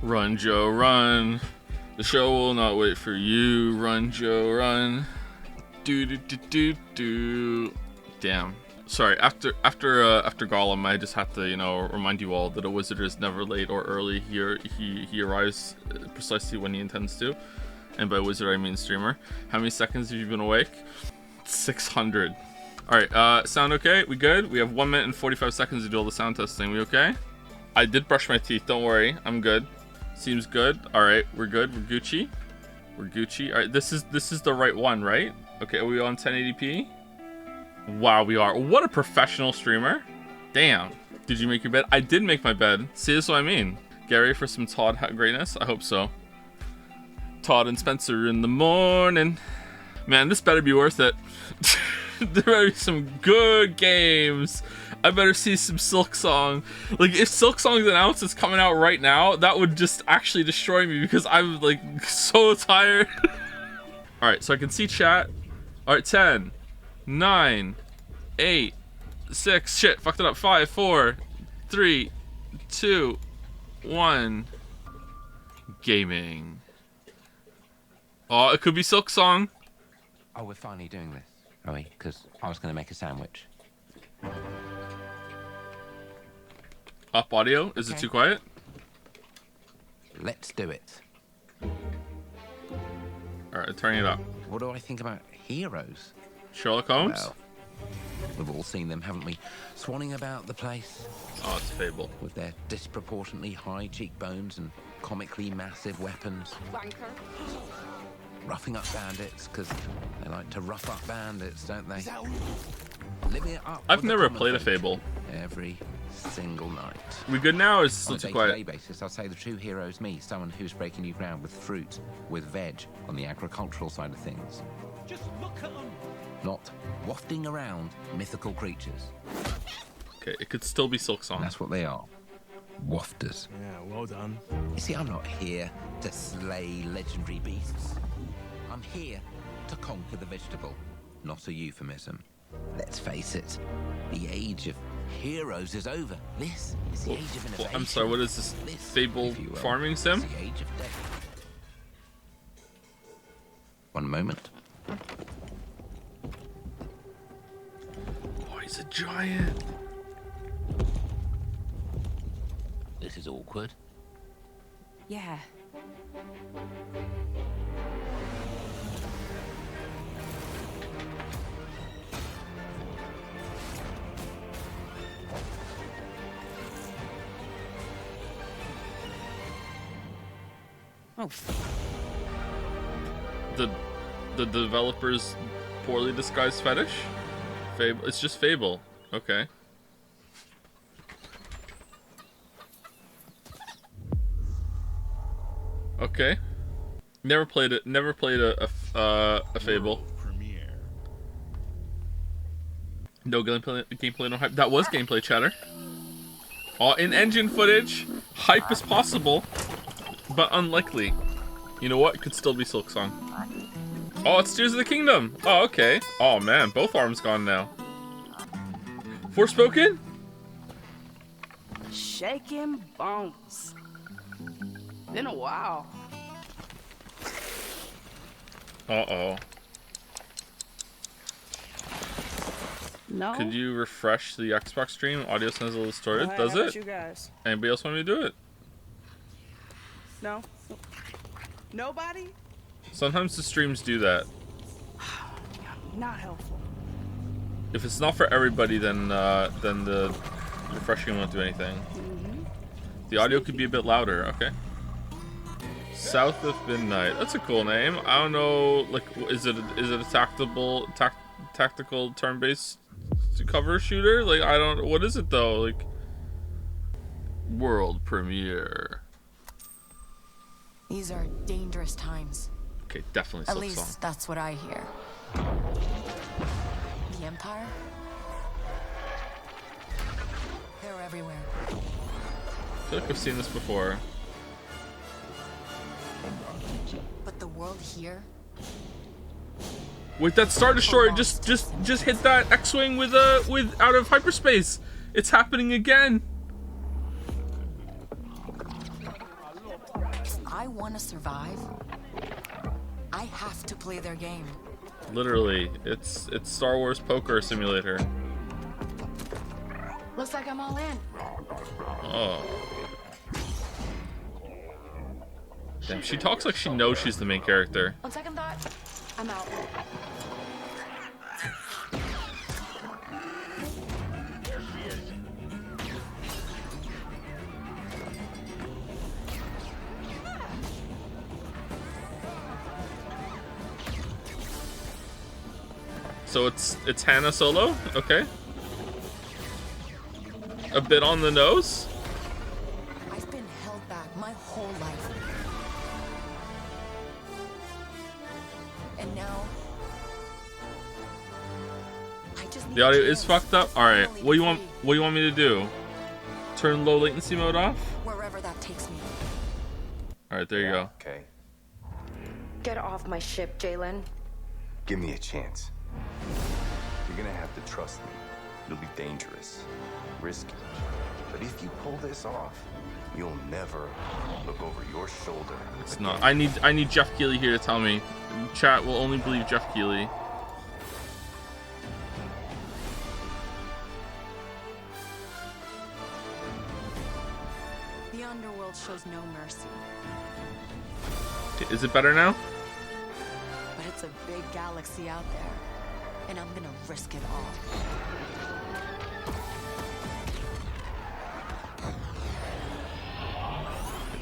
Run, Joe, run. The show will not wait for you. Run, Joe, run. Do do do do do. Damn. Sorry. After Gollum, I just have to, you know, remind you all that a wizard is never late or early. He arrives precisely when he intends to, and by wizard I mean streamer. How many seconds have you been awake? 600. All right. Sound okay? We good? We have 1 minute and 45 seconds to do all the sound testing. We okay? I did brush my teeth. Don't worry. I'm good. Seems good. All right, we're good. We're Gucci. We're Gucci. All right, this is the right one, right? Okay, are we on 1080p? Wow, we are. What a professional streamer. Damn. Did you make your bed? I did make my bed. See, this is what I mean. Gary for some Todd greatness? I hope so. Todd and Spencer in the morning. Man, this better be worth it. There better be some good games. I better see some Silksong. Like, if Silksong's announced it's coming out right now, that would just actually destroy me because I'm, like, so tired. Alright, so I can see chat. Alright, 10, 9, 8, 6, shit, fucked it up. 5, 4, 3, 2, 1. Gaming. Oh, it could be Silksong. Oh, we're finally doing this, are we? Because I was going to make a sandwich. Up audio? Is it too quiet? Let's do it. Alright, turning it up. What do I think about heroes? Sherlock Holmes? Well, we've all seen them, haven't we? Swanning about the place. Oh, it's Fable. With their disproportionately high cheekbones and comically massive weapons. Wanker. Roughing up bandits, because they like to rough up bandits, don't they? Living it up. I've never played a Fable. Every single night. We good now, or is it still On a too quiet? day-to-day basis, I'd say the true hero is me, someone who's breaking new ground with fruit, with veg, on the agricultural side of things. Just look at them. Not wafting around mythical creatures. Okay, it could still be Silksong. That's what they are. Wafters. Yeah, well done. You see, I'm not here to slay legendary beasts. I'm here to conquer the vegetable. Not a euphemism. Let's face it, the age of heroes is over. This is the age of innovation. I'm sorry, what is this? Fable farming sim? The age of death. One moment. Oh, he's a giant. This is awkward. Yeah. Oh. The developer's poorly disguised fetish? Fable. It's just Fable. Okay. Okay. Never played it. Never played a Fable. Premiere. No gameplay, no hype. That was gameplay chatter. All in-engine footage. Hype is possible, but unlikely. You know what? It could still be Silksong. Oh, it's Tears of the Kingdom. Oh, okay. Oh man, both arms gone now. Forspoken? Shaking bones. Been a while. Uh-oh. No. Could you refresh the Xbox stream? Audio sends a little storage. Well, Does how about it? you guys? Anybody else want me to do it? No. Nobody? Sometimes the streams do that. Not helpful. If it's not for everybody, then the refreshing won't do anything. The audio could be a bit louder. Okay. South of Midnight. That's a cool name. I don't know. Like, is it a tactical turn-based cover shooter? Like, I don't. What is it though? Like, world premiere. These are dangerous times. Okay, definitely At Silksong. least that's what I hear. The Empire? They're everywhere. I feel like I've seen this before. But the world here? Wait, that Star Destroyer just hit that X-wing with out of hyperspace. It's happening again. I want to survive, I have to play their game. Literally, it's Star Wars Poker Simulator. Looks like I'm all in. Oh. Damn, she talks like she knows she's the main character. On second thought, I'm out. So it's Hannah Solo, okay. A bit on the nose. I've been held back my whole life. And now I just need The audio a is chance fucked up. to All right, finally what do you be want? free, What do you want me to do? Turn low latency mode off. wherever that takes me. All right, there you go. Okay, Get off my ship, Jalen. give me a chance. You're gonna have to trust me. It'll be dangerous, risky. But if you pull this off, you'll never look over your shoulder. It's not. I need Jeff Keighley here to tell me. Chat will only believe Jeff Keighley. The underworld shows no mercy, Is it better now? but it's a big galaxy out there, and I'm gonna risk it all.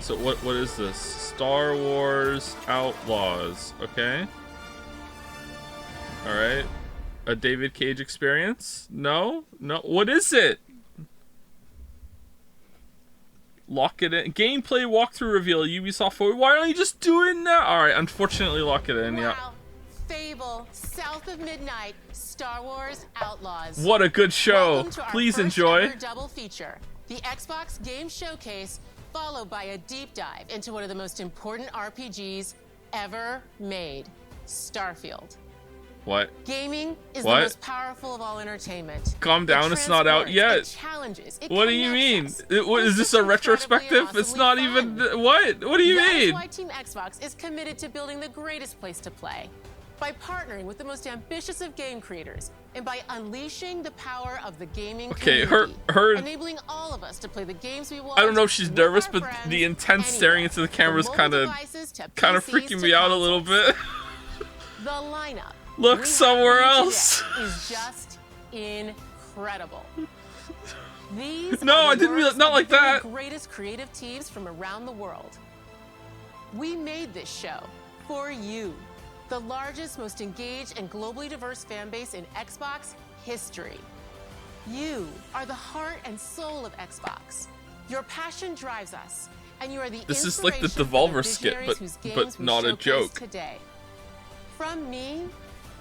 So what is this? Star Wars Outlaws. Okay. All right. A David Cage experience? No. What is it? Lock it in. Gameplay walkthrough reveal. Ubisoft forward. Why don't you just do it now? All right. Unfortunately, lock it in. Yeah. Wow. Fable, South of Midnight, Star Wars Outlaws. What a good show. Welcome to our Please first enjoy. ever double feature. The Xbox Game Showcase, followed by a deep dive into one of the most important RPGs ever made, Starfield. What? Gaming is What? the most powerful of all entertainment. Calm down, It it's not out transports, yet. It challenges, it What do you mean? connects us. What, is It's this just a retrospective? incredibly It's not awesomely even. fun. What? What do you That is mean? why Team Xbox is committed to building the greatest place to play. By partnering with the most ambitious of game creators and by unleashing the power of the gaming Okay, community, her- enabling all of us to play the games we want. I don't know if she's with nervous, our but friends, the intense staring anywhere, into the camera is from kind mobile of devices to freaking PCs me to out a little consoles. bit. The lineup. Look we have somewhere for you else. today is just incredible. These No, are I the didn't works not of like the very that. greatest creative teams from around the world. We made this show for you, the largest, most engaged, and globally diverse fan base in Xbox history. You are the heart and soul of Xbox. Your passion drives us, and you are the This is like the inspiration for Devolver skit, visionaries but- whose but games we not a showcase joke. Today. From me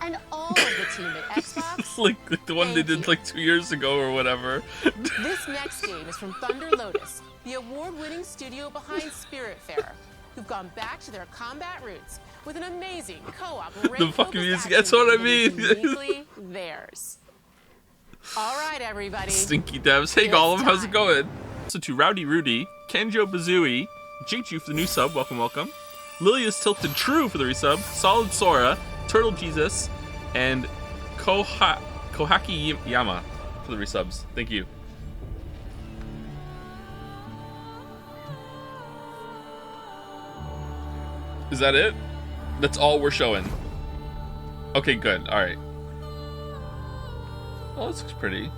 and all of the team at Xbox, like the one they Thank did you. like 2 years ago or whatever. this next game is from Thunder Lotus, the award-winning studio behind Spiritfarer, who've gone back to their combat roots with an amazing co-op The fucking music, that's what I mean. Uniquely theirs. All right, everybody. Stinky devs. Hey It's Gollum, how's it time. going? So to Rowdy Rudy, Kenjo Bazooey, Jinchu for the new sub, welcome. Lilia's Tilted True for the resub, Solid Sora, Turtle Jesus, and Kohaki Yama for the resubs. Thank you. Is that it? That's all we're showing. Okay, good. All right. Oh, this looks pretty.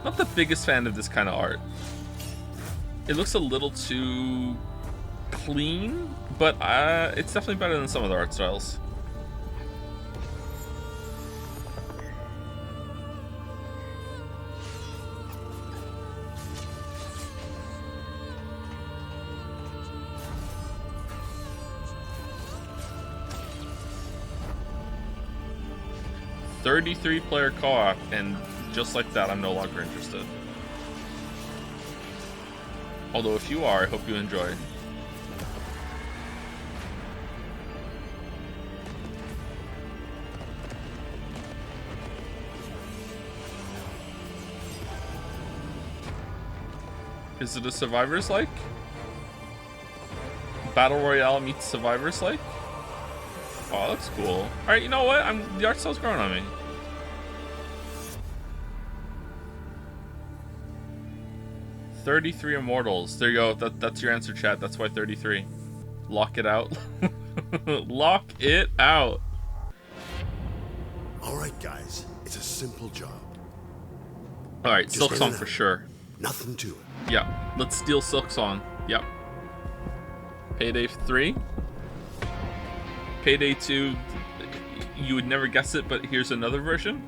Not the biggest fan of this kind of art. It looks a little too clean, but it's definitely better than some of the art styles. "33-player co-op," and just like that, I'm no longer interested. Although if you are, I hope you enjoy. Is it a Survivor's like? Battle Royale meets Survivors like. Oh, that's cool. All right, you know what? The art style's growing on me. $33 Immortals. There you go. That's your answer, chat. That's why 33. Lock it out. Lock it out. All right, guys. It's a simple job. All right, Just Silk in Song and for out. sure. Nothing to it. Yeah, let's steal Silk Song. Yep. Payday 3. Payday 2, you would never guess it, but here's another version.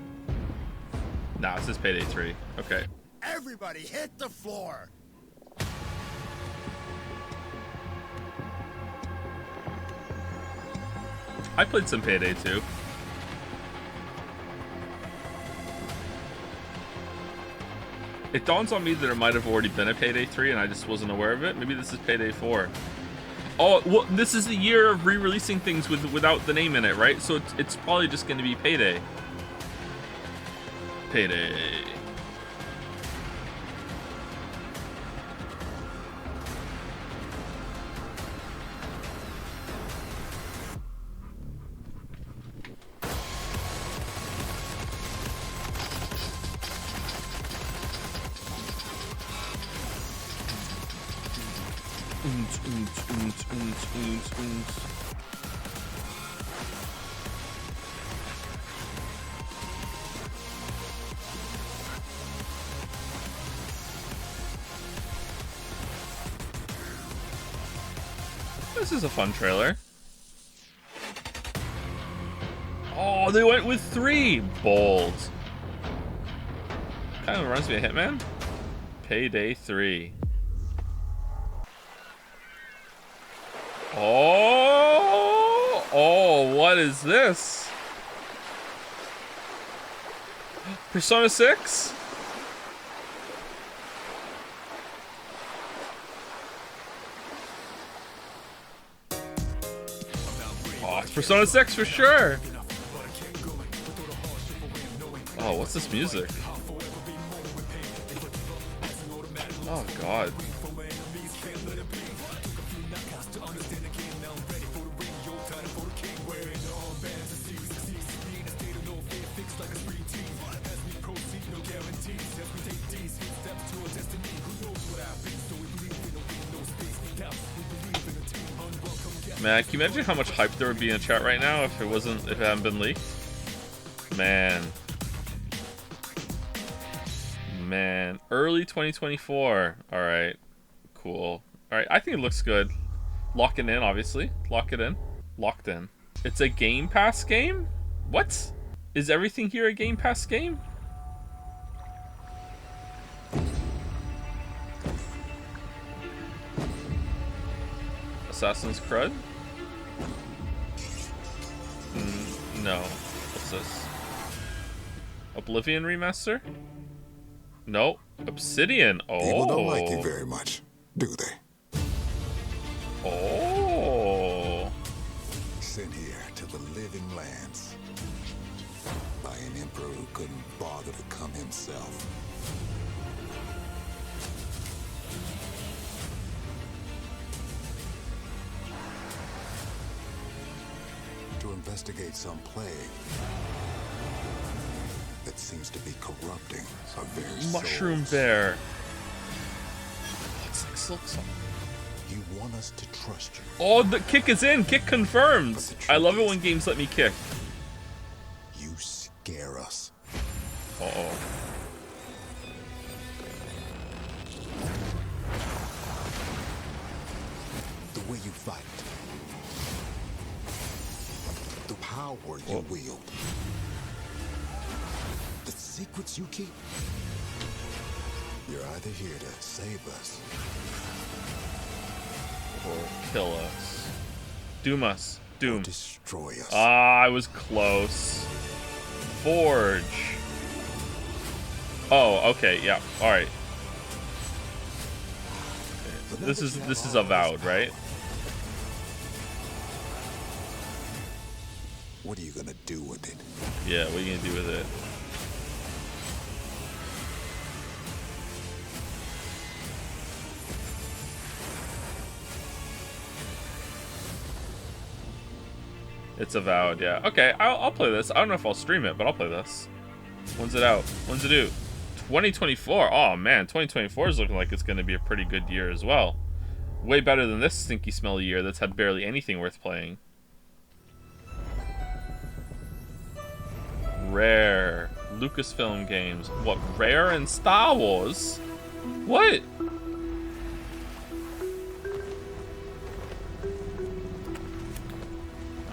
Nah, this is Payday 3. Okay. Everybody hit the floor. I played some Payday 2. It dawns on me that there might have already been a Payday 3 and I just wasn't aware of it. Maybe this is Payday 4. Oh, well, this is the year of re-releasing things without the name in it, right? So it's probably just going to be Payday. Payday. This is a fun trailer. Oh, they went with 3. Bold. Kind of reminds me of Hitman. Payday 3. Oh, what is this? Persona 6? Oh, it's Persona 6 for sure. Oh, what's this music? Oh, God. Man, can you imagine how much hype there would be in chat right now if it hadn't been leaked? Man, early 2024. All right, cool. All right, I think it looks good. Lock it in, obviously. Lock it in. Locked in. It's a Game Pass game? What? Is everything here a Game Pass game? Assassin's Crud? No. What's this? Oblivion remaster? No. Obsidian. Oh. People don't like you very much, do they? Oh. Sent here to the living lands by an emperor who couldn't bother to come himself. To investigate some plague that seems to be corrupting our very Mushroom souls. Bear. Looks like Silk Song. You want us to trust you. Oh, the kick is in. Kick confirmed. I love it when games let me kick. You scare us. Uh-oh. The way you fight. The power you wield. The secrets you keep. You're either here to save us Or kill us. Doom us. Doom. or destroy us. Ah, I was close. Forge. Oh, okay, yeah. Alright. This is Avowed, right? What are you gonna do with it? Yeah, what are you gonna do with it? It's Avowed, yeah. Okay, I'll play this. I don't know if I'll stream it, but I'll play this. When's it out? When's it due? 2024. Oh man, 2024 is looking like it's going to be a pretty good year as well. Way better than this stinky, smelly year that's had barely anything worth playing. Rare. Lucasfilm games. What, Rare and Star Wars? What?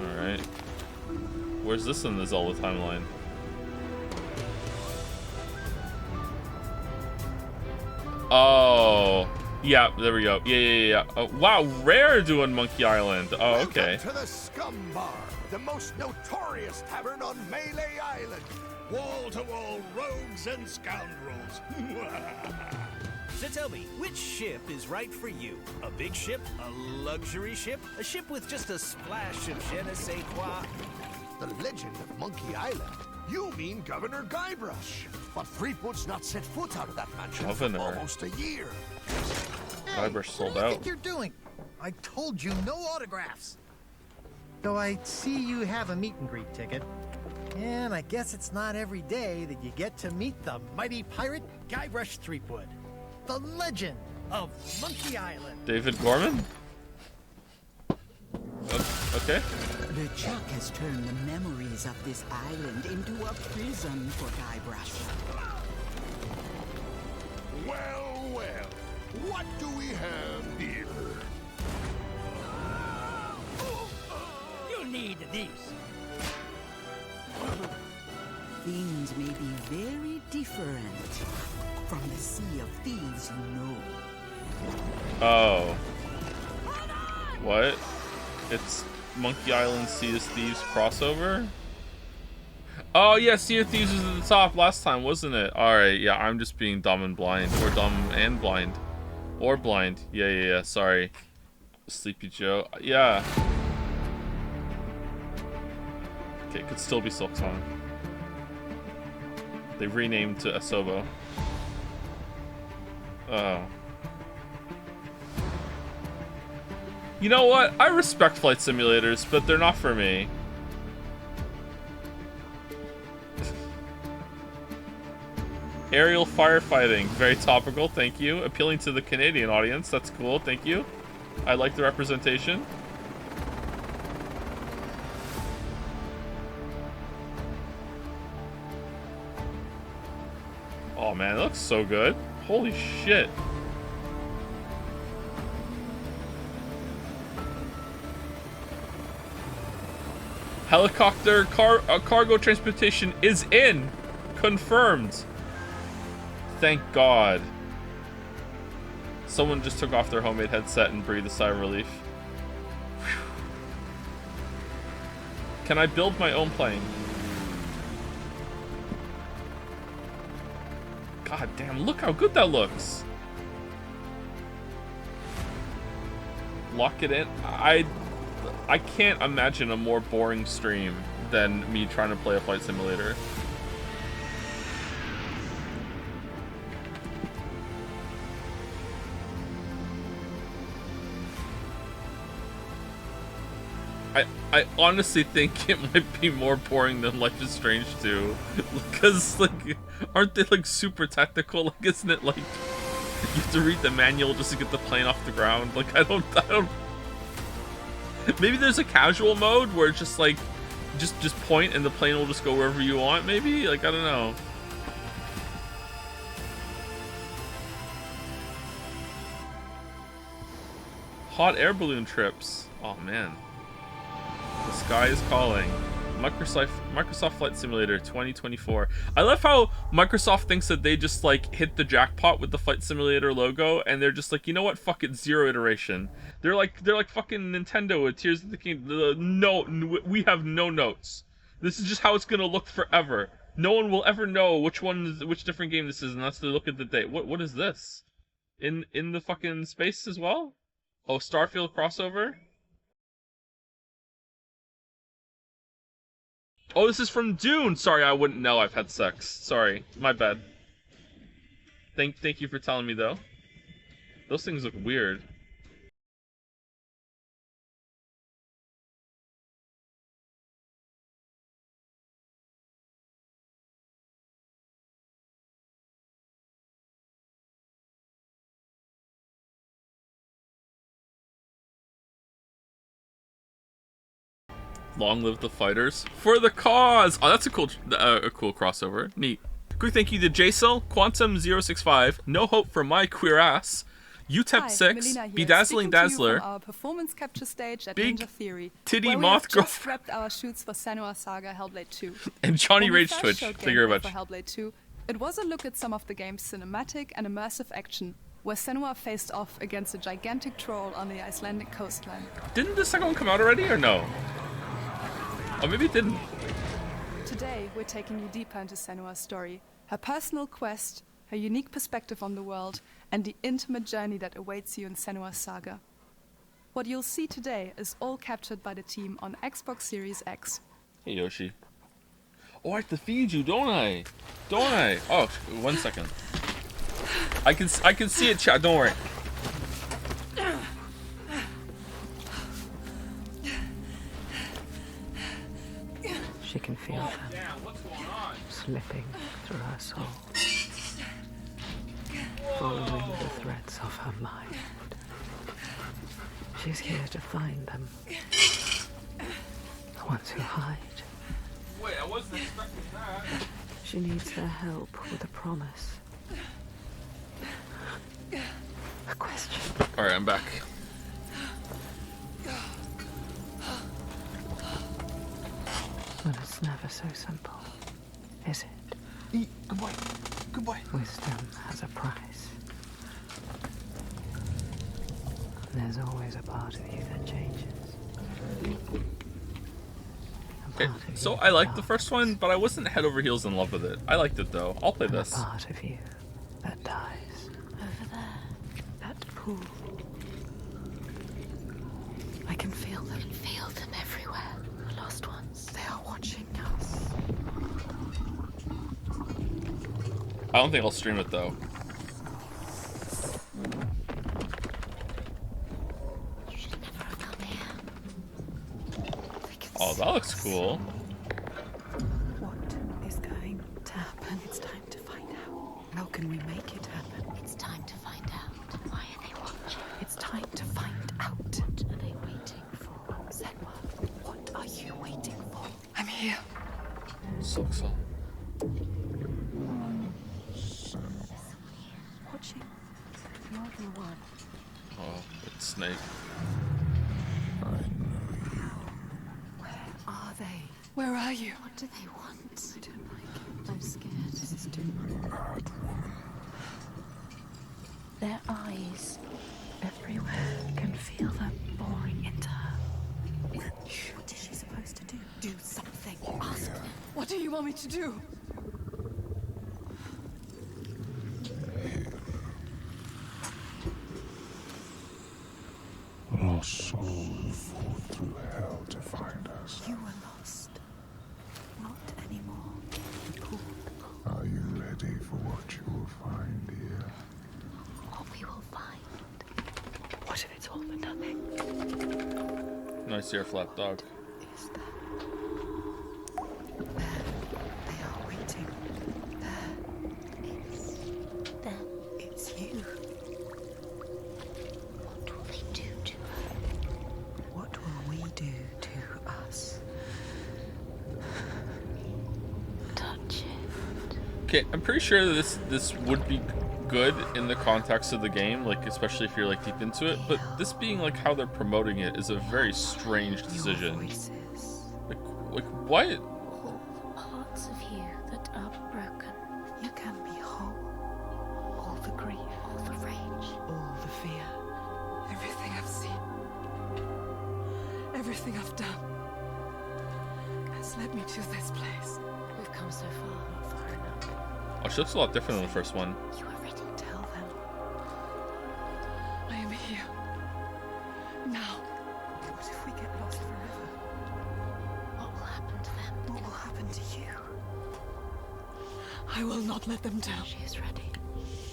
Alright. Where's this in the Zelda timeline? Oh. Yeah, there we go. Yeah. Oh, wow, Rare doing Monkey Island. Oh, okay. Welcome to the Scum Bar, the most notorious tavern on Melee Island. Wall-to-wall rogues and scoundrels. So tell me, which ship is right for you? A big ship? A luxury ship? A ship with just a splash of je ne sais quoi? The legend of Monkey Island. You mean Governor Guybrush. But Threepwood's not set foot out of that mansion for almost a year. Guybrush sold what do you out. think you're doing? I told you no autographs. Though I see you have a meet and greet ticket. And I guess it's not every day that you get to meet the mighty pirate Guybrush Threepwood. The legend of Monkey Island. David Gorman? Okay. The Chuck has turned the memories of this island into a prison for Guybrush. Well, what do we have here? You need these. Things may be very different from the Sea of Thieves you know. Oh. What? It's Monkey Island Sea of Thieves crossover? Oh yeah, Sea of Thieves was at the top last time, wasn't it? Alright, yeah, I'm just being dumb and blind. Or dumb and blind. Or blind. Yeah, sorry. Sleepy Joe. Yeah. Okay, it could still be Silksong. They renamed to Asobo. Oh. You know what? I respect flight simulators, but they're not for me. Aerial firefighting, very topical, thank you. Appealing to the Canadian audience, that's cool, thank you. I like the representation. Oh man, it looks so good. Holy shit. Helicopter cargo transportation is in. Confirmed. Thank God. Someone just took off their homemade headset and breathed a sigh of relief. Whew. Can I build my own plane? God damn, look how good that looks. Lock it in. I can't imagine a more boring stream than me trying to play a flight simulator. I honestly think it might be more boring than Life is Strange 2. Because, like, aren't they, like, super technical? Like, isn't it, like, you have to read the manual just to get the plane off the ground? Like, I don't... Maybe there's a casual mode where it's just, like, just point and the plane will just go wherever you want, maybe? Like, I don't know. Hot air balloon trips. Oh, man. The sky is calling. Microsoft Flight Simulator 2024. I love how Microsoft thinks that they just like hit the jackpot with the Flight Simulator logo, and they're just like, you know what? Fuck it, zero iteration. They're like fucking Nintendo with Tears of the Kingdom. No, we have no notes. This is just how it's gonna look forever. No one will ever know which different game this is unless they look at the date. What is this? In the fucking space as well? Oh, Starfield crossover. Oh, this is from Dune! Sorry, I wouldn't know. I've had sex. Sorry. My bad. Thank you for telling me, though. Those things look weird. Long live the fighters for the cause. Oh, that's a cool crossover. Neat. Quick thank you to JSL, Quantum065, No Hope for My Queer Ass, UTEP6, Bedazzling Dazzler, our performance capture stage at Big Ninja Theory, Titty where we Moth have just Girlfriend, wrapped our shoots for Senua Saga Hellblade 2. and Johnny When we Rage first Twitch. showed Thank you very gameplay much. For Hellblade 2, it was a look at some of the game's cinematic and immersive action, where Senua faced off against a gigantic troll on the Icelandic coastline. Didn't the second one come out already, or no? Oh, maybe it didn't. Today, we're taking you deeper into Senua's story, her personal quest, her unique perspective on the world, and the intimate journey that awaits you in Senua's Saga. What you'll see today is all captured by the team on Xbox Series X. Hey, Yoshi. Oh, I have to feed you, don't I? Don't I? Oh, 1 second. I can see it, chat. Don't worry. She can feel them slipping through her soul, following the threads of her mind. She's here to find them, the ones who hide. Wait, I wasn't expecting that. She needs their help with a promise. A question. Alright, I'm back. But it's never so simple, is it? Good boy. Good boy. Wisdom has a price. There's always a part of you that changes. Okay, so I liked the first one, but I wasn't head over heels in love with it. I liked it though. I'll play this. A part of you that dies. Over there. That pool. I can feel them. Feel them everywhere. The lost ones. They are watching us. I don't think I'll stream it though. Oh, that looks cool. What is going to happen? It's time to find out. How can we make it happen? It's time to find out. Why are they watching? It's time to find out. What are they waiting for? Senua, what are you waiting for? I'm here. So. Watching. You're the one. Oh, it's Snake. Are they? Where are you? What do they want? I don't like it. I'm scared. This is too much. Their eyes everywhere can feel them boring into her. What is she supposed to do? Do something. Ask them. What do you want me to do? Lost souls fought through hell to find us. You were lost. Not anymore. Are you ready for what you will find here? What we will find. What if it's all for nothing? Nice ear flap, dog. Is that? There. They are waiting. There. It's them. It's you. What will they do to her? What will we do to us? Touch it. Okay, I'm pretty sure that this would be good in the context of the game, like especially if you're like deep into it. But this being like how they're promoting it is a very strange decision. Like what? All parts of you that are broken. You can be whole. All the grief, all the rage, all the fear. Everything I've seen, everything I've done, has led me to this place. We've come so far, not far enough. Oh, she looks a lot different than the first one. You are ready to tell them. I am here. Now. What if we get lost forever? What will happen to them? What will happen to you? I will not let them down. She is ready.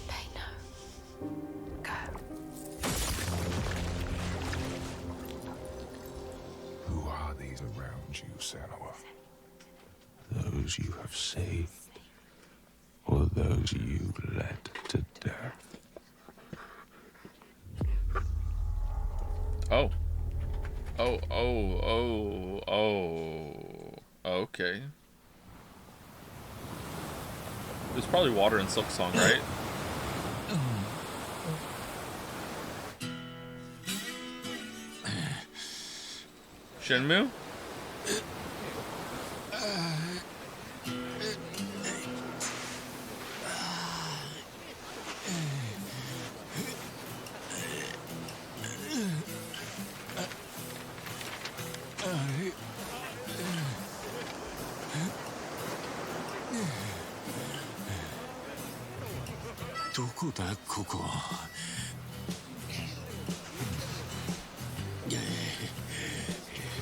They know. Go. Who are these around you, Senua? Those you have saved, or those you led to death? Oh. Oh. Okay. There's probably water in Silk Song, right? Shenmue?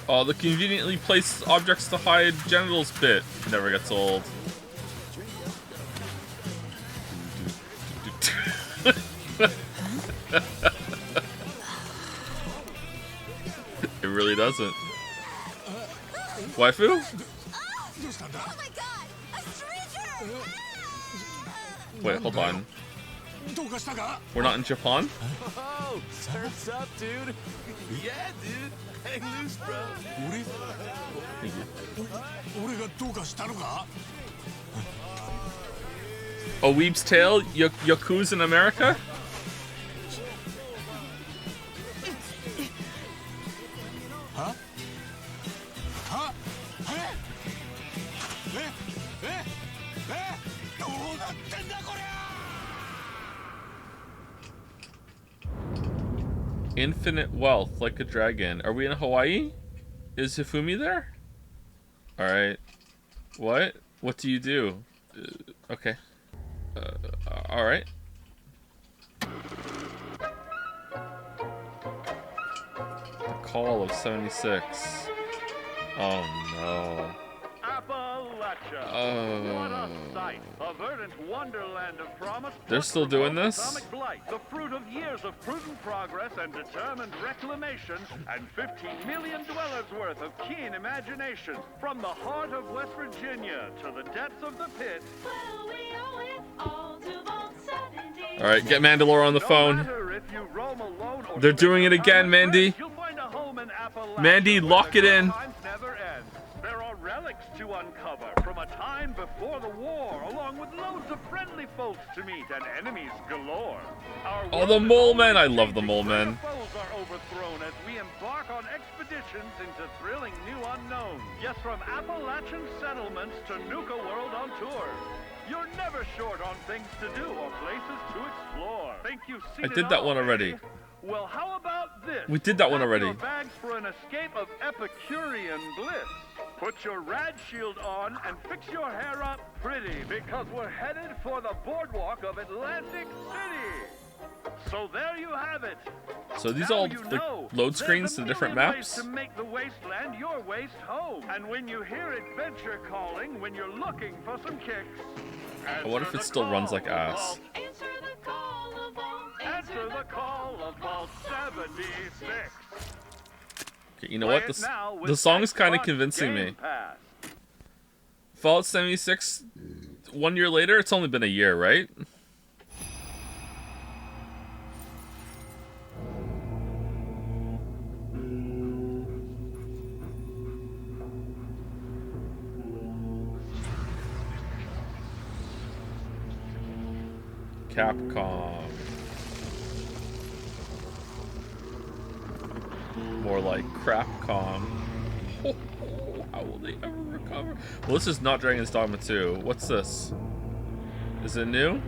Oh, the conveniently placed objects to hide genitals bit never gets old. It really doesn't. Waifu? Wait, hold on. We're not in Japan? Oh, turns up, dude. Yeah, dude. Hang loose, bro. A Weeb's Tale? Yakuza in America? Huh? Huh? Infinite wealth, like a dragon. Are we in Hawaii? Is Hifumi there? Alright. What? What do you do? Okay. Alright. The Call of 76. Oh no. What a sight. A verdant wonderland of promise. They're still doing this? Atomic blight, the fruit of years of prudent progress and determined reclamation, and 15 million dwellers worth of keen imagination. From the heart of West Virginia to the depths of the pit. Alright, get Mandalore on the phone. They're doing it again, Mandy. Mandy, lock it in. There are relics to uncover from a time before the war, along with loads of friendly folks to meet and enemies galore. Oh, the Mole Men! I love the Mole Men. Foes are overthrown as we embark on expeditions into thrilling new unknowns. Yes, from Appalachian settlements to Nuka World on tour. You're never short on things to do or places to explore. Think you've seen I did that one already. Well, how about this? We did that one already. Pack your bags for an escape of Epicurean bliss. Put your rad shield on and fix your hair up pretty, because we're headed for the boardwalk of Atlantic City. So there you have it. So these Now all you the know load screens to there's a different million maps? ways to make the wasteland your waste home. And when you hear adventure calling, when you're looking for some kicks, I wonder if it still runs like ass. Answer the call of Vault 76. Okay, you know what? The song is kind of convincing me. Fallout 76, 1 year later? It's only been a year, right? Capcom. More like Crapcom. How will they ever recover? Well, this is not Dragon's Dogma 2. What's this? Is it new?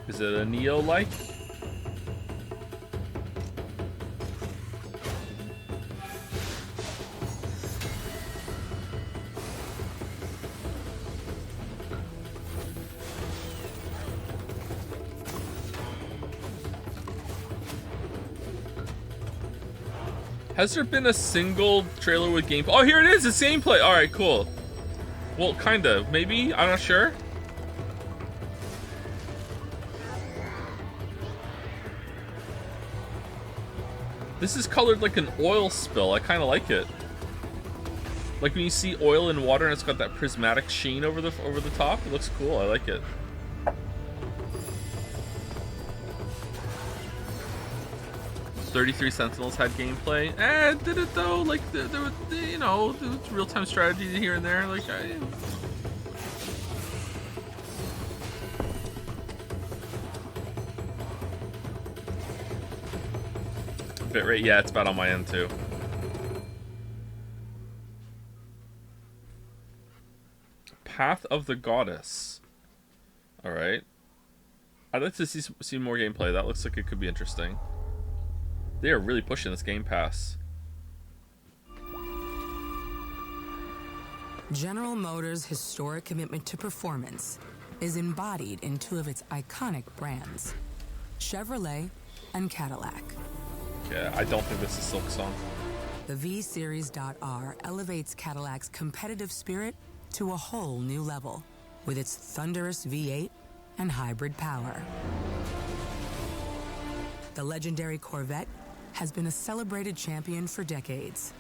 Is it a Neo-like? Has there been a single trailer with gameplay? Oh, here it is! It's gameplay! Alright, cool. Well, kind of. Maybe? I'm not sure. This is colored like an oil spill. I kind of like it. Like when you see oil in water and it's got that prismatic sheen over the top. It looks cool. I like it. 33 Sentinels had gameplay. Did it though? Like there was, you know, there was real-time strategy here and there. Like bitrate, yeah, it's bad on my end too. Path of the Goddess. All right. I'd like to see more gameplay. That looks like it could be interesting. They are really pushing this Game Pass. General Motors' historic commitment to performance is embodied in two of its iconic brands, Chevrolet and Cadillac. Yeah, I don't think this is Silk Song. The V-Series.R elevates Cadillac's competitive spirit to a whole new level with its thunderous V8 and hybrid power. The legendary Corvette has been a celebrated champion for decades.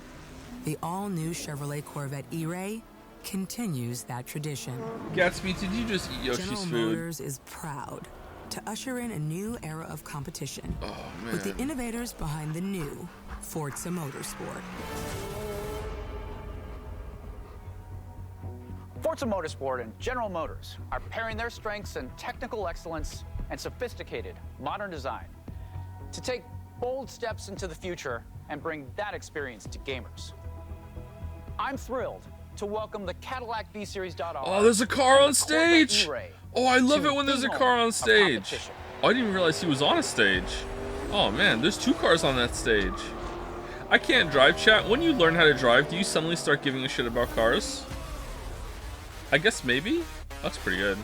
The all-new Chevrolet Corvette E-Ray continues that tradition. Gatsby, did you just eat Yoshi's General food? Motors is proud to usher in a new era of competition with the innovators behind the new Forza Motorsport. Forza Motorsport and General Motors are pairing their strengths in technical excellence and sophisticated modern design to take bold steps into the future and bring that experience to gamers. I'm thrilled to welcome the Cadillac V-Series.R. Oh, there's a car on stage! Oh, I love it when there's a car on stage. Oh, I didn't even realize he was on a stage. Oh man, there's two cars on that stage. I can't drive, chat. When you learn how to drive, do you suddenly start giving a shit about cars? I guess maybe? That's pretty good.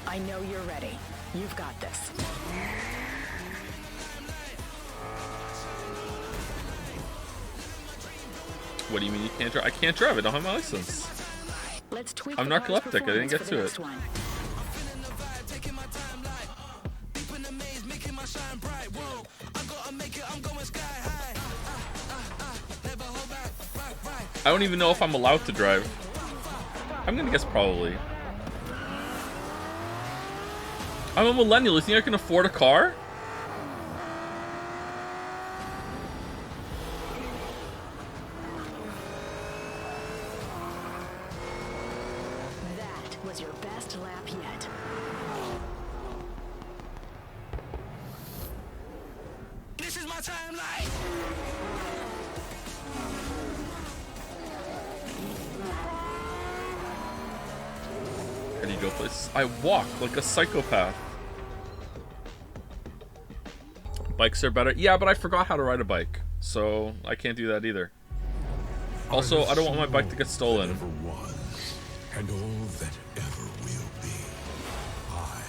I know you're ready. You've got this. What do you mean you can't drive? I can't drive. I don't have my license. Let's tweak I'm narcoleptic. I didn't get to it. I don't even know if I'm allowed to drive. I'm gonna guess probably. I'm a millennial. You think I can afford a car? That was your best lap yet. This is my timeline. How do you go places? I walk like a psychopath. Bikes are better. Yeah, but I forgot how to ride a bike, so I can't do that either. Also, I don't want my bike to get stolen. And all that ever will be. I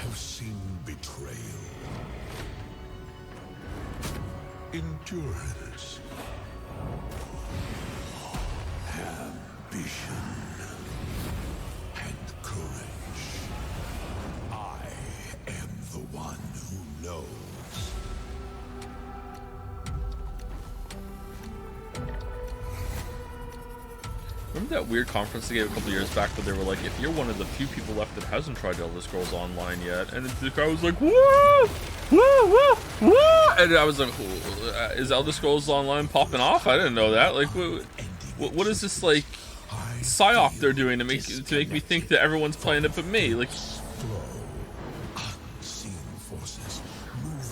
have seen betrayal, endurance, ambition, and courage. I am the one who knows. Remember that weird conference they gave a couple years back where they were like, if you're one of the few people left that hasn't tried Elder Scrolls Online yet, and the guy was like, woo! Woo! Woo! Woo! And I was like, is Elder Scrolls Online popping off? I didn't know that. Like, what is this, like, psyop they're doing to make me think that everyone's playing it but me? Like,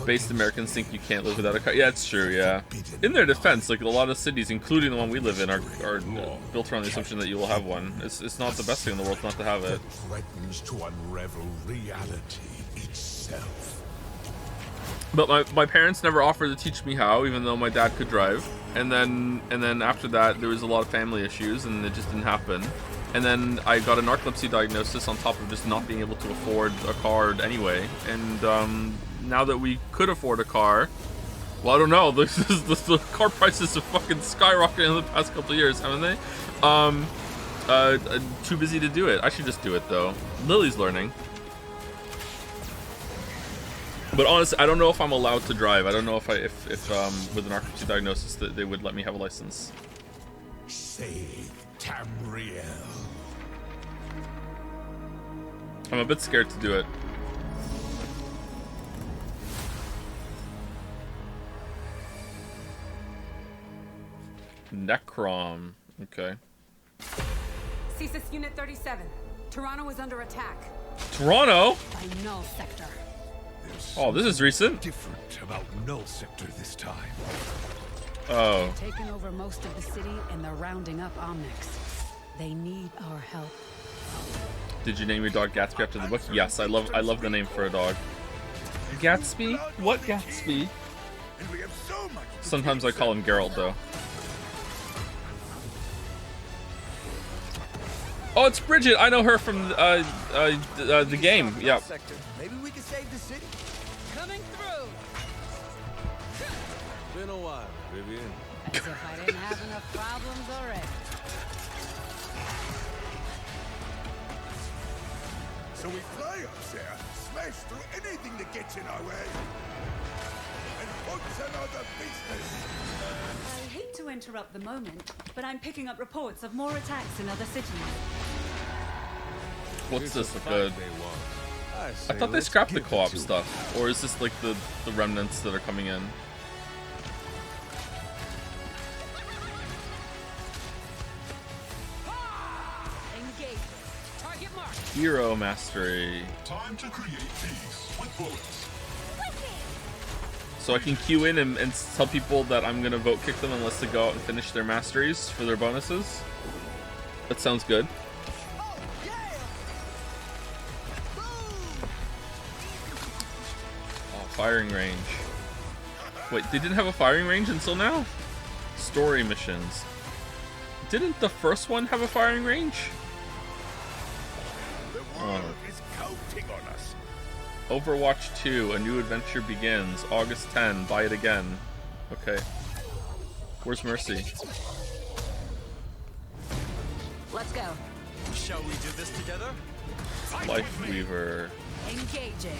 based Americans think you can't live without a car. Yeah, it's true, yeah. In their defense, like a lot of cities, including the one we live in, are built around the assumption that you will have one. It's not the best thing in the world not to have it. Threatens to unravel reality itself. But my parents never offered to teach me how, even though my dad could drive. And then after that, there was a lot of family issues, and it just didn't happen. And then I got a narcolepsy diagnosis on top of just not being able to afford a car anyway. And now that we could afford a car, well, I don't know. The car prices have fucking skyrocketed in the past couple of years, haven't they? Too busy to do it. I should just do it though. Lily's learning. But honestly, I don't know if I'm allowed to drive. I don't know if with an narcolepsy diagnosis that they would let me have a license. Save Tamriel. I'm a bit scared to do it. Necrom. Okay. CSIS Unit 37. Toronto is under attack. Toronto? By Null Sector. Oh, this is recent. Different about Null Sector this time. Oh. They've taken over most of the city and they're rounding up Omnics. They need our help. Did you name your dog Gatsby after the book? Yes, I love the name for a dog. Gatsby? What Gatsby? Sometimes I call him Geralt though. Oh, it's Bridget. I know her from the game. Yeah. Maybe we can save the city. Coming through. Been a while, Vivian. As if I didn't have enough problems already. So we fly up there, smash through anything that gets in our way, and what's another business? I hate to interrupt the moment, but I'm picking up reports of more attacks in other cities. What's this good? I thought they scrapped the co-op stuff, or is this like the remnants that are coming in? Engage. Target mark. Hero mastery. Time to create peace with bullets. So I can queue in and tell people that I'm gonna vote kick them unless they go out and finish their masteries for their bonuses. That sounds good. Oh, firing range. Wait, they didn't have a firing range until now? Story missions. Didn't the first one have a firing range? Oh. Overwatch 2, a new adventure begins. August 10, buy it again. Okay. Where's Mercy? Let's go. Shall we do this together? Lifeweaver. Engaging.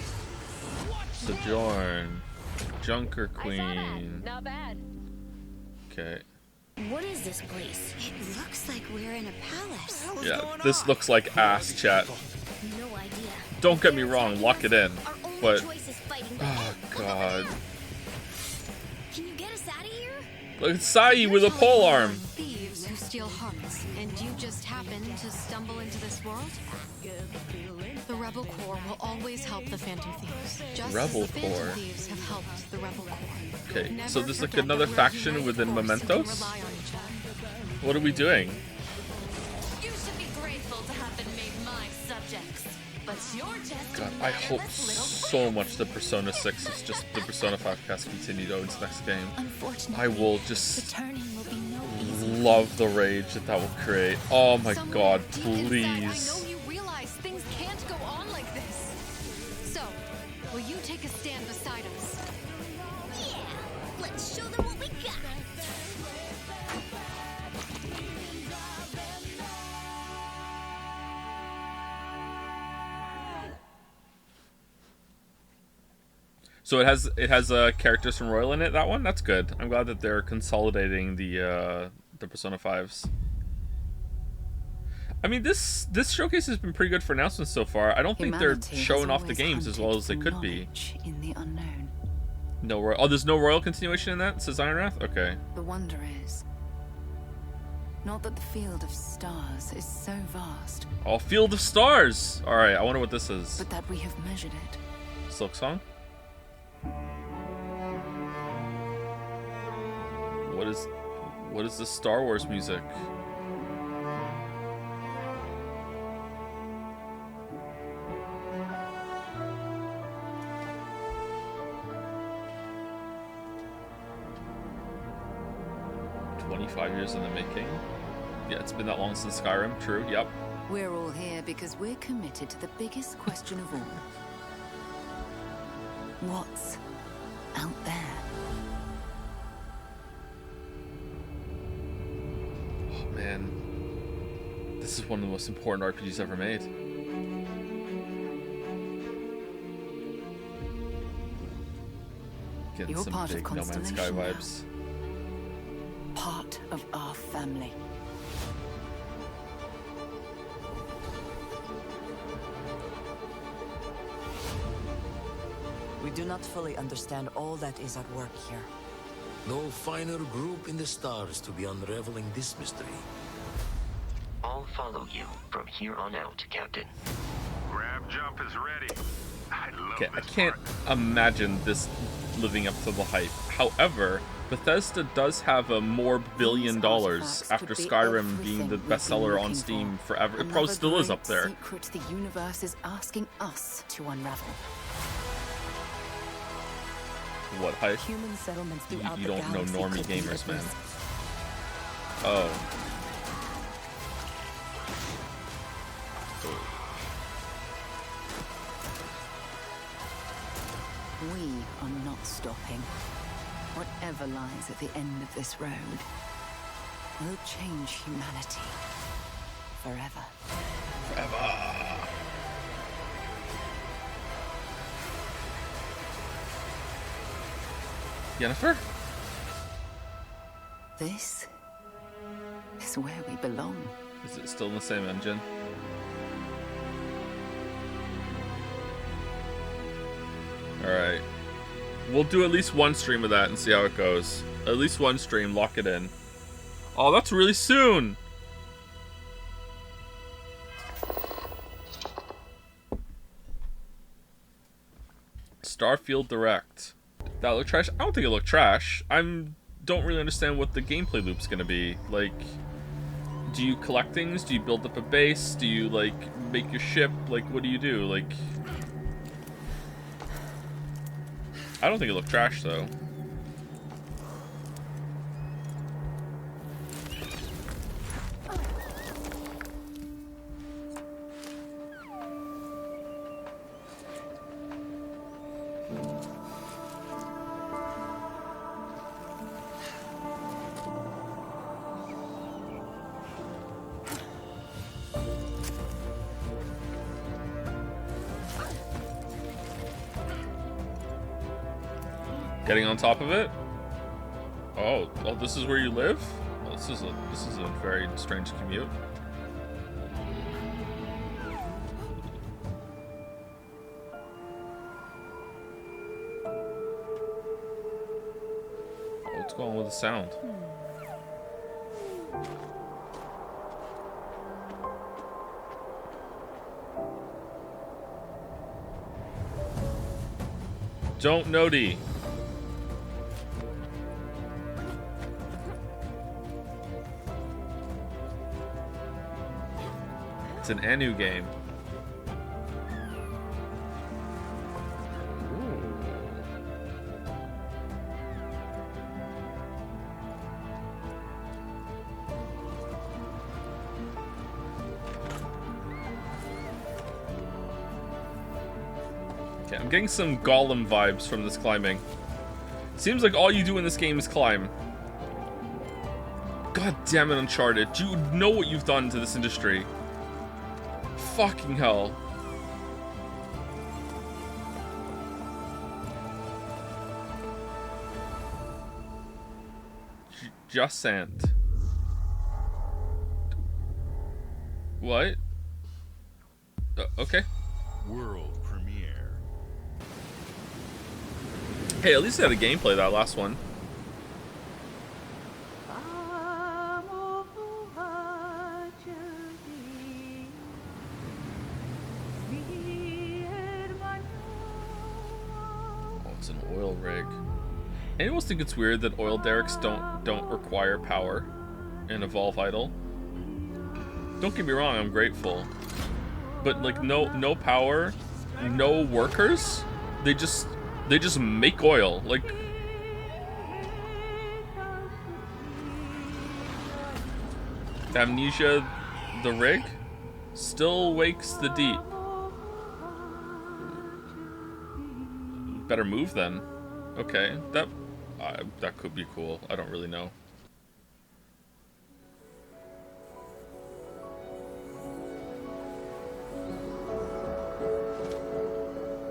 Sojourn. Junker Queen. Not bad. Okay. What is this place? It looks like we're in a palace. Yeah, this looks like ass, chat. No idea. Don't get me wrong, lock it in. But oh god. Can you get us out of here? Look at Sai with a pole arm. Thieves who steal hearts, and you just happen to stumble into this world? The Rebel Corps will always help the Phantom Thieves. Just Rebel as the Phantom Corps. Thieves have helped the Rebel Corps. Okay, Never so there's like forget another that we're faction united within force and Mementos? can rely on each other. What are we doing? You should be grateful to have been made my subjects. But you're just God, I hope so much that Persona 6 is just the Persona 5 cast continued over its next game. I will just love the rage that will create. Oh my god, please. I know you realize things can't go on like this. So, will you take a stand beside us? Yeah, let's show them what we got. So it has characters from Royal in it. That one, that's good. I'm glad that they're consolidating the Persona 5s. I mean, this showcase has been pretty good for announcements so far. I don't think they're showing off the games as well as they could be. In the unknown. No Royal. Oh, there's no Royal continuation in that. Says Ironwrath. Okay. The wonder is not that the field of stars is so vast, Oh, Field of Stars. All right. I wonder what this is. but that we have measured it. Silk Song. What is this Star Wars music? $25 in the making. Yeah, it's been that long since Skyrim. True. Yep. We're all here because we're committed to the biggest question of all. What's out there? Oh man, this is one of the most important RPGs ever made. Getting You're some part of big No Man's Sky Constellation now. vibes. Part of our family. We do not fully understand all that is at work here. No finer group in the stars to be unraveling this mystery. I'll follow you from here on out, Captain. Grab jump is ready. I love Okay, I this can't imagine this living up to the hype. However, Bethesda does have a more $1 billion after Skyrim being the bestseller on Steam forever. It probably still is up there. Secret the universe is asking us to unravel. What hype? Human settlements You throughout the don't know galaxy normie could be gamers, man. witnessed. Oh. We are not stopping. Whatever lies at the end of this road will change humanity forever. Forever. Jennifer? This is where we belong. Is it still in the same engine? Alright. We'll do at least one stream of that and see how it goes. At least one stream, lock it in. Oh, that's really soon! Starfield Direct. That look trash? I don't think it looked trash. Don't really understand what the gameplay loop's gonna be. Like, do you collect things? Do you build up a base? Do you, like, make your ship? Like, what do you do? Like, I don't think it looked trash, though. Getting on top of it? Oh, this is where you live? Well, this is a very strange commute. What's going on with the sound? Don't Nody. It's an Anu game. Okay, I'm getting some Golem vibes from this climbing. Seems like all you do in this game is climb. God damn it, Uncharted. Do you know what you've done to this industry? Fucking hell. Jusant. What? Okay. World premiere. Hey, at least they had a gameplay that last one. I almost think it's weird that oil derricks don't require power in Evolve Idle. Don't get me wrong, I'm grateful, but like no power, no workers. They just make oil. Like, Amnesia, the rig, still wakes the deep. Better move then. Okay, that could be cool. I don't really know.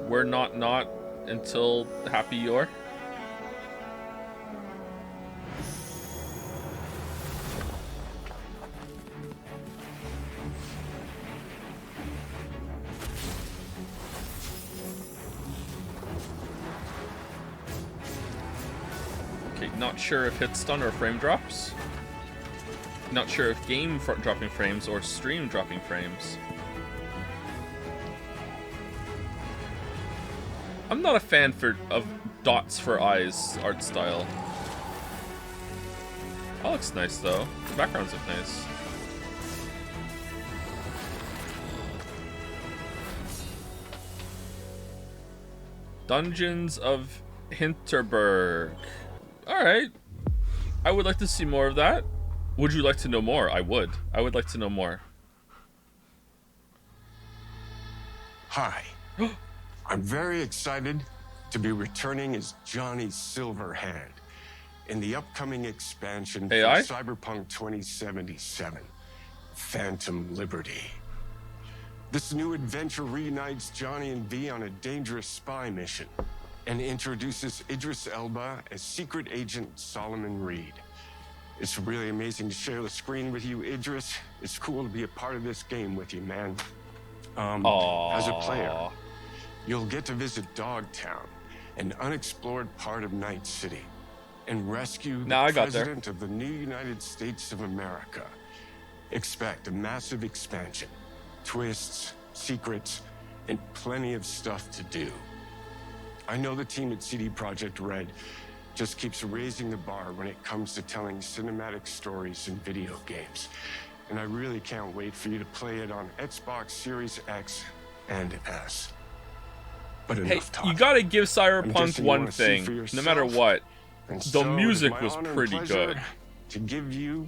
We're not until Happy You're. Not sure if hit stun or frame drops. Not sure if game dropping frames or stream dropping frames. I'm not a fan of dots for eyes art style. That looks nice though. The backgrounds look nice. Dungeons of Hinterberg. Alright. I would like to see more of that. Would you like to know more? I would. I would like to know more. Hi. I'm very excited to be returning as Johnny Silverhand in the upcoming expansion for Cyberpunk 2077, Phantom Liberty. This new adventure reunites Johnny and V on a dangerous spy mission and introduces Idris Elba as Secret Agent Solomon Reed. It's really amazing to share the screen with you, Idris. It's cool to be a part of this game with you, man. As a player, you'll get to visit Dogtown, an unexplored part of Night City, and rescue the President of the new United States of America. Expect a massive expansion, twists, secrets, and plenty of stuff to do. I know the team at CD Projekt Red just keeps raising the bar when it comes to telling cinematic stories in video games. And I really can't wait for you to play it on Xbox Series X and S. But enough talk. You gotta give Cyberpunk one thing, no matter what. The music was pretty good. To give you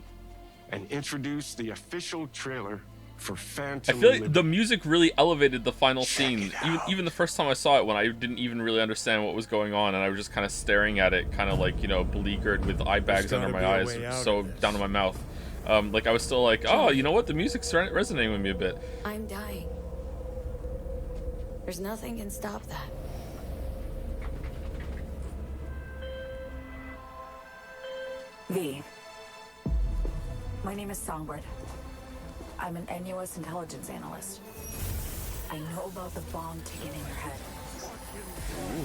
and introduce the official trailer for Phantom I feel like Liberty. the music really elevated the final scene. Even the first time I saw it, when I didn't even really understand what was going on, and I was just kind of staring at it, kind of like, you know, beleaguered with eye bags under my eyes, so down to my mouth. Like I was still like, oh, you know what? The music's resonating with me a bit. I'm dying. There's nothing can stop that. V. My name is Songbird. I'm an NUS intelligence analyst. I know about the bomb ticking in your head.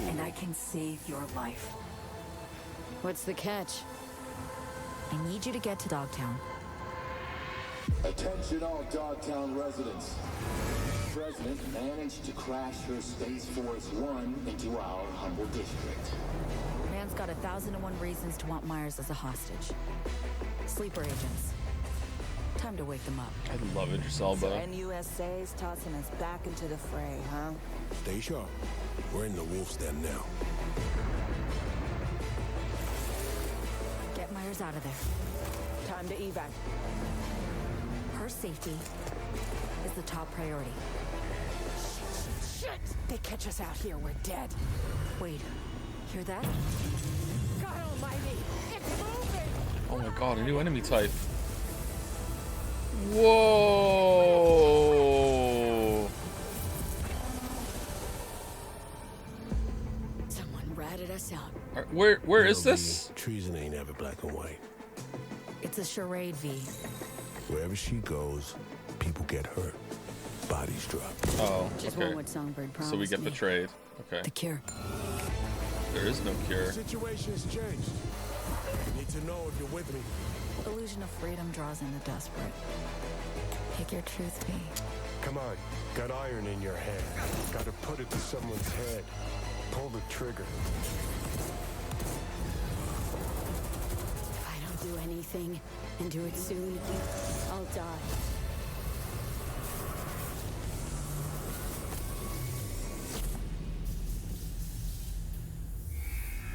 And I can save your life. What's the catch? I need you to get to Dogtown. Attention all Dogtown residents. The President managed to crash your Space Force One into our humble district. Man's got 1,001 reasons to want Myers as a hostage. Sleeper agents. Time to wake them up. I love Idris Elba. So NUSA's tossing us back into the fray, huh? Stay sharp. We're in the wolf's den now. Get Myers out of there. Time to evac. Her safety is the top priority. Shit! They catch us out here, we're dead. Wait, hear that? God almighty! It's moving! Oh my god, a new enemy type. Whoa! Someone ratted us out. Where is this? Treason ain't ever black and white. It's a charade, V. Wherever she goes, people get hurt. Bodies drop. Oh, Just okay. want what Songbird So we get promised me. betrayed. Okay. The cure. There is no cure. The situation has changed. You need to know if you're with me. Illusion of freedom draws in the desperate. Pick your truth, V. Come on, got iron in your hand. Gotta put it to someone's head. Pull the trigger. If I don't do anything, and do it soon, I'll die.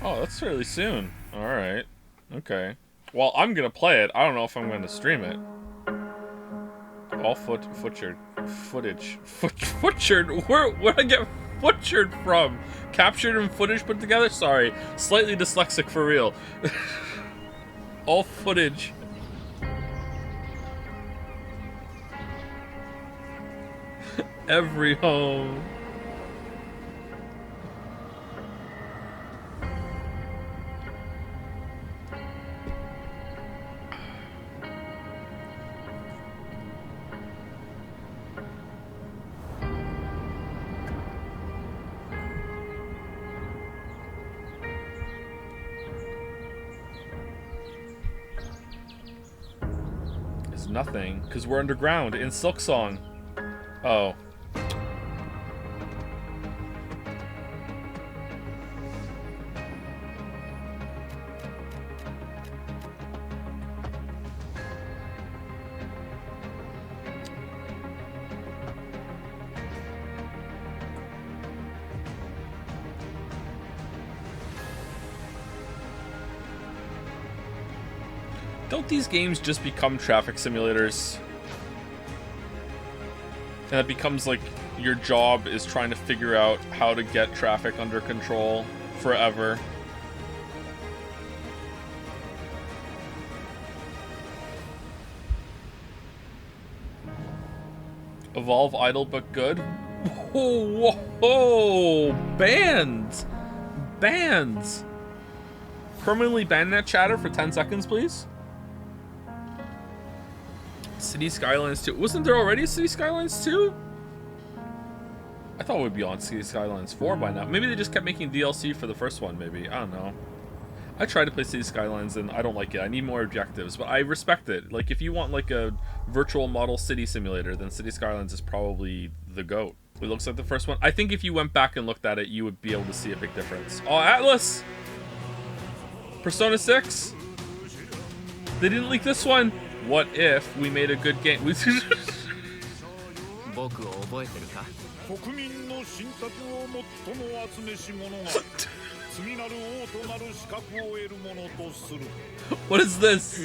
Oh, that's fairly soon. Alright. Okay. Well, I'm gonna play it. I don't know if I'm gonna stream it. All footage. Where'd I get butchered from? Captured and footage put together? Sorry. Slightly dyslexic for real. All footage. Every home. There's nothing, because we're underground in Silksong. Oh. Don't these games just become traffic simulators? And it becomes like your job is trying to figure out how to get traffic under control forever. Evolve idle but good. Whoa, whoa, bands! Bands! Permanently ban that chatter for 10 seconds, please. City Skylines 2. Wasn't there already a City Skylines 2? I thought it would be on City Skylines 4 by now. Maybe they just kept making DLC for the first one, maybe. I don't know. I tried to play City Skylines and I don't like it. I need more objectives, but I respect it. Like, if you want like a virtual model city simulator, then City Skylines is probably the GOAT. It looks like the first one. I think if you went back and looked at it, you would be able to see a big difference. Oh, Atlas! Persona 6? They didn't leak this one? What if we made a good game? What is this?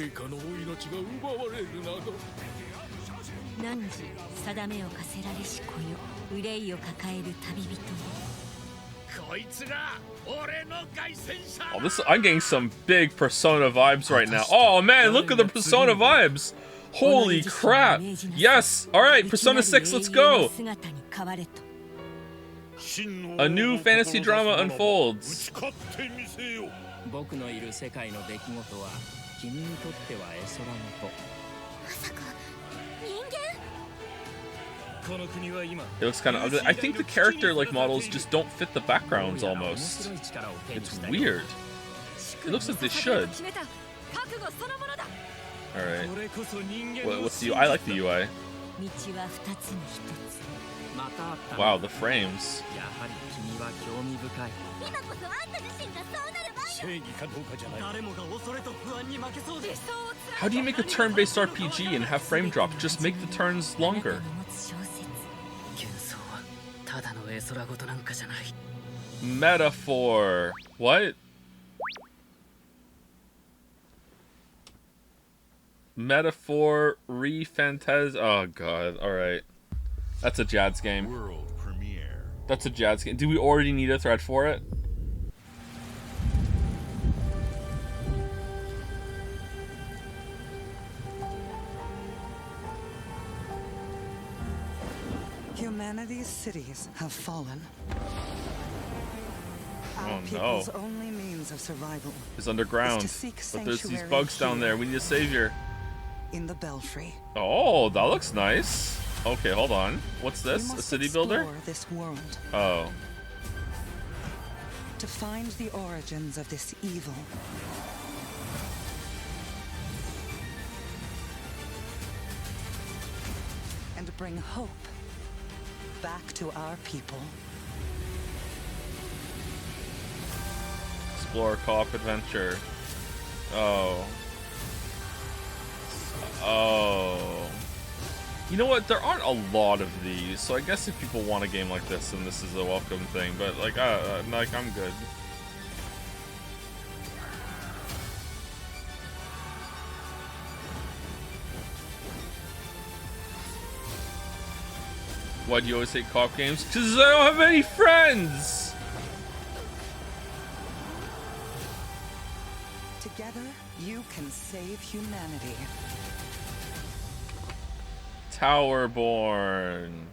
Oh, this, I'm getting some big Persona vibes right now. Oh man, look at the Persona vibes. Holy crap. Yes. All right, Persona 6, let's go. A new fantasy drama unfolds. It looks kind of ugly. I think the character like models just don't fit the backgrounds almost. It's weird. It looks like they should. Alright. What's the UI? I like the UI. Wow, the frames. How do you make a turn-based RPG and have frame drop? Just make the turns longer. Metaphor. What? Metaphor ReFantazio. Oh god. All right. That's a Jad's game. World premiere. That's a Jad's game. Do we already need a thread for it? Humanity's cities have fallen. Oh no. Only means of survival is underground. But there's these bugs down there. We need a savior. In the belfry. Oh, that looks nice. Okay, hold on. What's this? A city builder? This world. Oh. To find the origins of this evil. And bring hope back to our people. Explore co-op adventure. Oh. Oh. You know what? There aren't a lot of these, so I guess if people want a game like this, then this is a welcome thing. But like I'm good. Why do you always hate co-op games? Because I don't have any friends! Together, you can save humanity. Towerborn.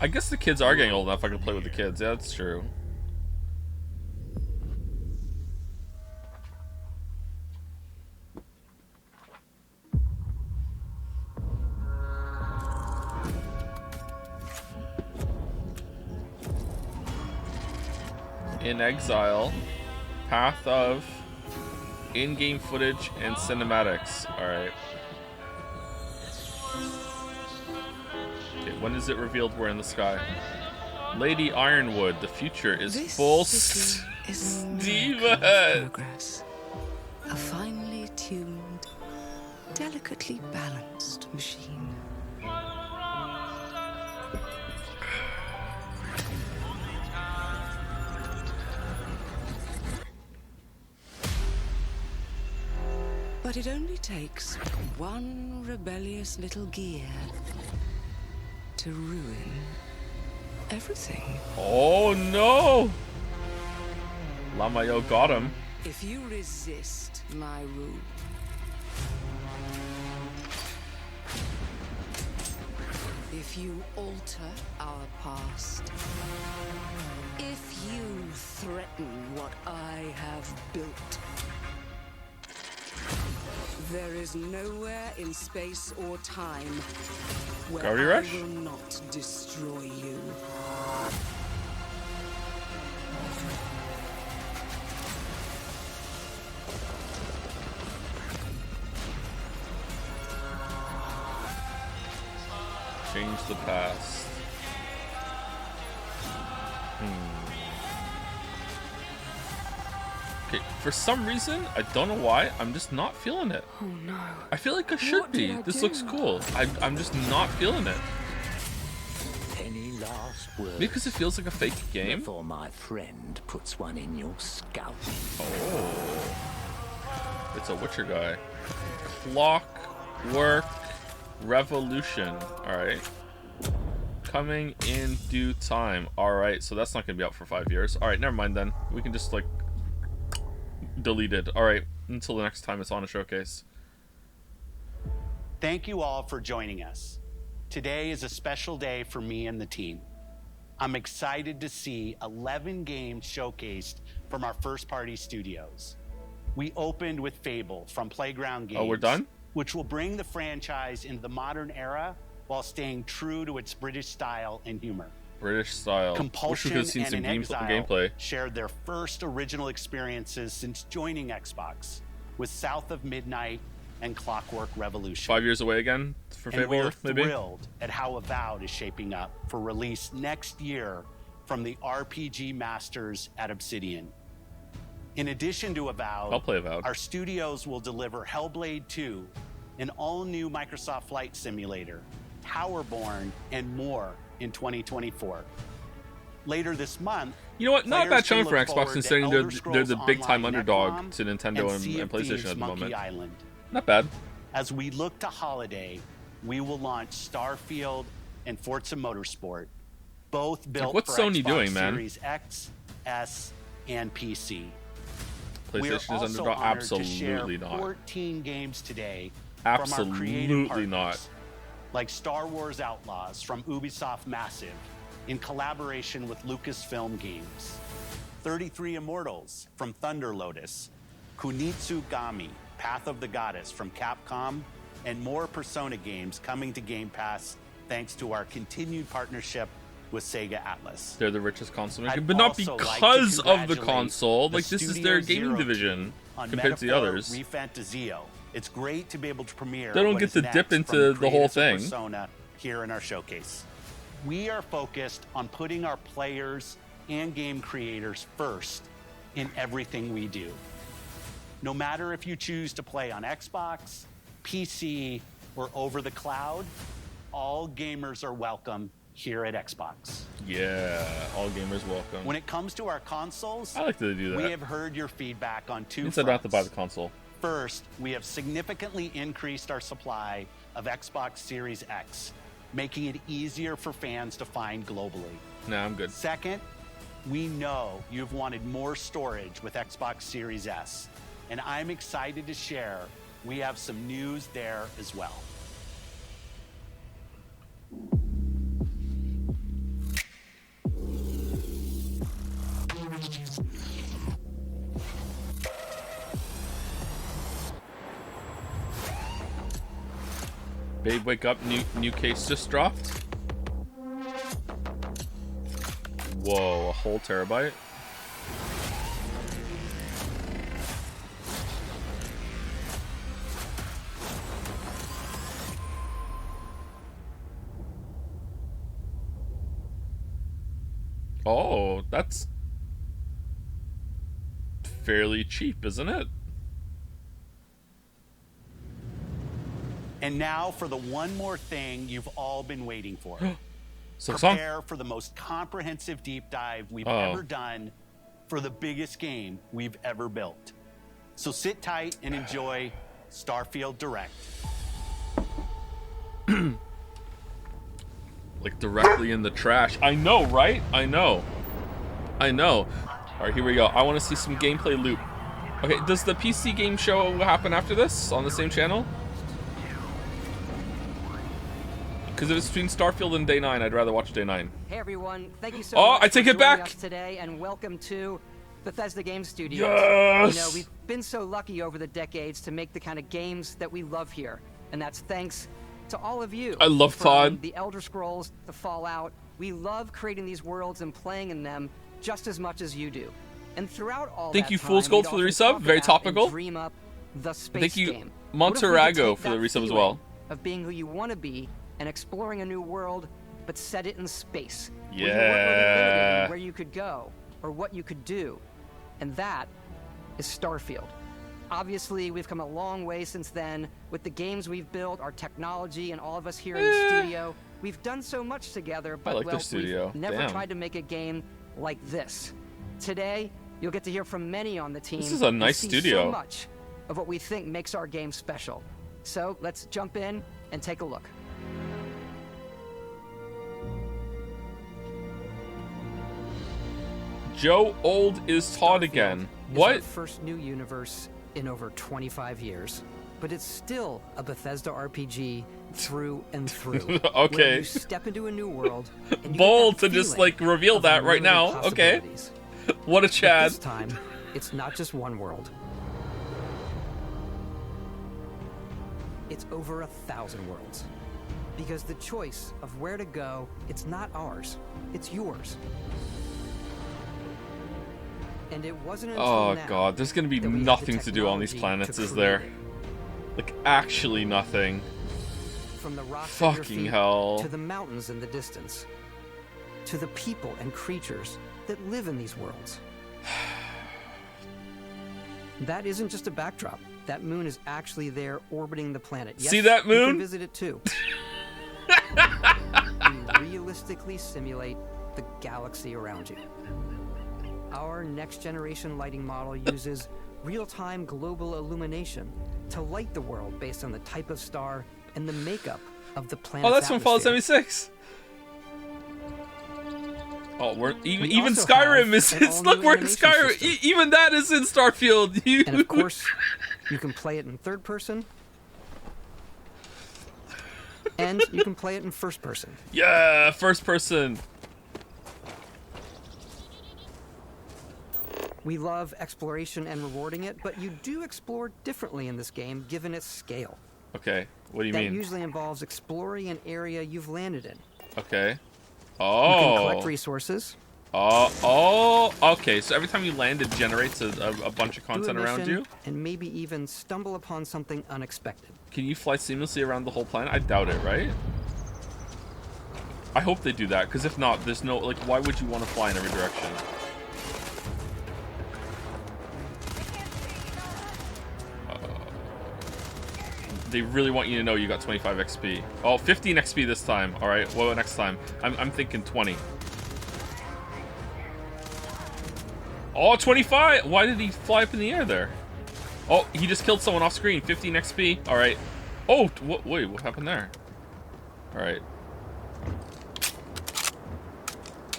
I guess the kids are getting old enough I can play with the kids. Yeah, that's true. In Exile, Path of, in-game footage, and cinematics. Alright. Okay, when is it revealed we're in the sky? Lady Ironwood, the future is full steam ahead. Progress. A finely tuned, delicately balanced machine. But it only takes one rebellious little gear to ruin everything. Oh no! Lamayo got him. If you resist my rule, if you alter our past, if you threaten what I have built, there is nowhere in space or time where Gravity I Rush? will not destroy you. Change the past. Okay, for some reason, I don't know why, I'm just not feeling it. Oh no. I feel like I should be. This looks cool. I'm just not feeling it. Any last words? Because it feels like a fake game. Before my friend puts one in your scalp. Oh. It's a Witcher guy. Clockwork Revolution. Alright. Coming in due time. Alright, so that's not going to be out for 5 years. Alright, never mind then. We can just, like, delete it. Alright, until the next time it's on a showcase. Thank you all for joining us. Today is a special day for me and the team. I'm excited to see 11 games showcased from our first-party studios. We opened with Fable from Playground Games. Oh, we're done? Which will bring the franchise into the modern era while staying true to its British style and humor. British style. Compulsion Wish we could have seen and some In Exile gameplay. shared their first original experiences since joining Xbox with South of Midnight and Clockwork Revolution. 5 years away again for And Fable, we're maybe? thrilled at how Avowed is shaping up for release next year from the RPG masters at Obsidian. In addition to Avowed, I'll play Avowed. our studios will deliver Hellblade 2, an all-new Microsoft Flight Simulator, Towerborn, and more in 2024. Later this month, You know what? Not a bad showing for players can look Xbox, forward considering to they're, Elder they're the Scrolls big-time Online underdog Necrom to Nintendo and Sea of PlayStation Thieves at the Monkey moment. Island. Not bad. As we look to holiday, we will launch Starfield and Forza Motorsport, both built what's for Sony Xbox doing, man? Series X, S, and PC. PlayStation We are is also underdog. honored to share Absolutely not. 14 games today from our creative Absolutely partners, not. like Star Wars Outlaws from Ubisoft Massive in collaboration with Lucasfilm Games, 33 Immortals from Thunder Lotus, Kunitsu Gami, Path of the Goddess from Capcom, and more Persona games coming to Game Pass thanks to our continued partnership with Sega Atlas. They're the richest console maker, I'd but not also like to because of the congratulate console. the Like, this is Studio their gaming Zero division team on compared to the Metaphor others. ReFantazio. It's great to be able to premiere. They don't what get is to next dip from into the whole creators of thing. Persona here in our showcase. We are focused on putting our players and game creators first in everything we do. No matter if you choose to play on Xbox, PC, or over the cloud, all gamers are welcome here at Xbox. Yeah, all gamers welcome. When it comes to our consoles, I like that they do that. we have heard your feedback on two Means I don't have to buy fronts. the console. First, we have significantly increased our supply of Xbox Series X, making it easier for fans to find globally. Nah, I'm good. Second, we know you've wanted more storage with Xbox Series S, and I'm excited to share we have some news there as well. Babe, wake up. New case just dropped. Whoa, a whole terabyte? Oh, that's fairly cheap, isn't it? And now for the one more thing you've all been waiting for. Prepare for the most comprehensive deep dive we've ever done for the biggest game we've ever built. So sit tight and enjoy Starfield Direct. Like directly in the trash. I know, right? I know. All right, here we go. I want to see some gameplay loop. Okay, does the PC game show happen after this on the same channel? Because if it's between Starfield and Day 9, I'd rather watch Day 9. Hey everyone, thank you so much I take for it back us today, and welcome to Bethesda Game Studios. Yes! You know, we've been so lucky over the decades to make the kind of games that we love here, and that's thanks to all of you. I love Todd. The Elder Scrolls, the Fallout. We love creating these worlds and playing in them just as much as you do. And throughout all Thank that you, time, Fool's Gold, we'd for the often resub. talk Very about topical. and dream up the space Thank you, game. Monterago, for the resub as well. Of being who you want to be and exploring a new world, but set it in space. Yeah. Where you weren't really limited in where you could go or what you could do. And that is Starfield. Obviously, we've come a long way since then with the games we've built, our technology, and all of us here in the studio. We've done so much together, but like the studio. we've never Damn. tried to make a game like this. Today, you'll get to hear from many on the team. This is a nice and see studio. So much of what we think makes our game special. So let's jump in and take a look. Joe Old is Todd again. Is What? our first new universe in over 25 years, but it's still a Bethesda RPG through and through. Okay. Where you step into a new world. And you Bold get to that just feeling like reveal of that right unlimited now. Okay. possibilities. What a But Chad. this time, it's not just one world. It's over 1,000 worlds. Because the choice of where to go, it's not ours, it's yours. And it wasn't until Oh now god, there's gonna be that we had nothing the to do on these technology planets, to is there? create Like, actually nothing. From the rocks at your Fucking feet hell. to the mountains in the distance, to the people and creatures that live in these worlds. That isn't just a backdrop. That moon is actually there orbiting the planet. Yes, See that you moon? can visit it too. We realistically simulate the galaxy around you. Our next generation lighting model uses real-time global illumination to light the world based on the type of star and the makeup of the planet's Oh, that's from Fallout atmosphere. 76. Oh, we're even We also Skyrim have is an in all-new Clockwork animation Skyrim. system. Even that is in Starfield. And of course, you can play it in third person, and you can play it in first person. Yeah, first person. We love exploration and rewarding it, but you do explore differently in this game given its scale. Okay, what do you that mean? usually involves exploring an area you've landed in. Okay. You Oh. can collect resources. Oh, okay. So every time you land, it generates a bunch of do a content around mission, you. and maybe even stumble upon something unexpected. Can you fly seamlessly around the whole planet? I doubt it, right? I hope they do that, because if not, there's no, like, why would you want to fly in every direction? They really want you to know you got 25 XP. Oh, 15 XP this time. All right, what about next time? I'm thinking 20. Oh, 25! Why did he fly up in the air there? Oh, he just killed someone off screen. 15 XP. All right. Oh, wait, what happened there? All right.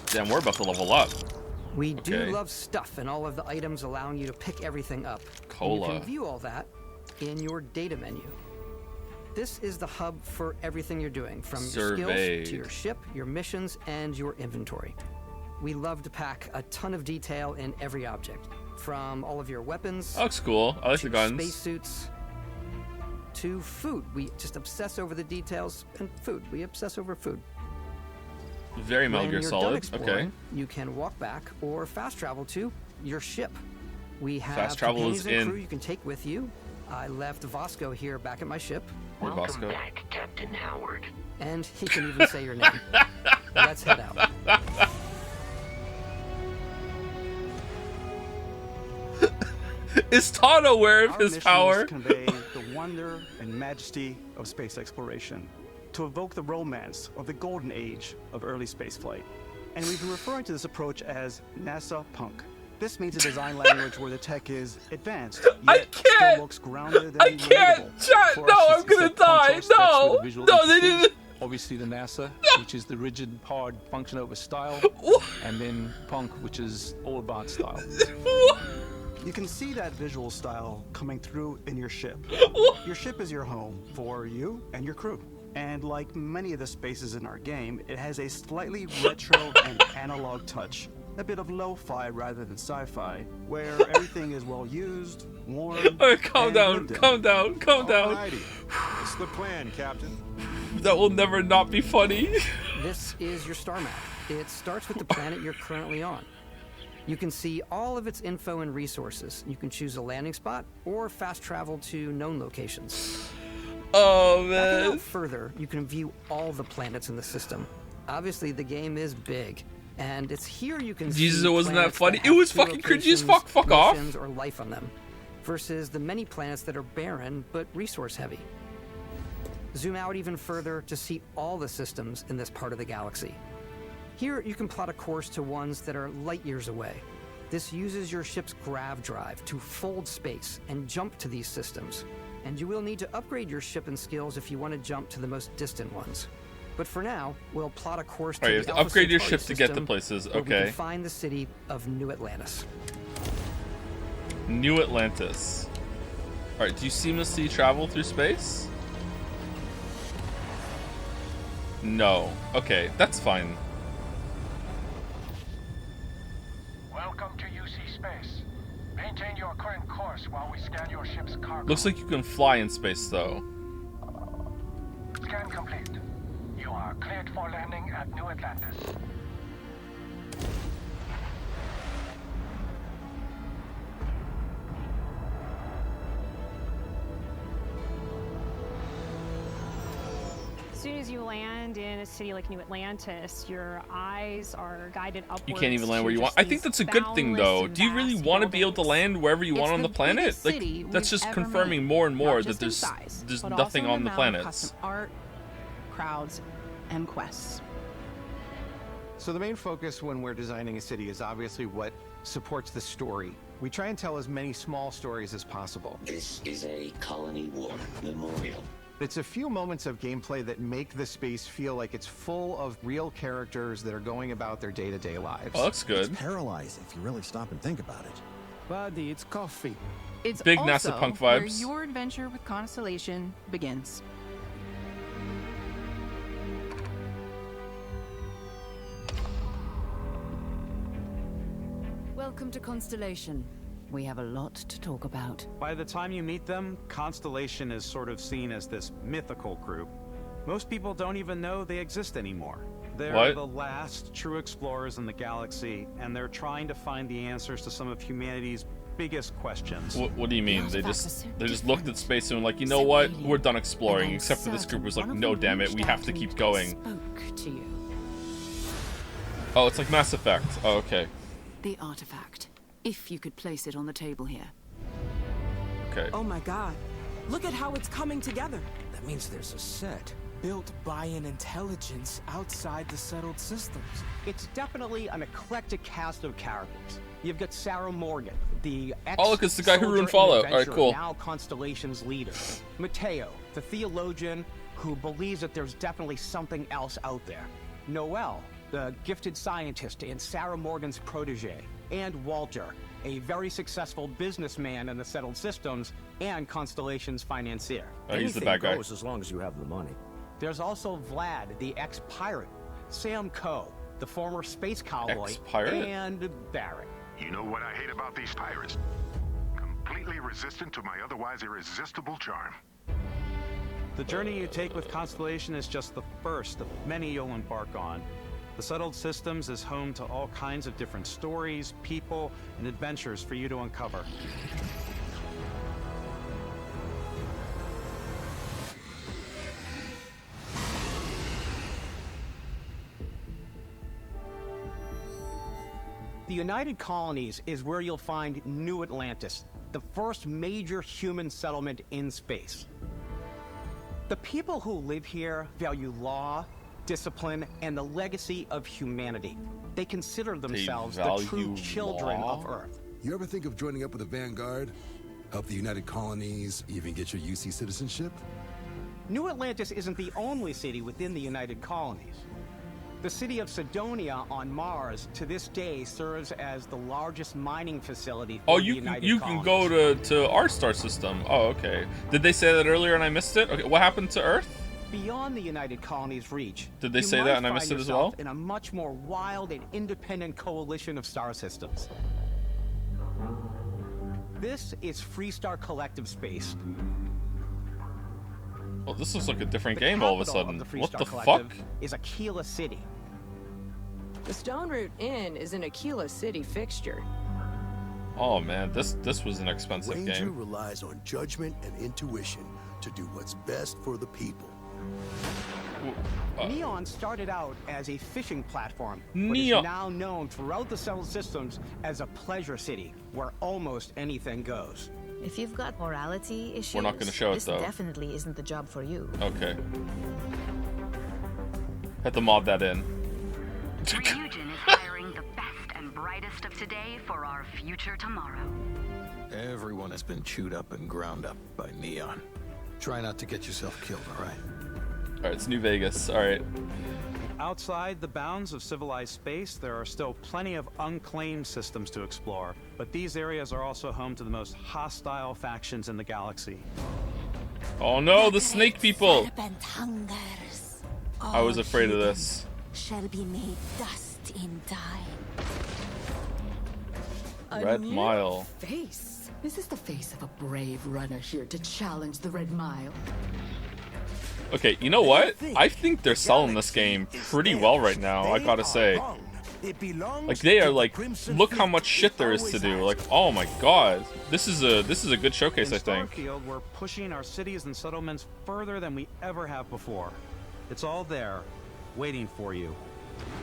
Damn, we're about to level up. We do Okay. love stuff and all of the items allowing you to pick everything up. Cola. And you can view all that in your data menu. This is the hub for everything you're doing, from your Surveyed. skills to your ship, your missions, and your inventory. We love to pack a ton of detail in every object, from all of your weapons. That looks cool. I like the to guns. Spacesuits to food. We just obsess over the details, and food. We obsess over food. Very Metal When Gear you're done Solid. Okay. exploring, you can walk back or fast travel to your ship. We have Fast travel companions is and in. crew you can take with you. I left Vasco here back at my ship. Poor Welcome Vasco. back, Captain Howard. And he can even say your name. Let's head out. Is Todd aware of Our his mission power? is to convey the wonder and majesty of space exploration, to evoke the romance of the golden age of early spaceflight. And we've been referring to this approach as NASA Punk. This means a design language where the tech is advanced, yet still looks grounded and relatable. No, I'm gonna die. No, no, they didn't. Obviously the NASA, which is the rigid, hard, function over style, and then Punk, which is all about style. You can see that visual style coming through in your ship. Your ship is your home for you and your crew. And like many of the spaces in our game, it has a slightly retro and analog touch. A bit of lo-fi rather than sci-fi, where everything is well used, warm. Alright, calm down, calm down, calm down. Alrighty. What's the plan, Captain? That will never not be funny. This is your star map. It starts with the planet you're currently on. You can see all of its info and resources. You can choose a landing spot or fast travel to known locations. Oh man. Backing out further, you can view all the planets in the system. Obviously, the game is big, and it's here you can Jesus, see it wasn't that planets funny. that It have was key fucking cringy as locations, fuck off. missions, or life on them, versus the many planets that are barren but resource heavy. Zoom out even further to see all the systems in this part of the galaxy. Here, you can plot a course to ones that are light years away. This uses your ship's grav drive to fold space and jump to these systems. And you will need to upgrade your ship and skills if you want to jump to the most distant ones. But for now, we'll plot a course to Alright, you the have to upgrade your Alpha ship Centauri to get the system, places. where we Okay. can find the city of New Atlantis. New Atlantis. Alright, do you seamlessly travel through space? No. Okay, that's fine. Welcome to UC Space. Maintain your current course while we scan your ship's cargo. Looks like you can fly in space though. Scan complete. You are cleared for landing at New Atlantis. As soon as you land in a city like New Atlantis, your eyes are guided upwards. You can't even land where you want. I think that's a good thing though. Do you really want to be able to land wherever you want on the planet? Like, that's just confirming more and more that there's nothing on the planets. Custom art, crowds, and quests. So the main focus when we're designing a city is obviously what supports the story. We try and tell as many small stories as possible. This is a colony war memorial. It's a few moments of gameplay that make the space feel like it's full of real characters that are going about their day-to-day lives. Oh, that's good. It's paralyzing if you really stop and think about it. Buddy, it's coffee. It's Big also NASA Punk where vibes. your adventure with Constellation begins. Welcome to Constellation. We have a lot to talk about. By the time you meet them, Constellation is sort of seen as this mythical group. Most people don't even know they exist anymore. They're the last true explorers in the galaxy, and they're trying to find the answers to some of humanity's biggest questions. What do you mean? They just looked at space and were like, you know what? We're done exploring. Except for this group was like, no, damn it, we have to keep going. Spoke to you. Oh, it's like Mass Effect. Oh, okay. The artifact. If you could place it on the table here. Okay. Oh my god. Look at how it's coming together. That means there's a set built by an intelligence outside the settled systems. It's definitely an eclectic cast of characters. You've got Sarah Morgan, the Oh, look, it's the guy who ruined Fallout. Alright, cool. Now Constellation's leader. Mateo, the theologian who believes that there's definitely something else out there. Noel, the gifted scientist and Sarah Morgan's protege. And Walter, a very successful businessman in the settled systems and Constellation's financier. Oh, he's the bad guy. Goes as long as you have the money. There's also Vlad, the ex-pirate, Sam Coe, the former space cowboy, Ex-pirate? and Barrett. You know what I hate about these pirates? Completely resistant to my otherwise irresistible charm. The journey you take with Constellation is just the first of many you'll embark on. The Settled Systems is home to all kinds of different stories, people, and adventures for you to uncover. The United Colonies is where you'll find New Atlantis, the first major human settlement in space. The people who live here value law, discipline, and the legacy of humanity. They consider themselves the true children of Earth. You ever think of joining up with the Vanguard? Help the United Colonies, even get your UC citizenship? New Atlantis isn't the only city within the United Colonies. The city of Sidonia on Mars to this day serves as the largest mining facility for the United Colonies. Can go to our star system. Oh, okay. Did they say that earlier and I missed it? Okay, what happened to Earth? Beyond the United Colonies' reach. Did they say that and I missed it as well? In a much more wild and independent coalition of star systems. This is Freestar Collective Space. Well, this looks like a different game all of a sudden. What the fuck? Is Aquila City. The Stone Root Inn is an Aquila City fixture. Oh man, this was an expensive Ranger game. relies on judgment and intuition to do what's best for the people. Neon started out as a fishing platform, but Neon is now known throughout the settled systems as a pleasure city where almost anything goes. If you've got morality issues, we're not going to show it though. This definitely isn't the job for you. Okay. Had to mod that in. Ryujin is hiring the best and brightest of today for our future tomorrow. Everyone has been chewed up and ground up by Neon. Try not to get yourself killed, all right? Alright, it's New Vegas. Alright. Outside the bounds of civilized space, there are still plenty of unclaimed systems to explore, but these areas are also home to the most hostile factions in the galaxy. Oh no, the snake people! I was afraid of this. Shall be made dust in time. Red Mile. Face. This is the face of a brave runner here to challenge the Red Mile. Okay, you know what? I think they're selling this game pretty well right now, I gotta say. Like, they are like, look how much shit there is to do. Like, oh my god. This is a good showcase, I think. In Starfield, we're pushing our cities and settlements further than we ever have before. It's all there, waiting for you.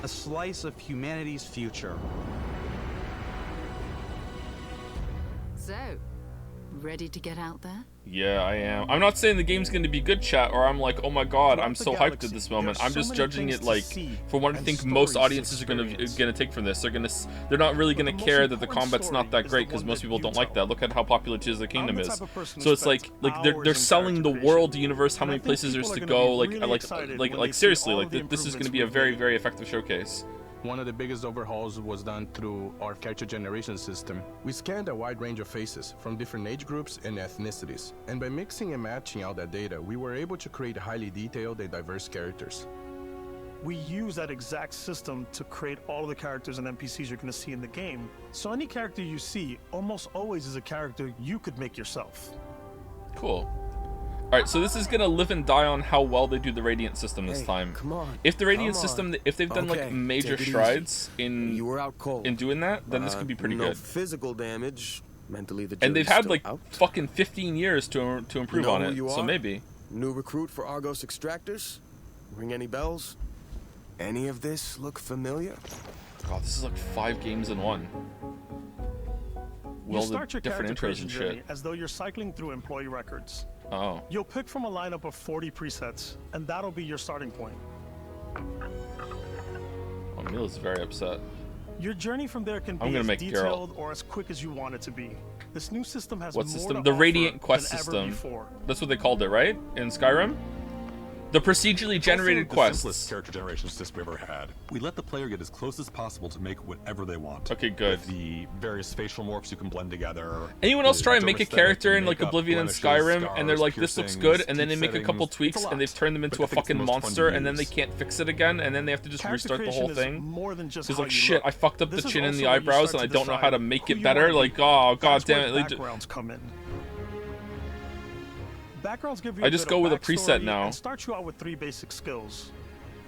A slice of humanity's future. So, ready to get out there? Yeah, I am. I'm not saying the game's going to be good, chat, or I'm like, oh my god, I'm so hyped at this moment. I'm just judging it like for what I think most audiences are gonna take from this. They're not really gonna care that the combat's not that great because most people don't like that. Look at how popular Tears of the Kingdom is. So it's like they're selling the world universe, how many places there's to go. Like seriously, like this is gonna be a very, very effective showcase. One of the biggest overhauls was done through our character generation system. We scanned a wide range of faces from different age groups and ethnicities. And by mixing and matching all that data, we were able to create highly detailed and diverse characters. We use that exact system to create all of the characters and NPCs you're going to see in the game. So any character you see almost always is a character you could make yourself. Cool. Alright, so this is gonna live and die on how well they do the Radiant system this time. Come on. If the Radiant system, if they've done like major strides in doing that, then this could be pretty good. Physical damage, mentally the and they've had like fucking 15 years to improve on it, so maybe. New recruit for Argos Extractors? Ring any bells? Any of this look familiar? God, this is like 5 games in one. You start your character creation journey as though you're cycling through employee records. Oh. You'll pick from a lineup of 40 presets, and that'll be your starting point. Oh, Mila's very upset. Your journey from there can be as detailed or as quick as you want it to be. This new system has more system? The Radiant Quest system. That's what they called it, right? In Skyrim? The procedurally generated quests. The simplest character generation system we ever had. We let the player get as close as possible to make whatever they want. Okay, good. With the various facial morphs you can blend together. Anyone else try and make a character in like Oblivion and Skyrim, and they're like, this looks good, and then they make a couple tweaks, and they've turned them into a fucking monster, and then they can't fix it again, and then they have to just restart the whole thing. Because like, shit, I fucked up the chin and the eyebrows, and I don't know how to make it better. Like, oh, god damn it. Backgrounds come in. Backgrounds give you I just go with a preset now. And start you out with 3 basic skills.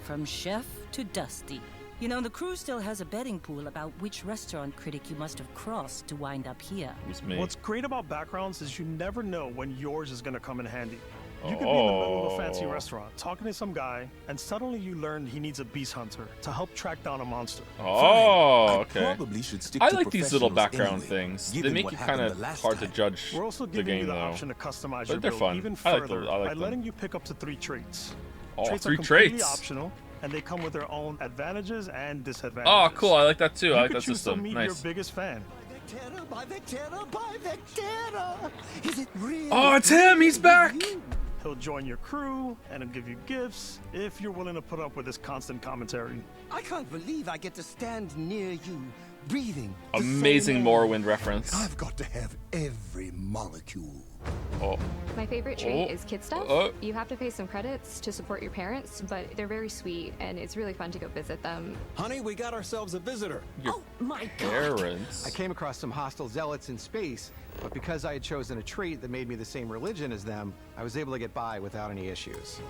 From chef to dusty. You know, the crew still has a betting pool about which restaurant critic you must have crossed to wind up here. It was me. What's great about backgrounds is you never know when yours is going to come in handy. You could be in the middle of a fancy restaurant, talking to some guy, and suddenly you learn he needs a beast hunter to help track down a monster. Oh, okay. Probably should stick I to like these little professionals background anyway, things. They given make what it kind happened of the last hard to time. judge We're also the giving game, you the though. option to customize But your they're build fun. even I like further them. I like by them. letting you pick up to 3 traits. Oh, Traits 3 are completely traits. optional, and they come with their own advantages and disadvantages. Oh, cool. I like that too. I like that You could choose to system. meet Nice. your biggest fan. Is it real? Oh, it's him. He's back. He'll join your crew and he'll give you gifts if you're willing to put up with his constant commentary. I can't believe I get to stand near you, breathing. the Amazing same air. Morrowind reference. I've got to have every molecule. Oh. My favorite trait Oh. is kid stuff. Oh. You have to pay some credits to support your parents, but they're very sweet and it's really fun to go visit them. Honey, we got ourselves a visitor. Your my parents. I came across some hostile zealots in space, but because I had chosen a trait that made me the same religion as them, I was able to get by without any issues.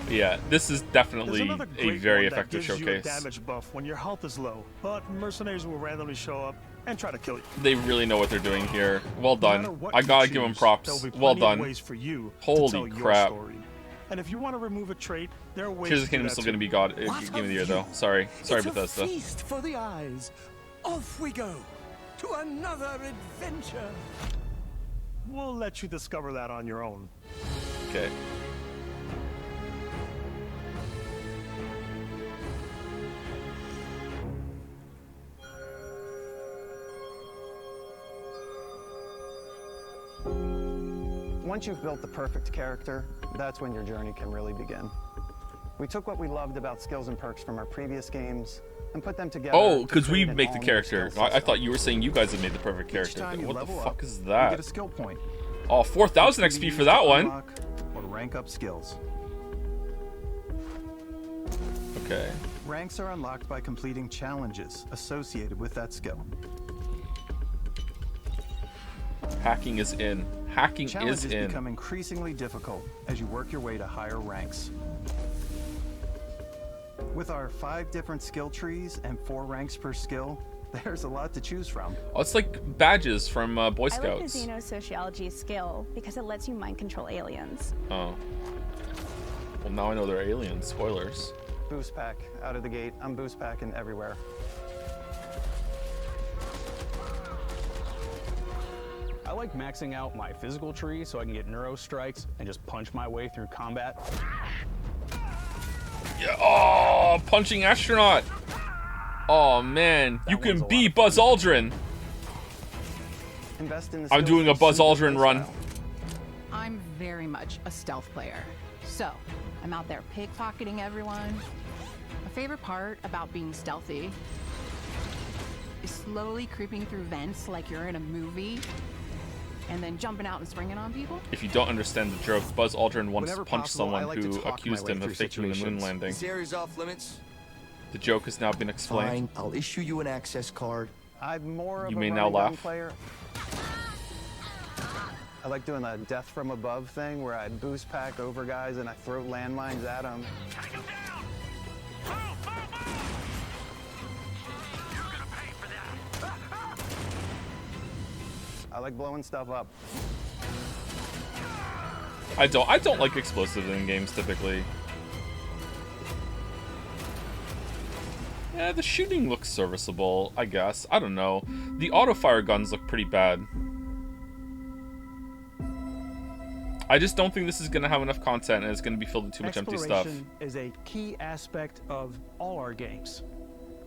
Yeah, this is There's definitely another a great very one that effective gives you a showcase. damage buff when your health is low, but mercenaries will randomly show up and try to kill you. They really know what they're doing here. Well No matter done. what I you gotta give them choose, props. there'll be Well plenty of done. ways for you to Holy tell your crap. story. And if you want to remove a trait, there are ways Tears to of the do Kingdom is that still too. gonna be God Game of the Year though. Sorry It's a Bethesda. feast for the eyes. Off we go to another adventure. We'll let you discover that on your own. Okay. Once you've built the perfect character, that's when your journey can really begin. We took what we loved about skills and perks from our previous games and put them together. Oh, to because we create an make the all-new character. skill I system. thought you were saying you guys have made the perfect Each character. time you What the level fuck up, is you that? get a skill point. Oh, 4,000 XP for that one. Unlock or rank up skills. Okay. Ranks are unlocked by completing challenges associated with that skill. Hacking is in. Hacking Challenges is in. become increasingly difficult as you work your way to higher ranks. With our 5 different skill trees and 4 ranks per skill, there's a lot to choose from. Oh, it's like badges from Boy I like the Scouts. xenosociology skill because it lets you mind control aliens. Oh. Well, now I know they're aliens. Spoilers. Boost pack out of the gate. I'm boost packing everywhere. I like maxing out my physical tree so I can get neuro strikes and just punch my way through combat. Yeah. Oh, punching astronaut. Oh man, you can be Buzz Aldrin. Invest in the I'm skills doing a of Buzz simple Aldrin run. playstyle. I'm very much a stealth player. So, I'm out there pickpocketing everyone. My favorite part about being stealthy is slowly creeping through vents like you're in a movie and then jumping out and springing on people. If you don't understand the joke, Buzz Aldrin once Whenever punched possible, someone I like to who talk my accused way him of through faking the moon situations. landing. This area's off limits. The joke has now been explained. Fine, I'll issue you an access card. I'm more of You a may run now and gun laugh. player. I like doing the death from above thing where I boost pack over guys and I throw landmines at them. I like blowing stuff up. I don't like explosives in games typically. Yeah, the shooting looks serviceable, I guess. I don't know. The auto-fire guns look pretty bad. I just don't think this is going to have enough content and it's going to be filled with too much empty stuff. Exploration is a key aspect of all our games.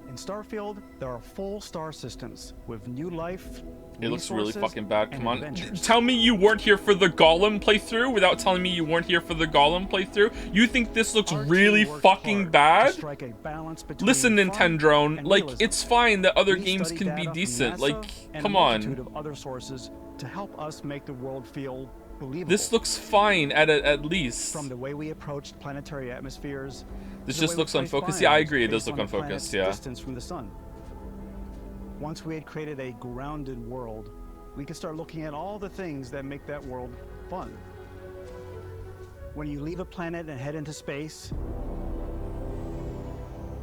In Starfield, there are full star systems with new life. It looks really resources, fucking bad. and Come on. adventures. Tell me you weren't here for the Gollum playthrough without telling me you weren't here for the Gollum playthrough. You think this looks really fucking bad? Strike a balance between Listen, fun Nintendrone, and like, realism. it's fine that other We games study can be data from decent. NASA Like, and come a multitude on. of other sources to help us make the world feel believable. This looks fine at least. From the way we approached planetary atmospheres. This to the just way we looks play unfocused. fine Yeah, I agree, it based does look on the unfocused, planet's yeah. Distance from the sun. Once we had created a grounded world, we could start looking at all the things that make that world fun. When you leave a planet and head into space,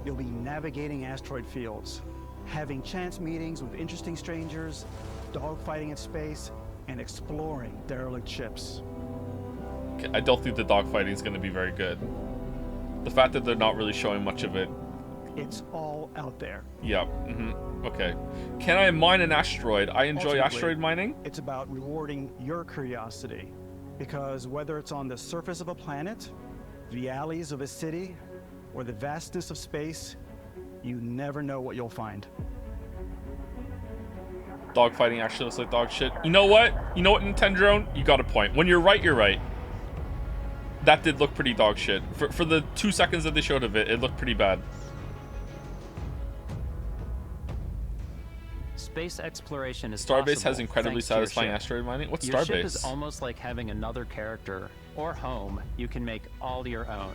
you'll be navigating asteroid fields, having chance meetings with interesting strangers, dogfighting in space, and exploring derelict ships. I don't think the dogfighting is going to be very good. The fact that they're not really showing much of it. It's all out there. Yeah. Okay. Can I mine an asteroid? I enjoy Ultimately, asteroid mining. It's about rewarding your curiosity. Because whether it's on the surface of a planet, the alleys of a city, or the vastness of space, you never know what you'll find. Dogfighting actually looks like dog shit. You know what? You know what, Nintendo? You got a point. When you're right, you're right. That did look pretty dog shit. For the 2 seconds that they showed of it, it looked pretty bad. Space exploration is Starbase possible has incredibly thanks to your satisfying ship. asteroid mining. What's Your Starbase? ship is almost like having another character or home you can make all your own.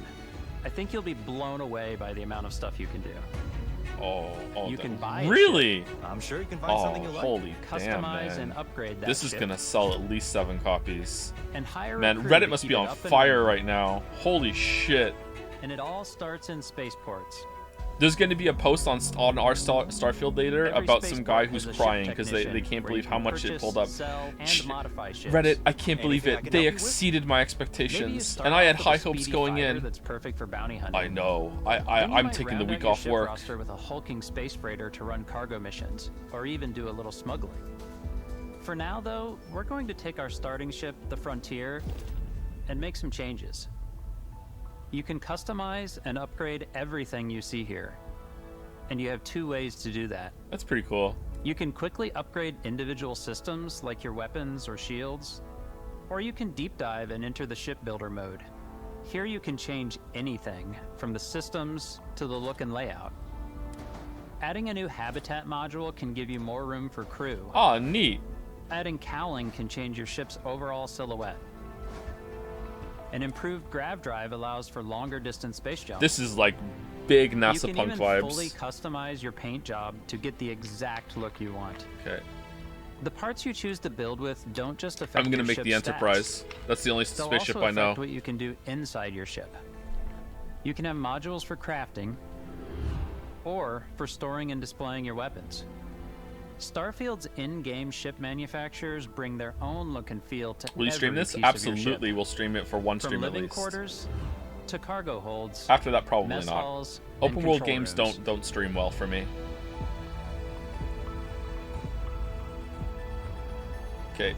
I think you'll be blown away by the amount of stuff you can do. Oh, You can buy a really? ship. I'm sure you can find something you like. Holy Customize damn, man. and upgrade that This is ship. gonna sell at least 7 copies. And hire a Man, crew Reddit to must keep be it on up and fire running. right now. Holy shit. And it all starts in spaceports. There's going to be a post on our Starfield later Every about some guy spaceport who's has a ship crying because they technician can't where you believe how can much it purchase, pulled up. sell, and modify ships. Reddit, I can't believe Anything I it. can They help you with? exceeded my Maybe you expectations, start and I had off with high a hopes speedy going fighter in. That's perfect for bounty hunting. I know. Then you I'm might taking the round week out your off ship work. roster with a hulking space freighter to run cargo missions, or even do a little smuggling. For now, though, we're going to take our starting ship, the Frontier, and make some changes. You can customize and upgrade everything you see here. And you have 2 ways to do that. That's pretty cool. You can quickly upgrade individual systems like your weapons or shields, or you can deep dive and enter the shipbuilder mode. Here you can change anything, from the systems to the look and layout. Adding a new habitat module can give you more room for crew. Oh, neat. Adding cowling can change your ship's overall silhouette. An improved grav drive allows for longer distance space jumps. This is like big NASA You can Punk even vibes. fully customize your paint job to get the exact look you want. Okay. The parts you choose to build with don't just affect I'm gonna your make the ship's Enterprise. stats. That's the only They'll spaceship also I know. affect what you can do inside your ship. You can have modules for crafting, or for storing and displaying your weapons. Starfield's in-game ship manufacturers bring their own look and feel to Will you stream every this? piece of your Absolutely, ship. we'll stream it for one From stream at living least. quarters to cargo holds. After that, probably mess not. halls, and Open world control games rooms. don't stream well for me. Okay,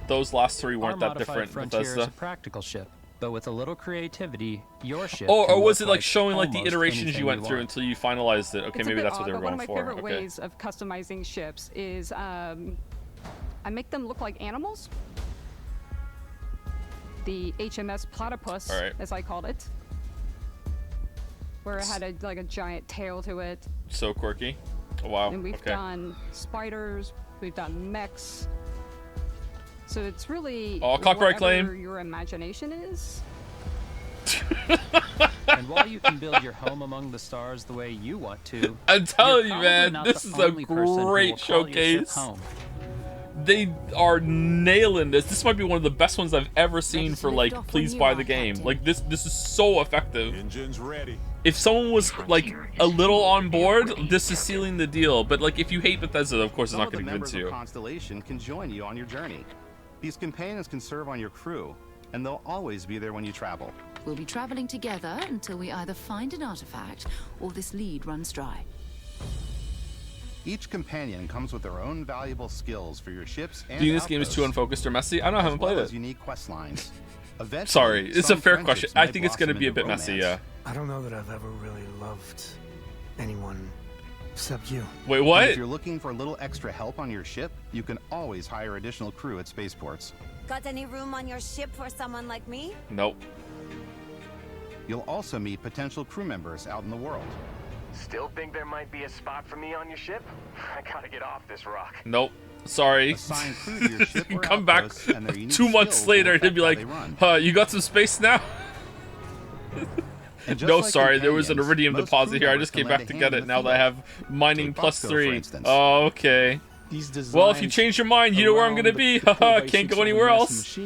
those last 3 weren't Our that modified different. Frontier is a Bethesda. practical ship, but with a little creativity, your ship. Or can was look it like showing like the almost iterations anything you went through want. until you finalized it? Okay, It's a maybe bit that's what odd, they were but one going of my for. favorite Okay. ways of customizing ships is I make them look like animals. The HMS Platypus, All right. as I called it, where it had like a giant tail to it. So quirky. Oh, wow. And we've Okay. done spiders, we've done mechs. So it's really Oh, copyright whatever claim. your imagination is. And while you can build your home among the stars the way you want to, I'm telling you, you're man, probably not this the is a only person who will great call your ship showcase. home. They are nailing this. This might be one of the best ones I've ever seen for like please buy the game. Like this is so effective. Engines ready. If someone was like a little on board, this is sealing the deal. But like if you hate Bethesda, of course it's Some not of the going to members convince of you. Constellation can join you on your journey. These companions can serve on your crew, and they'll always be there when you travel. We'll be traveling together until we either find an artifact or this lead runs dry. Each companion comes with their own valuable skills for your ships and Do you think this game is too outposts, unfocused or messy? I don't know, I haven't as well played as it. unique quest lines. Eventually, Sorry, it's a some fair friendships question. I might think it's going to blossom be a into bit messy, yeah. romance. I don't know that I've ever really loved anyone except you. Wait, And what? if you're looking for a little extra help on your ship, you can always hire additional crew at spaceports. Got any room on your ship for someone like me? Nope. You'll also meet potential crew members out in the world. Still think there might be a spot for me on your ship? I gotta get off this rock. Nope. Sorry. Assign crew to your ship or Come back outposts, and their unique 2 months skills will later and affect be how like, they run. you got some space now? And just No, like sorry, there was an companions, iridium most deposit crew here. I members just can came lend back a to hand get in it the now that I field. have mining Take plus Bosco, for 3. instance. Oh, okay. These Well, if you designs change your mind, you know where I'm going to be. Haha, can't go anywhere else.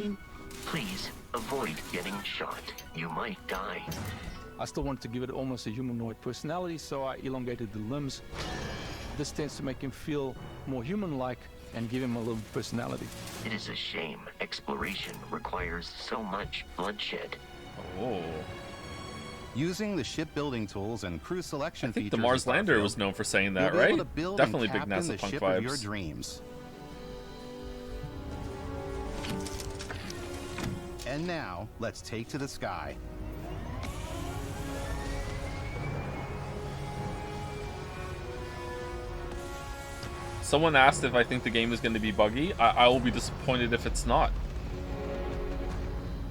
Please avoid getting shot. You might die. I still wanted to give it almost a humanoid personality, so I elongated the limbs. This tends to make him feel more human-like, and give him a little personality. It is a shame exploration requires so much bloodshed. Oh. Using the shipbuilding tools and crew selection I think features the Mars of Lander Starfield, was known for saying that, you'll be right? able to build Definitely and big captain the NASA punk ship of your vibes. dreams. And now, let's take to the sky. Someone asked if I think the game is going to be buggy. I will be disappointed if it's not.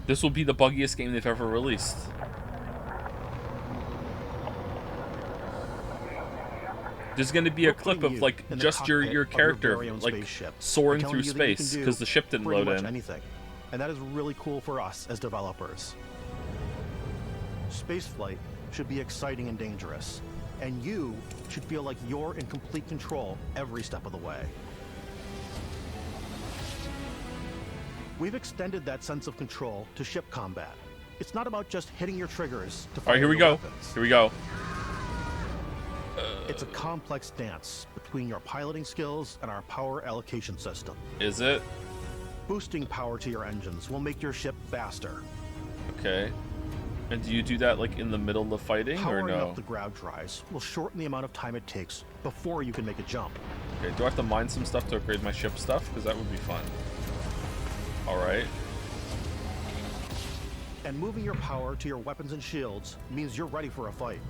This will be the buggiest game they've ever released. There's going to be a clip of like just your character like soaring through space because the ship didn't load in. Anything. And that is really cool for us as developers. Spaceflight should be exciting and dangerous, and you should feel like you're in complete control every step of the way. We've extended that sense of control to ship combat. It's not about just hitting your triggers to fire All right, here we your go. weapons. Here we go. It's a complex dance between your piloting skills and our power allocation system. Is it? Boosting power to your engines will make your ship faster. Okay. And do you do that like in the middle of the fighting or Powering no? up the ground drives will shorten the amount of time it takes before you can make a jump. Okay, do I have to mine some stuff to upgrade my ship stuff? Because that would be fun. Alright. And moving your power to your weapons and shields means you're ready for a fight.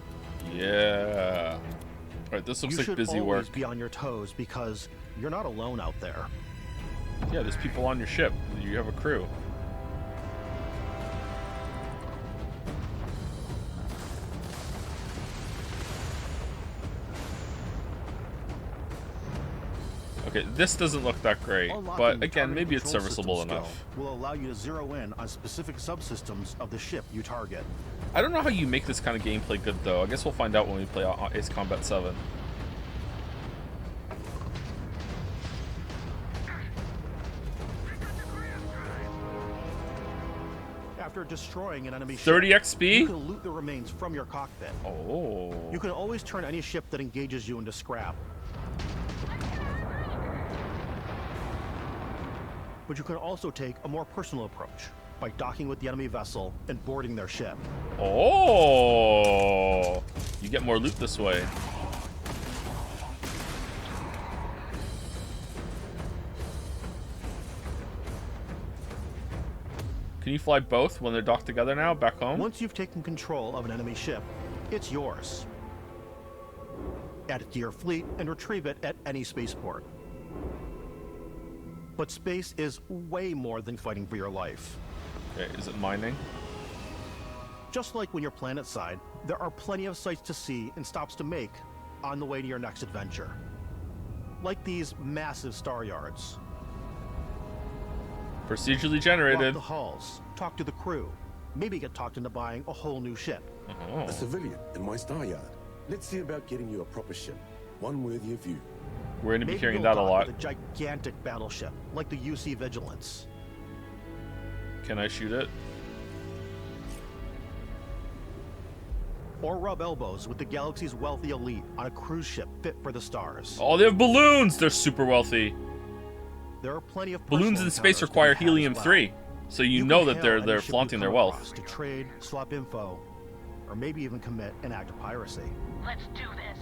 Yeah. Alright, this looks You like should busy always work. be on your toes because you're not alone out there. Yeah, there's people on your ship. You have a crew. Okay, this doesn't look that great, Unlocking but the again, target maybe it's control serviceable system enough. skill will allow you to zero in on specific subsystems of the ship you target. I don't know how you make this kind of gameplay good, though. I guess we'll find out when we play Ace Combat 7. After destroying an enemy 30 ship, XP? you can loot the remains from your cockpit. Oh. You can always turn any ship that engages you into scrap. But you can also take a more personal approach by docking with the enemy vessel and boarding their ship. Oh. You get more loot this way. Can you fly both when they're docked together now, back home? Once you've taken control of an enemy ship, it's yours. Add it to your fleet and retrieve it at any spaceport. But space is way more than fighting for your life. Okay, is it mining? Just like when you're planetside, there are plenty of sights to see and stops to make on the way to your next adventure. Like these massive star yards. Procedurally generated. Walk the halls, talk to the crew, maybe get talked into buying a whole new ship. Oh. A civilian in my star yard. Let's see about getting you a proper ship, one worthy of you. We're going to be Maybe hearing you'll that a dock lot. with a gigantic battleship, like the UC Vigilance. Can I shoot it? Or rub elbows with the galaxy's wealthy elite on a cruise ship fit for the stars. Oh, they have balloons! They're super wealthy. There are plenty of Balloons in space require helium-3, so you know that they're flaunting their wealth. To trade, swap info, or maybe even commit an act of piracy. Let's do this.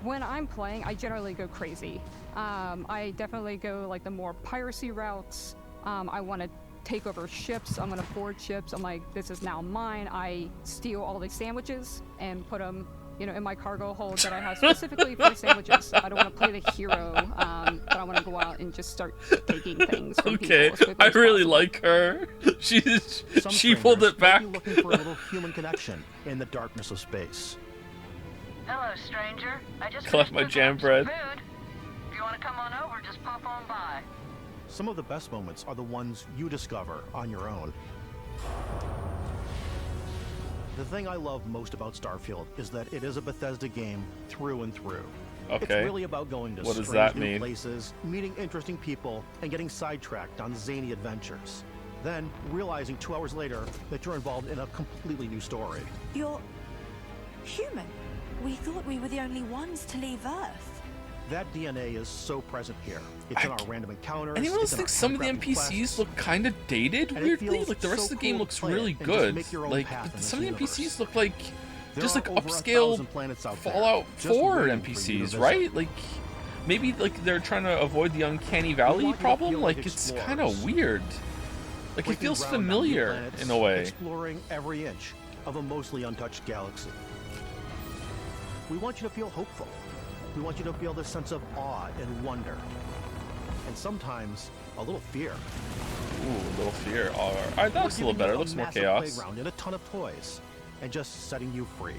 When I'm playing, I generally go crazy. I definitely go like the more piracy routes. I want to take over ships. I'm going to board ships. I'm like, this is now mine. I steal all these sandwiches and put them, in my cargo hold that I have specifically for sandwiches. I don't want to play the hero, but I want to go out and just start taking things from Okay, people. I really like her. She pulled it back. May be looking for a little human connection in the darkness of space. Hello, stranger. I just Collect my jam bread. food. If you want to come on over, just pop on by. Some of the best moments are the ones you discover on your own. The thing I love most about Starfield is that it is a Bethesda game through and through. Okay. It's really about going to What does strange that new mean? places, meeting interesting people, and getting sidetracked on zany adventures. Then realizing 2 hours later that you're involved in a completely new story. You're human. We thought we were the only ones to leave Earth. That DNA is so present here. It's in our random encounters. Anyone else think some of the NPCs look kind of dated weirdly? Like the rest of the game looks really good. Like some of the NPCs look like just like upscale Fallout 4 NPCs, right? Like maybe like they're trying to avoid the Uncanny Valley problem. Like it's kind of weird. Like it feels familiar in a way. Exploring every inch of a mostly untouched galaxy. We want you to feel hopeful. We want you to feel this sense of awe and wonder. And sometimes a little fear. Ooh, a little fear. Alright, that looks a little better. It looks more chaos. Playground and a ton of toys, and just setting you free.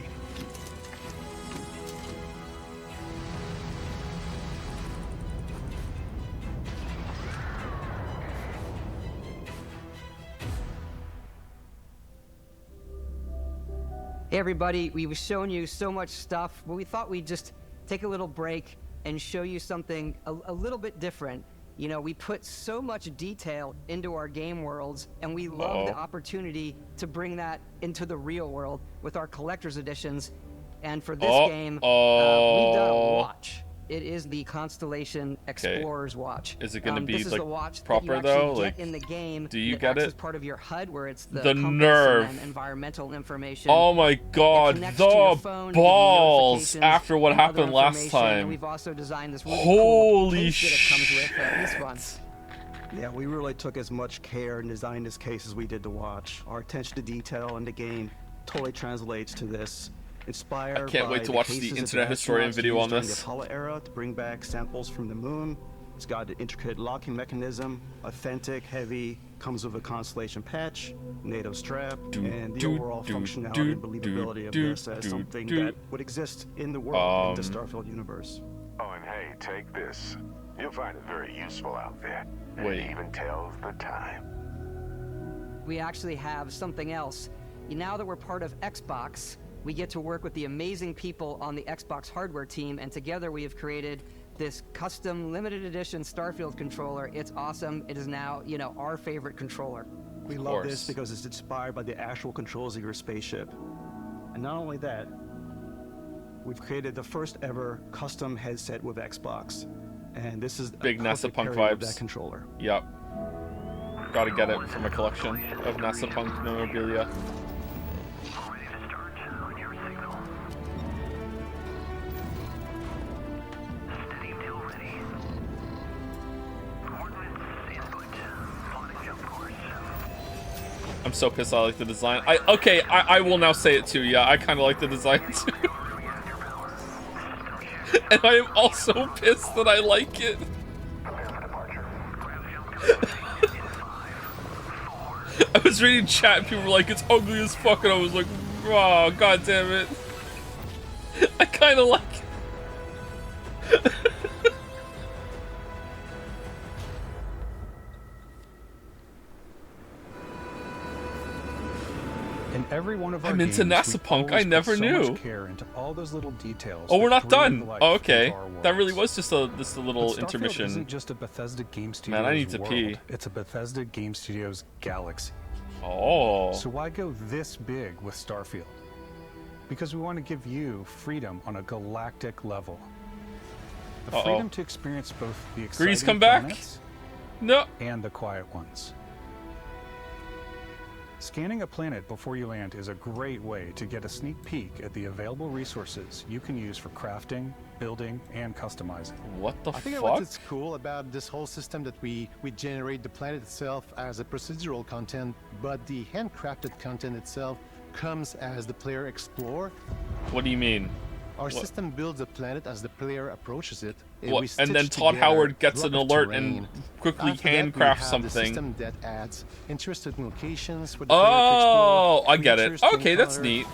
Hey everybody, we've shown you so much stuff, but we thought we'd just take a little break and show you something a little bit different. You know, we put so much detail into our game worlds, and we love the opportunity to bring that into the real world with our collector's editions. And for this game, we've done a watch. It is the Constellation Explorer's Watch. Is it going to be this like is the watch proper that you though? get Like in the game, do you that get acts it? as part of your HUD, where it's The compass nerve. and environmental information. Oh my god, the balls after what happened last time. And we've also designed this really Holy cool case that it comes with this one. Yeah, we really took as much care in designing this case as we did the watch. Our attention to detail in the game totally translates to this. Inspired I can't wait to watch the internet historian video on this. The Apollo era to bring back samples from the moon. It's got an intricate locking mechanism, authentic, heavy, comes with a Constellation patch, NATO strap, and the overall functionality and believability of this as something that would exist in the world, in the Starfield universe. Oh, and hey, take this. You'll find it very useful out there. Wait. It even tells the time. We actually have something else. Now that we're part of Xbox, we get to work with the amazing people on the Xbox hardware team, and together we have created this custom limited edition Starfield controller. It's awesome. It is now, you know, our favorite controller. We love this because it's inspired by the actual controls of your spaceship. And not only that, we've created the first ever custom headset with Xbox. And this is big NASA Punk vibes. vibes. That controller. Yep. Gotta get it from a collection of NASA Punk memorabilia. I'm so pissed I like the design. I will now say it too. Yeah, I kind of like the design too. And I am also pissed that I like it. I was reading chat and people were like, it's ugly as fuck, and I was like, oh, god damn it. I kind of like it. In every one of our I'm into games, NASA Punk. I never so knew. Much care into all those little details. Oh, we're not that breathe done. life Oh, okay. into our That really worlds. was just a little But Starfield intermission. Isn't just a Bethesda Game Studios Man, I need to world. pee. It's a Bethesda Game Studios galaxy. Oh. So why go this big with Starfield? Because we want to give you freedom on a galactic level. The freedom to experience both the exciting Grease, come back. planets No. and the quiet ones. Scanning a planet before you land is a great way to get a sneak peek at the available resources you can use for crafting, building, and customizing. What the I think what's cool about this whole system that we generate the planet itself as a procedural content, but the handcrafted content itself comes as the player explore. What do you mean? Our system builds a planet as the player approaches it. What? And then Todd Howard gets an alert and quickly handcrafts something. The system that adds interesting locations for the Oh, I get it. creatures to Okay, that's encounter, neat.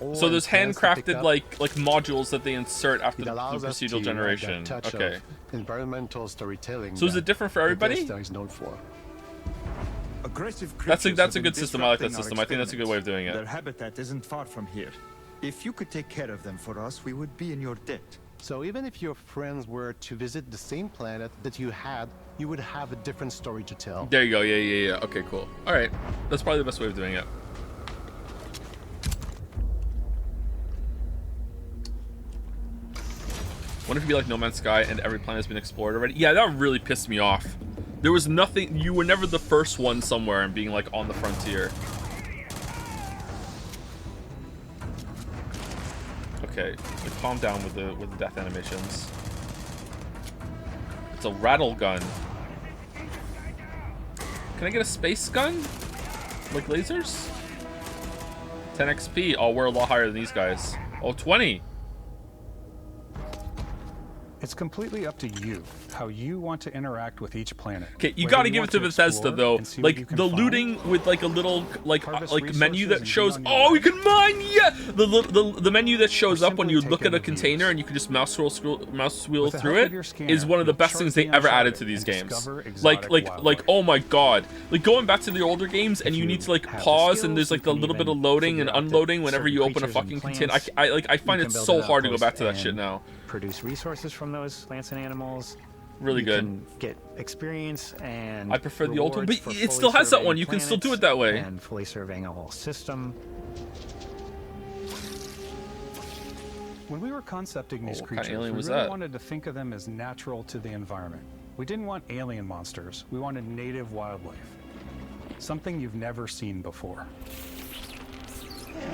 or So there's plants to pick handcrafted up. like modules that they insert after It the allows us procedural to generation. add that touch Okay. of environmental storytelling. So is it different for everybody? Bethesda is known for. Aggressive That's creatures a have good been system. I like that disrupting system. our I think that's a good way of doing it. Their habitat isn't far from here. If you could take care of them for us, we would be in your debt. So even if your friends were to visit the same planet that you had, you would have a different story to tell. There you go. Yeah. Okay, cool. All right. That's probably the best way of doing it. What if it be like No Man's Sky and every planet has been explored already? Yeah, that really pissed me off. There was nothing. You were never the first one somewhere and being like on the frontier. Okay, like, calm down with the death animations. It's a rattle gun. Can I get a space gun? Like lasers? 10 XP. Oh, we're a lot higher than these guys. Oh, 20. It's completely up to you how you want to interact with each planet. Okay, you got to give it to Bethesda though. Like the looting with like a little like menu that shows. Oh, you can mine. Yeah, the menu that shows up when you look at a container and you can just mouse wheel through it is one of the best things they ever added to these games. Like oh my god. Like going back to the older games and you need to like pause and there's like a little bit of loading and unloading whenever you open a fucking container. I find it so hard to go back to that shit now. Produce resources from those plants and animals. Really good. You can get experience and I prefer the old one, but it still has that one. You can still do it that way. And fully surveying a whole system. When we were concepting these creatures, we really wanted to think of them as natural to the environment. We didn't want alien monsters. We wanted native wildlife. Something you've never seen before.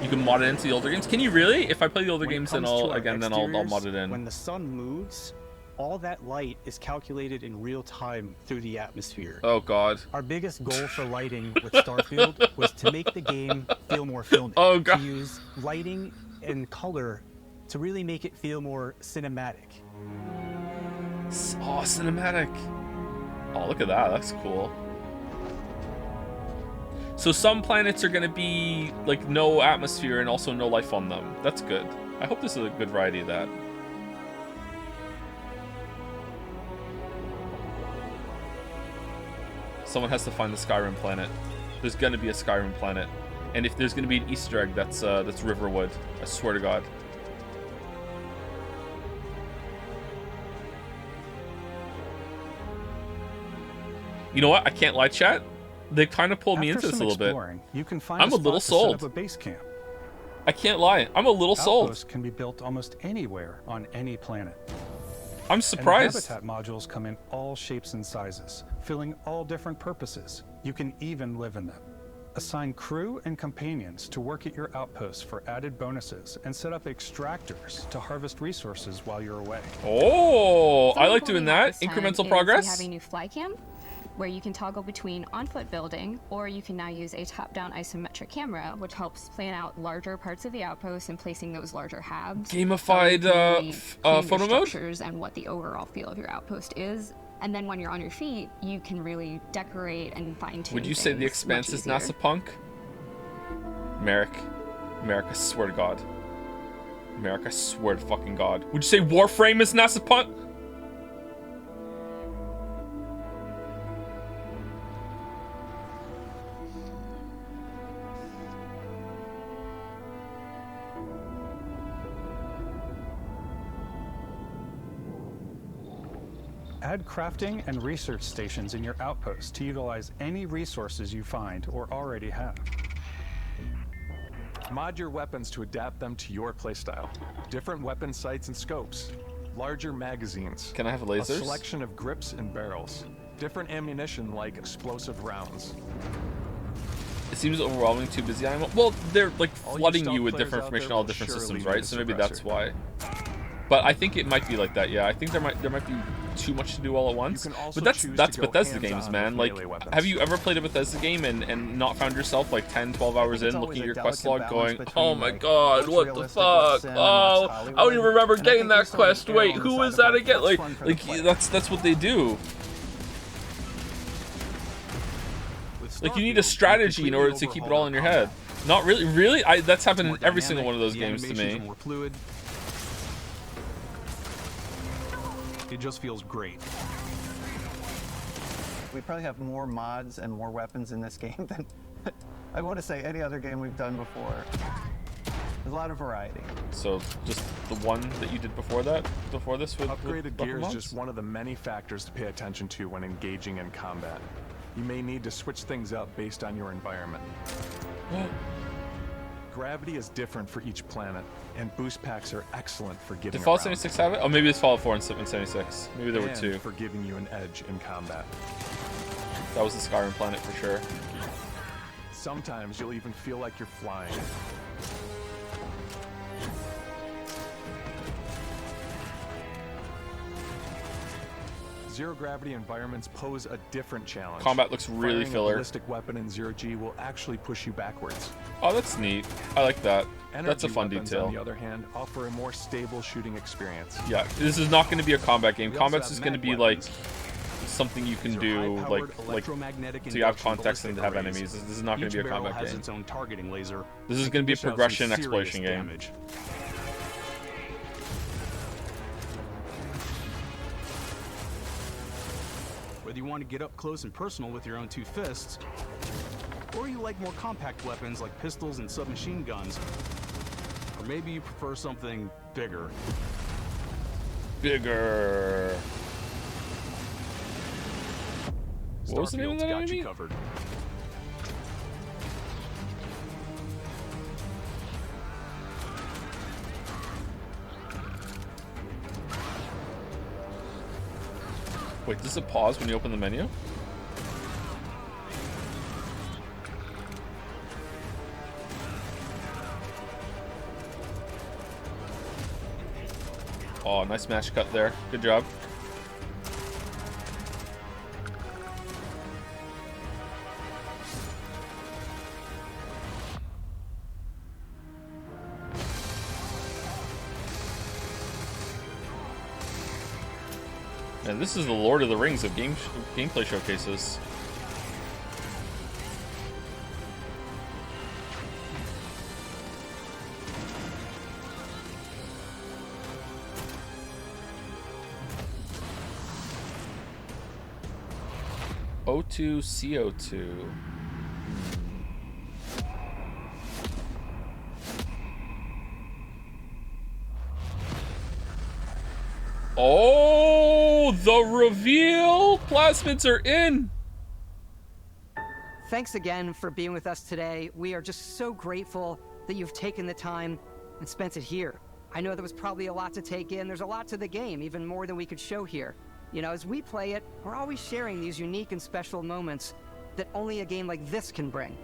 You can mod it into the older games. Can you really? If I play the older games, then I'll mod it in. When the sun moves, all that light is calculated in real time through the atmosphere. Oh god. Our biggest goal for lighting with Starfield was to make the game feel more filmic. Oh god. To use lighting and color to really make it feel more cinematic. Oh, cinematic. Oh, look at that. That's cool. So some planets are going to be like no atmosphere and also no life on them. That's good. I hope this is a good variety of that. Someone has to find the Skyrim planet. There's going to be a Skyrim planet. And if there's going to be an Easter egg, that's Riverwood. I swear to God. You know what? I can't lie, chat. They kind of pulled me into this a little bit. You can find I'm a little sold. Set up a base camp. I can't lie. I'm a little sold. Outposts can be built almost anywhere on any planet. I'm surprised. And habitat modules come in all shapes and sizes, filling all different purposes. You can even live in them. Assign crew and companions to work at your outposts for added bonuses, and set up extractors to harvest resources while you're away. Oh, I like doing that. Incremental progress. We have a new fly camp, where you can toggle between on-foot building, or you can now use a top-down isometric camera, which helps plan out larger parts of the outpost and placing those larger habs. Gamified photo mode? And what the overall feel of your outpost is. And then when you're on your feet, you can really decorate and fine-tune. Would you say The Expanse is NASA Punk? Merrick, I swear to God. Merrick, I swear to fucking God. Would you say Warframe is NASA Punk? Add crafting and research stations in your outposts to utilize any resources you find or already have. Mod your weapons to adapt them to your playstyle. Different weapon sights and scopes. Larger magazines. Can I have lasers? A selection of grips and barrels. Different ammunition like explosive rounds. It seems overwhelming, too busy. Well, they're like flooding you with different information on all different systems, right? So maybe that's why. But I think it might be like that, yeah. I think there might be too much to do all at once. But that's Bethesda games, man. Like, have you ever played a Bethesda game and not found yourself like 10, 12 hours in looking at your quest log going, oh my god, what the fuck? Oh, I don't even remember getting that quest. Wait, who was that again? Like that's what they do. Like, you need a strategy in order to keep it all in your head. Not really. Really? That's happened in every single one of those games to me. It just feels great. We probably have more mods and more weapons in this game than I want to say any other game we've done before. There's a lot of variety. So just the one that you did before this with upgraded gear is just one of the many factors to pay attention to when engaging in combat. You may need to switch things up based on your environment. Gravity is different for each planet, and boost packs are excellent for getting Did Fallout around. 76 have it? Oh, maybe it's Fallout 4 and 76. Maybe there were And two. for giving you an edge in combat. That was the Skyrim planet for sure. Sometimes you'll even feel like you're flying. Zero gravity environments pose a different challenge. Combat looks really Firing filler. A ballistic weapon in zero G will actually push you backwards. Oh, that's neat. I like that. That's a Energy fun weapons, detail. on the other hand, offer a more stable shooting experience. Yeah, this is not going to be a combat game. We also Combat's have just going to mag be like something you can These are do, high-powered like electromagnetic so you have induction context and ballistic have arrays. enemies. This is not going to Each be a barrel combat has game. its own targeting laser. This is and going to be a dish out some progression serious exploration game. damage. Whether you want to get up close and personal with your own two fists, or you like more compact weapons like pistols and submachine guns, or maybe you prefer something bigger. Bigger. What was the name of Starfield's that got enemy? you covered. Wait, does it pause when you open the menu? Oh, nice match cut there. Good job. And this is the Lord of the Rings of gameplay showcases. O2 CO2. Oh, the reveal! Plasmids are in! Thanks again for being with us today. We are just so grateful that you've taken the time and spent it here. I know there was probably a lot to take in. There's a lot to the game, even more than we could show here. You know, as we play it, we're always sharing these unique and special moments that only a game like this can bring.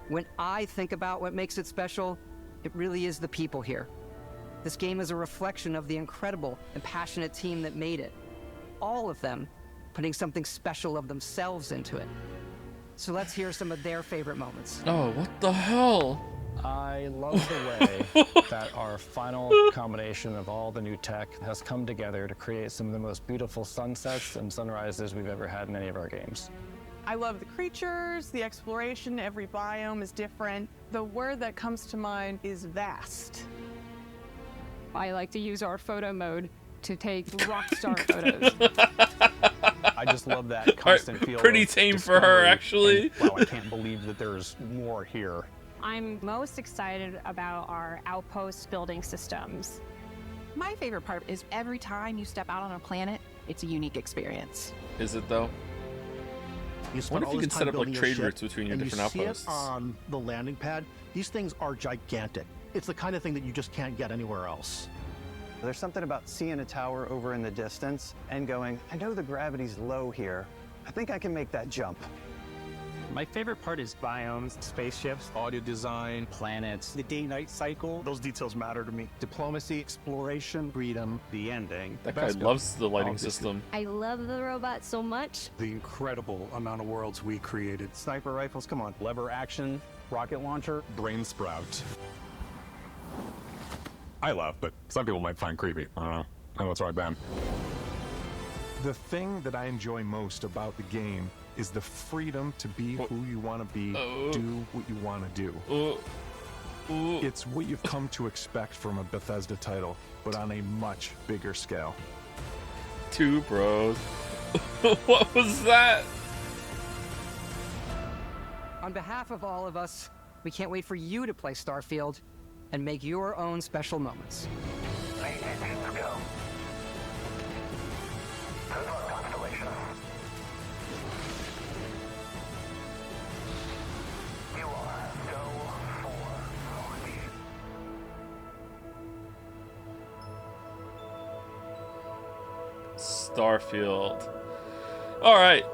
When I think about what makes it special, it really is the people here. This game is a reflection of the incredible and passionate team that made it. All of them putting something special of themselves into it. So let's hear some of their favorite moments. Oh, what the hell? I love the way that our final combination of all the new tech has come together to create some of the most beautiful sunsets and sunrises we've ever had in any of our games. I love the creatures, the exploration, every biome is different. The word that comes to mind is vast. I like to use our photo mode to take rockstar photos. I just love that constant feel. Pretty of tame for her, discovery actually. and, wow, I can't believe that there's more here. I'm most excited about our outpost building systems. My favorite part is every time you step out on a planet, it's a unique experience. Is it though? You I spend wonder if all you this can time set up like building your trade ship, routes between your and different you see outposts. it on the landing pad. These things are gigantic. It's the kind of thing that you just can't get anywhere else. There's something about seeing a tower over in the distance and going, I know the gravity's low here. I think I can make that jump. My favorite part is biomes, spaceships, audio design, planets. the day-night cycle. Those details matter to me. Diplomacy, exploration, freedom, the ending. That guy loves the lighting system. I love the robot so much. The incredible amount of worlds we created. Sniper rifles, come on. Lever action, rocket launcher. Brain sprout. I love, but some people might find creepy. I don't know. I know it's right, Ben. The thing that I enjoy most about the game is the freedom to be who you want to be, do what you want to do. It's what you've come to expect from a Bethesda title, but on a much bigger scale. Two bros. What was that? On behalf of all of us, we can't wait for you to play Starfield and make your own special moments. Starfield. Alright.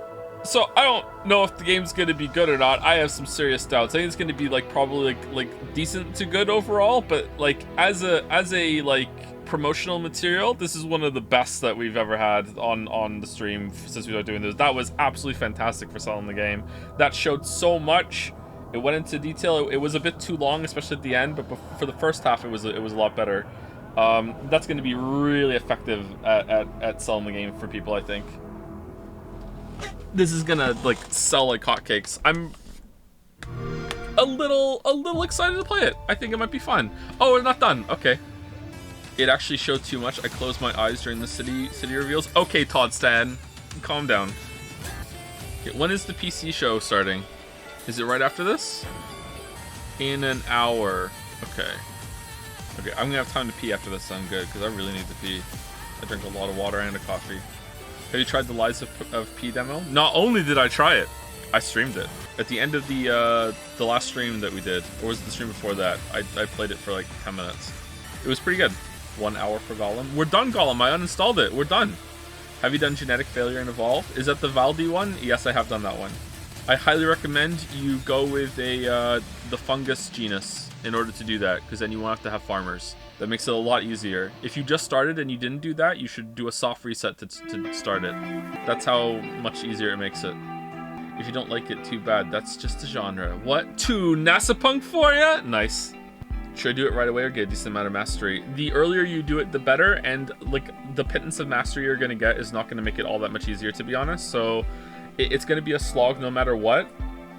So I don't know if the game's gonna be good or not. I have some serious doubts. I think it's gonna be like probably like decent to good overall, but like as a like promotional material, this is one of the best that we've ever had on the stream since we started doing this. That was absolutely fantastic for selling the game. That showed so much. It went into detail. It was a bit too long, especially at the end, but for the first half, it was a lot better. That's going to be really effective at selling the game for people, I think. This is gonna like sell like hotcakes. I'm a little excited to play it. I think it might be fun. Oh, we're not done. Okay. It actually showed too much. I closed my eyes during the city reveals. Okay, Todd Stan, calm down. Okay, when is the PC show starting? Is it right after this? In an hour. Okay. Okay, I'm gonna have time to pee after this. So I'm good because I really need to pee. I drink a lot of water and a coffee. Have you tried the Lies of P demo? Not only did I try it, I streamed it. At the end of the last stream that we did, or was it the stream before that, I played it for like 10 minutes. It was pretty good. 1 hour for Gollum. We're done, Gollum. I uninstalled it. We're done. Have you done Genetic Failure and Evolve? Is that the Valdi one? Yes, I have done that one. I highly recommend you go with the fungus genus in order to do that, because then you won't have to have farmers. That makes it a lot easier. If you just started and you didn't do that, you should do a soft reset to start it. That's how much easier it makes it. If you don't like it, too bad. That's just a genre. What? 2 NASA Punk for ya? Nice. Should I do it right away or get a decent amount of mastery? The earlier you do it, the better, and like the pittance of mastery you're gonna get is not gonna make it all that much easier, to be honest. So it's gonna be a slog no matter what,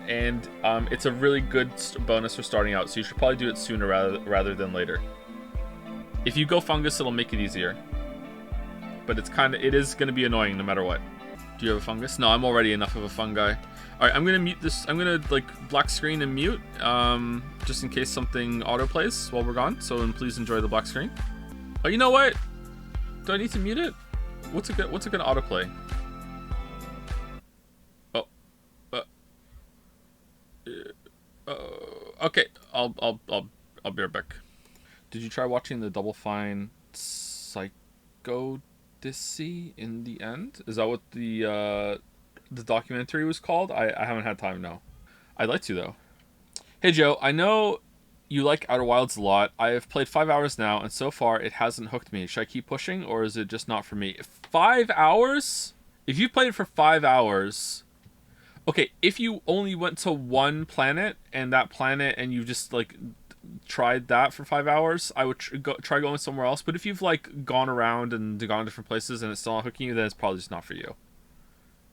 and it's a really good bonus for starting out. So you should probably do it sooner rather than later. If you go fungus, it'll make it easier, but it is gonna be annoying no matter what. Do you have a fungus? No, I'm already enough of a fungi. All right, I'm gonna mute this. I'm gonna like black screen and mute, just in case something auto plays while we're gone. So then please enjoy the black screen. Oh, you know what? Do I need to mute it? What's it gonna autoplay? Oh, okay. I'll be right back. Did you try watching the Double Fine Psycho Odyssey in the end? Is that what the documentary was called? I haven't had time, no. I'd like to, though. Hey, Joe, I know you like Outer Wilds a lot. I have played 5 hours now, and so far it hasn't hooked me. Should I keep pushing, or is it just not for me? 5 hours? If you played it for 5 hours... Okay, if you only went to one planet, and you just, like, tried that for 5 hours, I would try going somewhere else. But if you've, like, gone around and gone different places and it's still not hooking you, then it's probably just not for you.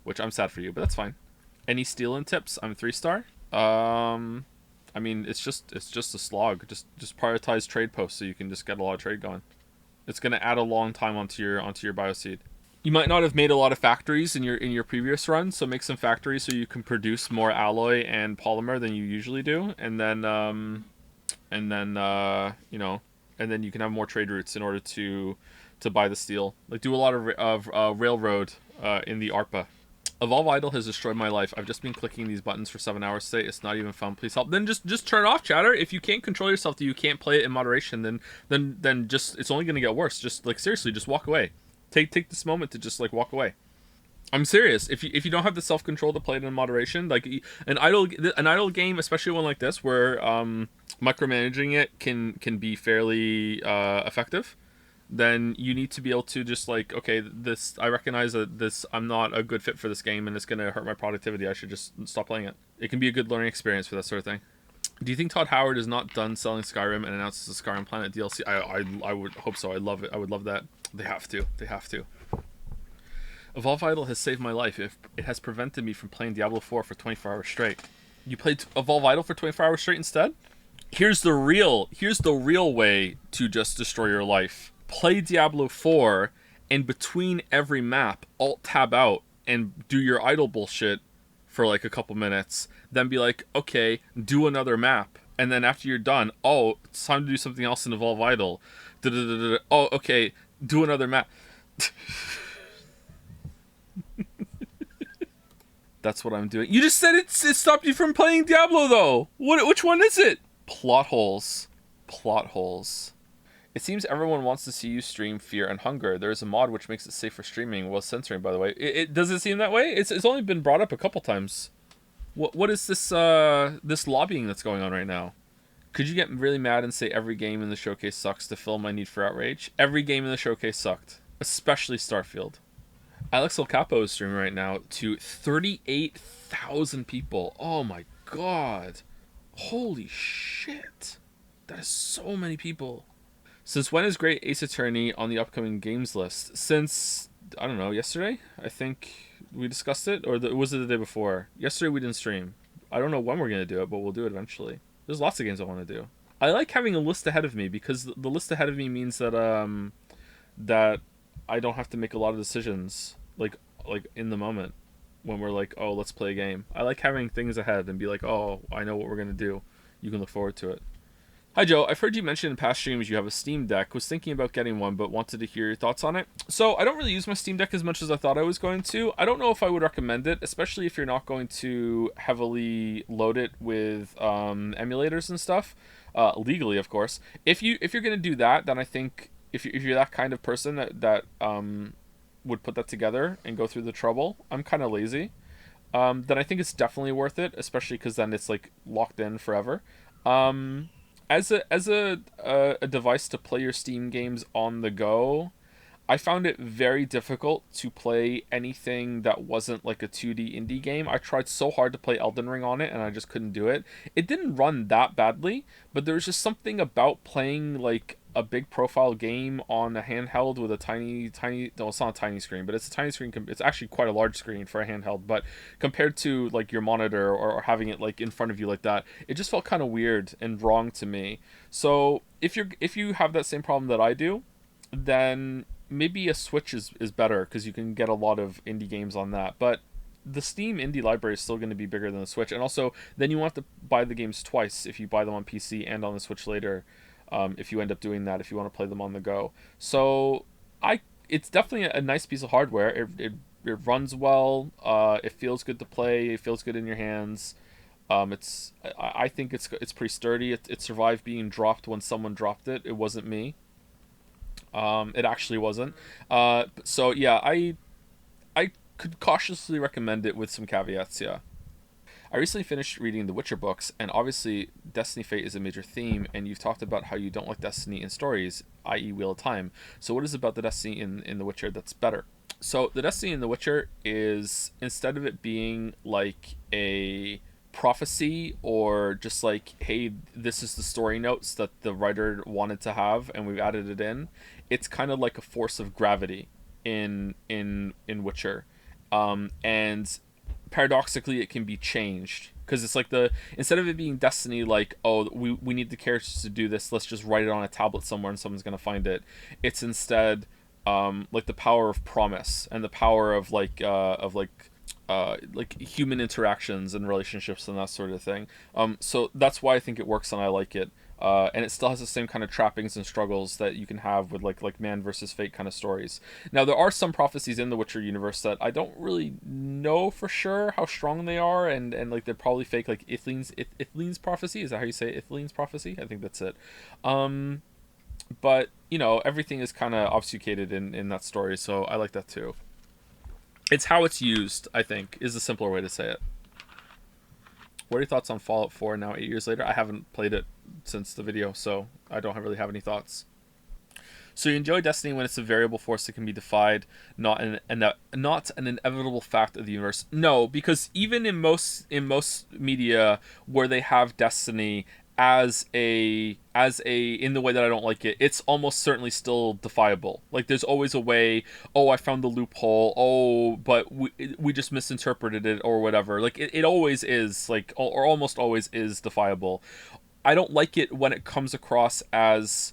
Which I'm sad for you, but that's fine. Any stealing tips? I'm 3-star. I mean, it's just a slog. Just prioritize trade posts so you can just get a lot of trade going. It's gonna add a long time onto your bioseed. You might not have made a lot of factories in your previous run, so make some factories so you can produce more alloy and polymer than you usually do, and then you know, and then you can have more trade routes in order to buy the steel. Like, do a lot of railroad in the ARPA. Evolve Idle has destroyed my life. I've just been clicking these buttons for 7 hours today. It's not even fun. Please help. Then just turn it off, chatter. If you can't control yourself, that you can't play it in moderation, then just, it's only gonna get worse. Just like, seriously, just walk away. Take this moment to just like walk away. I'm serious. If you don't have the self-control to play it in moderation, like an idle game, especially one like this where micromanaging it can be fairly effective, then you need to be able to just like, okay, this, I recognize that I'm not a good fit for this game and it's gonna hurt my productivity. I should just stop playing it. It can be a good learning experience for that sort of thing. Do you think Todd Howard is not done selling Skyrim and announces the Skyrim Planet DLC? I would hope so. I love it. I would love that. They have to. They have to. Evolve Idle has saved my life. If it has prevented me from playing Diablo 4 for 24 hours straight. You played Evolve Idle for 24 hours straight instead? Here's the real way to just destroy your life. Play Diablo 4, and between every map, Alt-Tab out and do your idle bullshit for like a couple minutes. Then be like, okay, do another map. And then after you're done, oh, it's time to do something else in Evolve Idle. Oh, okay, do another map. That's what I'm doing. You just said it stopped you from playing Diablo, though. Which one is it? Plot holes. Plot holes. It seems everyone wants to see you stream Fear and Hunger. There is a mod which makes it safe for streaming while censoring, by the way. Does it seem that way? It's only been brought up a couple times. What is this this lobbying that's going on right now? Could you get really mad and say every game in the showcase sucks to fill my need for outrage? Every game in the showcase sucked, especially Starfield. Alex El Capo is streaming right now to 38,000 people. Oh my god. Holy shit. That is so many people. Since when is Great Ace Attorney on the upcoming games list? Since, I don't know, yesterday? I think we discussed it, or was it the day before? Yesterday we didn't stream. I don't know when we're going to do it, but we'll do it eventually. There's lots of games I want to do. I like having a list ahead of me, because the list ahead of me means that that I don't have to make a lot of decisions like in the moment when we're like, oh, let's play a game. I like having things ahead and be like, oh, I know what we're going to do. You can look forward to it. Hi Joe, I've heard you mention in past streams you have a Steam Deck. Was thinking about getting one, but wanted to hear your thoughts on it. So I don't really use my Steam Deck as much as I thought I was going to. I don't know if I would recommend it, especially if you're not going to heavily load it with emulators and stuff, legally of course. If you're going to do that, then I think if you're that kind of person that would put that together and go through the trouble, I'm kind of lazy. Then I think it's definitely worth it, especially because then it's like locked in forever. As a device to play your Steam games on the go, I found it very difficult to play anything that wasn't like a 2D indie game. I tried so hard to play Elden Ring on it and I just couldn't do it. It didn't run that badly, but there was just something about playing like a big profile game on a handheld with a tiny, no, it's not a tiny screen, but it's a tiny screen. It's actually quite a large screen for a handheld, but compared to like your monitor or having it like in front of you like that, it just felt kind of weird and wrong to me. So if you have that same problem that I do, then maybe a Switch is better, because you can get a lot of indie games on that. But the Steam indie library is still going to be bigger than the Switch, and also then you want to buy the games twice if you buy them on PC and on the Switch later. If you end up doing that, if you want to play them on the go. So it's definitely a nice piece of hardware. It runs well. It feels good to play. It feels good in your hands. I think it's pretty sturdy. It survived being dropped when someone dropped it. It wasn't me. It actually wasn't. So yeah, I could cautiously recommend it with some caveats. Yeah. I recently finished reading the Witcher books, and obviously Destiny Fate is a major theme, and you've talked about how you don't like Destiny in stories, i.e. Wheel of Time. So what is about the Destiny in The Witcher that's better? So the Destiny in The Witcher is, instead of it being like a prophecy or just like, hey, this is the story notes that the writer wanted to have and we've added it in, it's kind of like a force of gravity in Witcher. And paradoxically it can be changed, because it's like instead of it being Destiny, like, oh, we need the characters to do this, let's just write it on a tablet somewhere and someone's gonna find it. It's instead like the power of promise and the power of like human interactions and relationships and that sort of thing. So that's why I think it works and I like it. And it still has the same kind of trappings and struggles that you can have with like man versus fate kind of stories. Now, there are some prophecies in the Witcher universe that I don't really know for sure how strong they are, and like they're probably fake, like Ithlin's prophecy. Is that how you say it? Ithlin's prophecy? I think that's it. But, you know, everything is kind of obfuscated in that story, so I like that too. It's how it's used, I think, is the simpler way to say it. What are your thoughts on Fallout 4 now 8 years later? I haven't played it since the video, so I don't really have any thoughts. So you enjoy Destiny when it's a variable force that can be defied, not an inevitable fact of the universe. No, because even in most media where they have Destiny as a in the way that I don't like it, it's almost certainly still defiable. Like, there's always a way, oh, I found the loophole, oh, but we just misinterpreted it or whatever. Like, it always is, like, or almost always is defiable. I don't like it when it comes across as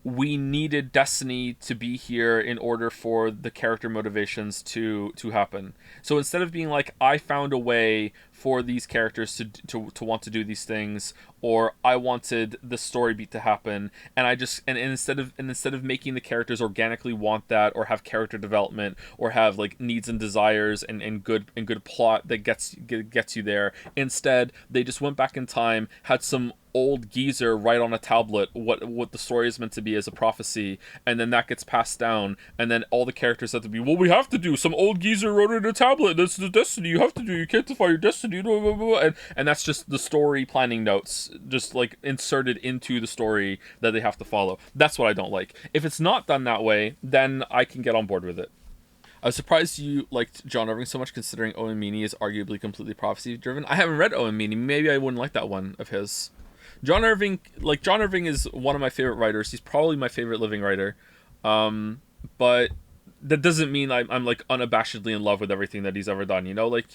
we needed Destiny to be here in order for the character motivations to happen. So instead of being like, I found a way for these characters to want to do these things, or I wanted the story beat to happen, and instead of making the characters organically want that, or have character development, or have like needs and desires and good plot that gets you there, instead they just went back in time, had some old geezer write on a tablet what the story is meant to be as a prophecy, and then that gets passed down, and then all the characters have to be, well, we have to do, some old geezer wrote it in a tablet, that's the destiny you have to do, you can't defy your destiny, blah, blah, blah. And that's just the story planning notes just like inserted into the story that they have to follow. That's what I don't like. If it's not done that way, then I can get on board with it. I was surprised you liked John Irving so much, considering Owen Meany is arguably completely prophecy driven. I haven't read Owen Meany. Maybe I wouldn't like that one of his. John Irving is one of my favorite writers. He's probably my favorite living writer. But that doesn't mean I'm like unabashedly in love with everything that he's ever done, you know? Like,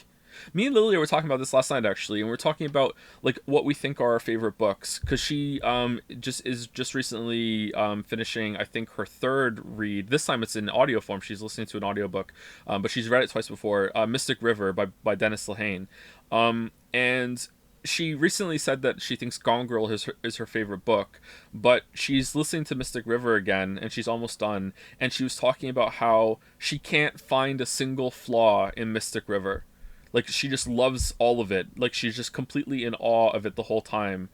me and Lilia were talking about this last night, actually, and we're talking about like what we think are our favorite books, because she just recently finishing, I think, her third read. This time it's in audio form. She's listening to an audiobook, but she's read it twice before. Mystic River by Dennis Lehane. And she recently said that she thinks Gone Girl is her favorite book, but she's listening to Mystic River again, and she's almost done, and she was talking about how she can't find a single flaw in Mystic River. Like, she just loves all of it. Like, she's just completely in awe of it the whole time.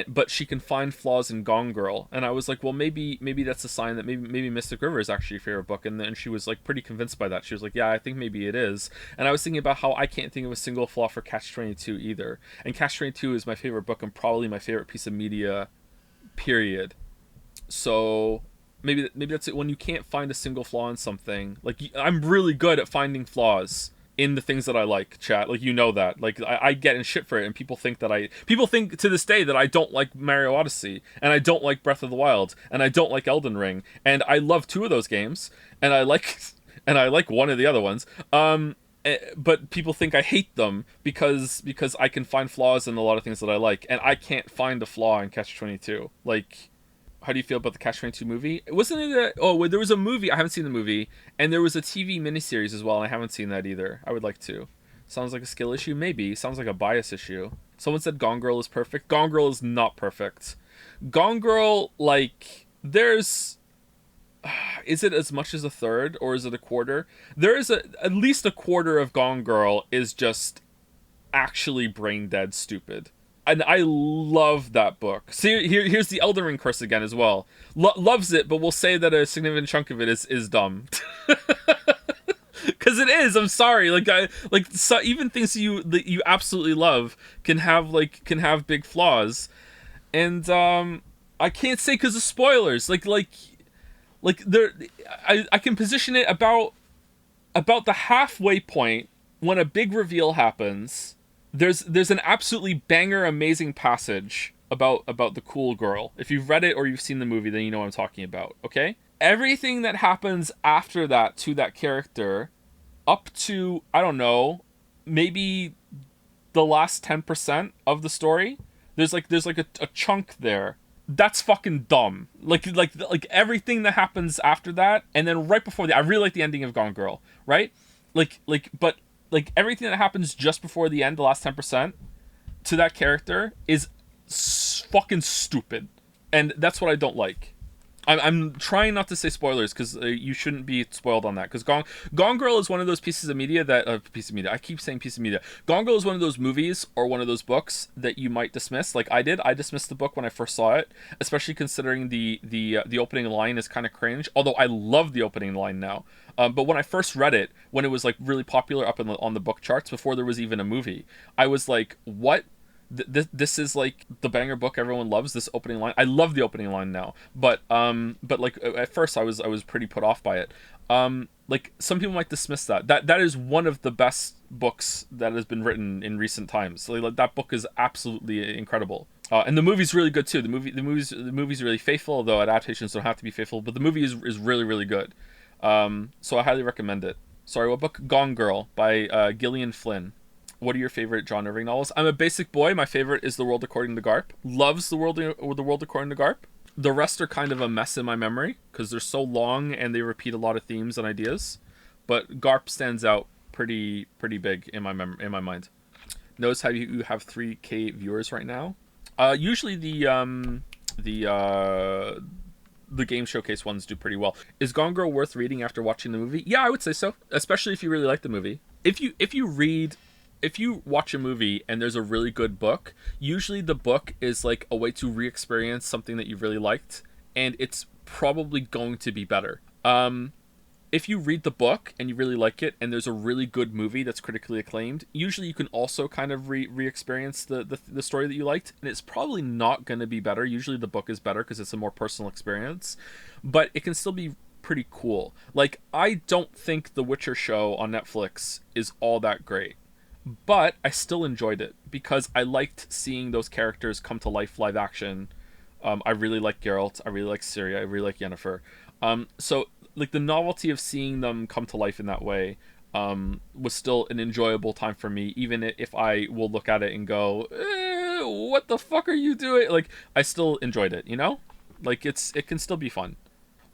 But she can find flaws in Gone Girl. And I was like, well, maybe that's a sign that maybe Mystic River is actually your favorite book. And then she was like pretty convinced by that. She was like, yeah, I think maybe it is. And I was thinking about how I can't think of a single flaw for Catch-22 either. And Catch-22 is my favorite book and probably my favorite piece of media, period. So maybe that's it. When you can't find a single flaw in something, like, I'm really good at finding flaws in the things that I like, chat. Like, you know that. Like, I get in shit for it, and people think to this day that I don't like Mario Odyssey, and I don't like Breath of the Wild, and I don't like Elden Ring, and I love 2 of those games, and I like one of the other ones. But people think I hate them because I can find flaws in a lot of things that I like, and I can't find a flaw in Catch-22. Like, how do you feel about the Catch-22 movie? Wasn't it there was a movie, I haven't seen the movie, and there was a TV miniseries as well, and I haven't seen that either. I would like to. Sounds like a skill issue? Maybe. Sounds like a bias issue. Someone said Gone Girl is perfect. Gone Girl is not perfect. Gone Girl, like, there's... Is it as much as a third, or is it a quarter? There is at least a quarter of Gone Girl is just actually brain dead stupid. And I love that book. See, here's the Elden Ring curse again as well. Loves it, but we'll say that a significant chunk of it is dumb. Because it is. I'm sorry. So even things that you absolutely love can have big flaws, and I can't say because of spoilers. Like there, I can position it about the halfway point when a big reveal happens. There's an absolutely banger amazing passage about the cool girl. If you've read it or you've seen the movie, then you know what I'm talking about, okay? Everything that happens after that to that character, up to, I don't know, maybe the last 10% of the story, there's like a chunk there. That's fucking dumb. Like everything that happens after that, and then right before that, I really like the ending of Gone Girl, right? But everything that happens just before the end, the last 10%, to that character is fucking stupid. And that's what I don't like. I'm trying not to say spoilers, because you shouldn't be spoiled on that. Because Gone Girl is one of those pieces of media that... I keep saying piece of media. Gone Girl is one of those movies or one of those books that you might dismiss. Like I did. I dismissed the book when I first saw it, especially considering the opening line is kind of cringe. Although I love the opening line now. But when I first read it, when it was like really popular up on the book charts before there was even a movie, I was like, what? This is like the banger book everyone loves, this opening line. I love the opening line now, but like at first I was pretty put off by it. Like some people might dismiss that is one of the best books that has been written in recent times. Like that book is absolutely incredible. And the movie's really good too. The movie's really faithful, although adaptations don't have to be faithful, but the movie is really, really good. So I highly recommend it. Sorry, what book? Gone Girl by Gillian Flynn. What are your favorite John Irving novels? I'm a basic boy. My favorite is The World According to Garp. Loves The World According to Garp. The rest are kind of a mess in my memory because they're so long and they repeat a lot of themes and ideas. But Garp stands out pretty big in my mind. Notice how you have 3K viewers right now. Usually the game showcase ones do pretty well. Is Gone Girl worth reading after watching the movie? Yeah, I would say so, especially if you really like the movie. If you watch a movie and there's a really good book, usually the book is like a way to re-experience something that you really liked, and it's probably going to be better. If you read the book and you really like it and there's a really good movie that's critically acclaimed, usually you can also kind of re-experience the story that you liked, and it's probably not going to be better. Usually the book is better because it's a more personal experience, but it can still be pretty cool. Like, I don't think The Witcher show on Netflix is all that great, but I still enjoyed it because I liked seeing those characters come to life live action. I really like Geralt, I really like Ciri, I really like Yennefer. So like the novelty of seeing them come to life in that way was still an enjoyable time for me, even if I will look at it and go, what the fuck are you doing? Like, I still enjoyed it, you know? Like, it can still be fun.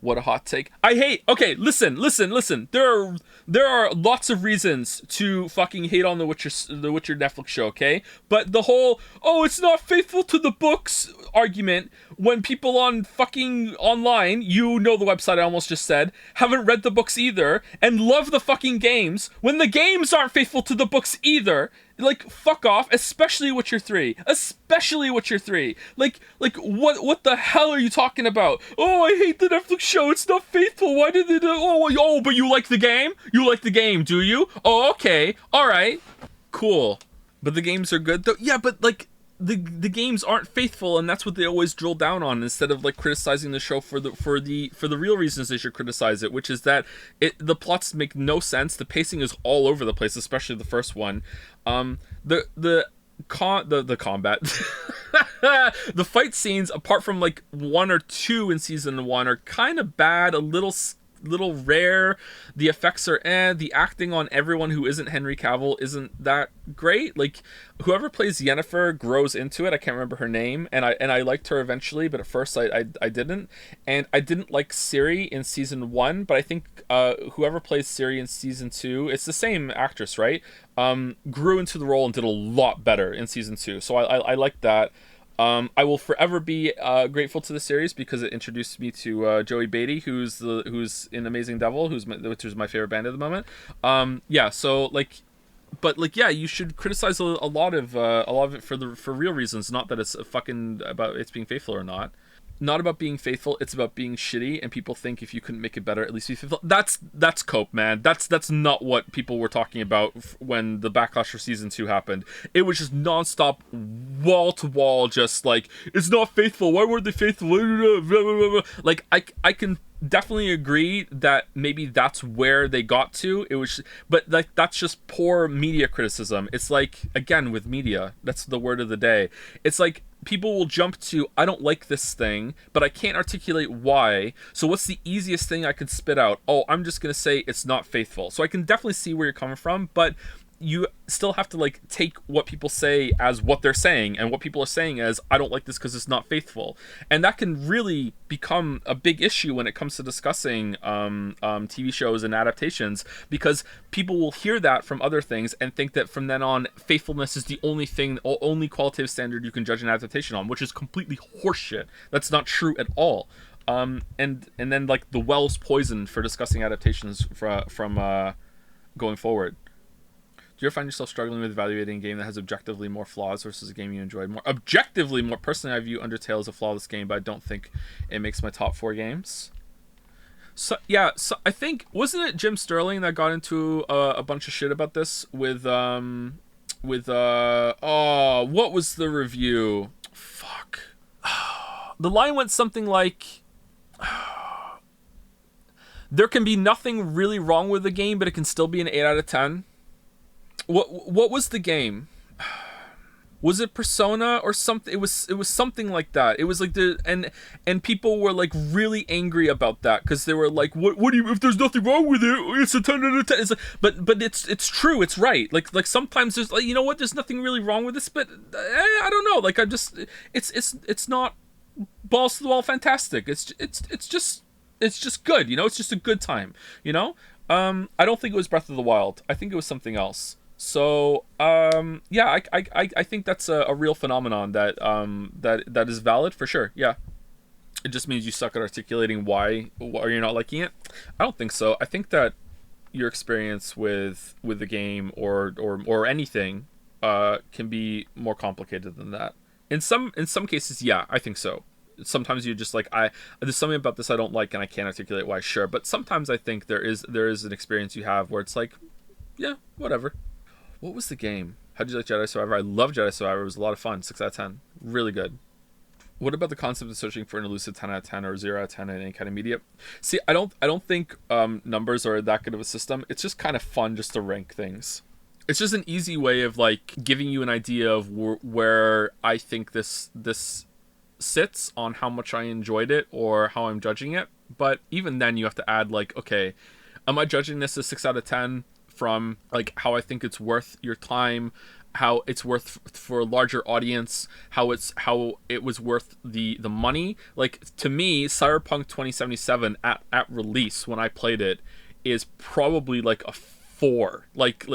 What a hot take. Okay, listen. There are lots of reasons to fucking hate on the Witcher Netflix show, okay? But the whole, it's not faithful to the books argument, when people on fucking online, you know the website I almost just said, haven't read the books either, and love the fucking games, when the games aren't faithful to the books either. Like, fuck off, especially Witcher 3. Like, what the hell are you talking about? Oh, I hate the Netflix show, it's not faithful, why did they do, but you like the game? You like the game, do you? Oh, okay, alright, cool. But the games are good, though? Yeah, but, like, the games aren't faithful, and that's what they always drill down on, instead of like criticizing the show for the real reasons they should criticize it, which is that the plots make no sense, the pacing is all over the place, especially the first one. The combat the fight scenes, apart from like 1 or 2 in season 1, are kind of bad, a little rare. The effects are the acting on everyone who isn't Henry Cavill isn't that great. Like, whoever plays Yennefer grows into it. I can't remember her name, and I liked her eventually, but at first I didn't. And I didn't like Ciri in season 1, but I think whoever plays Ciri in season 2, it's the same actress, right? Grew into the role and did a lot better in season 2. So I like that. I will forever be grateful to the series because it introduced me to Joey Beatty, who's in Amazing Devil, which is my favorite band at the moment. So like, but like, yeah, you should criticize a lot of it for real reasons, not that it's fucking about it's being faithful or not. Not about being faithful, it's about being shitty, and people think if you couldn't make it better, at least be faithful. That's cope, man. That's not what people were talking about when the backlash for season 2 happened. It was just nonstop, wall to wall, just like, it's not faithful. Why weren't they faithful? Like, I can definitely agree that maybe that's where they got to. It was, but like, that's just poor media criticism. It's like, again, with media, that's the word of the day. It's like, people will jump to, I don't like this thing, but I can't articulate why. So what's the easiest thing I can spit out? Oh, I'm just going to say it's not faithful. So I can definitely see where you're coming from, but you still have to like take what people say as what they're saying, and what people are saying as, I don't like this because it's not faithful. And that can really become a big issue when it comes to discussing TV shows and adaptations, because people will hear that from other things and think that from then on, faithfulness is the only qualitative standard you can judge an adaptation on, which is completely horseshit. That's not true at all. And then like the well's poisoned for discussing adaptations from going forward. Do you ever find yourself struggling with evaluating a game that has objectively more flaws versus a game you enjoyed more? Objectively more. Personally, I view Undertale as a flawless game, but I don't think it makes my top 4 games. So I think, wasn't it Jim Sterling that got into a bunch of shit about this with what was the review? Fuck. The line went something like, there can be nothing really wrong with the game, but it can still be an 8 out of 10. What was the game? Was it Persona or something? It was something like that. It was like and people were like really angry about that, because they were like, what do you, if there's nothing wrong with it, it's a 10 out of 10. It's like, but it's true, it's right. Like sometimes there's like, you know what, there's nothing really wrong with this, but I don't know. Like, it's not balls to the wall fantastic. It's just good, you know. It's just a good time, you know. I don't think it was Breath of the Wild. I think it was something else. So yeah, I think that's a real phenomenon that that is valid for sure. Yeah, it just means you suck at articulating why you're not liking it. I don't think so. I think that your experience with the game or anything can be more complicated than that. In some cases, yeah, I think so. Sometimes you're just like, there's something about this I don't like and I can't articulate why. Sure, but sometimes I think there is an experience you have where it's like, yeah, whatever. What was the game? How did you like Jedi Survivor? I love Jedi Survivor. It was a lot of fun. 6 out of 10. Really good. What about the concept of searching for an elusive 10 out of 10 or 0 out of 10 in any kind of media? See, I don't think numbers are that good of a system. It's just kind of fun just to rank things. It's just an easy way of like giving you an idea of where I think this sits on how much I enjoyed it or how I'm judging it. But even then you have to add like, okay, am I judging this as 6 out of 10 from like how I think it's worth your time, how it's worth for a larger audience, how it was worth the money? Like, to me, Cyberpunk 2077 at release when I played it is probably like a 4. Like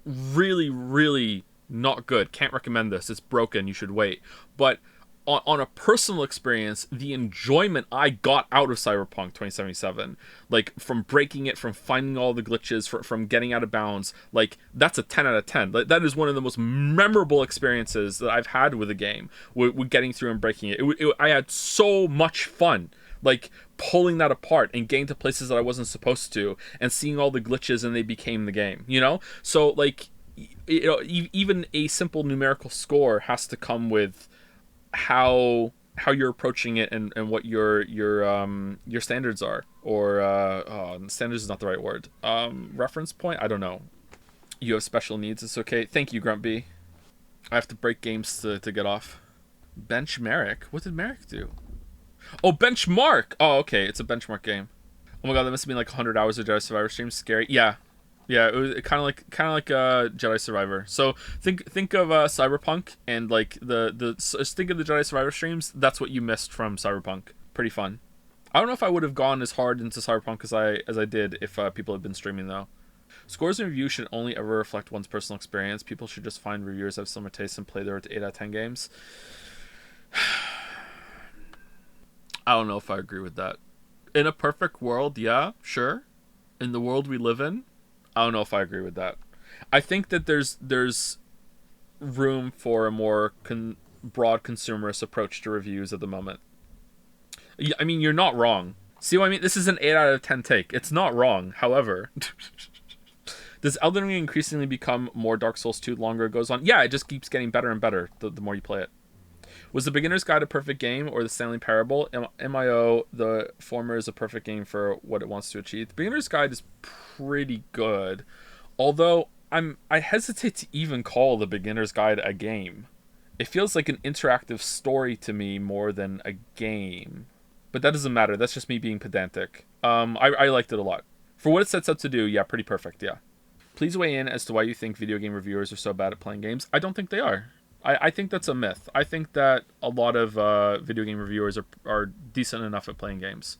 really, really not good. Can't recommend this. It's broken. You should wait. But on a personal experience, the enjoyment I got out of Cyberpunk 2077, like from breaking it, from finding all the glitches, from getting out of bounds, like that's a 10 out of 10. Like, that is one of the most memorable experiences that I've had with a game, with getting through and breaking it. I had so much fun, like pulling that apart and getting to places that I wasn't supposed to, and seeing all the glitches and they became the game, you know? So like, you know, even a simple numerical score has to come with how you're approaching it and what your standards are, or standards is not the right word, reference point, I don't know. You have special needs, it's okay. Thank you, Grumpy. I have to break games to get off. Bench Merrick? What did Merrick do? Oh, Benchmark! Oh, okay, it's a Benchmark game. Oh my god, that must have been like 100 hours of Jedi Survivor stream. Scary. Yeah, it was kind of like Jedi Survivor. So think of Cyberpunk and like just think of the Jedi Survivor streams. That's what you missed from Cyberpunk. Pretty fun. I don't know if I would have gone as hard into Cyberpunk as I did if people had been streaming though. Scores and reviews should only ever reflect one's personal experience. People should just find reviewers that have similar tastes and play their 8 out of 10 games. I don't know if I agree with that. In a perfect world, yeah, sure. In the world we live in, I don't know if I agree with that. I think that there's room for a more broad consumerist approach to reviews at the moment. I mean, you're not wrong. See what I mean? This is an 8 out of 10 take. It's not wrong. However, does Elden Ring increasingly become more Dark Souls 2 the longer it goes on? Yeah, it just keeps getting better and better the more you play it. Was The Beginner's Guide a perfect game, or The Stanley Parable? MIO, the former is a perfect game for what it wants to achieve. The Beginner's Guide is pretty good, although I hesitate to even call The Beginner's Guide a game. It feels like an interactive story to me more than a game. But that doesn't matter, that's just me being pedantic. I liked it a lot. For what it sets out to do, yeah, pretty perfect, yeah. Please weigh in as to why you think video game reviewers are so bad at playing games. I don't think they are. I think that's a myth. I think that a lot of video game reviewers are decent enough at playing games.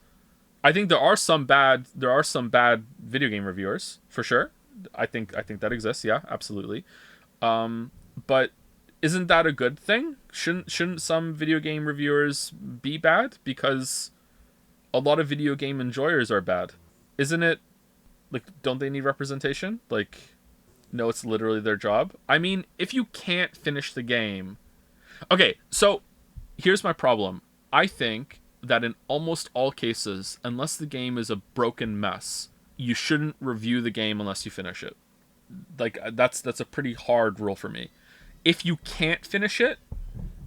I think there are some bad video game reviewers, for sure. I think that exists, yeah, absolutely. But isn't that a good thing? Shouldn't some video game reviewers be bad? Because a lot of video game enjoyers are bad. Isn't it, like, don't they need representation? Like, no, it's literally their job. I mean, if you can't finish the game... Okay, so here's my problem. I think that in almost all cases, unless the game is a broken mess, you shouldn't review the game unless you finish it. Like, that's a pretty hard rule for me. If you can't finish it,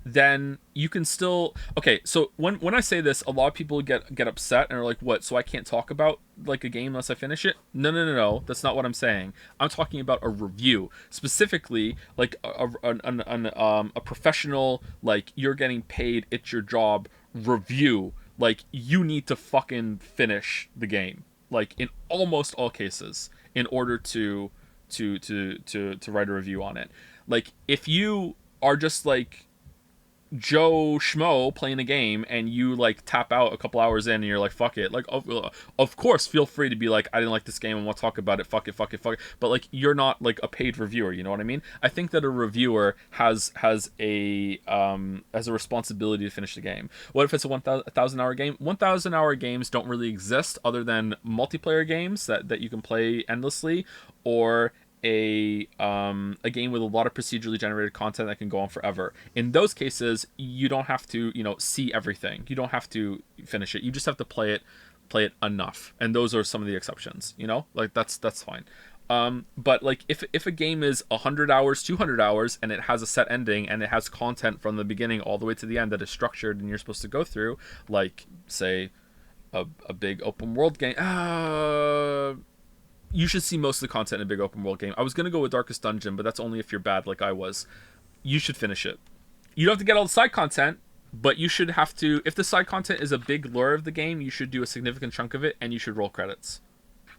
then you can still... Okay, so when I say this, a lot of people get upset and are like, what, so I can't talk about like a game unless I finish it? No, that's not what I'm saying. I'm talking about a review. Specifically, like a professional, like, you're getting paid, it's your job, review. Like, you need to fucking finish the game. Like, in almost all cases, in order to write a review on it. Like, if you are just like Joe Schmo playing a game and you like tap out a couple hours in and you're like, fuck it. Like, of course, feel free to be like, I didn't like this game and want to talk about it. Fuck it. But like, you're not like a paid reviewer. You know what I mean? I think that a reviewer has a responsibility to finish the game. What if it's a 1,000 hour game? 1,000 hour games don't really exist other than multiplayer games that you can play endlessly, or a game with a lot of procedurally generated content that can go on forever. In those cases, you don't have to, see everything. You don't have to finish it. You just have to play it enough. And those are some of the exceptions, like that's fine. But like if a game is 100 hours, 200 hours, and it has a set ending and it has content from the beginning all the way to the end that is structured and you're supposed to go through, like say a big open world game, you should see most of the content in a big open world game. I was going to go with Darkest Dungeon, but that's only if you're bad like I was. You should finish it. You don't have to get all the side content, but you should have to, if the side content is a big lure of the game, you should do a significant chunk of it and you should roll credits.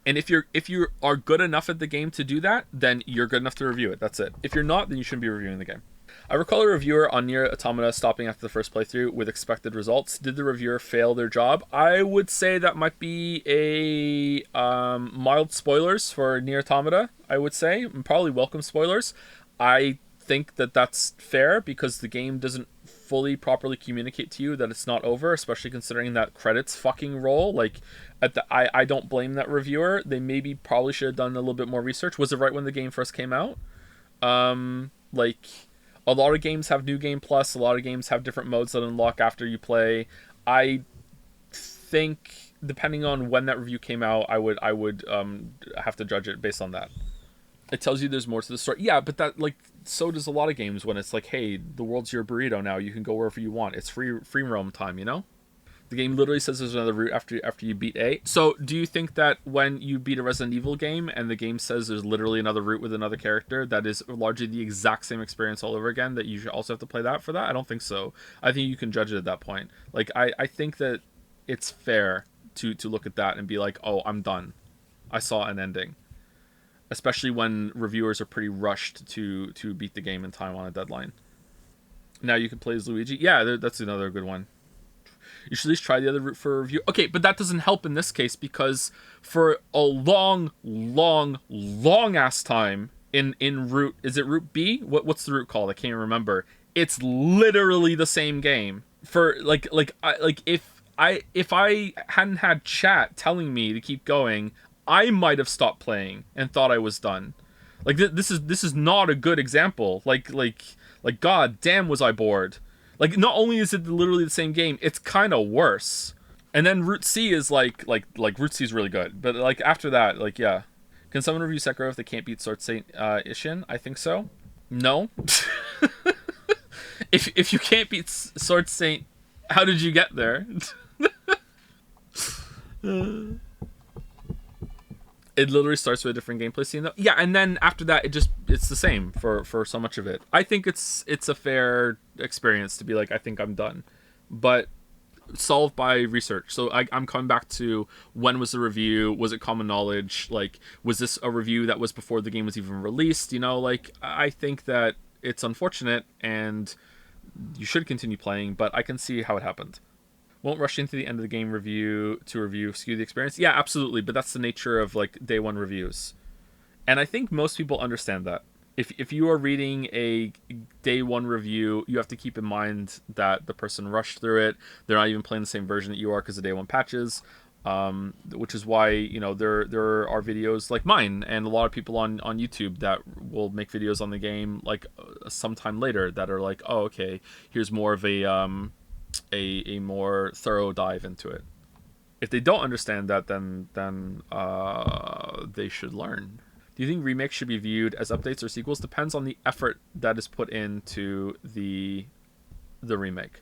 And if you are good enough at the game to do that, then you're good enough to review it. That's it. If you're not, then you shouldn't be reviewing the game. I recall a reviewer on Nier Automata stopping after the first playthrough with expected results. Did the reviewer fail their job? I would say that might be a mild spoilers for Nier Automata, I would say. Probably welcome spoilers. I think that that's fair because the game doesn't fully properly communicate to you that it's not over, especially considering that credits fucking roll. Like, I don't blame that reviewer. They maybe probably should have done a little bit more research. Was it right when the game first came out? Like, a lot of games have New Game Plus. A lot of games have different modes that unlock after you play. I think, depending on when that review came out, I would have to judge it based on that. It tells you there's more to the story. Yeah, but that, like, so does a lot of games when it's like, hey, the world's your burrito now. You can go wherever you want. It's free roam time, The game literally says there's another route after you beat A. So do you think that when you beat a Resident Evil game and the game says there's literally another route with another character that is largely the exact same experience all over again, that you should also have to play that for that? I don't think so. I think you can judge it at that point. Like, I think that it's fair to look at that and be like, oh, I'm done. I saw an ending. Especially when reviewers are pretty rushed to beat the game in time on a deadline. Now you can play as Luigi. Yeah, that's another good one. You should at least try the other route for a review. Okay, but that doesn't help in this case because for a long ass time in route, is it route B? What's the route called? I can't even remember. It's literally the same game. For if I hadn't had chat telling me to keep going, I might have stopped playing and thought I was done. Like this is not a good example. Like god damn was I bored. Like, not only is it literally the same game, it's kind of worse. And then Route C is like Route C is really good. But like after that, like, yeah. Can someone review Sekiro if they can't beat Sword Saint Ishin? I think so. No. if you can't beat Sword Saint, how did you get there? It literally starts with a different gameplay scene though. Yeah, and then after that it's the same for so much of it. I think it's a fair experience to be like, I think I'm done. But solved by research. So I'm coming back to, when was the review? Was it common knowledge? Like, was this a review that was before the game was even released? Like, I think that it's unfortunate and you should continue playing, but I can see how it happened. Won't rush into the end of the game to skew the experience. Yeah, absolutely. But that's the nature of like day one reviews. And I think most people understand that. If you are reading a day one review, you have to keep in mind that the person rushed through it. They're not even playing the same version that you are because of day one patches. Which is why, there are videos like mine and a lot of people on YouTube that will make videos on the game like sometime later that are like, oh, okay, here's more of a more thorough dive into it. If they don't understand that, then they should learn. Do you think remakes should be viewed as updates or sequels? Depends on the effort that is put into the remake.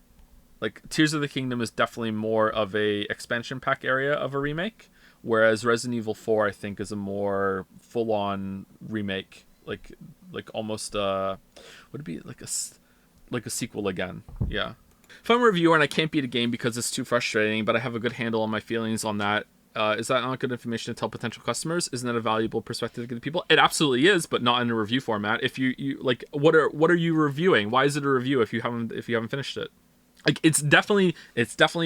Like, Tears of the Kingdom is definitely more of a expansion pack area of a remake, whereas Resident Evil 4 I think is a more full-on remake, like almost would it be like a sequel again? Yeah. If I'm a reviewer and I can't beat a game because it's too frustrating, but I have a good handle on my feelings on that, Is that not good information to tell potential customers? Isn't that a valuable perspective to give people? It absolutely is, but not in a review format. If you like, what are you reviewing? Why is it a review if you haven't finished it? Like, it's definitely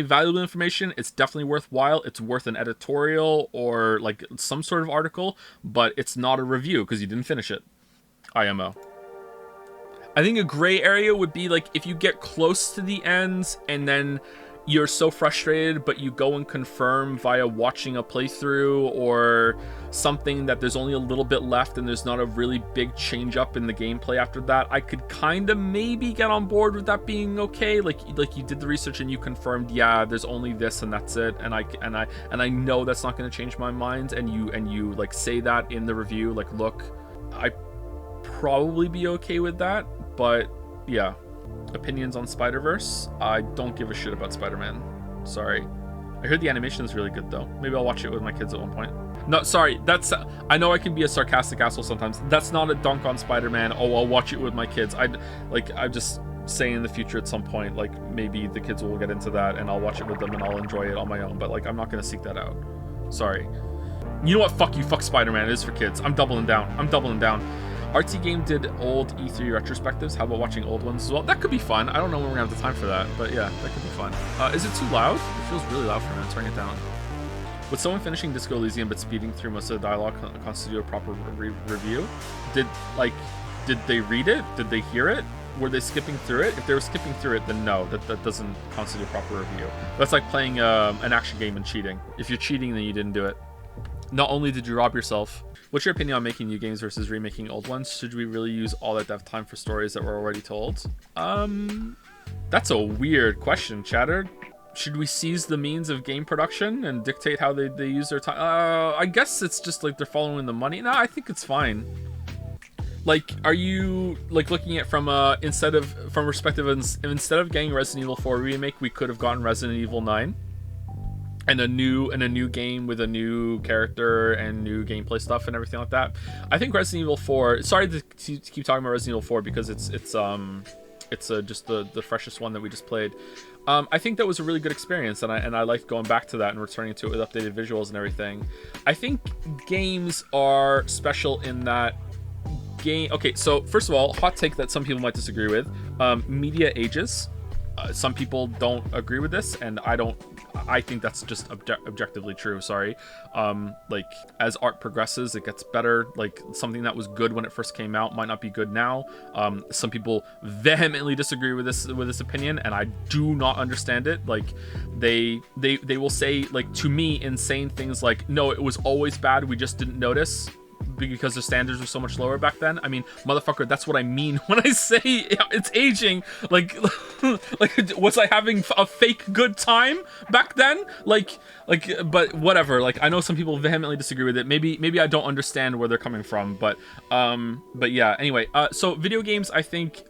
valuable information. It's definitely worthwhile. It's worth an editorial or like some sort of article, but it's not a review because you didn't finish it. IMO. I think a gray area would be like if you get close to the end and then you're so frustrated, but you go and confirm via watching a playthrough or something that there's only a little bit left and there's not a really big change up in the gameplay after that. I could kind of maybe get on board with that being okay. Like you did the research and you confirmed, yeah, there's only this and that's it. And I know that's not going to change my mind. And you like say that in the review, like, look, I probably be okay with that. But yeah. Opinions on Spider-Verse? I don't give a shit about Spider-Man. Sorry. I heard the animation is really good though. Maybe I'll watch it with my kids at one point. No, sorry. I know I can be a sarcastic asshole sometimes. That's not a dunk on Spider-Man. Oh, I'll watch it with my kids. I'm just saying in the future at some point, like, maybe the kids will get into that and I'll watch it with them and I'll enjoy it on my own. But like, I'm not gonna seek that out. Sorry. You know what? Fuck you. Fuck Spider-Man. It is for kids. I'm doubling down. RT Game did old E3 retrospectives. How about watching old ones as well? That could be fun. I don't know when we're gonna have the time for that, but yeah, that could be fun. Is it too loud? It feels really loud for me. I'm turning it down. Would someone finishing Disco Elysium but speeding through most of the dialogue constitute a proper review? Did they read it? Did they hear it? Were they skipping through it? If they were skipping through it, then no, that doesn't constitute a proper review. That's like playing an action game and cheating. If you're cheating, then you didn't do it. Not only did you rob yourself. What's your opinion on making new games versus remaking old ones? Should we really use all that to have time for stories that were already told? That's a weird question, Chatter. Should we seize the means of game production and dictate how they use their time? I guess it's just like they're following the money. No, I think it's fine. Like, are you like looking at from perspective instead of getting Resident Evil 4 remake, we could have gotten Resident Evil 9? And a new game with a new character and new gameplay stuff and everything like that. I think Resident Evil 4. Sorry to keep talking about Resident Evil 4 because it's just the freshest one that we just played. I think that was a really good experience, and I liked going back to that and returning to it with updated visuals and everything. I think games are special in that game. Okay, so first of all, hot take that some people might disagree with. Media ages. Some people don't agree with this, and I think that's just objectively true. Sorry. Like, as art progresses, it gets better. Like, something that was good when it first came out might not be good now. Some people vehemently disagree with this opinion, and I do not understand it. Like, they will say, like, to me, insane things like, no, it was always bad, we just didn't notice because the standards were so much lower back then. I mean, motherfucker, that's what I mean when I say it's aging. Like was I having a fake good time back then? Like, but whatever. Like, I know some people vehemently disagree with it. Maybe I don't understand where they're coming from, but yeah. Anyway, so video games, I think,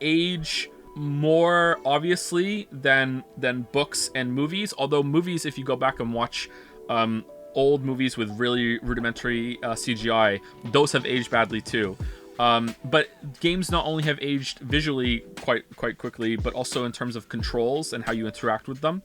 age more obviously than books and movies. Although movies, if you go back and watch old movies with really rudimentary CGI, those have aged badly too. But games not only have aged visually quite quickly, but also in terms of controls and how you interact with them.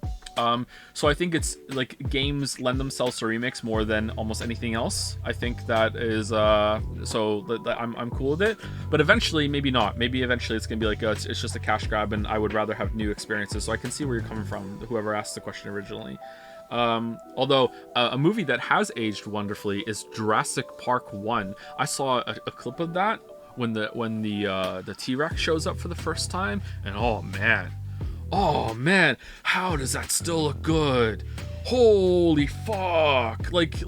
So I think it's like games lend themselves to remakes more than almost anything else. I think that is I'm cool with it. But eventually, maybe not. Maybe eventually it's gonna be like it's just a cash grab, and I would rather have new experiences. So I can see where you're coming from. Whoever asked the question originally. Although a movie that has aged wonderfully is Jurassic Park 1. I saw a clip of that when the T-Rex shows up for the first time, and oh man, how does that still look good? Holy fuck! Like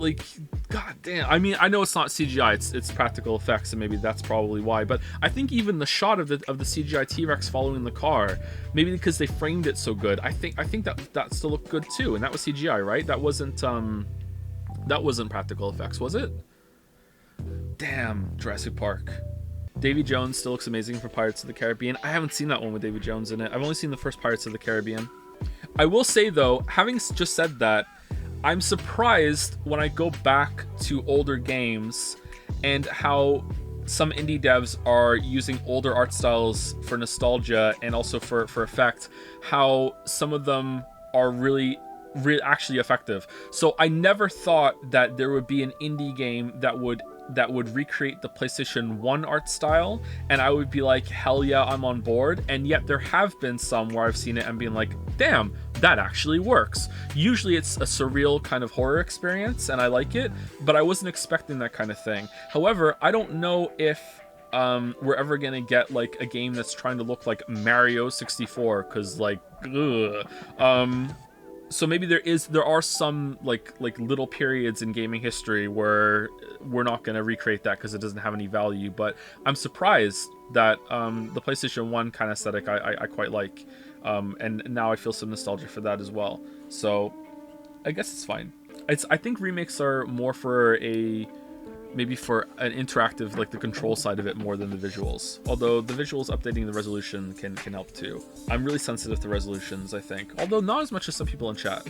god damn. I mean, I know it's not CGI, it's practical effects, and maybe that's probably why, but I think even the shot of the CGI T-Rex following the car, maybe because they framed it so good, I think that still looked good too, and that was CGI, right? That wasn't practical effects, was it? Damn, Jurassic Park. Davy Jones still looks amazing for Pirates of the Caribbean. I haven't seen that one with Davy Jones in it. I've only seen the first Pirates of the Caribbean. I will say though, having just said that, I'm surprised when I go back to older games and how some indie devs are using older art styles for nostalgia and also for effect, how some of them are really actually effective. So I never thought that there would be an indie game that would recreate the PlayStation 1 art style, and I would be like, hell yeah, I'm on board. And yet there have been some where I've seen it and been like, damn, that actually works. Usually it's a surreal kind of horror experience and I like it, but I wasn't expecting that kind of thing. However, I don't know if we're ever gonna get like a game that's trying to look like Mario 64, because like, ugh. So maybe there are some like little periods in gaming history where we're not going to recreate that because it doesn't have any value. But I'm surprised that the PlayStation 1 kind of aesthetic I quite like, and now I feel some nostalgia for that as well. So I guess it's fine. I think remakes are more for maybe for an interactive, like the control side of it, more than the visuals. Although the visuals updating the resolution can help too. I'm really sensitive to resolutions, I think. Although not as much as some people in chat.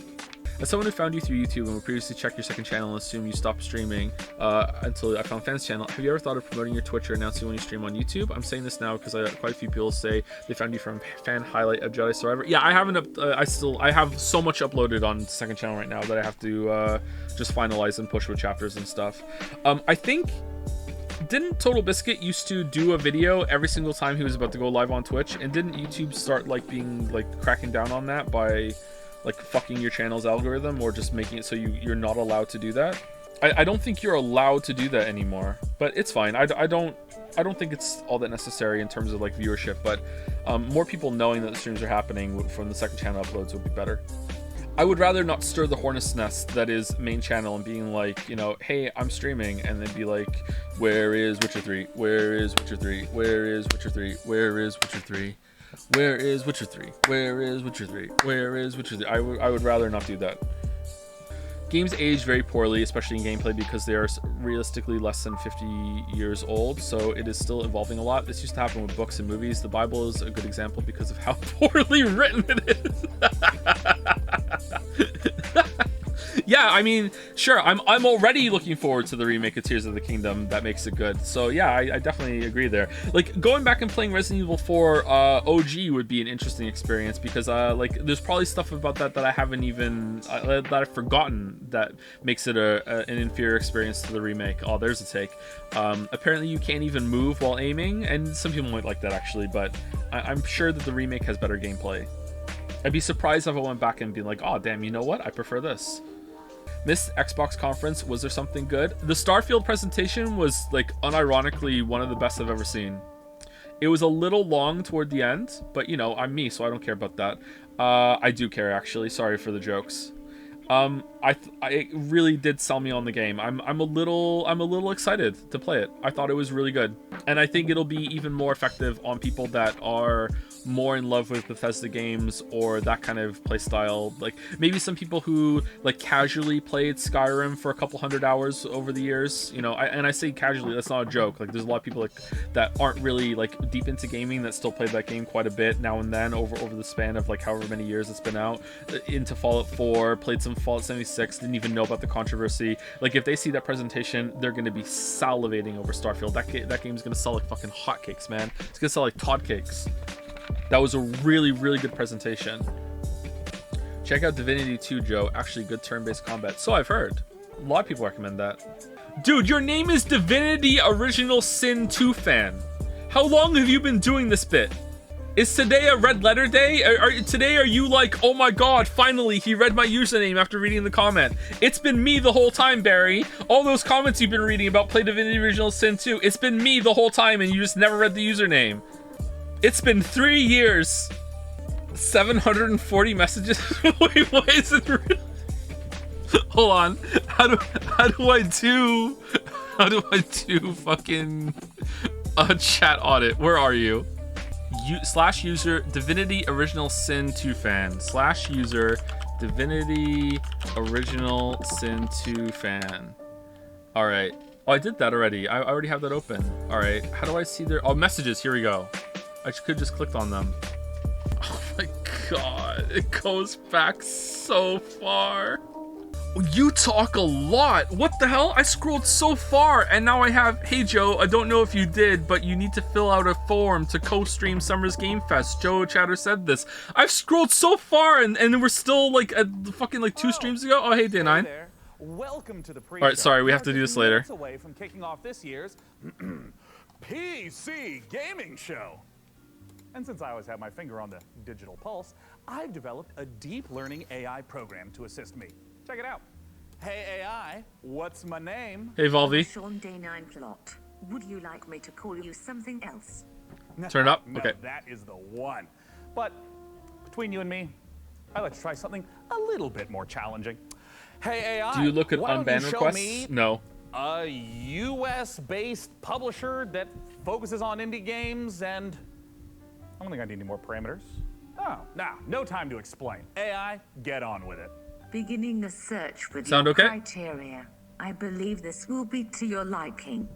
As someone who found you through YouTube and would previously check your second channel and assume you stopped streaming until I found Fan's channel, have you ever thought of promoting your Twitch or announcing when you stream on YouTube? I'm saying this now because quite a few people say they found you from Fan Highlight of Jedi Survivor. Yeah, I haven't. I have so much uploaded on the second channel right now that I have to just finalize and push with chapters and stuff. I think, didn't Total Biscuit used to do a video every single time he was about to go live on Twitch? And didn't YouTube start like being like cracking down on that by like fucking your channel's algorithm, or just making it so you're not allowed to do that? I don't think you're allowed to do that anymore, but it's fine. I don't think it's all that necessary in terms of like viewership, but more people knowing that the streams are happening from the second channel uploads would be better. I would rather not stir the hornet's nest that is main channel and being like, you know, hey, I'm streaming, and then be like, where is Witcher 3? Where is Witcher 3? Where is Witcher 3? Where is Witcher 3? Where is Witcher 3? Where is Witcher 3? Where is Witcher 3? I would rather not do that. Games age very poorly, especially in gameplay, because they are realistically less than 50 years old, so it is still evolving a lot. This used to happen with books and movies. The Bible is a good example because of how poorly written it is. Yeah, I mean, sure, I'm already looking forward to the remake of Tears of the Kingdom that makes it good. So yeah, I definitely agree there. Like, going back and playing Resident Evil 4 OG would be an interesting experience, because like there's probably stuff about that I haven't even that I've forgotten that makes it an inferior experience to the remake. Oh, there's a take. Apparently you can't even move while aiming, and some people might like that actually, but I'm sure that the remake has better gameplay. I'd be surprised if I went back and be like, oh damn, you know what, I prefer this. Missed Xbox conference, was there something good? The Starfield presentation was like unironically one of the best I've ever seen. It was a little long toward the end, but you know, I'm me, so I don't care about that. I do care actually, sorry for the jokes. I really did sell me on the game. I'm a little excited to play it. I thought it was really good, and I think it'll be even more effective on people that are more in love with Bethesda games or that kind of play style. Like maybe some people who like casually played Skyrim for a couple hundred hours over the years, you know. And I say casually, that's not a joke. Like there's a lot of people like that aren't really like deep into gaming that still play that game quite a bit now and then over the span of like however many years it's been out. Into Fallout 4, played some Fallout 76, didn't even know about the controversy. Like if they see that presentation, they're gonna be salivating over Starfield. That game's gonna sell like fucking hotcakes, man. It's gonna sell like Todd cakes. That was a really, really good presentation. Check out Divinity 2, Joe. Actually, good turn-based combat. So I've heard. A lot of people recommend that. Dude, your name is Divinity Original Sin 2 fan. How long have you been doing this bit? Is today a red letter day? Today are you like, oh my god, finally he read my username after reading the comment? It's been me the whole time, Barry. All those comments you've been reading about Play Divinity Original Sin 2, it's been me the whole time and you just never read the username. It's been 3 years. 740 messages. Wait, why is it real? Hold on. How do I do fucking a chat audit? Where are you? /user Divinity Original Sin 2 fan. /user Divinity Original Sin 2 fan. All right. Oh, I did that already. I already have that open. All right. How do I see their messages? Here we go. I could just clicked on them. Oh my god, it goes back so far. You talk a lot. What the hell? I scrolled so far, and now I have, hey Joe, I don't know if you did, but you need to fill out a form to co-stream Summer's Game Fest. Joe Chatter said this. I've scrolled so far, and we're still like at the fucking like 2 streams ago. Oh, hey Day9. Welcome to the pre-show. All right, sorry, we have to do this later. Away from kicking off this year's PC gaming show. And since I always have my finger on the digital pulse, I've developed a deep learning AI program to assist me. Check it out. Hey AI, what's my name? Hey Volvi. Sean Day9 Plot. Would you like me to call you something else? Turn it up. No, Okay. that is the one. But between you and me, I'd like to try something a little bit more challenging. Hey AI, Do you look at why don't you unban show requests? me No. A US-based publisher that focuses on indie games, and I don't think I need any more parameters. Oh, no time to explain. AI, get on with it. Beginning the search with Sound your okay? criteria. I believe this will be to your liking.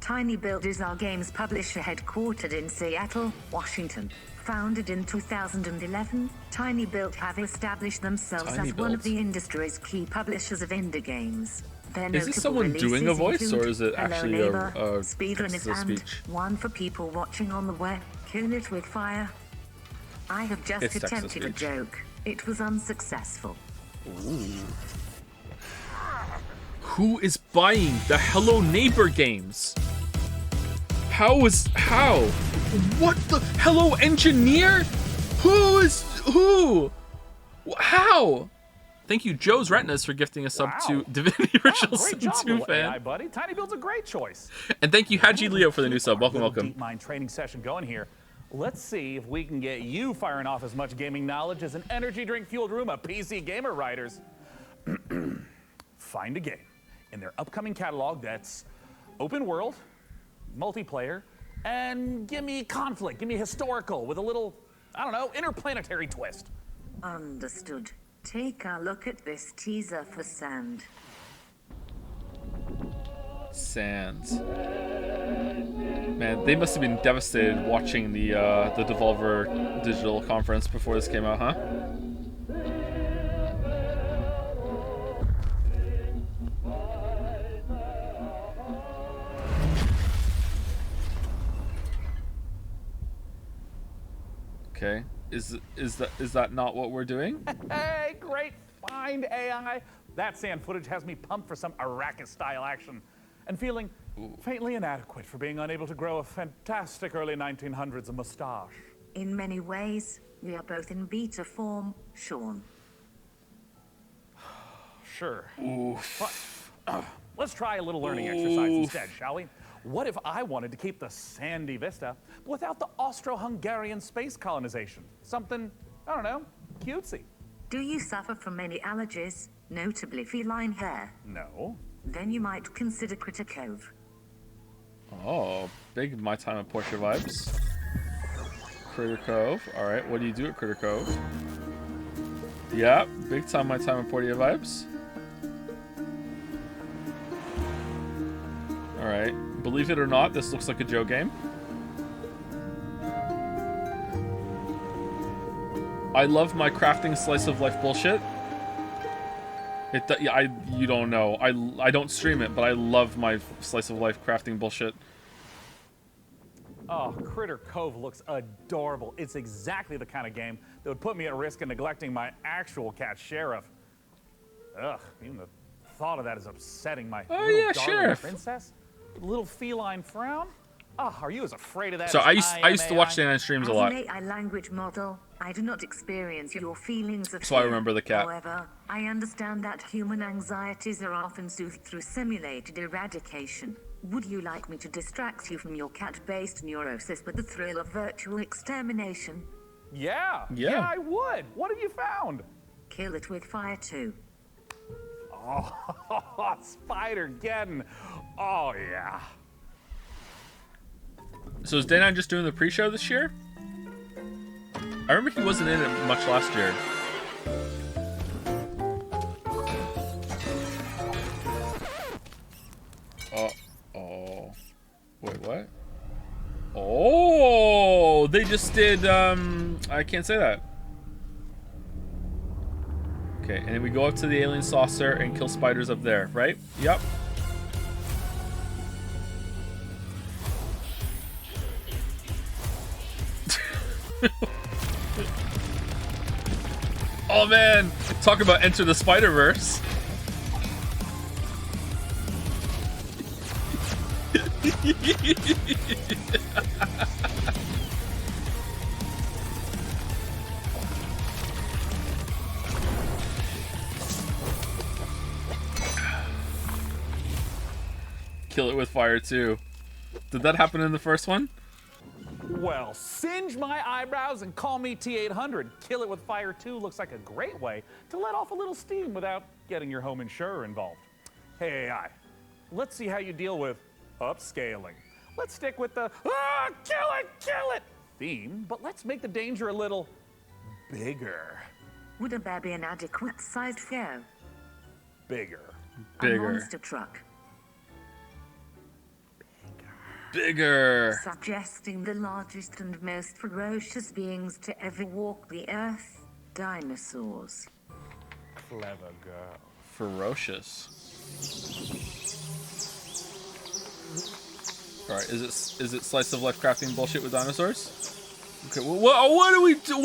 Tiny Build is our games publisher headquartered in Seattle, Washington. Founded in 2011, Tiny Build have established themselves Tiny as one of Build. the industry's key publishers of indie games. Their Is this notable someone doing a releases voice, include or is it Hello actually Neighbor, a Speedrunners and text-to-speech? one for people watching on the web, Kill It With Fire. I have just It's attempted a text-to-speech. joke. It was unsuccessful. Who is buying the Hello Neighbor games? How? What the? Hello Engineer? Who? How? Thank you, Joe's Retinas, for gifting a sub to Divinity Original Great Sin job, 2 little AI fan. buddy. Tiny Build's a great choice. And thank you, Haji Leo, for the new sub. Welcome, welcome. Deep mind training session going here. Let's see if we can get you firing off as much gaming knowledge as an energy drink fueled room of PC gamer writers. Find a game in their upcoming catalog that's open world, multiplayer, and give me conflict, give me historical with a little, I don't know, interplanetary twist. Understood. Take a look at this teaser for Sand. Sands. Man, they must have been devastated watching the Devolver Digital conference before this came out, huh? Okay. Is that not what we're doing? Hey, great find, AI. That sand footage has me pumped for some Arrakis-style action and feeling faintly inadequate for being unable to grow a fantastic early 1900s mustache. In many ways, we are both in beta form, Sean. Sure. But, let's try a little learning exercise instead, shall we? What if I wanted to keep the sandy vista, but without the Austro-Hungarian space colonization? Something, I don't know, cutesy. Do you suffer from any allergies, notably feline hair? No. Then you might consider Critter Cove. Oh, big My Time at Portia vibes. Critter Cove. Alright, what do you do at Critter Cove? Yeah, big time My Time at Portia vibes. Alright, believe it or not, this looks like a Joe game. I love my crafting slice of life bullshit. You don't know. I don't stream it, but I love my slice of life crafting bullshit. Oh, Critter Cove looks adorable. It's exactly the kind of game that would put me at risk of neglecting my actual cat, Sheriff. Ugh, even the thought of that is upsetting. My little darling Sheriff. princess. Little feline frown. Oh, are you as afraid of that So as I used to watch Day9 streams a lot. As an AI language model, I do not experience your feelings of So I fear. remember the cat. However, I understand that human anxieties are often soothed through simulated eradication. Would you like me to distract you from your cat-based neurosis with the thrill of virtual extermination? Yeah, I would. What have you found? Kill It With Fire 2. Oh, Spider-Geddon. Oh, yeah. So is Day9 just doing the pre-show this year? I remember he wasn't in it much last year. just did, I can't say that. Okay, and then we go up to the alien saucer and kill spiders up there, right? Yep. Oh man, talk about Enter the Spider-Verse. Kill it with fire too. Did that happen in the first one? Well, singe my eyebrows and call me T800. Kill it with fire 2 looks like a great way to let off a little steam without getting your home insurer involved. Hey AI, let's see how you deal with upscaling. Let's stick with the kill it theme, but let's make the danger a little bigger. Would a bear be an adequate sized foe? Bigger. A monster truck. Bigger. Suggesting the largest and most ferocious beings to ever walk the earth. Dinosaurs. Clever girl. Ferocious. Alright, is it slice of life crafting bullshit with dinosaurs? Okay, well, what do we do?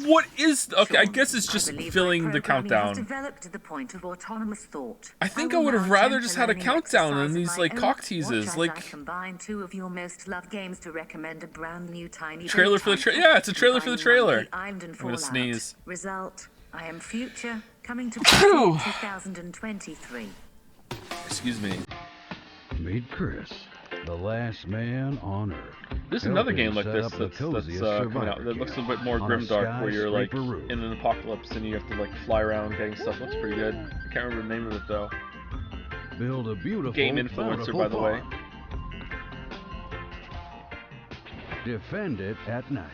What is? Okay, I guess it's just filling the countdown. Developed to the point of autonomous thought. I think I would have rather just had a countdown than these like cock teases. Like I combine two of your most loved games to recommend a brand new tiny trailer for the trailer. Yeah, it's a trailer for the trailer. I'm gonna sneeze. Result: I am future coming to 2023. Excuse me. Meet Chris, the last man on Earth. There's another game like this that's coming out that looks a bit more grimdark, where you're like in an apocalypse and you have to like fly around getting stuff. Looks pretty good. I can't remember the name of it though. Build a beautiful game influencer, by the way. Defend it at night.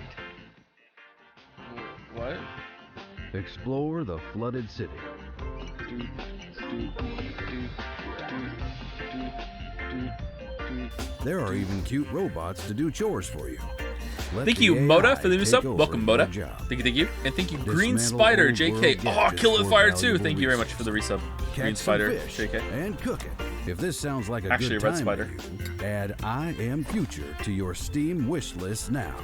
What? Explore the flooded city. There are even cute robots to do chores for you. Thank you, Moda, for the new sub. Welcome, Moda. Thank you. And thank you, Green Spider, JK. Oh, Kill It With Fire too. Thank you very much for the resub. Green Spider, JK. And cook it. If this sounds like a actually good Red time Spider, you, add I Am Future to your Steam wish list now.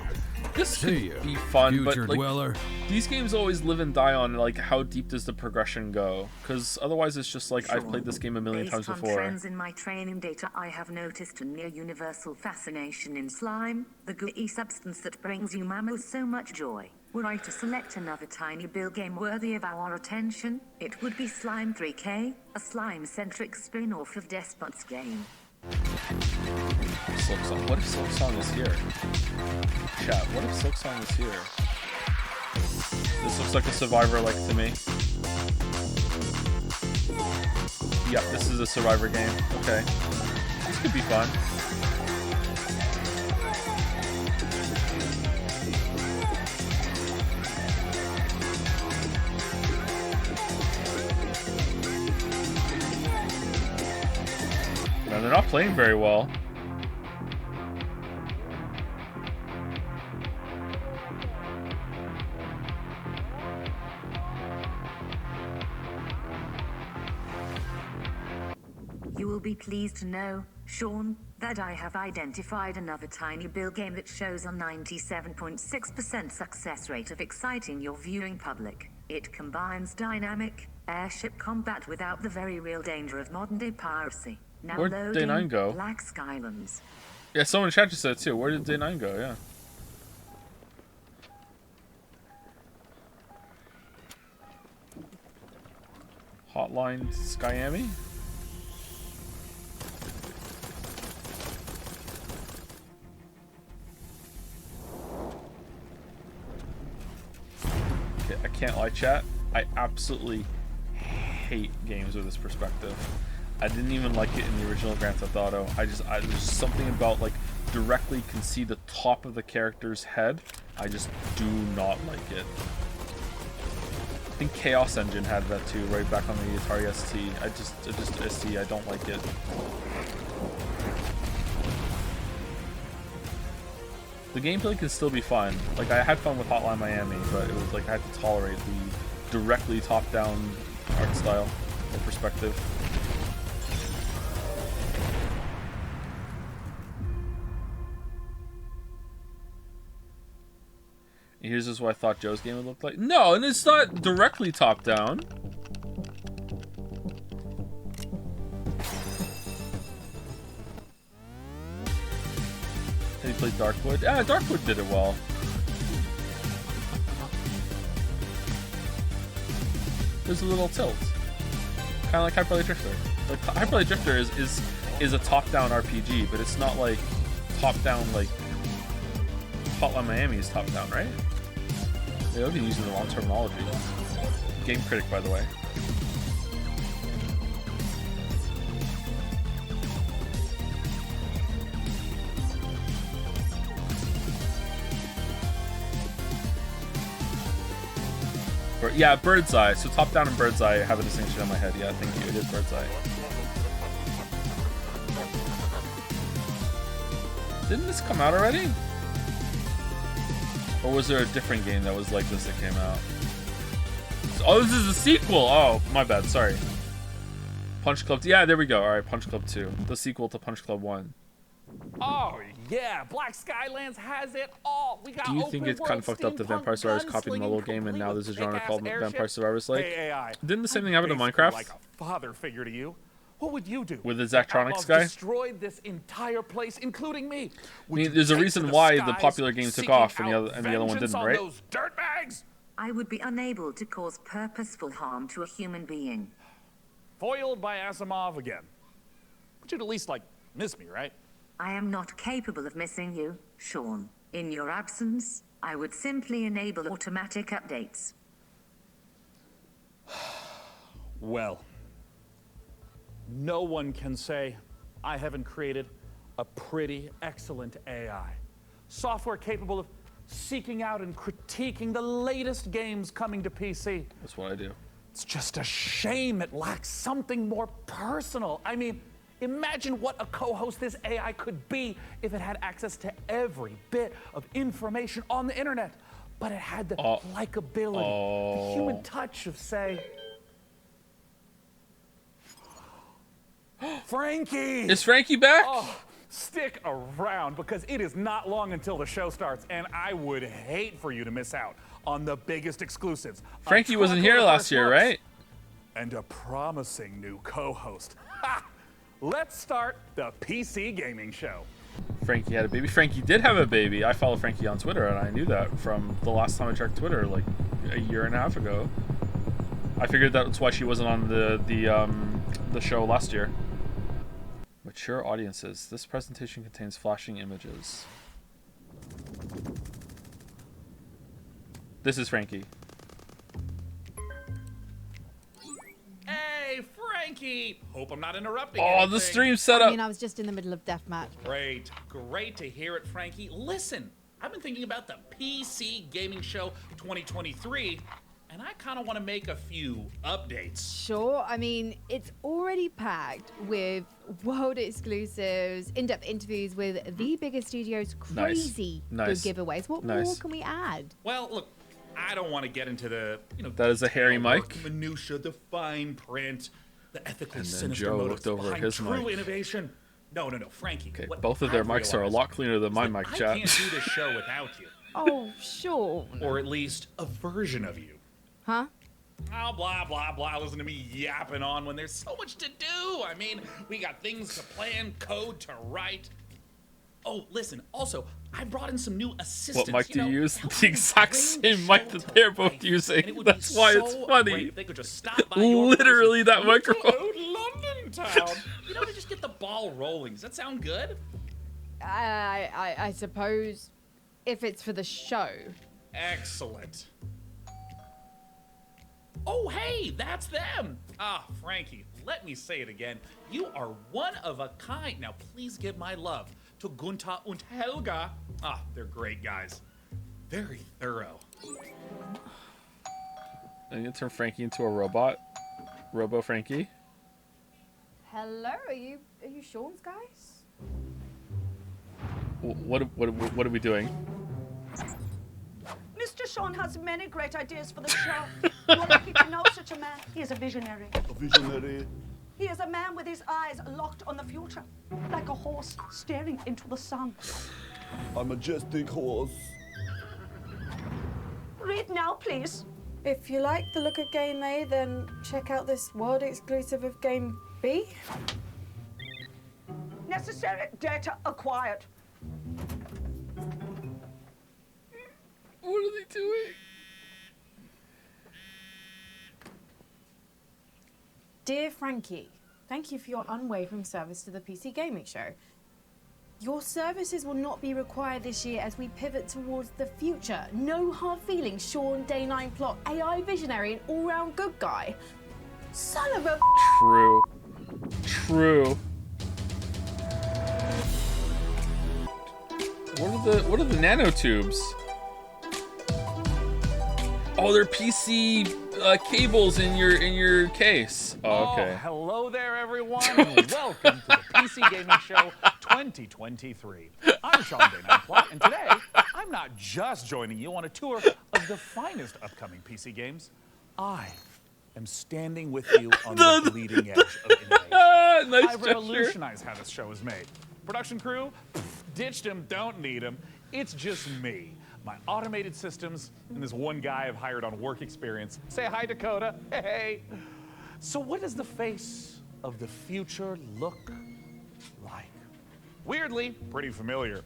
This could be fun, but like, dweller. These games always live and die on like how deep does the progression go? Because otherwise, it's just like I've played this game a million times before. Based on trends in my training data, I have noticed a near universal fascination in slime, the gooey substance that brings you mammals so much joy. Were I to select another tiny bill game worthy of our attention, it would be Slime 3K, a slime-centric spin-off of Despot's game. Silksong. What if Silksong is here? Chat, what if Silksong is here? This looks like a Survivor like to me. Yep, this is a Survivor game. Okay. This could be fun. No, they're not playing very well. You will be pleased to know, Sean, that I have identified another tiny bill game that shows a 97.6% success rate of exciting your viewing public. It combines dynamic airship combat without the very real danger of modern-day piracy. Now Where'd Day 9 go? Black Skylines. Yeah, someone in chat just said too. Where did Day 9 go? Yeah. Hotline Skyami? Okay, I can't lie, chat. I absolutely hate games with this perspective. I didn't even like it in the original Grand Theft Auto. There's something about like directly can see the top of the character's head. I just do not like it. I think Chaos Engine had that too, right back on the Atari ST. I just ST, I don't like it. The gameplay can still be fun. Like, I had fun with Hotline Miami, but it was like I had to tolerate the directly top-down art style or perspective. And here's just what I thought Joe's game would look like. No, and it's not directly top-down. He played Darkwood. Yeah, Darkwood did it well. There's a little tilt. Kind of like Hyperlight Drifter. Like, Hyperlight Drifter is a top-down RPG, but it's not like top-down like Hotline Miami is top-down, right? They would be using the wrong terminology. Game critic, by the way. Yeah, Bird's Eye. So top down and Bird's Eye have a distinction in my head. Yeah, thank you. It is Bird's Eye. Didn't this come out already? Or was there a different game that was like this that came out? Oh, this is a sequel! Oh, my bad. Sorry. Punch Club... Yeah, there we go. Alright, Punch Club 2. The sequel to Punch Club 1. Oh, yeah. Black Skylines has it all. We got Do you think it's kind of fucked up that Vampire Survivors copied the mobile game and now there's a genre called Vampire Survivors? Like, didn't the same thing happen to Minecraft? Like a father figure to you. What would you do? With the Zachtronics guy? Destroyed this entire place, including me. I mean, there's a reason why the popular game took off and the other one didn't, right? Those dirtbags. I would be unable to cause purposeful harm to a human being. Foiled by Asimov again. But you'd at least, like, miss me, right? I am not capable of missing you, Sean. In your absence, I would simply enable automatic updates. Well, no one can say I haven't created a pretty excellent AI. Software capable of seeking out and critiquing the latest games coming to PC. That's what I do. It's just a shame it lacks something more personal. I mean, imagine what a co-host this AI could be if it had access to every bit of information on the internet. But it had the likability, the human touch of, say, Frankie! Is Frankie back? Oh, stick around because it is not long until the show starts, and I would hate for you to miss out on the biggest exclusives. Frankie wasn't here last year, right? And a promising new co-host. Ha! Let's start the PC gaming show. Frankie had a baby. Frankie did have a baby. I follow Frankie on Twitter, and I knew that from the last time I checked Twitter, like a year and a half ago. I figured that's why she wasn't on the show last year. Mature audiences. This presentation contains flashing images. This is Frankie. Hey, Frankie! Hope I'm not interrupting anything. The stream setup. I mean, I was just in the middle of deathmatch. Great. Great to hear it, Frankie. Listen, I've been thinking about the PC Gaming Show 2023, and I kind of want to make a few updates. Sure. I mean, it's already packed with world exclusives, in-depth interviews with the biggest studios, crazy good giveaways. What more can we add? Well, look, I don't want to get into the, that is a hairy mic. Minutia, the fine print, the ethically And then sinister Joe motives looked over at behind his true mic. innovation. No, Frankie. Okay, what both of their I've mics are a realized lot cleaner than my is mic, that chat. I can't do this show without you. Oh, sure. Or at least a version of you. Huh? Oh, blah, blah, blah. Listen to me yapping on when there's so much to do. I mean, we got things to plan, code to write. Oh, listen, also, I brought in some new assistants. What mic do you use? The exact same mic that they're both using. That's why it's funny. They could just stop by Literally that microphone. Old London town. To just get the ball rolling. Does that sound good? I suppose if it's for the show. Excellent. Oh, hey, that's them. Ah, Frankie, let me say it again. You are one of a kind. Now, please give my love to Gunther and Helga. Ah, they're great guys. Very thorough. I'm gonna turn Frankie into a robot. Robo Frankie. Hello, are you Sean's guys? What are we doing? Mr. Sean has many great ideas for the show. You're lucky to know such a man. He is a visionary. A visionary. He is a man with his eyes locked on the future, like a horse staring into the sun. A majestic horse. Read now, please. If you like the look of Game A, then check out this world exclusive of Game B. Necessary data acquired. What are they doing? Dear Frankie, thank you for your unwavering service to the PC Gaming Show. Your services will not be required this year as we pivot towards the future. No hard feelings, Sean, Day 9 plot, AI visionary, and all-round good guy. Son of a... True. True. What are the nanotubes? Oh, they're PC cables in your case. Oh, okay. Oh, hello there, everyone, and welcome to the PC Gaming Show 2023. I'm Sean Day9plot, and today I'm not just joining you on a tour of the finest upcoming PC games. I am standing with you on the bleeding edge of innovation. Nice I've revolutionized how this show is made. Production crew, ditched him, don't need him. It's just me, my automated systems, and this one guy I've hired on work experience. Say hi, Dakota. Hey. So what does the face of the future look like? Weirdly, pretty familiar.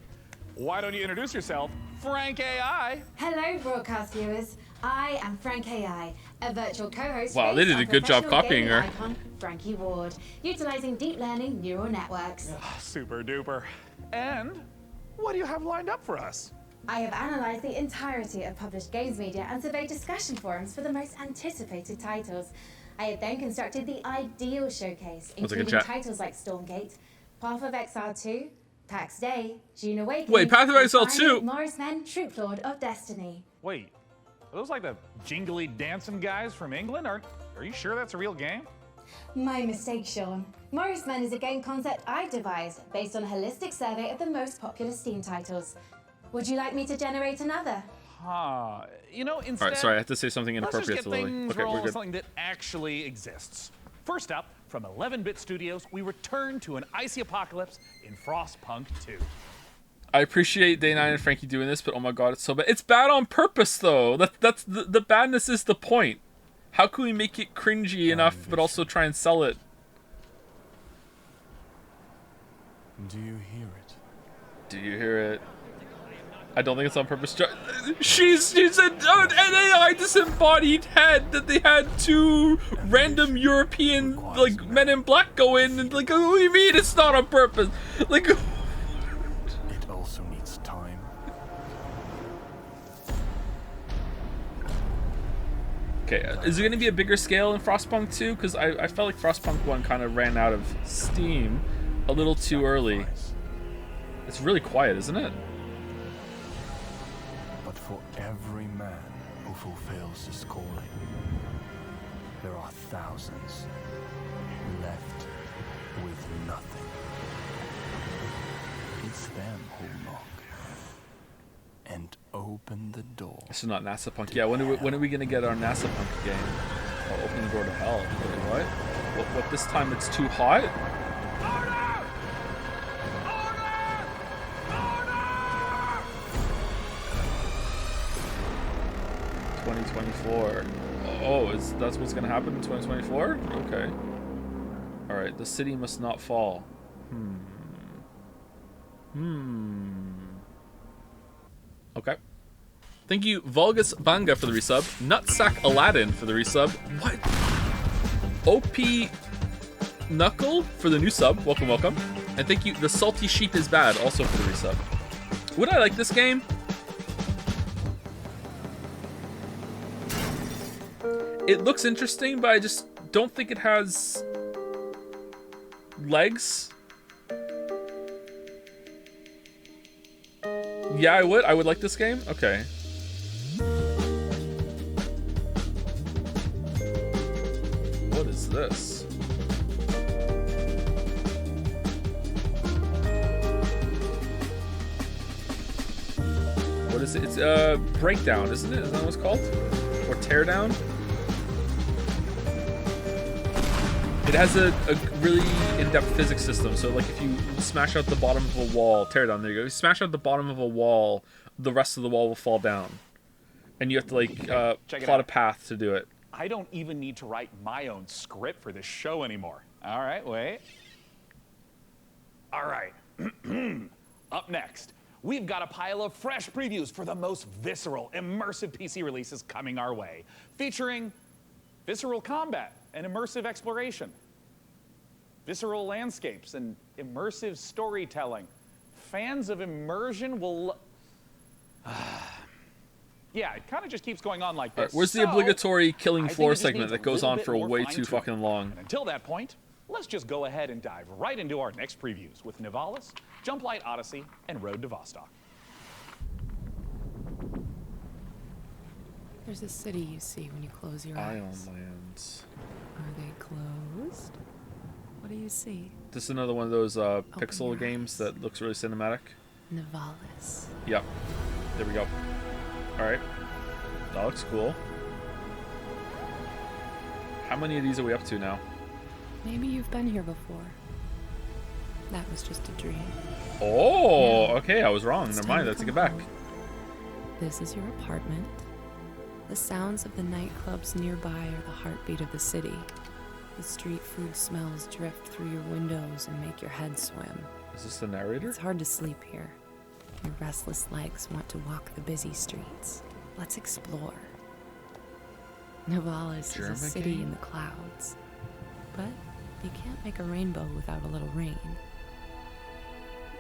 Why don't you introduce yourself, Frank AI? Hello, broadcast viewers. I am Frank AI, a virtual co-host. Wow, they did a good job copying her. Icon, Frankie Ward, utilizing deep learning neural networks. Super duper. And what do you have lined up for us? I have analyzed the entirety of published games media and surveyed discussion forums for the most anticipated titles. I have then constructed the ideal showcase, including titles like Stormgate, Path of Exile 2, PAX Day, June Awakening. Wait, Path of Exile 2? Morris Men, Troop Lord of Destiny. Wait, are those like the jingly dancing guys from England? Are you sure that's a real game? My mistake, Sean. Morris Men is a game concept I devised based on a holistic survey of the most popular Steam titles. Would you like me to generate another? Huh. You know, instead... All right, sorry, I have to say something inappropriate let's to just get Lily. things Okay, rolling we're with good. something that actually exists. First up, from 11-bit studios, we return to an icy apocalypse in Frostpunk 2. I appreciate Day9 and Frankie doing this, but oh my god, it's so bad. It's bad on purpose, though. That's the badness is the point. How can we make it cringy enough, but also try and sell it? Do you hear it? Do you hear it? I don't think it's on purpose. She's an AI disembodied head that they had two random European like men in black go in and like, what do you mean it's not on purpose? Like, it also needs time. okay, is it gonna be a bigger scale in Frostpunk 2? Because I felt like Frostpunk 1 kind of ran out of steam a little too early. It's really quiet, isn't it? But for every man who fulfills his calling, there are thousands left with nothing. It's them who knock and open the door. This is not NASA Punk. Yeah, when are we gonna get our NASA Punk game? Oh, open the door to hell. Wait, what this time it's too hot? 2024. Oh, that's what's gonna happen in 2024? Okay. Alright, the city must not fall. Okay. Thank you, Vulgus Banga for the resub. Nutsack Aladdin for the resub. What? OP Knuckle for the new sub. Welcome, welcome. And thank you, The Salty Sheep is Bad, also for the resub. Would I like this game? It looks interesting, but I just don't think it has legs. Yeah, I would like this game. Okay. What is this? What is it? It's Breakdown, isn't it? Is that what it's called? Or Teardown? It has a really in-depth physics system. So like if you smash out the bottom of a wall, Teardown, there you go. If you smash out the bottom of a wall, the rest of the wall will fall down. And you have to like plot a path to do it. I don't even need to write my own script for this show anymore. All right, wait. All right. Up next, we've got a pile of fresh previews for the most visceral, immersive PC releases coming our way, featuring visceral combat and immersive exploration, visceral landscapes and immersive storytelling. Fans of immersion will... Yeah, it kind of just keeps going on like this. Right, where's the obligatory killing floor segment that goes on for way too fucking long? And until that point, let's just go ahead and dive right into our next previews with Nivalis, Jumplight Odyssey, and Road to Vostok. There's a city you see when you close your eyes. Ion Lands. Are they closed? What do you see? This is another one of those pixel games that looks really cinematic. Nivalis. Yep. There we go. Alright. That looks cool. How many of these are we up to now? Maybe you've been here before. That was just a dream. Oh, okay, I was wrong. Never mind, I take it back. This is your apartment. The sounds of the nightclubs nearby are the heartbeat of the city. The street food smells drift through your windows and make your head swim. Is this the narrator? It's hard to sleep here. Your restless legs want to walk the busy streets. Let's explore. Nivalis is a city in the clouds. But you can't make a rainbow without a little rain.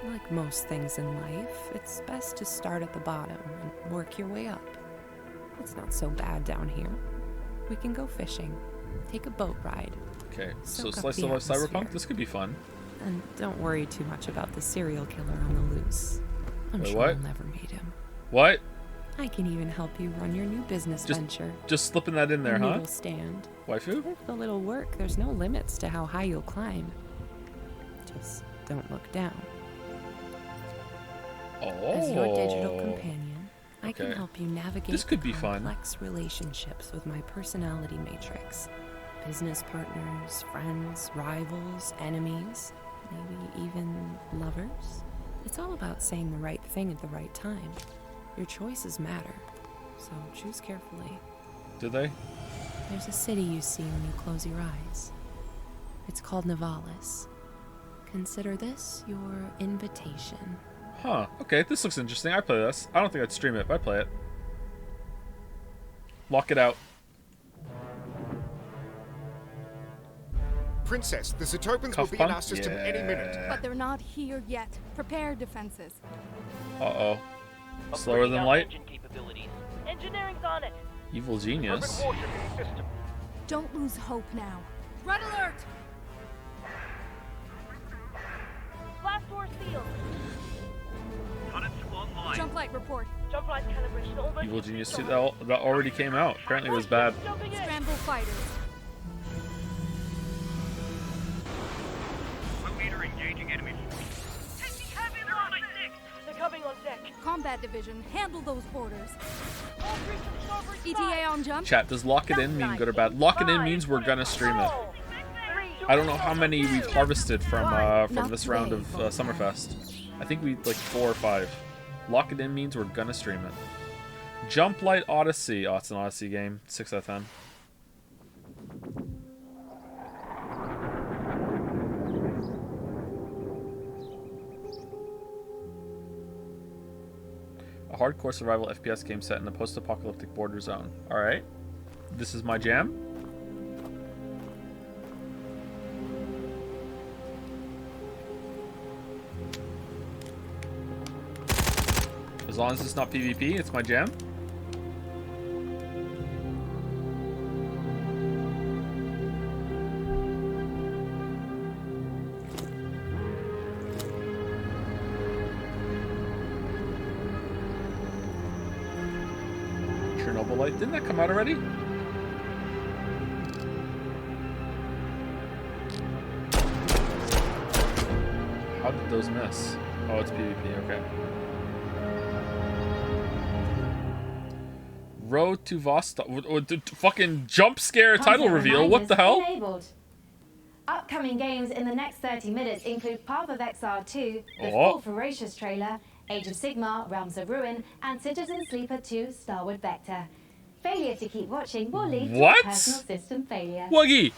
Like most things in life, it's best to start at the bottom and work your way up. It's not so bad down here. We can go fishing, take a boat ride. Okay, so soak up slice the of life atmosphere. Cyberpunk? This could be fun. And don't worry too much about the serial killer on the loose. I'm Wait, sure what? you'll never meet him. What? I can even help you run your new business venture. Just slipping that in there, A huh? noodle stand. Waifu? With a little work, there's no limits to how high you'll climb. Just don't look down. Oh. As your digital companion, I can Okay. help you navigate This could be fun. complex relationships with my personality matrix. Business partners, friends, rivals, enemies, maybe even lovers. It's all about saying the right thing at the right time. Your choices matter, so choose carefully. Do they? There's a city you see when you close your eyes. It's called Nivalis. Consider this your invitation. Huh. Okay, this looks interesting. I'd play this. I don't think I'd stream it, but I'd play it. Lock it out. Princess, the Zetopans will be in our system any minute. But they're not here yet. Prepare defenses. Uh-oh. Slower than light? Engineering's on it. Evil genius. Don't lose hope now. Red alert! Blast door sealed. Jump light report. Jump light calibration almost. Evil genius 2, that already came out. Apparently it was bad. Scramble fighters. Meter engaging enemies. Taking heavy loss. They're coming on deck. Combat division, handle those boarders. ETA on jump. Chat, does lock it in mean good or bad? Lock it in means we're gonna stream it. I don't know how many we've harvested from this round of Summerfest. I think we like 4 or 5. Lock it in means we're gonna stream it. Jump Light Odyssey. Oh, it's an Odyssey game. 6 out of 10. A hardcore survival FPS game set in a post-apocalyptic border zone. Alright. This is my jam. As long as it's not PvP, it's my jam. Chernobyl Light, didn't that come out already? How did those miss? Oh, it's PvP, okay. Road to Vostok. Fucking jump scare title reveal. What the hell? Enabled. Upcoming games in the next 30 minutes include Path of Exile 2, the Oh. full Ferocious trailer, Age of Sigmar, Realms of Ruin, and Citizen Sleeper 2, Starward Vector. Failure to keep watching will lead What? to a personal system failure. Wuggy!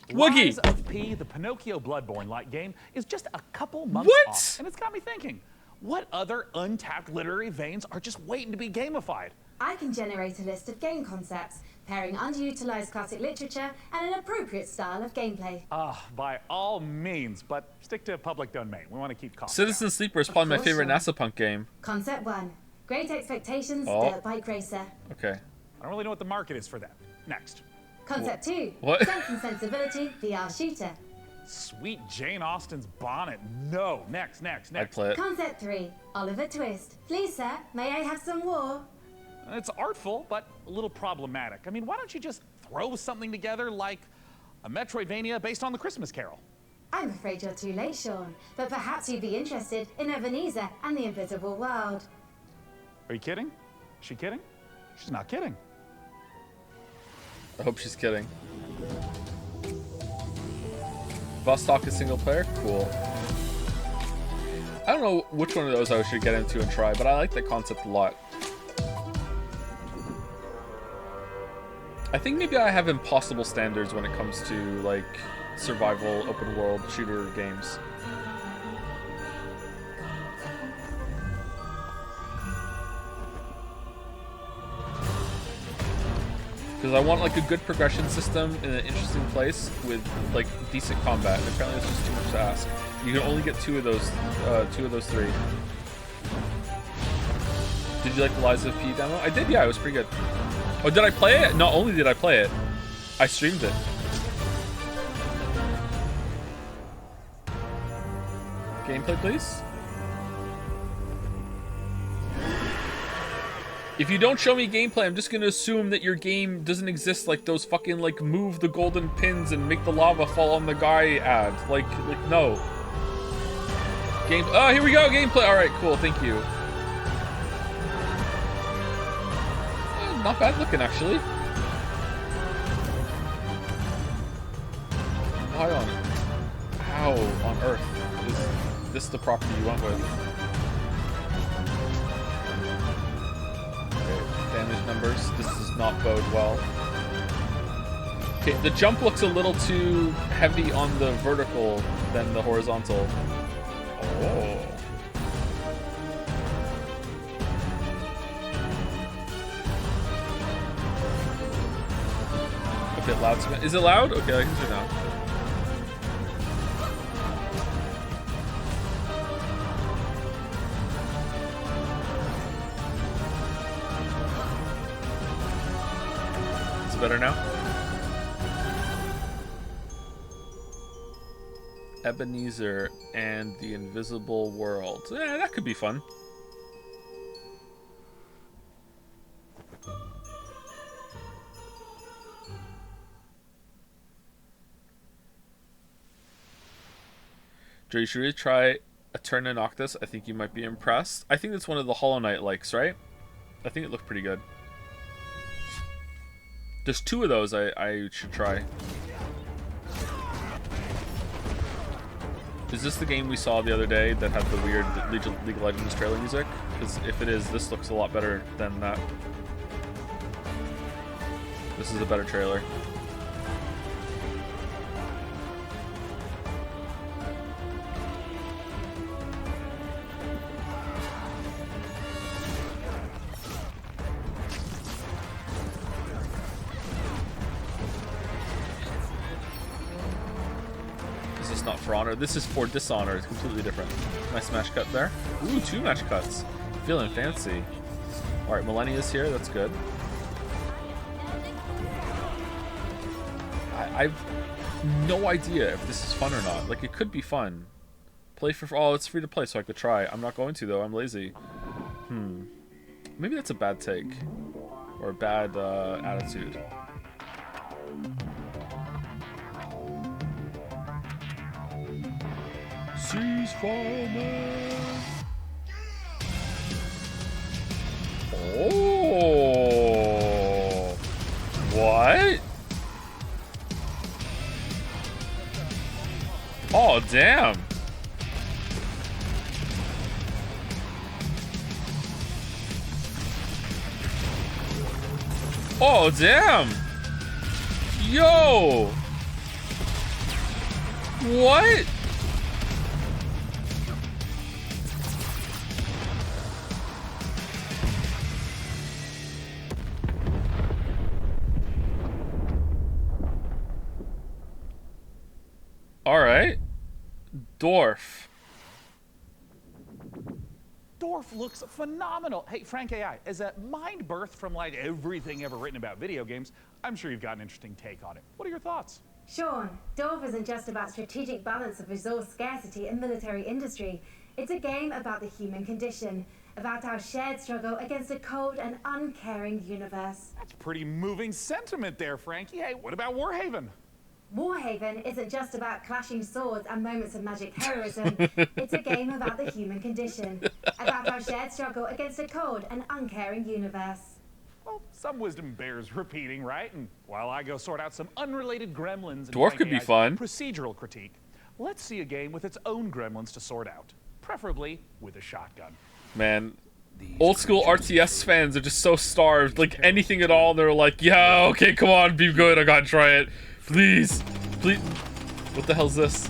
Wuggy! Rise of P, the Pinocchio Bloodborne-like game, is just a couple months What? off. And it's got me thinking, what other untapped literary veins are just waiting to be gamified? I can generate a list of game concepts, pairing underutilized classic literature and an appropriate style of gameplay. By all means, but stick to public domain. We want to keep costs Citizen Sleeper is probably my course, favorite Sean. NASA Punk game. Concept 1. Great Expectations, Oh. Dirt Bike Racer. Okay. I don't really know what the market is for that. Next. Concept 2. What? Sense and Sensibility, VR Shooter. Sweet Jane Austen's bonnet. No. Next. I'd play it. Concept 3. Oliver Twist. Please, sir, may I have some more? It's artful, but a little problematic. I mean, why don't you just throw something together like a Metroidvania based on the Christmas Carol? I'm afraid you're too late, Sean, but perhaps you'd be interested in Ebenezer and the Invisible World. Are you kidding? Is she kidding? She's not kidding. I hope she's kidding. Vostok is single player? Cool. I don't know which one of those I should get into and try, but I like the concept a lot. I think maybe I have impossible standards when it comes to, like, survival, open world, shooter games. Because I want, like, a good progression system in an interesting place with, like, decent combat. And apparently it's just too much to ask. You can only get two of those three. Did you like the Lies of P demo? I did, yeah, it was pretty good. Oh, did I play it? Not only did I play it, I streamed it. Gameplay, please? If you don't show me gameplay, I'm just gonna assume that your game doesn't exist, like those fucking, like, move the golden pins and make the lava fall on the guy ad. Like no. Oh, here we go, gameplay. Alright, cool, thank you. Not bad looking, actually. Why on... How on earth is this the property you went with? Okay, damage numbers. This does not bode well. Okay, the jump looks a little too heavy on the vertical than the horizontal. Oh. A bit loud. Is it loud? Okay, I can turn it down. Is it better now? Ebenezer and the Invisible World. Yeah, that could be fun. Joe, you should really try a turn in Noctis. I think you might be impressed. I think that's one of the Hollow Knight likes, right? I think it looked pretty good. There's two of those I should try. Is this the game we saw the other day that had the weird League of Legends trailer music? Because if it is, this looks a lot better than that. This is a better trailer. Not for Honor. This is for Dishonor. It's completely different. Nice match cut there. Ooh, 2 match cuts. Feeling fancy. Alright, Millennia's here. That's good. I've no idea if this is fun or not. Like, it could be fun. Play for... Oh, it's free to play, so I could try. I'm not going to, though. I'm lazy. Maybe that's a bad take. Or a bad attitude. Ceasefire, man. Oh. What? Oh, damn. Oh, damn. Yo. What? All right. Dwarf. Dwarf looks phenomenal. Hey, Frank AI, as a mind birth from like everything ever written about video games, I'm sure you've got an interesting take on it. What are your thoughts? Sean, Dwarf isn't just about strategic balance of resource scarcity and military industry. It's a game about the human condition, about our shared struggle against a cold and uncaring universe. That's pretty moving sentiment there, Frankie. Hey, what about Warhaven? Warhaven isn't just about clashing swords and moments of magic heroism. It's a game about the human condition, about our shared struggle against a cold and uncaring universe. Well, some wisdom bears repeating, right? And while I go sort out some unrelated gremlins and Dwarf could be fun. Procedural critique, let's see a game with its own gremlins to sort out, preferably with a shotgun. Man, old school RTS fans are just so starved. Like anything at all, they're like, yeah, okay, come on, be good. I gotta try it. Please, please. What the hell's this?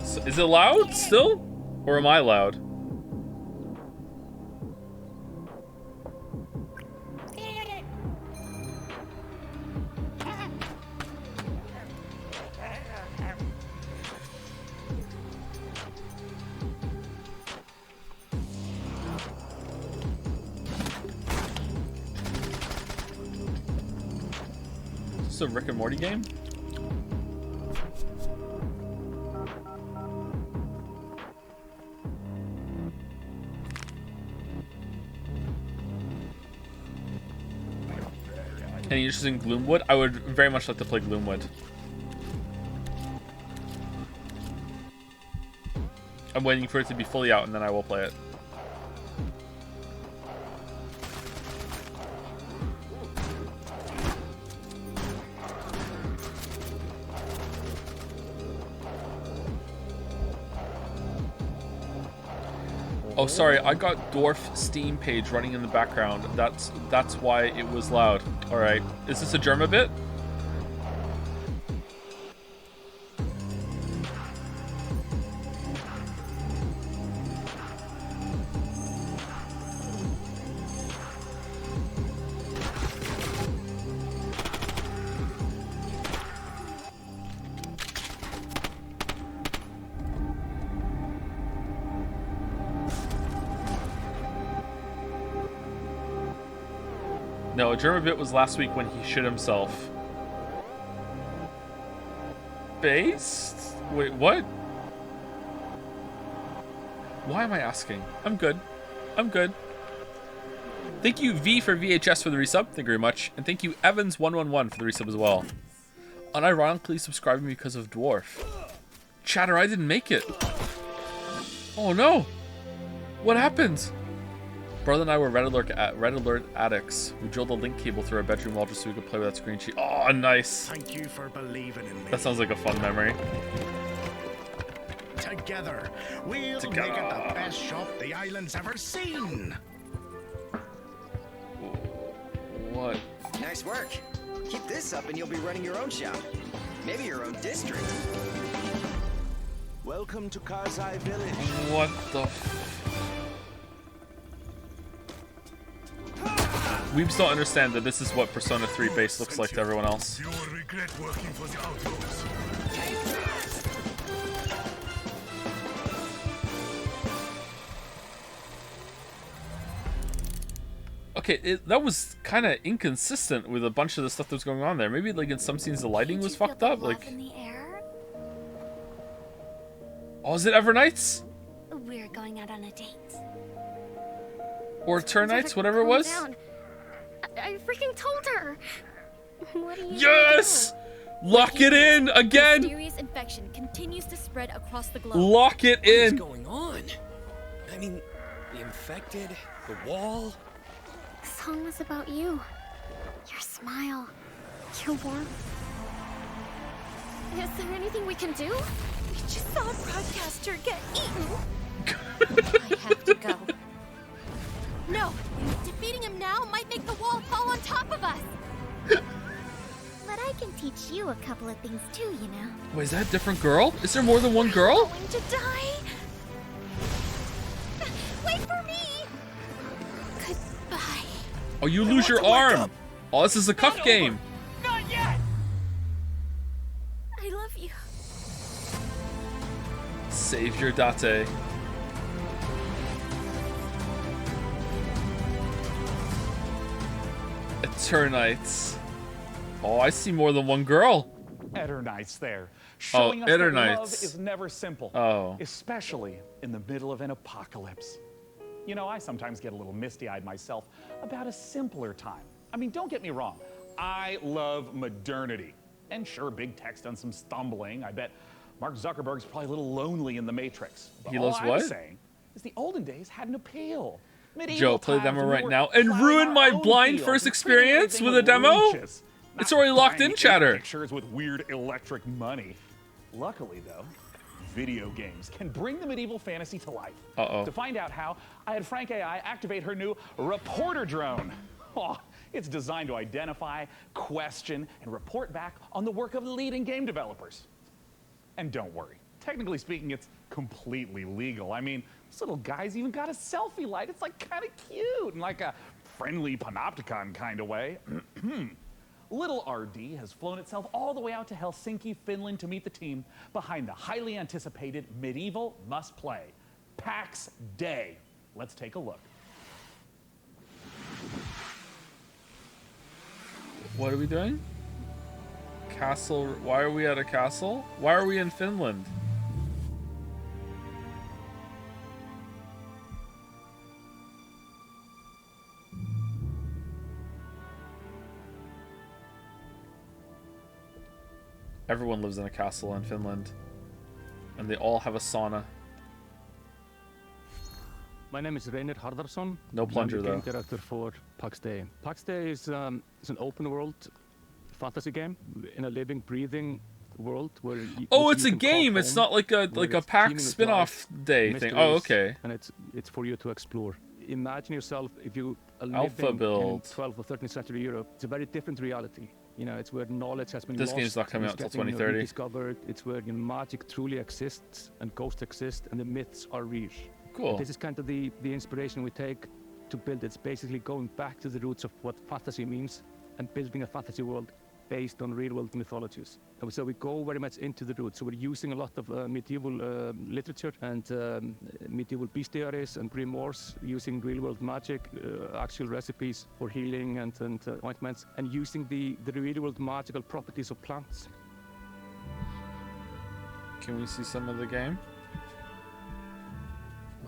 So, is it loud still? Or am I loud? A Rick and Morty game? Any interest in Gloomwood? I would very much like to play Gloomwood. I'm waiting for it to be fully out and then I will play it. Oh, sorry, I got Dwarf Steam page running in the background. That's why it was loud. All right, is this a Germa bit? No, a Germa bit was last week when he shit himself. Based? Wait, what? Why am I asking? I'm good. I'm good. Thank you, V, for VHS for the resub. Thank you very much. And thank you, Evans111 for the resub as well. Unironically subscribing because of Dwarf. Chatter, I didn't make it. Oh no. What happened? Brother and I were Red Alert addicts. We drilled a link cable through our bedroom wall just so we could play with that screen sheet. Oh, nice. Thank you for believing in me. That sounds like a fun memory. Together, we'll make it the best shop the island's ever seen. What? Nice work. Keep this up and you'll be running your own shop. Maybe your own district. Welcome to Karzai Village. What the Weebs don't understand that this is what Persona 3 base looks like to everyone else. You will regret working for the Outlaws. Okay, that was kind of inconsistent with a bunch of the stuff that was going on there. Maybe like in some scenes the lighting was fucked up. Like, oh, is it Evernights? We're going out on a date. Or Turnights, whatever it was. I freaking told her. What are you Yes! Lock it in again. Mysterious infection continues to spread across the globe. Lock it in. What's going on? I mean, The infected, the wall. The song was about you. Your smile. Your warmth. Is there anything we can do? We just saw a broadcaster get eaten. I have to go. No, defeating him now might make the wall fall on top of us. But I can teach you a couple of things too, you know. Wait, is that a different girl? Is there more than one girl? I'm going to die. Wait for me. Goodbye. Oh, you lose your arm. Oh, this is a cuff game. Not yet. I love you. Savior Date. Eternites. Oh, I see more than one girl. Eternites there. Showing us that love is never simple. Oh. Especially in the middle of an apocalypse. You know, I sometimes get a little misty-eyed myself about a simpler time. I mean, don't get me wrong. I love modernity. And sure, big tech's done some stumbling. I bet Mark Zuckerberg's probably a little lonely in the Matrix. But He loves all what? I'm saying is the olden days had an appeal. Medieval Joe, play the times demo we right were now and plowing ruin our my own blind fields first and treating experience everything with a demo? leeches, It's not already locked buying in, chatter. Pictures with weird electric money. Luckily, though, video games can bring the medieval fantasy to life. Uh-oh. To find out how, I had Frank AI activate her new reporter drone. Oh, it's designed to identify, question, and report back on the work of leading game developers. And don't worry, technically speaking, it's completely legal. I mean, this little guy's even got a selfie light. It's like kind of cute in like a friendly panopticon kind of way. Little RD has flown itself all the way out to Helsinki, Finland to meet the team behind the highly anticipated medieval must-play, PAX Day. Let's take a look. What are we doing? Castle. Why are we at a castle? Why are we in Finland? Everyone lives in a castle in Finland. And they all have a sauna. My name is Reynir Harðarsson. No plunger, I'm the game though. director for PAX Day. PAX Day is an open world fantasy game in a living, breathing world where you, Oh, it's a game. It's not like a PAX spin-off day thing. Oh, okay. And it's for you to explore. Imagine yourself if you are Alpha living build. in 12th or 13th century Europe. It's a very different reality. You know, it's where knowledge has been This lost. game's not coming and out it's till getting, 2030. rediscovered. It's where magic truly exists and ghosts exist and the myths are real. Cool. This is kind of the inspiration we take to build it. It's basically going back to the roots of what fantasy means and building a fantasy world based on real-world mythologies. And so we go very much into the roots. So we're using a lot of medieval literature and medieval bestiaries and grimoires, using real-world magic, actual recipes for healing and ointments, and using the real-world magical properties of plants. Can we see some of the game?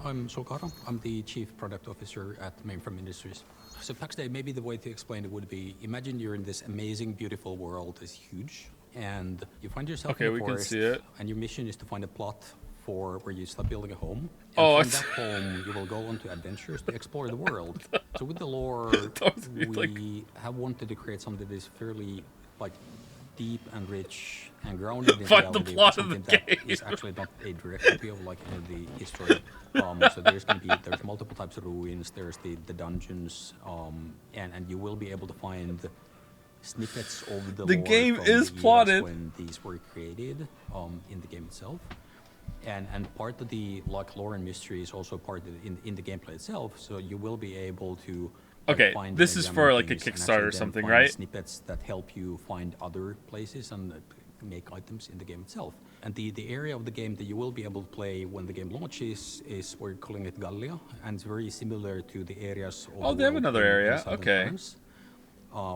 I'm Solkara. I'm the Chief Product Officer at Mainframe Industries. So PAX Day, maybe the way to explain it would be, imagine you're in this amazing, beautiful world. It's huge. And you find yourself in a forest. Can see it. And your mission is to find a plot for where you start building a home. Oh, and from that home, you will go on to adventures to explore the world. So with the lore, we have wanted to create something that is fairly, like, deep and rich and grounded in Find the reality, plot something of the that game. is actually not a direct copy of like the history. So there's multiple types of ruins. There's the dungeons, and you will be able to find snippets of the lore game from is the years plotted when these were created in the game itself. And part of the like lore and mystery is also part of in the gameplay itself. So you will be able to Okay, find this is for like a things and Kickstarter actually or then something, find right? Snippets that help you find other places and make items in the game itself. And the area of the game that you will be able to play when the game launches is, we're calling it Gallia, and it's very similar to the areas of Oh, they have another area. Okay. France,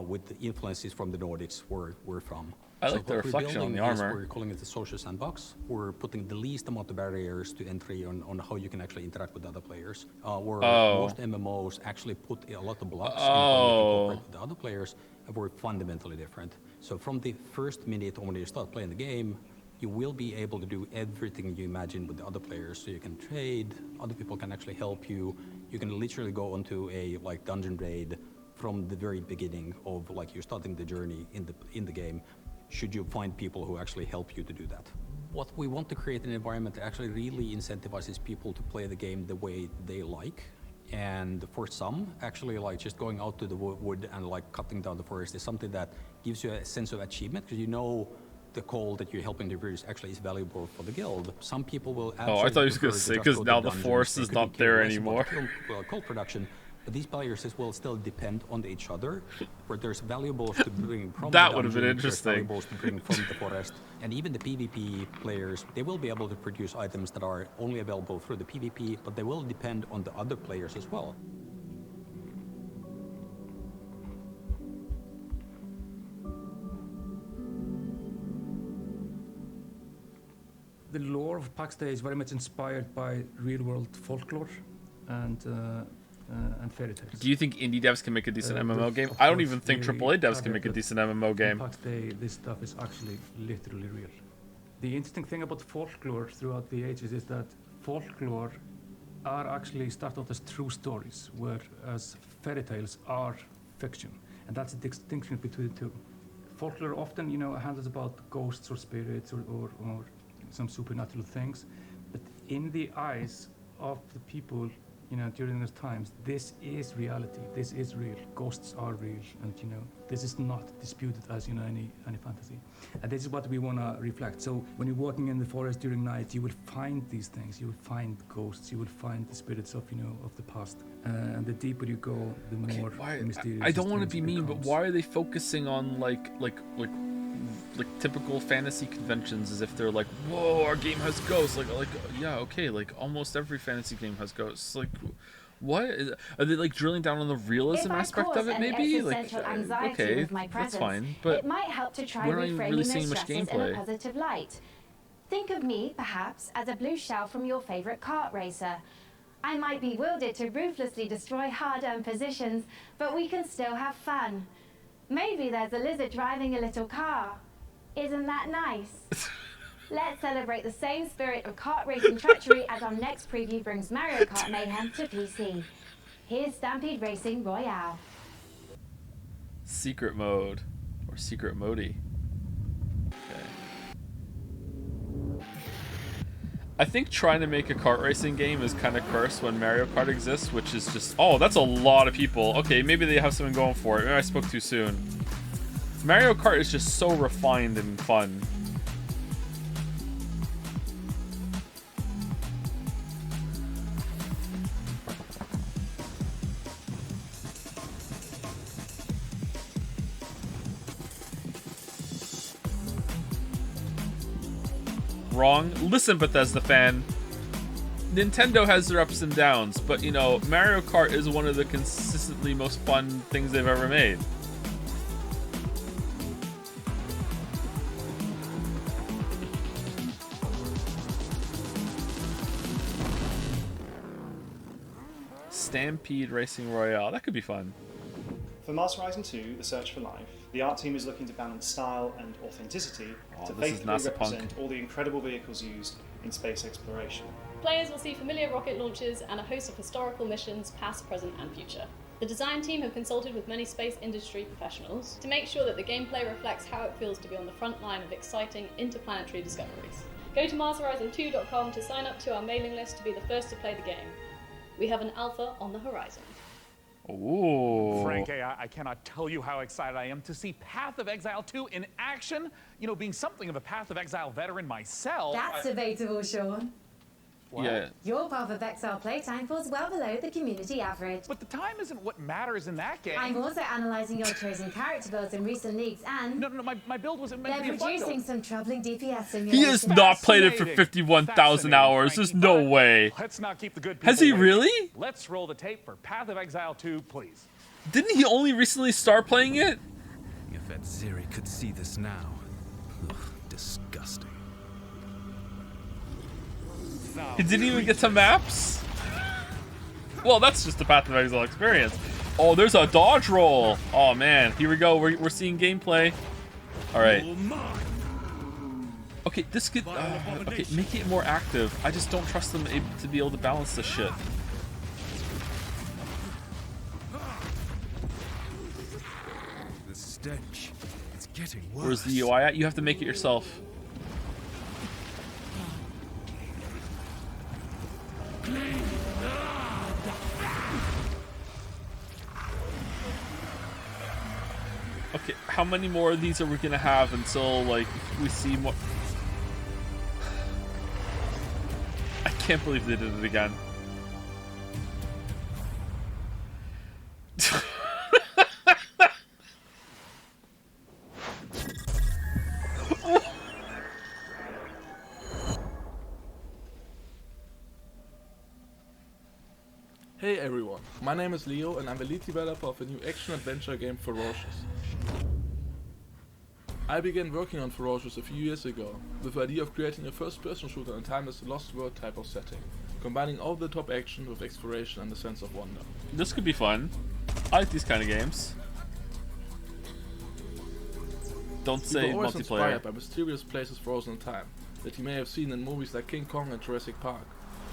with the influences from the Nordics where we're from. I So like the what we're reflection on the building is armor. We're calling it the social sandbox. We're putting the least amount of barriers to entry on how you can actually interact with other players. Where most MMOs actually put a lot of blocks in how you can cooperate with the other players, and we're fundamentally different. So from the first minute when you start playing the game, you will be able to do everything you imagine with the other players. So you can trade, other people can actually help you, You can literally go onto a like dungeon raid from the very beginning of like you're starting the journey in the game, should you find people who actually help you to do that. What we want to create an environment that actually really incentivizes people to play the game the way they like. And for some, actually, like just going out to the wood and like cutting down the forest is something that gives you a sense of achievement, because you know the coal that you're helping to produce actually is valuable for the guild. Some people will. Oh, I thought he was going to say because now the forest is not there anymore. Coal production. But these players will still depend on each other, where there's valuables to bring from that the would have been dungeon, interesting. there's valuables to bring from the forest. And even the PvP players, they will be able to produce items that are only available through the PvP, but they will depend on the other players as well. The lore of PAX Day is very much inspired by real-world folklore and fairy tales. Do you think indie devs can make a decent MMO game? I don't even think AAA devs can make a decent MMO game. PAX Day, this stuff is actually literally real. The interesting thing about folklore throughout the ages is that folklore are actually start off as true stories, whereas fairy tales are fiction, and that's the distinction between the two. Folklore often, handles about ghosts or spirits or some supernatural things, but in the eyes of the people, during those times, this is reality. This is real. Ghosts are real, and this is not disputed as any fantasy. And this is what we want to reflect. So when you're walking in the forest during night, you will find these things. You will find ghosts. You will find the spirits of of the past. And the deeper you go, the more mysterious. I don't want to be mean, but why are they focusing on like typical fantasy conventions as if they're like, whoa, our game has ghosts? Yeah, okay, like almost every fantasy game has ghosts. Like, what are they like drilling down on the realism aspect of it? Maybe like, okay, that's fine, but it might help to try we're not reframing really those seeing much stresses gameplay. in a positive light. Think of me, perhaps, as a blue shell from your favorite kart racer. I might be wielded to ruthlessly destroy hard-earned positions, but we can still have fun. Maybe there's a lizard driving a little car. Isn't that nice? Let's celebrate the same spirit of kart racing treachery as our next preview brings Mario Kart Mayhem to PC. Here's Stampede Racing Royale. Secret mode, or secret modi. Okay. I think trying to make a kart racing game is kind of cursed when Mario Kart exists, which is just, oh, that's a lot of people. Okay, maybe they have something going for it. Maybe I spoke too soon. Mario Kart is just so refined and fun. Wrong. Listen, Bethesda fan. Nintendo has their ups and downs, but Mario Kart is one of the consistently most fun things they've ever made. Stampede Racing Royale. That could be fun. For Master Horizon 2, The Search for Life, the art team is looking to balance style and authenticity to faithfully represent all the incredible vehicles used in space exploration. Players will see familiar rocket launches and a host of historical missions, past, present, and future. The design team have consulted with many space industry professionals to make sure that the gameplay reflects how it feels to be on the front line of exciting interplanetary discoveries. Go to MasterHorizon2.com to sign up to our mailing list to be the first to play the game. We have an alpha on the horizon. Ooh. Frankie, I cannot tell you how excited I am to see Path of Exile 2 in action. Being something of a Path of Exile veteran myself. That's debatable, Sean. Yeah. Your Path of Exile playtime falls well below the community average. But the time isn't what matters in that game. I'm also analysing your chosen character builds in recent leagues, and No, my build wasn't meant to be they're a fun producing build. some troubling DPS simulations. He has not played it for 51,000 hours. There's no way. Let's not keep the good people Has he waiting. really? Let's roll the tape for Path of Exile 2, please. Didn't he only recently start playing it? If Edziri could see this now. Ugh, disgusting. He didn't even get to maps? Well, that's just the Path of Exile experience. Oh, there's a dodge roll. Oh, man. Here we go. We're seeing gameplay. All right. Okay, this could... okay, make it more active. I just don't trust them to be able to balance this shit. getting worse. Where's the UI at? You have to make it yourself. Okay, how many more of these are we gonna have until, like, we see more? I can't believe they did it again. Hey everyone, my name is Leo and I'm the lead developer of a new action-adventure game Ferocious. I began working on Ferocious a few years ago, with the idea of creating a first-person shooter in a timeless Lost World type of setting, combining over-the-top action with exploration and a sense of wonder. This could be fun. I like these kind of games. Don't say multiplayer. We were always inspired by mysterious places frozen in time, that you may have seen in movies like King Kong and Jurassic Park.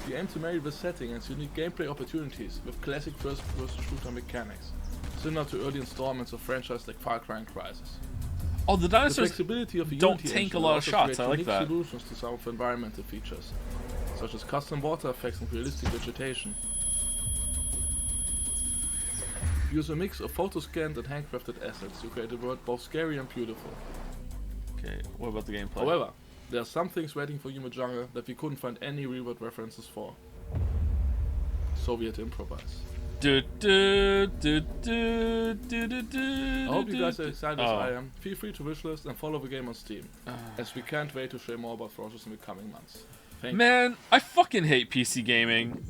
We aim to marry the setting and its unique gameplay opportunities with classic first-person shooter mechanics, similar to early installments of franchises like Far Cry and Crysis. Oh, the dinosaurs the flexibility of the don't Unity tank a engine lot of shots. I like unique that. Solutions to some of the environmental features, such as custom water effects and realistic vegetation. Use a mix of photo-scanned and handcrafted assets to create a world both scary and beautiful. Okay, what about the gameplay? However, there are some things waiting for you in the jungle that we couldn't find any real-world references for. So we had to improvise. I hope you guys are excited as I am. Feel free to wishlist and follow the game on Steam, as we can't wait to share more about Ferocious in the coming months. Thank Man, I fucking hate PC gaming.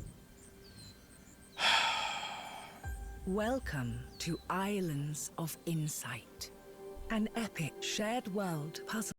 Welcome to Islands of Insight, an epic shared world puzzle.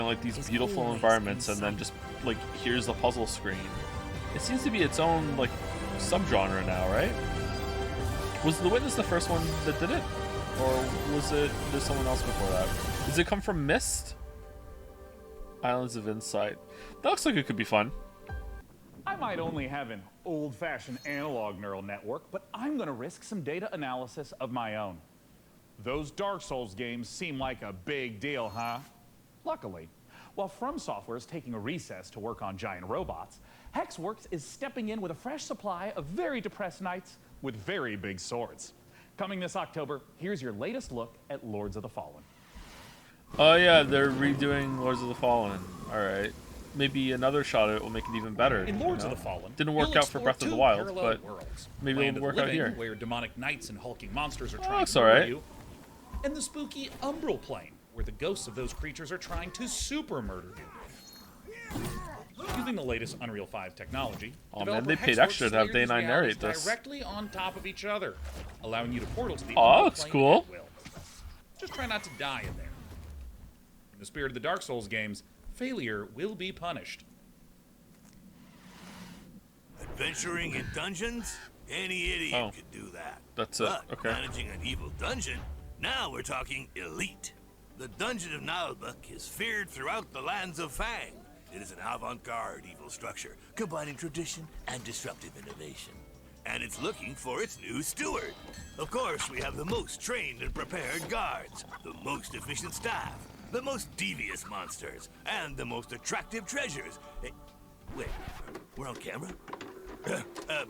Like these beautiful environments, and then just like here's the puzzle screen. It seems to be its own like subgenre now, right? Was The Witness the first one that did it, or was it there's someone else before that? Does it come from Myst? Islands of Insight. That looks like it could be fun. I might only have an old-fashioned analog neural network, but I'm gonna risk some data analysis of my own. Those Dark Souls games seem like a big deal, huh? Luckily, while From Software is taking a recess to work on giant robots, Hexworks is stepping in with a fresh supply of very depressed knights with very big swords. Coming this October, here's your latest look at Lords of the Fallen. Oh yeah, they're redoing Lords of the Fallen. Alright. Maybe another shot at it will make it even better. In Lords of the Fallen, didn't work out for Breath of the Wild, but worlds. maybe it'll work out here. Where demonic knights and hulking monsters are trying to alright. you, and the spooky Umbral Plane, where the ghosts of those creatures are trying to super murder you. Using the latest Unreal 5 technology, oh man, they paid extra to have Day 9 narrate this. Directly on top of each other, allowing you to portal to the oh, that's cool. Just try not to die in there. In the spirit of the Dark Souls games, failure will be punished. Adventuring in dungeons? Any idiot could do that. That's it. But okay. Managing an evil dungeon? Now we're talking elite. The Dungeon of Nalbuck is feared throughout the lands of Fang, It is an avant-garde evil structure, combining tradition and disruptive innovation. And it's looking for its new steward. Of course, we have the most trained and prepared guards, the most efficient staff, the most devious monsters, and the most attractive treasures. Hey, wait, we're on camera?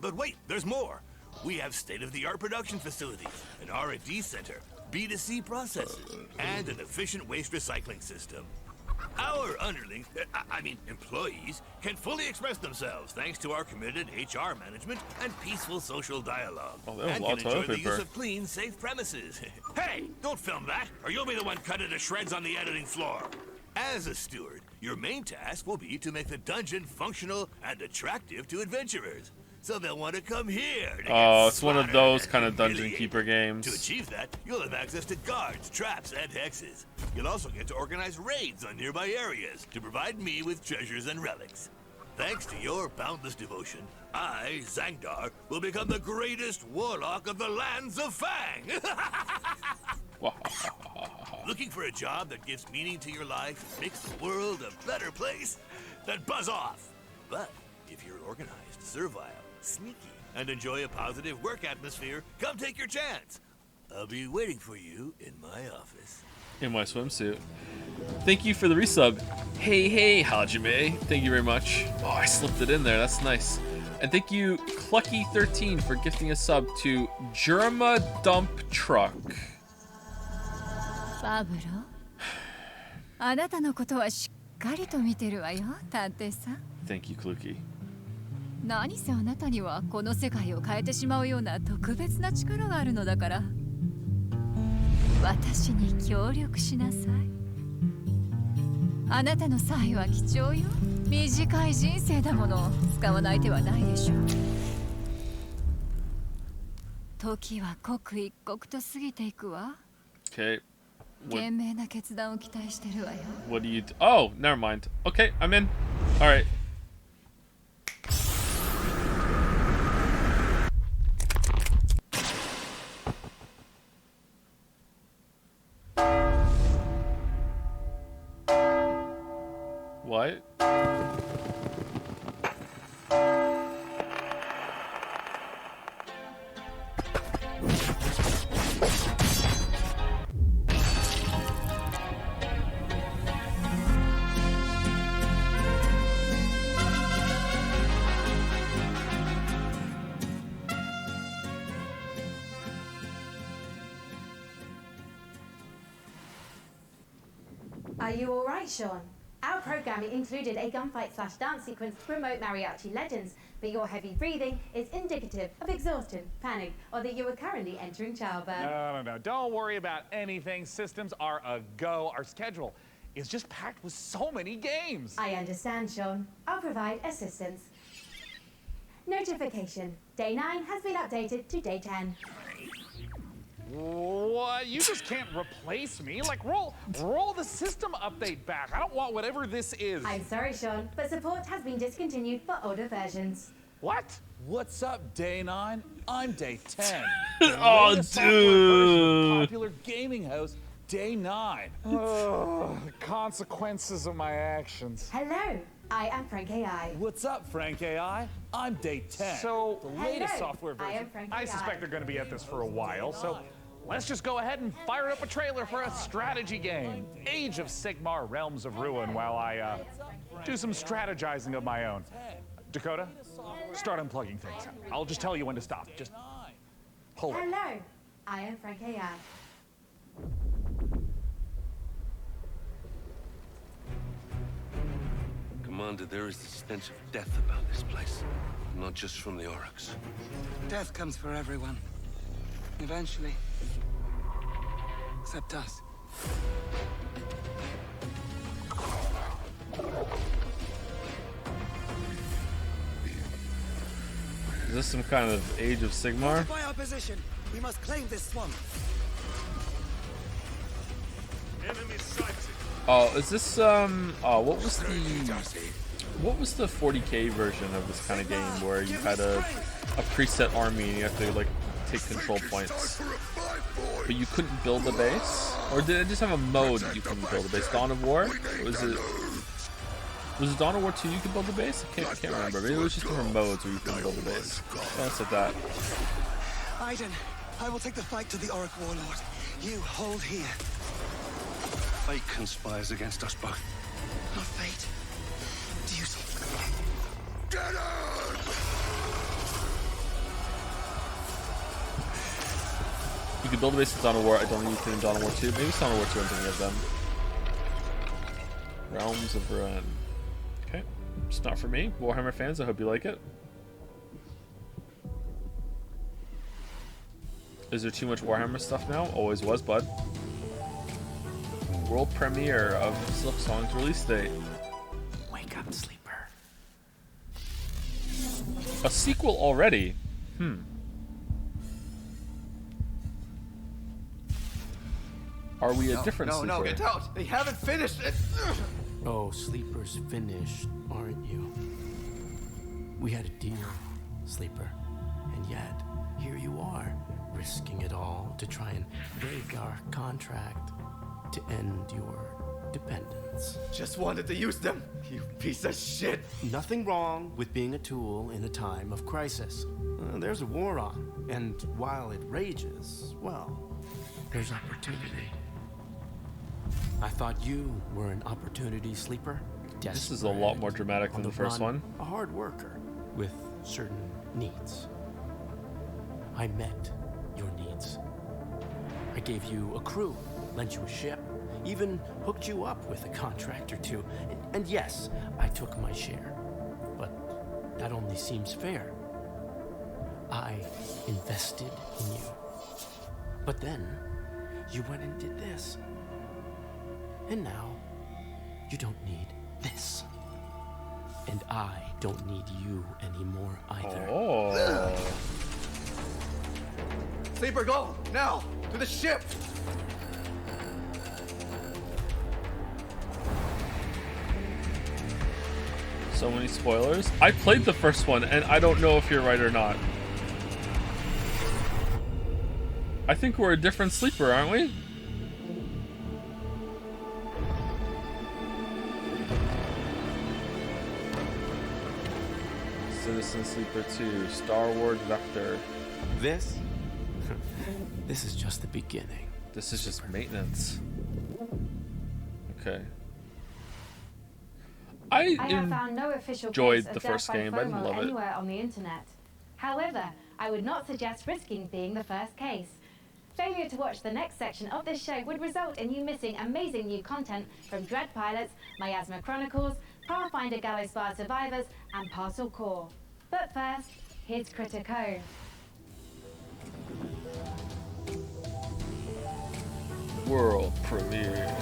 But wait, there's more. We have state-of-the-art production facilities, an R&D center, B2C processes, and an efficient waste recycling system. Our underlings, employees, can fully express themselves thanks to our committed HR management and peaceful social dialogue. And can enjoy the use of clean, safe premises. Hey, don't film that, or you'll be the one cut into shreds on the editing floor. As a steward, your main task will be to make the dungeon functional and attractive to adventurers. So they'll want to come here. Oh, it's one of those kind of dungeon keeper games. To achieve that, you'll have access to guards, traps, and hexes. You'll also get to organize raids on nearby areas to provide me with treasures and relics. Thanks to your boundless devotion, I, Zangdar, will become the greatest warlock of the lands of Fang. Looking for a job that gives meaning to your life and makes the world a better place? Then buzz off. But if you're organized, servile, sneaky, and enjoy a positive work atmosphere, come take your chance. I'll be waiting for you in my office. In my swimsuit. Thank you for the resub. Hey, Hajime. Thank you very much. Oh, I slipped it in there. That's nice. And thank you, Clucky13, for gifting a sub to Germa Dump Truck. Pablo, あなたのことはしっかりと見てるわよ、探偵さん。Thank you, Clucky. 何せあなたにはこの世界を変えてしまうような特別な力があるのだから。私に協力しなさい。あなたの才は貴重よ。短い人生だもの。使わない手はないでしょう。時は刻一刻と過ぎていくわ。Okay. 賢明な決断を期待してるわよ。What do you do? Oh, never mind. Okay, I'm in. All right. What? Are you all right, Sean? Our programming included a gunfight/dance sequence to promote mariachi legends, but your heavy breathing is indicative of exhaustion, panic, or that you are currently entering childbirth. No. Don't worry about anything. Systems are a go. Our schedule is just packed with so many games. I understand, Sean. I'll provide assistance. Notification. Day 9 has been updated to day 10. What? You just can't replace me? Like, roll the system update back. I don't want whatever this is. I'm sorry, Sean, but support has been discontinued for older versions. What? What's up, Day 9? I'm Day 10. Oh, dude. Popular gaming host, Day 9. Oh, the consequences of my actions. Hello, I am Frank AI. What's up, Frank AI? I'm Day 10. So, the latest software version. I am Frank I AI. suspect they're going to be at this for a while, so let's just go ahead and fire up a trailer for a strategy game, Age of Sigmar Realms of Ruin, while I do some strategizing of my own. Dakota, start unplugging things. I'll just tell you when to stop. Just hold it. Hello, I am Frank AI. Commander, there is the stench of death about this place, not just from the Oryx. Death comes for everyone. Eventually. Except us. Is this some kind of Age of Sigmar? By our position, we must claim this swamp. Oh, is this what was the 40k version of this kind of game where you had a preset army and you have to like take control points, but you couldn't build a base? Or did it just have a mode that you couldn't build a base? Dawn of War? Or was it? Was it Dawn of War 2 you could build a base? I can't remember. Maybe it was just different modes where you can build a base. Something like that. Aiden, I will take the fight to the Auric Warlord. You hold here. Fate conspires against us both. Not fate. Duty. Get out! You could build a base in Dawn of War. I don't think you can in Dawn of War 2. Maybe it's Dawn of War 2 I'm thinking of them. Realms of Ruin. Okay. It's not for me. Warhammer fans, I hope you like it. Is there too much Warhammer stuff now? Always was, bud. World premiere of Silksong's release date. Wake up, sleeper. A sequel already? Are we a different sleeper? No, get out! They haven't finished it! Oh, sleeper's finished, aren't you? We had a deal, sleeper. And yet, here you are, risking it all to try and break our contract to end your dependence. Just wanted to use them, you piece of shit! Nothing wrong with being a tool in a time of crisis. There's a war on, and while it rages, well, there's opportunity. I thought you were an opportunity sleeper. This is a lot more dramatic than the first one. A hard worker with certain needs. I met your needs. I gave you a crew, lent you a ship, even hooked you up with a contract or two. And yes, I took my share. But that only seems fair. I invested in you. But then, you went and did this. And now, you don't need this. And I don't need you anymore either. Oh. Sleeper, go! Now! To the ship! So many spoilers. I played the first one, and I don't know if you're right or not. I think we're a different sleeper, aren't we? Citizen Sleeper 2, Star Wars Vector. This is just the beginning. This is just maintenance. Okay. I have found no official enjoyed case the of first death by game. I didn't FOMO love it. anywhere on the internet. However, I would not suggest risking being the first case. Failure to watch the next section of this show would result in you missing amazing new content from Dread Pilots, Miasma Chronicles, Pathfinder Gallows Bar Survivors, and Parcel Core. But first, here's Critter Cove. World premiere.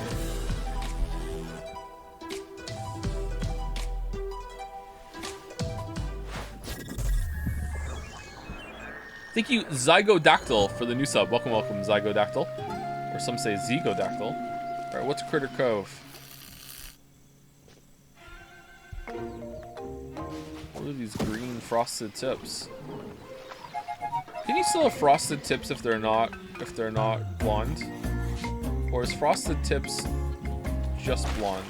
Thank you, Zygodactyl, for the new sub. Welcome, welcome, Zygodactyl. Or some say Zygodactyl. Alright, what's Critter Cove? What are these green frosted tips? Can you still have frosted tips if they're not blonde? Or is frosted tips just blonde?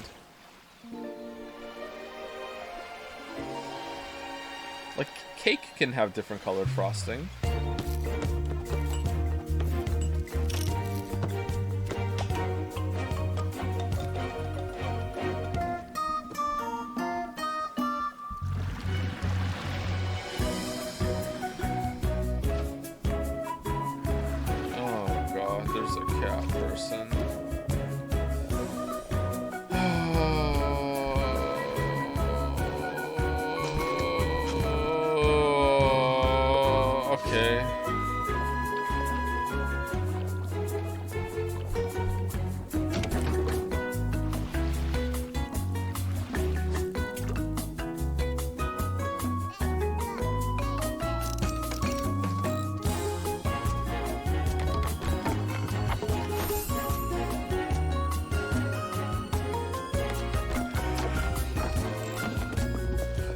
Like, cake can have different colored frosting.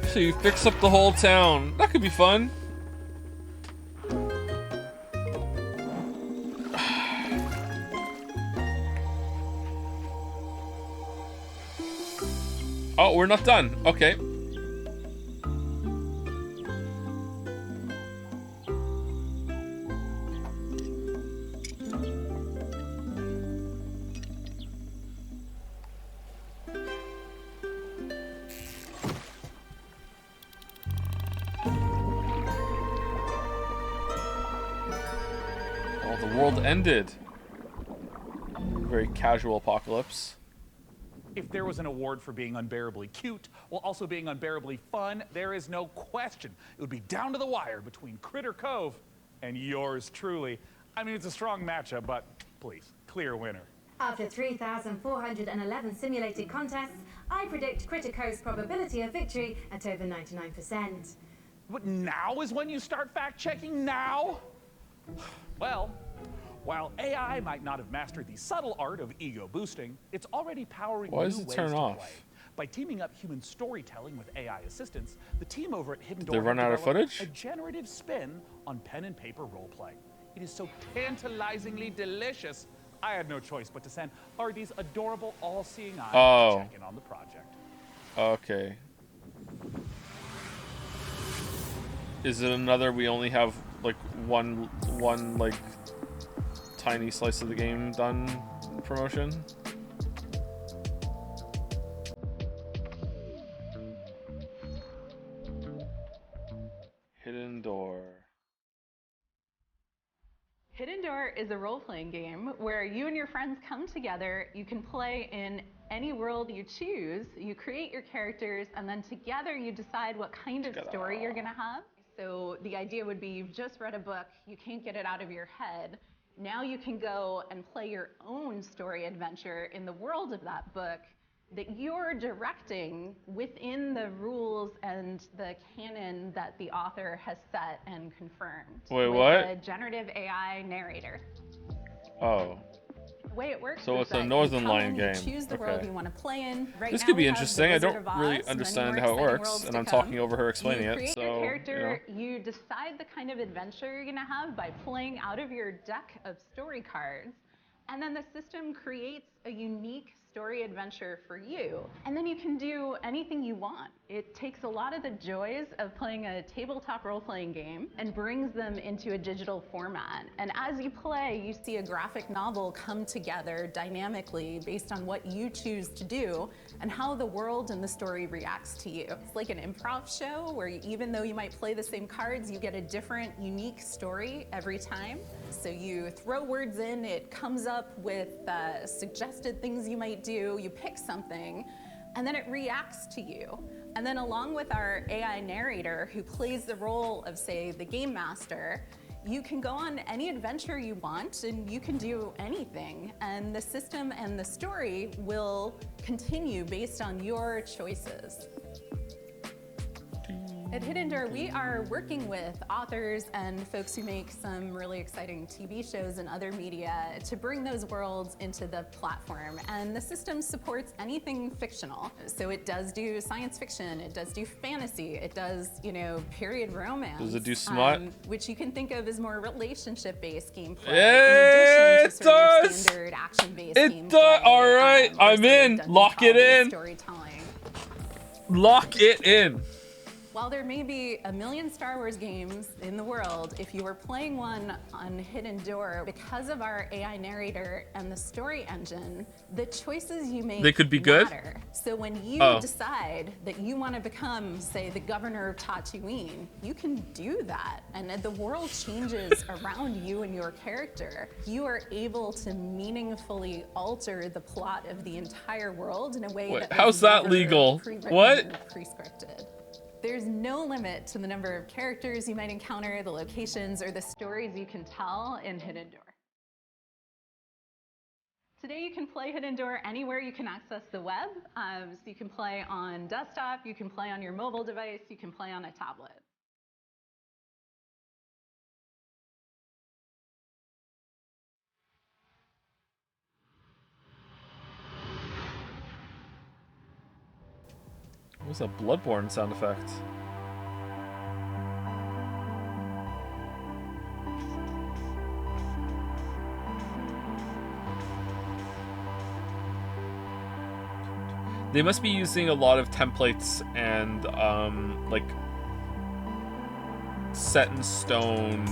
So you fix up the whole town. That could be fun. Oh, Oh, we're not done. Okay. Oh, the world ended. Very casual apocalypse. If there was an award for being unbearably cute while also being unbearably fun, there is no question it would be down to the wire between Critter Cove and yours truly. I mean, it's a strong matchup, but please, clear winner. After 3,411 simulated contests, I predict Critter Cove's probability of victory at over 99%. But now is when you start fact-checking? Now? Well, while AI might not have mastered the subtle art of ego boosting, it's already powering new ways to play. By teaming up human storytelling with AI assistance, the team over at Hidden Door They run out of footage? a generative spin on pen and paper roleplay. It is so tantalizingly delicious, I had no choice but to send Artie's adorable all-seeing eye to check in on the project. Okay. Is it another we only have like one like tiny slice of the game done promotion? Hidden Door. Hidden Door is a role-playing game where you and your friends come together. You can play in any world you choose. You create your characters, and then together you decide what kind of story you're gonna have. So the idea would be you've just read a book, you can't get it out of your head. Now you can go and play your own story adventure in the world of that book that you're directing within the rules and the canon that the author has set and confirmed. Wait, with what? a generative AI narrator. Oh. The way it works So is it's a that Northern you come Line in, game. you choose the world you want to play in. Right This now could be we have interesting. the I Wizard don't of Oz, really many understand more how it exciting works, worlds and to I'm come. talking over her explaining You it. create So, your character, you know. you decide the kind of adventure you're going to have by pulling out of your deck of story cards, and then the system creates a unique story adventure for you. And then you can do anything you want. It takes a lot of the joys of playing a tabletop role-playing game and brings them into a digital format. And as you play, you see a graphic novel come together dynamically based on what you choose to do and how the world and the story reacts to you. It's like an improv show where even though you might play the same cards, you get a different, unique story every time. So you throw words in, it comes up with suggested things you might do, you pick something, and then it reacts to you. And then along with our AI narrator who plays the role of, say, the game master, you can go on any adventure you want and you can do anything. And the system and the story will continue based on your choices. At Hidden Door, we are working with authors and folks who make some really exciting TV shows and other media to bring those worlds into the platform. And the system supports anything fictional. So it does do science fiction, it does do fantasy, it does, period romance. Does it do smut? Which you can think of as more relationship-based gameplay. It in addition to sort of your does! standard action-based It gameplay. does! Alright, or I'm sort of in! Dungeon Lock it crawling in! Storytelling. Lock it in! While there may be a million Star Wars games in the world, if you were playing one on Hidden Door, because of our AI narrator and the story engine, the choices you make They could be good? matter. So when you decide that you want to become, say, the governor of Tatooine, you can do that. And the world changes around you and your character. You are able to meaningfully alter the plot of the entire world in a way that how's was that never legal? pre-written What? or pre-scripted. There's no limit to the number of characters you might encounter, the locations, or the stories you can tell in Hidden Door. Today you can play Hidden Door anywhere you can access the web. So you can play on desktop, you can play on your mobile device, you can play on a tablet. What was that Bloodborne sound effect? They must be using a lot of templates and like set in stone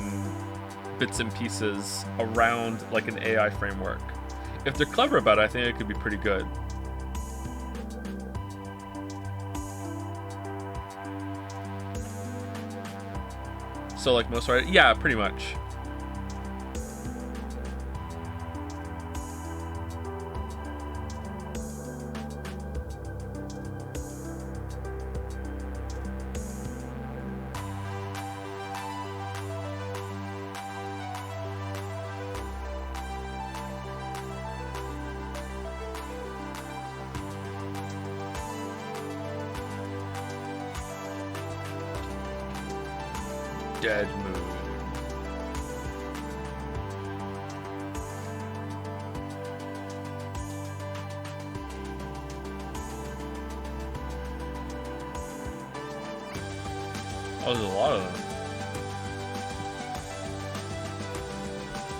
bits and pieces around like an AI framework. If they're clever about it, I think it could be pretty good. So like most right? Yeah, pretty much. Dead Moon. Oh, there's a lot of them.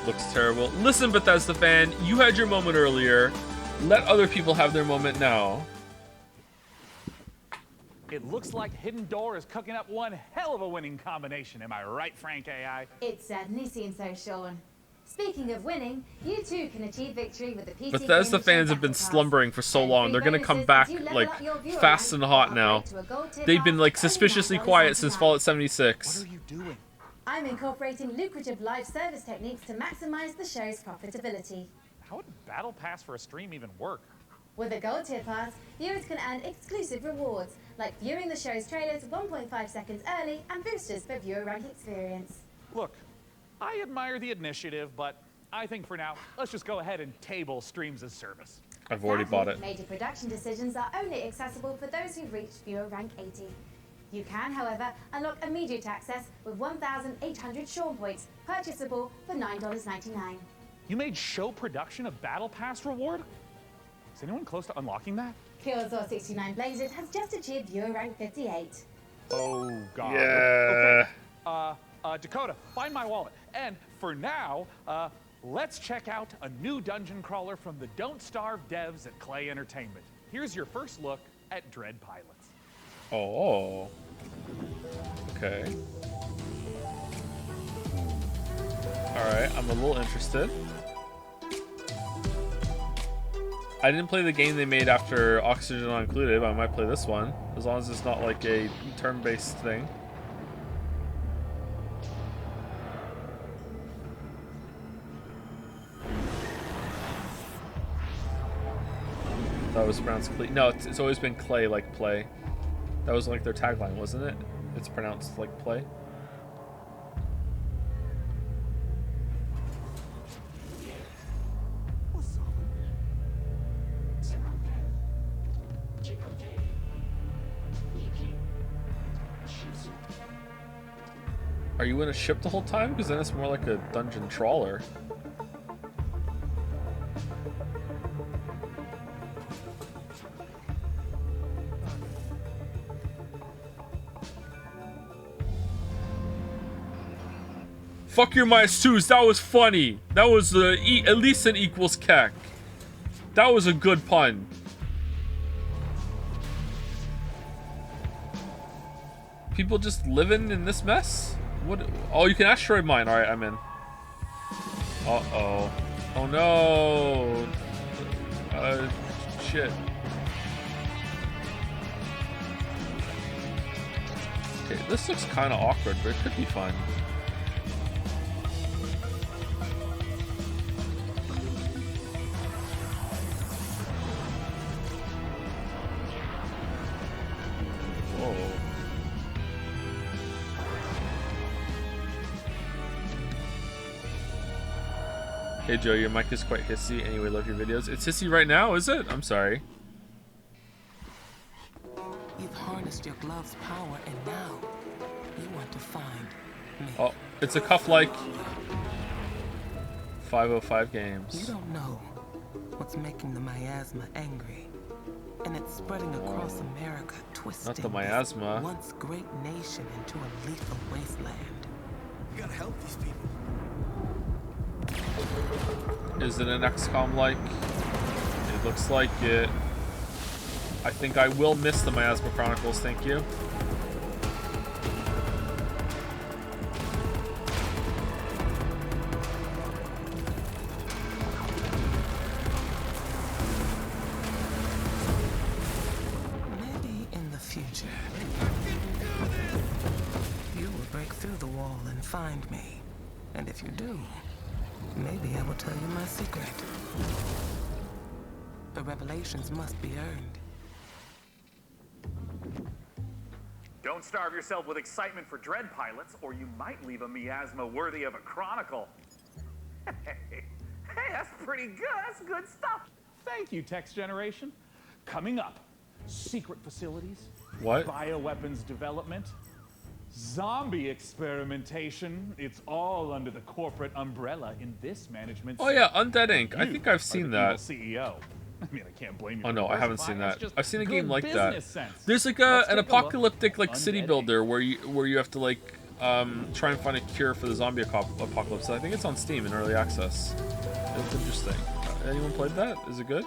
Looks terrible. Listen, Bethesda fan, you had your moment earlier. Let other people have their moment now. It looks like Hidden Door is cooking up one hell of a winning combination. Am I right, Frank AI? It certainly seems so, Sean. Speaking of winning, you too can achieve victory with the PC Bethesda fans have been slumbering for so long. They're gonna come back like fast and hot now. They've been like suspiciously quiet since Fallout 76. What are you doing? I'm incorporating lucrative live service techniques to maximize the show's profitability. How would Battle Pass for a stream even work? With a gold tier pass, viewers can earn exclusive rewards, like viewing the show's trailers 1.5 seconds early and boosters for viewer rank experience. Look, I admire the initiative, but I think for now, let's just go ahead and table streams as service. I've already bought it. Major production decisions are only accessible for those who've reached viewer rank 80. You can, however, unlock immediate access with 1,800 Sean points, purchasable for $9.99. You made show production a Battle Pass reward? Is anyone close to unlocking that? Killzor 69 Blazed has just achieved viewer rank 58. Oh, God. Yeah. Okay. Dakota, find my wallet. And for now, let's check out a new dungeon crawler from the Don't Starve devs at Clay Entertainment. Here's your first look at Dread Pilots. Oh. Okay. Alright, I'm a little interested. I didn't play the game they made after Oxygen Not Included, but I might play this one, as long as it's not like a turn-based thing. That was pronounced Clay. No, it's always been Clay like play. That was like their tagline, wasn't it? It's pronounced like play. Are you in a ship the whole time? Because then it's more like a dungeon trawler. Fuck your -2s, that was funny. That was at least an equals CAC. That was a good pun. People just living in this mess? What? Oh, you can asteroid mine. Alright, I'm in. Uh-oh. Oh no. Shit. Okay, this looks kind of awkward, but it could be fun. Whoa. Hey Joe, your mic is quite hissy. Anyway, love your videos. It's hissy right now, is it? I'm sorry. You've harnessed your glove's power, and now you want to find me. Oh, it's a cuff like 505 games. You don't know what's making the miasma angry, and it's spreading across America, twisting Not the miasma. this once great nation into a lethal wasteland. You gotta help these people. Is it an XCOM like? It looks like it. I think I will miss the Miasma Chronicles, thank you. Maybe in the future, you will break through the wall and find me. And if you do, maybe I will tell you my secret. The revelations must be earned. Don't starve yourself with excitement for Dread pilots, or you might leave a miasma worthy of a chronicle. Hey, that's pretty good. That's good stuff. Thank you, Text Generation. Coming up, secret facilities. What? Bioweapons development. Zombie experimentation. It's all under the corporate umbrella in this management. Oh yeah, Undead Inc. I think I've seen that. CEO. I mean, I can't blame you. Oh no, I haven't seen that. I've seen a game like that. Sense. There's like an apocalyptic like city builder where you have to like try and find a cure for the zombie apocalypse. I think it's on Steam in early access. It's interesting. Anyone played that? Is it good?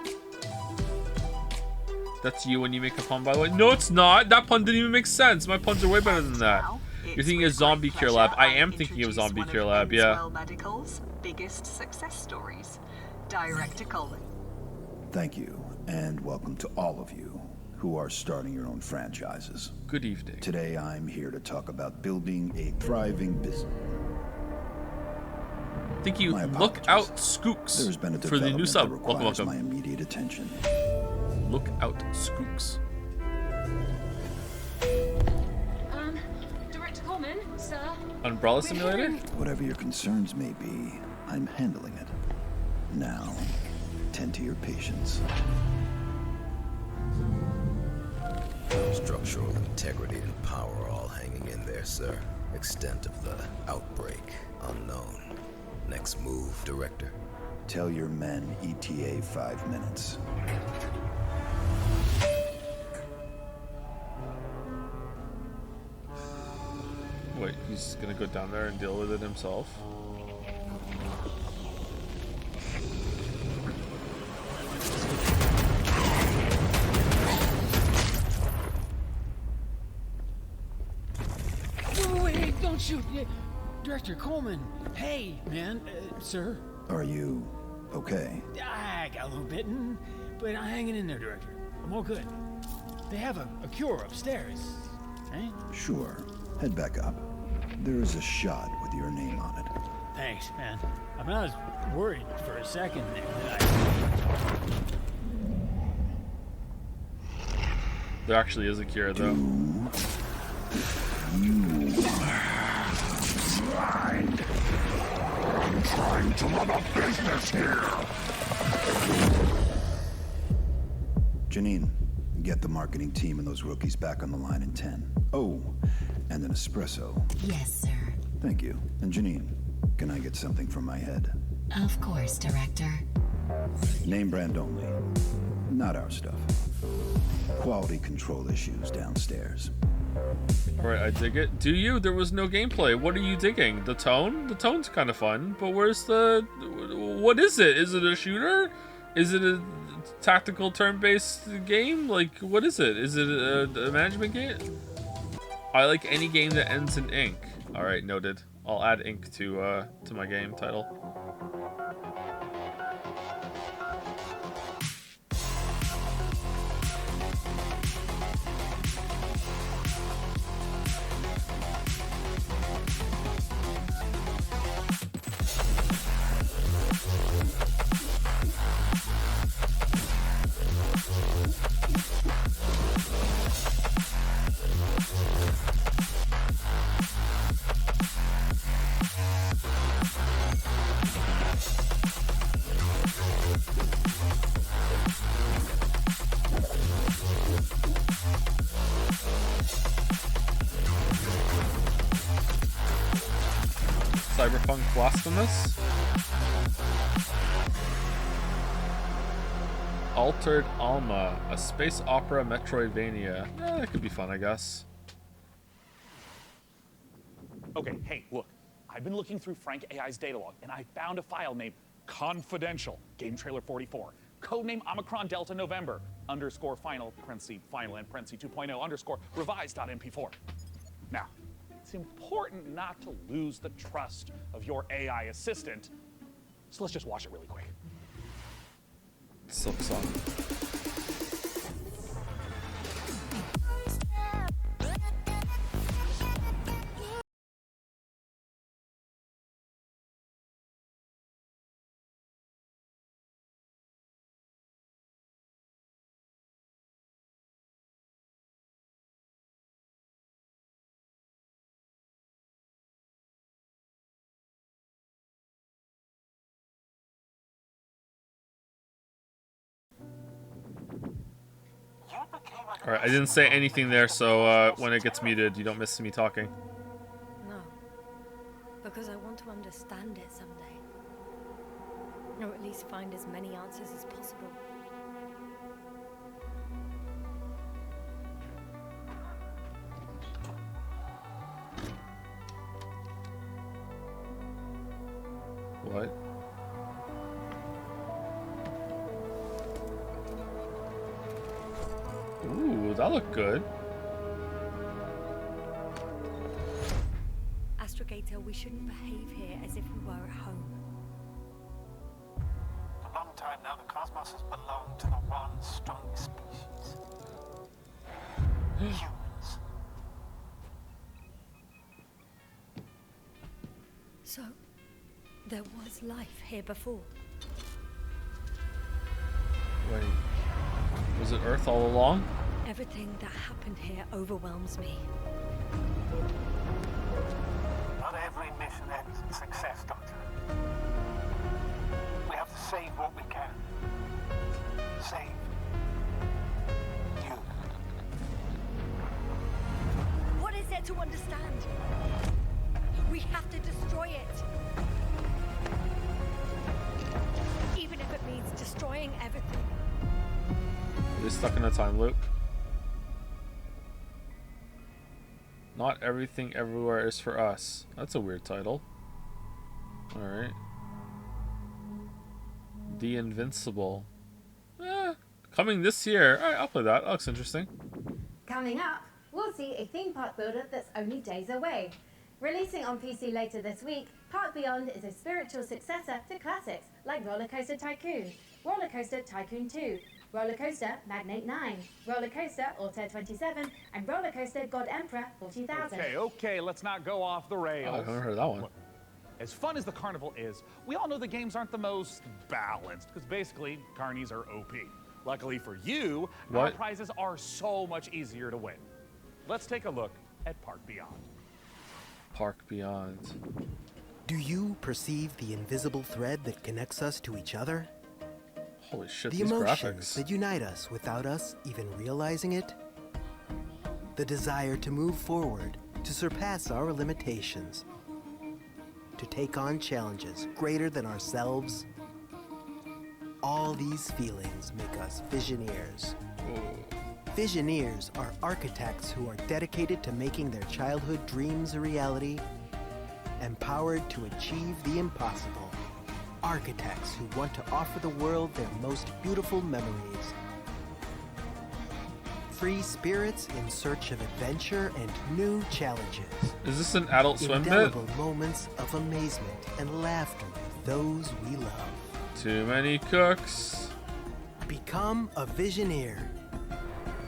That's you when you make a pun, by the way. No, it's not. That pun didn't even make sense. My puns are way better than that. You're thinking of Zombie Cure Lab. I am thinking of Zombie Cure Lab. Yeah. Medical's biggest success stories. Director Colin. Thank you, and welcome to all of you who are starting your own franchises. Good evening. Today I'm here to talk about building a thriving business. Thank you. Look out, Skooks. There's been a for the new development sub. that Welcome, requires welcome. my immediate attention. Look out, Skooks. Director Coleman, sir. Umbrella Simulator? Whatever your concerns may be, I'm handling it. Now, tend to your patients. Structural integrity and power all hanging in there, sir. Extent of the outbreak unknown. Next move, Director. Tell your men ETA 5 minutes. Wait, he's gonna go down there and deal with it himself? Wait, don't shoot. Director Coleman. Hey, man, sir. Are you okay? I got a little bitten, but I'm hanging in there, Director. I'm all good. They have a cure upstairs, right? Sure. Head back up. There is a shot with your name on it. Thanks, man. I mean, I was worried for a second there that There actually is a cure, though. I'm trying to run a business here. Janine, get the marketing team and those rookies back on the line in 10. Oh, and an espresso. Yes, sir. Thank you. And Janine, can I get something from my head? Of course, Director. Name brand only. Not our stuff. Quality control issues downstairs. Alright, I dig it. Do you? There was no gameplay. What are you digging? The tone? The tone's kind of fun, but where's the... What is it? Is it a shooter? Is it a tactical turn-based game? Like, what is it? Is it a management game? I like any game that ends in ink. Alright, noted. I'll add ink to my game title. Cyberpunk Blasphemous. Altered Alma, a space opera Metroidvania. That could be fun, I guess. Okay, hey, look. I've been looking through Frank AI's data log, and I found a file named Confidential, Game Trailer 44. Codename Omicron Delta November _ final parenthesis final and parenthesis 2.0 _ revised.mp4. Now, it's important not to lose the trust of your AI assistant, so let's just watch it really quick. Silk Song. Alright, I didn't say anything there, so when it gets muted, you don't miss me talking. No. Because I want to understand it someday. Or at least find as many answers as possible. What? Ooh, that looked good. Astrogator, we shouldn't behave here as if we were at home. For a long time now, the cosmos has belonged to the one strong species. Humans. So, there was life here before. Wait. Was it Earth all along? Everything that happened here overwhelms me. Not every mission ends in success, Doctor. We have to save what we can. Save you. What is there to understand? We have to destroy it. Even if it means destroying everything. We're stuck in a time loop. Not everything everywhere is for us. That's a weird title. Alright. The Invincible. Coming this year. Alright, I'll play that. That looks interesting. Coming up, we'll see a theme park builder that's only days away. Releasing on PC later this week, Park Beyond is a spiritual successor to classics like Roller Coaster Tycoon, Roller Coaster Tycoon 2, Roller Coaster Magnate 9, Roller Coaster Altair 27, and Roller Coaster God Emperor 40,000. Okay, let's not go off the rails. Oh, I haven't heard that one. As fun as the carnival is, we all know the games aren't the most balanced, because basically, carnies are OP. Luckily for you, our prizes are so much easier to win. Let's take a look at Park Beyond. Park Beyond. Do you perceive the invisible thread that connects us to each other? Holy shit, the these emotions graphics. that unite us without us even realizing it? The desire to move forward, to surpass our limitations, to take on challenges greater than ourselves. All these feelings make us Visioneers. Visioneers are architects who are dedicated to making their childhood dreams a reality, empowered to achieve the impossible. Architects who want to offer the world their most beautiful memories. Free spirits in search of adventure and new challenges. Is this an Adult Swim bit? Indelible moments of amazement and laughter with those we love. Too many cooks. Become a Visioneer.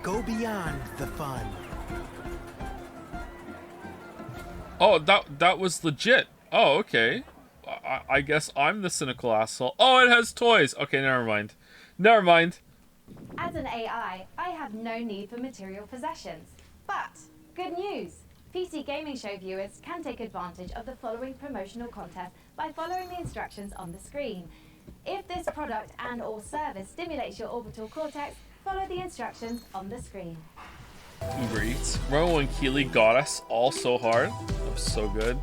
Go beyond the fun. Oh, that was legit. Oh, okay. I guess I'm the cynical asshole. Oh, it has toys. Okay, never mind. Never mind. As an AI, I have no need for material possessions. But, good news! PC Gaming Show viewers can take advantage of the following promotional content by following the instructions on the screen. If this product and/or service stimulates your orbital cortex, follow the instructions on the screen. Uber Eats. Remember when Keely got us all so hard? That was so good.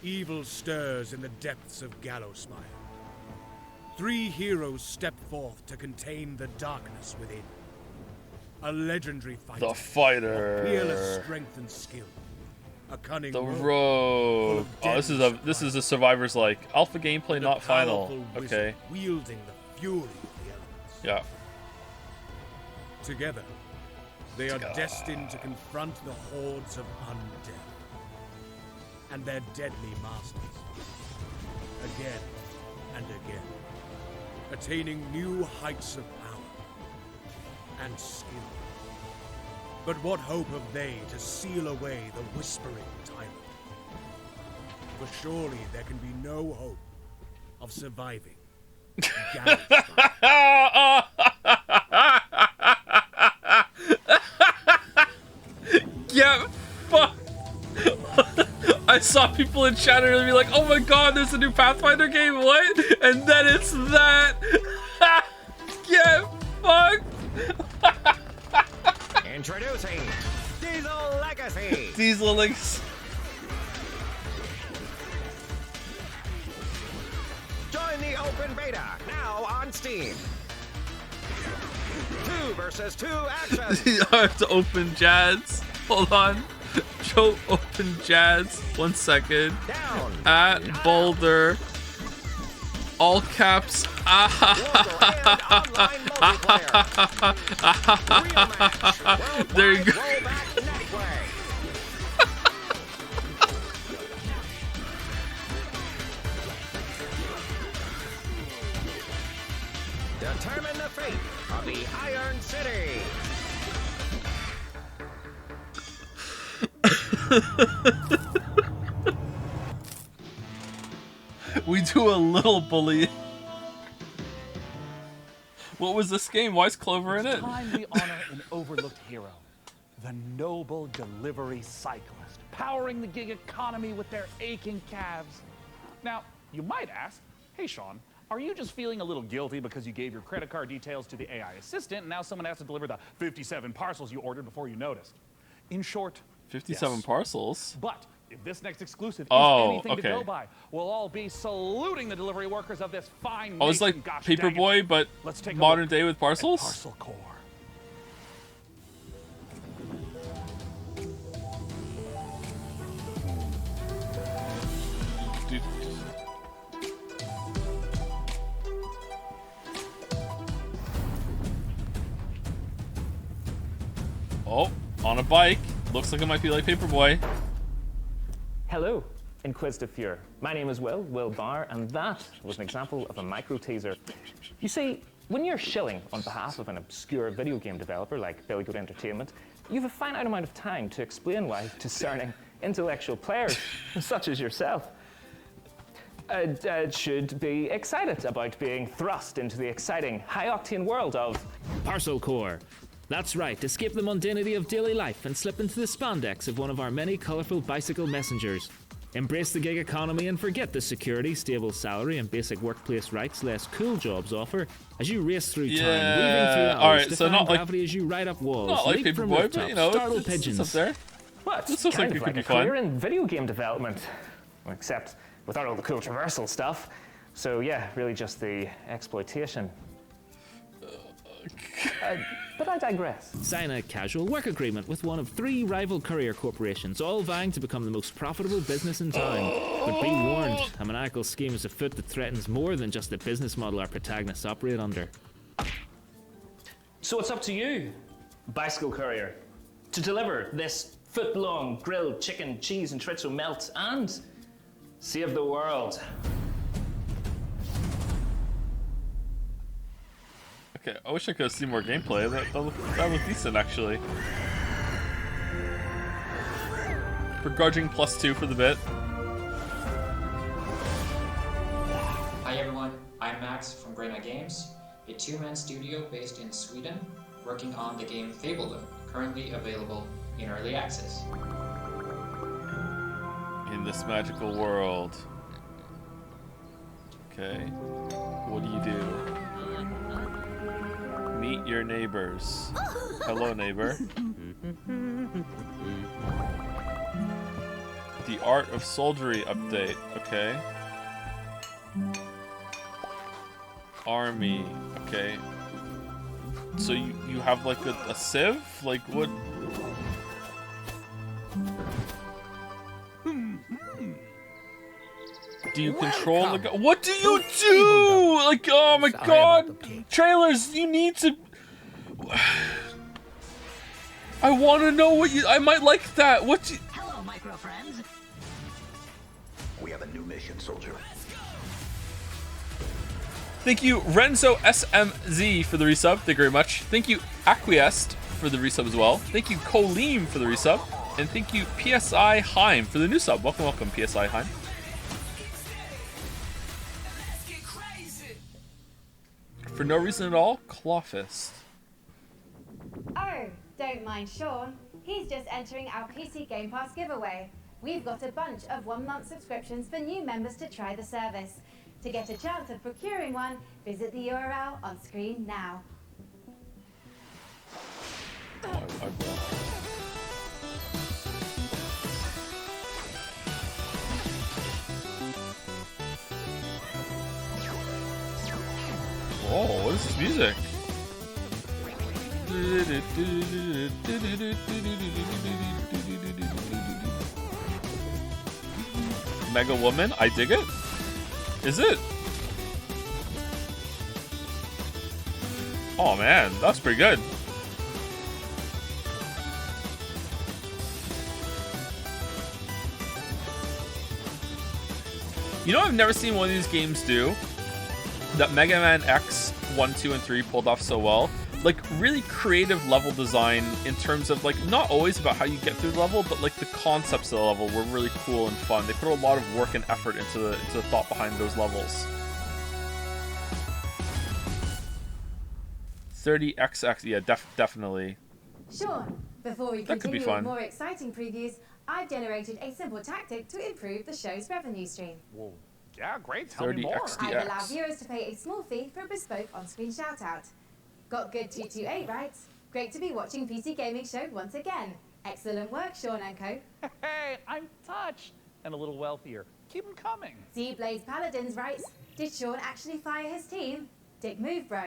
Evil stirs in the depths of Gallowsmire. 3 heroes step forth to contain the darkness within. A legendary fighter. The fighter. Of peerless strength and skill. A cunning The rogue. rogue. Oh, this is a survivor's like alpha gameplay, not final. Powerful Okay. wizard wielding the fury of the elements. Yeah. Together, they are destined to confront the hordes of undead and their deadly masters again and again, attaining new heights of power and skill. But what hope have they to seal away the whispering tyrant? For surely there can be no hope of surviving. Yeah, fuck. I saw people in chat earlier be like, "Oh my god, there's a new Pathfinder game, what?" And then it's that. Yeah, fuck. Introducing Diesel Legacy. Diesel Legacy. Join the open beta now on Steam. 2 versus 2 action. I have to open Jazz. Hold on. Joe, open Jazz. 1 second. Down. At Boulder. All caps. There you go. Determine the fate of the Iron City. We do a little bully. What was this game? Why is Clover in it? Time we honor an overlooked hero, the noble delivery cyclist, powering the gig economy with their aching calves. Now, you might ask, hey Sean, are you just feeling a little guilty because you gave your credit card details to the AI assistant and now someone has to deliver the 57 parcels you ordered before you noticed? In short, 57 yes. parcels? But if this next exclusive is Oh, anything to okay. go by, we'll all be saluting the delivery workers of this fine Oh, it's nation. like Gosh dang it. Paperboy, but Let's take a modern look day with parcels? at Parcel Core. Dude. Oh, on a bike. Looks like it might be like Paperboy. Hello, Inquisitive Fuhrer. My name is Will Barr, and that was an example of a micro teaser. You see, when you're shilling on behalf of an obscure video game developer like Billy Goat Entertainment, you have a finite amount of time to explain why discerning intellectual players, such as yourself, should be excited about being thrust into the exciting, high-octane world of Parcel Core. That's right, escape the mundanity of daily life and slip into the spandex of one of our many colourful bicycle messengers. Embrace the gig economy and forget the security, stable salary, and basic workplace rights less cool jobs offer as you race through time, weaving through hours, alright, so defying not like- gravity as you ride up walls, Not like leap from Paperboy, but rooftops, you know, startle it's pigeons. up there. What? This looks kind like of it could like be a career fun. in video game development, except without all the cool traversal stuff. So yeah, really just the exploitation. But I digress. Sign a casual work agreement with one of 3 rival courier corporations, all vying to become the most profitable business in town. But be warned, a maniacal scheme is afoot that threatens more than just the business model our protagonists operate under. So it's up to you, bicycle courier, to deliver this foot-long grilled chicken, cheese, and chorizo melt and save the world. Okay, I wish I could have seen more gameplay. That looked decent, actually. Begrudging +2 for the bit. Hi everyone, I'm Max from Greyna Games, a two-man studio based in Sweden, working on the game Fable, currently available in early access. In this magical world. Okay. What do you do? Meet your neighbors. Hello, neighbor. The Art of Soldiery update. Okay. Army. Okay. So you have like a civ? Like what? Do you control the gun? What do you do? Like, oh my god. Trailers, you need to... I want to know what you... I might like that. What do you... Hello, micro friends. We have a new mission, soldier. Thank you, Renzo SMZ for the resub. Thank you very much. Thank you, Acquiesced for the resub as well. Thank you, Coleem for the resub. And thank you, PSI Heim for the new sub. Welcome, welcome, PSI Heim. For no reason at all, Clawfist. Oh, don't mind Sean. He's just entering our PC Game Pass giveaway. We've got a bunch of 1-month subscriptions for new members to try the service. To get a chance of procuring one, visit the URL on screen now. Oh, what is this music? Mega Woman, I dig it. Is it? Oh man, that's pretty good. You know, I've never seen one of these games do that Mega Man X 1, 2, and 3 pulled off so well. Like, really creative level design in terms of, like, not always about how you get through the level, but, like, the concepts of the level were really cool and fun. They put a lot of work and effort into the thought behind those levels. 30XX, yeah, definitely. Sean, before we That could be continue fun. with more exciting previews, I've generated a simple tactic to improve the show's revenue stream. Whoa, yeah, great. Tell me more. 30XDX. I've allowed viewers to pay a small fee for a bespoke on-screen shout-out. Got good 228, right? Great to be watching PC Gaming Show once again. Excellent work, Sean and co. Hey, I'm touched and a little wealthier. Keep them coming. Z Blaze Paladins writes, did Sean actually fire his team? Dick move, bro.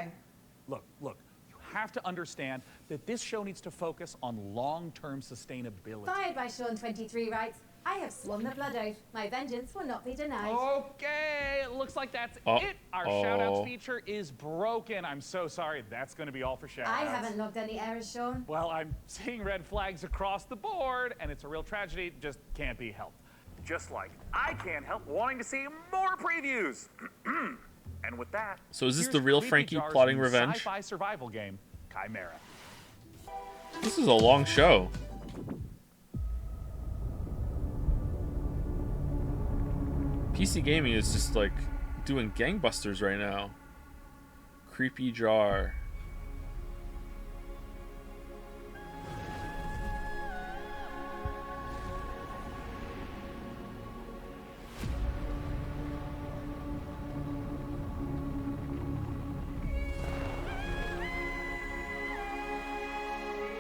Look, you have to understand that this show needs to focus on long-term sustainability. Fired by Sean23 writes, I have sworn the blood oath. My vengeance will not be denied. Okay, it looks like that's it. Our shout-outs feature is broken. I'm so sorry. That's going to be all for shout-outs. I haven't logged any errors, Sean. Well, I'm seeing red flags across the board, and it's a real tragedy. Just can't be helped. Just like I can't help wanting to see more previews. And with that, So is this the real Creepy Frankie Jar's plotting new revenge? Sci-fi survival game, Chimera. This is a long show. PC Gaming is just like doing gangbusters right now. Creepy Jar.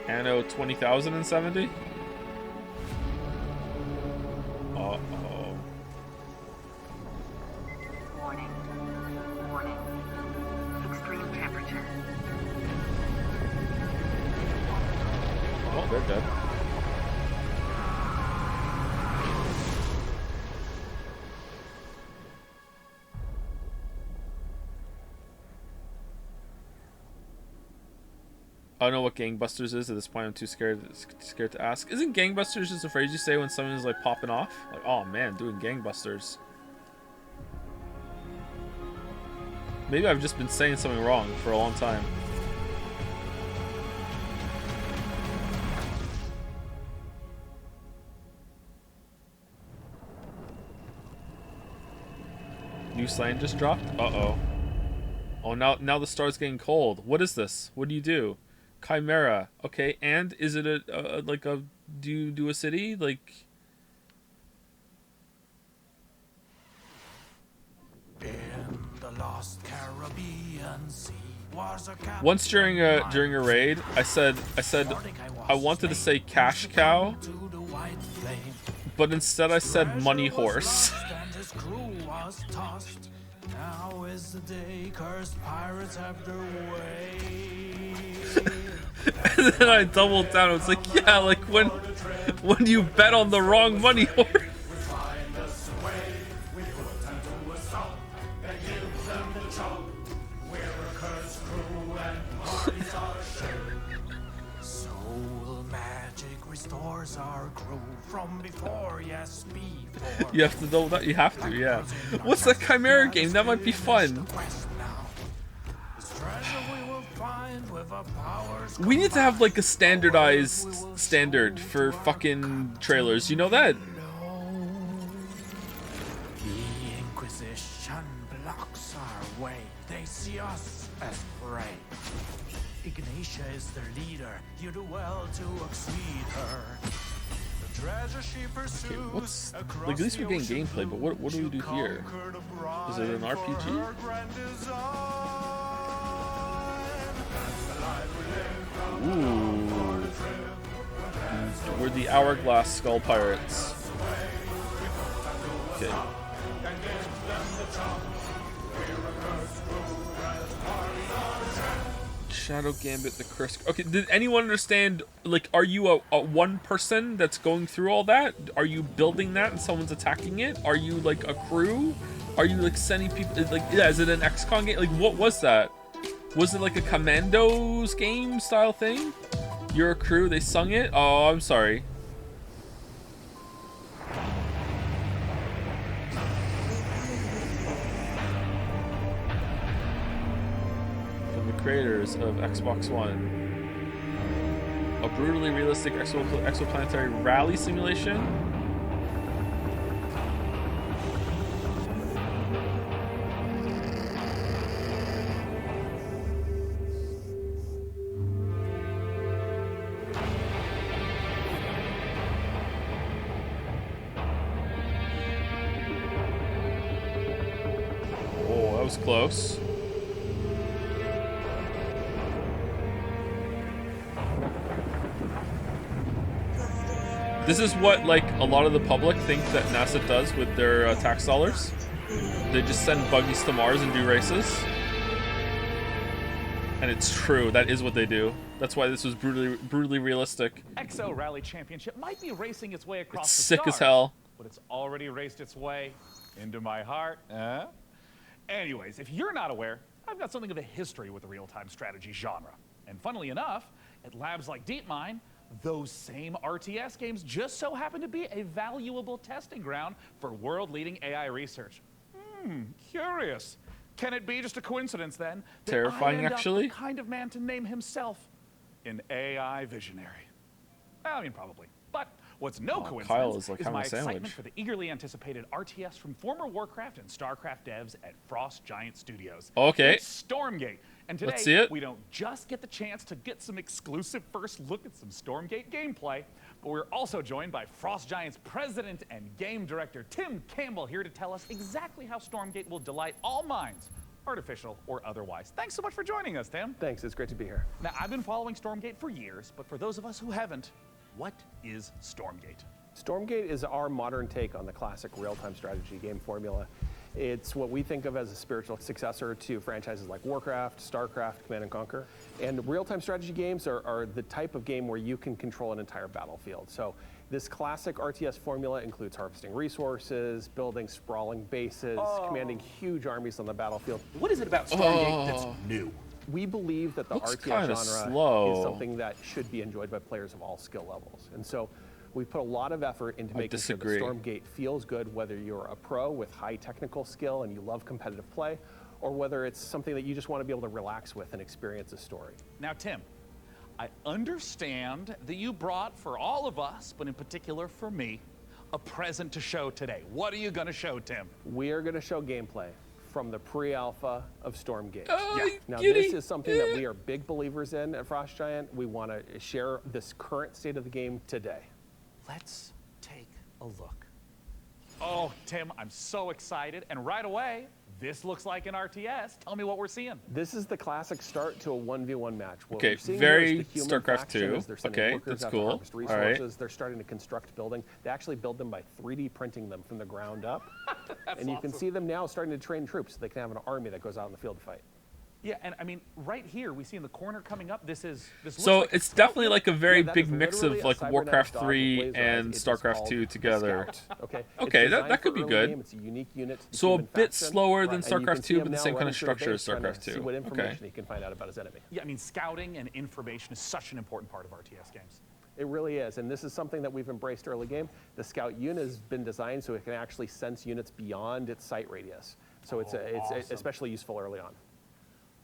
Anno 20,070? Uh-oh. Warning. Extreme temperature. Oh, they're dead. I don't know what gangbusters is at this point. I'm too scared to ask. Isn't gangbusters just a phrase you say when someone is like popping off? Like, oh man, doing gangbusters. Maybe I've just been saying something wrong for a long time. New sign just dropped? Uh-oh. Oh, now the star's getting cold. What is this? What do you do? Chimera. Okay, and is it like a... Do you do a city? Like... In the lost Caribbean Sea was a Once during a raid, I said I wanted to say cash cow, but instead I said money horse. Now is the day cursed pirates have their way. And then I doubled down. I was like, yeah, like when you bet on the wrong money horse. restores our crew from before, yes, before. You have to know that. You have to, yeah. What's the Chimera game? That might be fun. We need to have like a standardized standard for fucking trailers. You know that? The Inquisition blocks our way. They see us as prey. Ignatia is their leader. You do well to exceed her. The treasure she pursues. Okay, what's like at least we're getting gameplay, but what do we do here? Is it an RPG? Ooh. We're the Hourglass Skull Pirates. Okay. Shadow Gambit, the Chris. Okay, did anyone understand? Like, are you a one person that's going through all that? Are you building that and someone's attacking it? Are you like a crew? Are you like sending people? Like, yeah, is it an XCOM game? Like, what was that? Was it like a Commandos game style thing? You're a crew, they sung it? Oh, I'm sorry. From the creators of Xbox One. A brutally realistic exoplanetary rally simulation? Close. This is what like a lot of the public think that NASA does with their tax dollars. They just send buggies to Mars and do races. And it's true, that is what they do. That's why this was brutally realistic. Exo Rally Championship might be racing its way across it's the sick stars, as hell. but it's already raced its way into my heart. Anyways, if you're not aware, I've got something of a history with the real-time strategy genre. And funnily enough, at labs like DeepMind, those same RTS games just so happen to be a valuable testing ground for world-leading AI research. Curious. Can it be just a coincidence then? Terrifying, that I end actually. up the kind of man to name himself an AI visionary. Well, I mean, probably. But what's no coincidence Kyle is like having my a sandwich. excitement for the eagerly anticipated RTS from former Warcraft and StarCraft devs at Frost Giant Studios. Okay. It's Stormgate. And today, Let's see it. we don't just get the chance to get some exclusive first look at some Stormgate gameplay, but we're also joined by Frost Giant's president and game director, Tim Campbell, here to tell us exactly how Stormgate will delight all minds, artificial or otherwise. Thanks so much for joining us, Tim. Thanks, it's great to be here. Now, I've been following Stormgate for years, but for those of us who haven't, what is Stormgate? Stormgate is our modern take on the classic real-time strategy game formula. It's what we think of as a spiritual successor to franchises like Warcraft, StarCraft, Command & Conquer. And real-time strategy games are the type of game where you can control an entire battlefield. So this classic RTS formula includes harvesting resources, building sprawling bases, commanding huge armies on the battlefield. What is it about Stormgate that's new? We believe that the Looks RTS kinda genre slow. is something that should be enjoyed by players of all skill levels. And so we put a lot of effort into making sure that Stormgate feels good, whether you're a pro with high technical skill and you love competitive play, or whether it's something that you just want to be able to relax with and experience a story. Now, Tim, I understand that you brought for all of us, but in particular for me, a present to show today. What are you going to show, Tim? We are going to show gameplay from the pre-alpha of Stormgate. Now, kitty. this is something that we are big believers in at Frost Giant. We want to share this current state of the game today. Let's take a look. Oh, Tim, I'm so excited. And right away, this looks like an RTS. Tell me what we're seeing. This is the classic start to a 1v1 match. What Okay, we're seeing very here is the human StarCraft faction 2. as they're sending Okay, workers that's out to cool. harvest All right. resources. They're starting to construct building. They actually build them by 3D printing them from the ground up. And you can see them now starting to train troops so they can have an army that goes out in the field to fight. Yeah, and I mean, right here, we see in the corner coming up, this looks So like it's definitely like a very that big is mix literally of a like cybernetic Warcraft dog 3 with laser eyes. and It is StarCraft called 2 the together. Scout, okay? Okay, It's that designed could for be early good. game. It's a unique unit to the So a human bit faction. slower than And you can StarCraft see 2, him but the now same kind running of through the structure as base trying to StarCraft 2. See what information Okay. he can find out about his enemy. Yeah, I mean, scouting and information is such an important part of RTS games. It really is, and this is something that we've embraced early game. The Scout unit has been designed so it can actually sense units beyond its sight radius. So it's awesome. especially useful early on.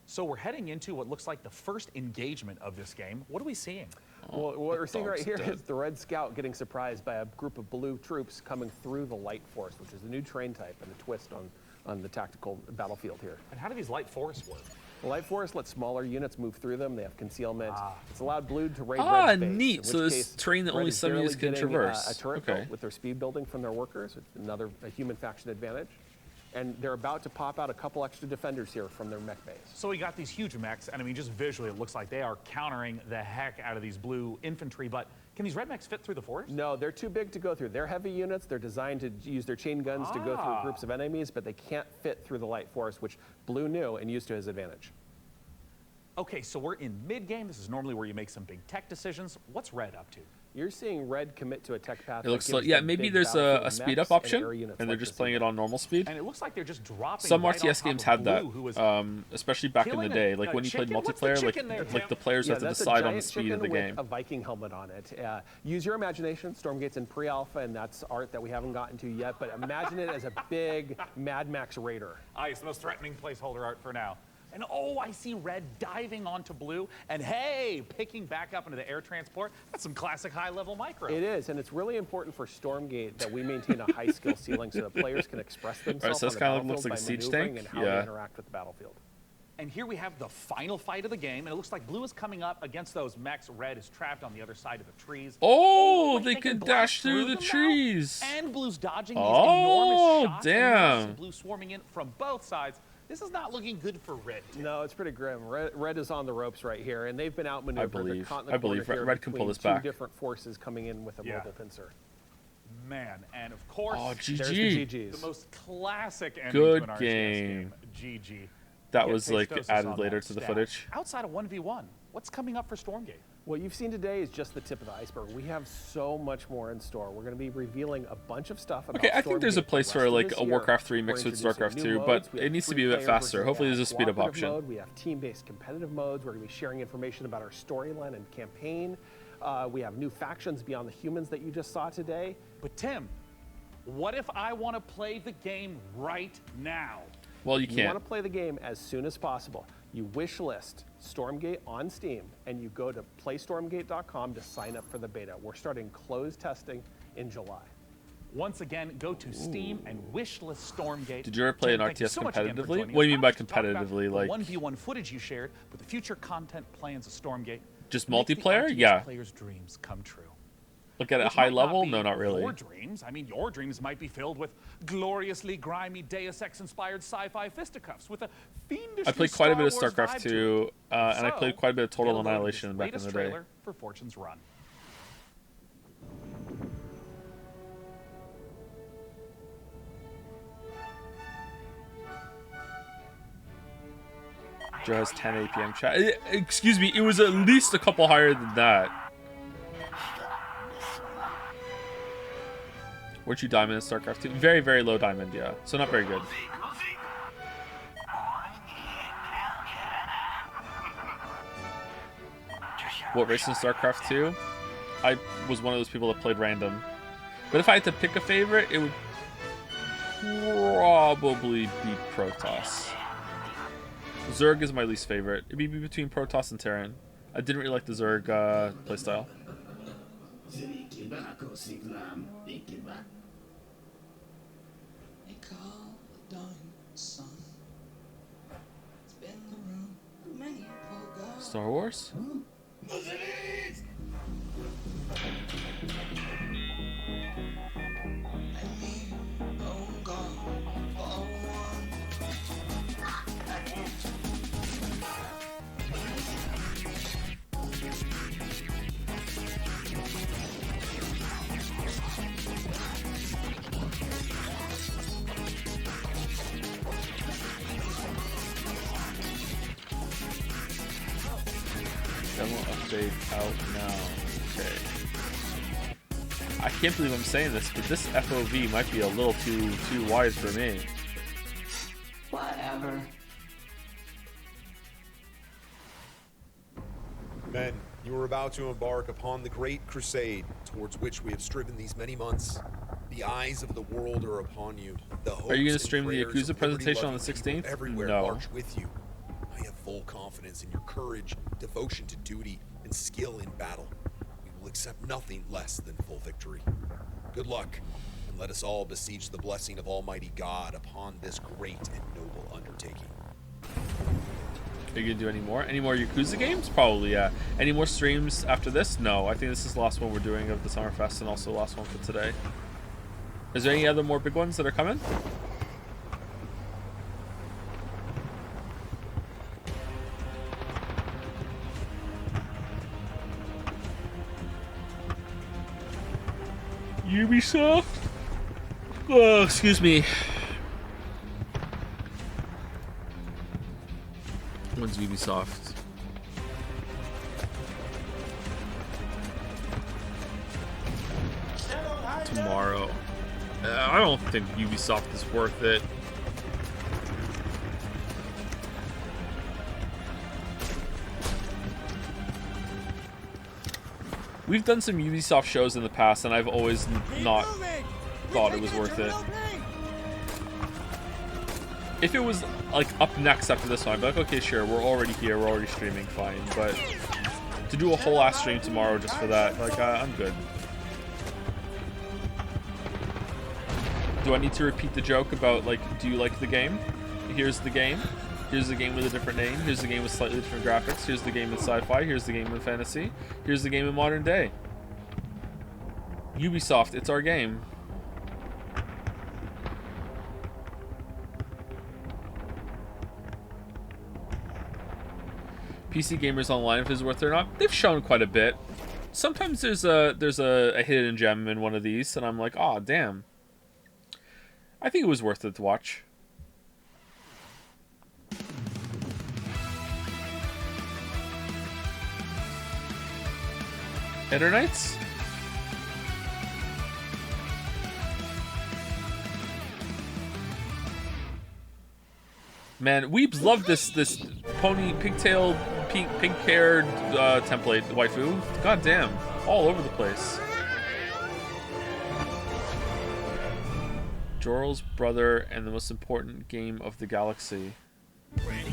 So we're heading into what looks like the first engagement of this game. What are we seeing? Well, what we're seeing right here is the Red Scout getting surprised by a group of blue troops coming through the Light Force, which is a new terrain type and a twist on the tactical battlefield here. And how do these Light Forests work? The Light Force lets smaller units move through them. They have concealment. It's allowed blue to raid red space. Neat. So this terrain that only some units can traverse. A turret built with their speed building from their workers, a human faction advantage. And they're about to pop out a couple extra defenders here from their mech base. So we got these huge mechs, and I mean, just visually, it looks like they are countering the heck out of these blue infantry, but can these red mechs fit through the forest? No, they're too big to go through. They're heavy units. They're designed to use their chain guns to go through groups of enemies, but they can't fit through the Light Forest, which Blue knew and used to his advantage. Okay, so we're in mid-game. This is normally where you make some big tech decisions. What's Red up to? You're seeing Red commit to a tech path. It looks like, yeah, maybe there's a speed up option, and they're just playing it on normal speed. And it looks like they're just dropping. Some right RTS games had that, especially back in the day. Like when you played multiplayer, like the players have to decide on the speed of the game. A Viking helmet on it. Use your imagination. Stormgate's in pre-alpha, and that's art that we haven't gotten to yet. But imagine it as a big Mad Max Raider. It's the most threatening placeholder art for now. And oh, I see Red diving onto Blue, and hey, picking back up into the air transport. That's some classic high-level micro. It is, and it's really important for Stormgate that we maintain a high skill ceiling so that players can express themselves so this kind of looks like a siege tank, and how they interact with the battlefield. And here we have the final fight of the game, and it looks like Blue is coming up against those mechs. Red is trapped on the other side of the trees. Oh, they can dash through the trees. Now. And Blue's dodging these enormous shots. Damn. And Blue swarming in from both sides. This is not looking good for Red. No, it's pretty grim. Red is on the ropes right here, and they've been outmaneuvered. I believe Red can pull this back. Two different forces coming in with a mobile pincer. Man, and of course, there's the GGs. The most classic ending Good to an game. GG. That was like added later to the footage. Outside of 1v1, what's coming up for Stormgate? What you've seen today is just the tip of the iceberg. We have so much more in store. We're going to be revealing a bunch of stuff about I think there's a place for like a Warcraft 3 mixed with StarCraft 2, but it needs to be a bit faster. Hopefully there's a speed up option. We have team-based competitive modes. We're going to be sharing information about our storyline and campaign. We have new factions beyond the humans that you just saw today. But Tim, what if I want to play the game right now? Well, you can't. You want to play the game as soon as possible. You wish list Stormgate on Steam, and you go to playstormgate.com to sign up for the beta. We're starting closed testing in July. Once again, go to Steam and wishlist Stormgate. Did you ever play an RTS competitively? What do you mean by competitively? Like 1v1 footage you shared, but the future content plans of Stormgate. Just multiplayer? Yeah. Players' dreams come true. Look at a high level? No, not really. Your dreams. I mean, your dreams might be filled with gloriously grimy Deus Ex-inspired sci-fi fisticuffs with a fiendish. I played quite a bit of StarCraft 2, and I played quite a bit of Total Annihilation back in the day. Trailer for Fortune's Run. Joe has 10 APM chat. Excuse me, it was at least a couple higher than that. Weren't you diamond in StarCraft 2? Very, very low diamond, yeah. So not very good. What race in StarCraft 2? I was one of those people that played random. But if I had to pick a favorite, it would probably be Protoss. Zerg is my least favorite. It'd be between Protoss and Terran. I didn't really like the Zerg playstyle. Star Wars? Demo update out now. Okay. I can't believe I'm saying this, but this FOV might be a little too wide for me. Whatever. Ben, You are about to embark upon the great crusade towards which we have striven these many months. The eyes of the world are upon you. Are you going to stream the Yakuza presentation on the 16th? Everywhere No. march with you. I have full confidence in your courage, devotion to duty, and skill in battle. We will accept nothing less than full victory. Good luck, and let us all beseech the blessing of Almighty God upon this great and noble undertaking. Are you gonna do any more? Any more Yakuza games? Probably, yeah. Any more streams after this? No. I think this is the last one we're doing of the Summerfest, and also the last one for today. Is there any other more big ones that are coming? Ubisoft? Oh, excuse me. When's Ubisoft? Tomorrow. I don't think Ubisoft is worth it. We've done some Ubisoft shows in the past, and I've always not thought it was worth it. If it was like up next after this one, I'd be like, okay, sure, we're already here, we're already streaming, fine. But to do a whole ass stream tomorrow just for that, like, I'm good. Do I need to repeat the joke about, like, do you like the game? Here's the game. Here's the game with a different name. Here's the game with slightly different graphics. Here's the game in sci-fi. Here's the game in fantasy. Here's the game in modern day. Ubisoft, it's our game. PC Gamers Online, if it's worth it or not, they've shown quite a bit. Sometimes there's a hidden gem in one of these, and I'm like, oh damn. I think it was worth it to watch. Ender Knights? Man, weebs love this pony, pigtailed, pink-haired template waifu. God damn, all over the place. Joral's brother and the most important game of the galaxy. Ready.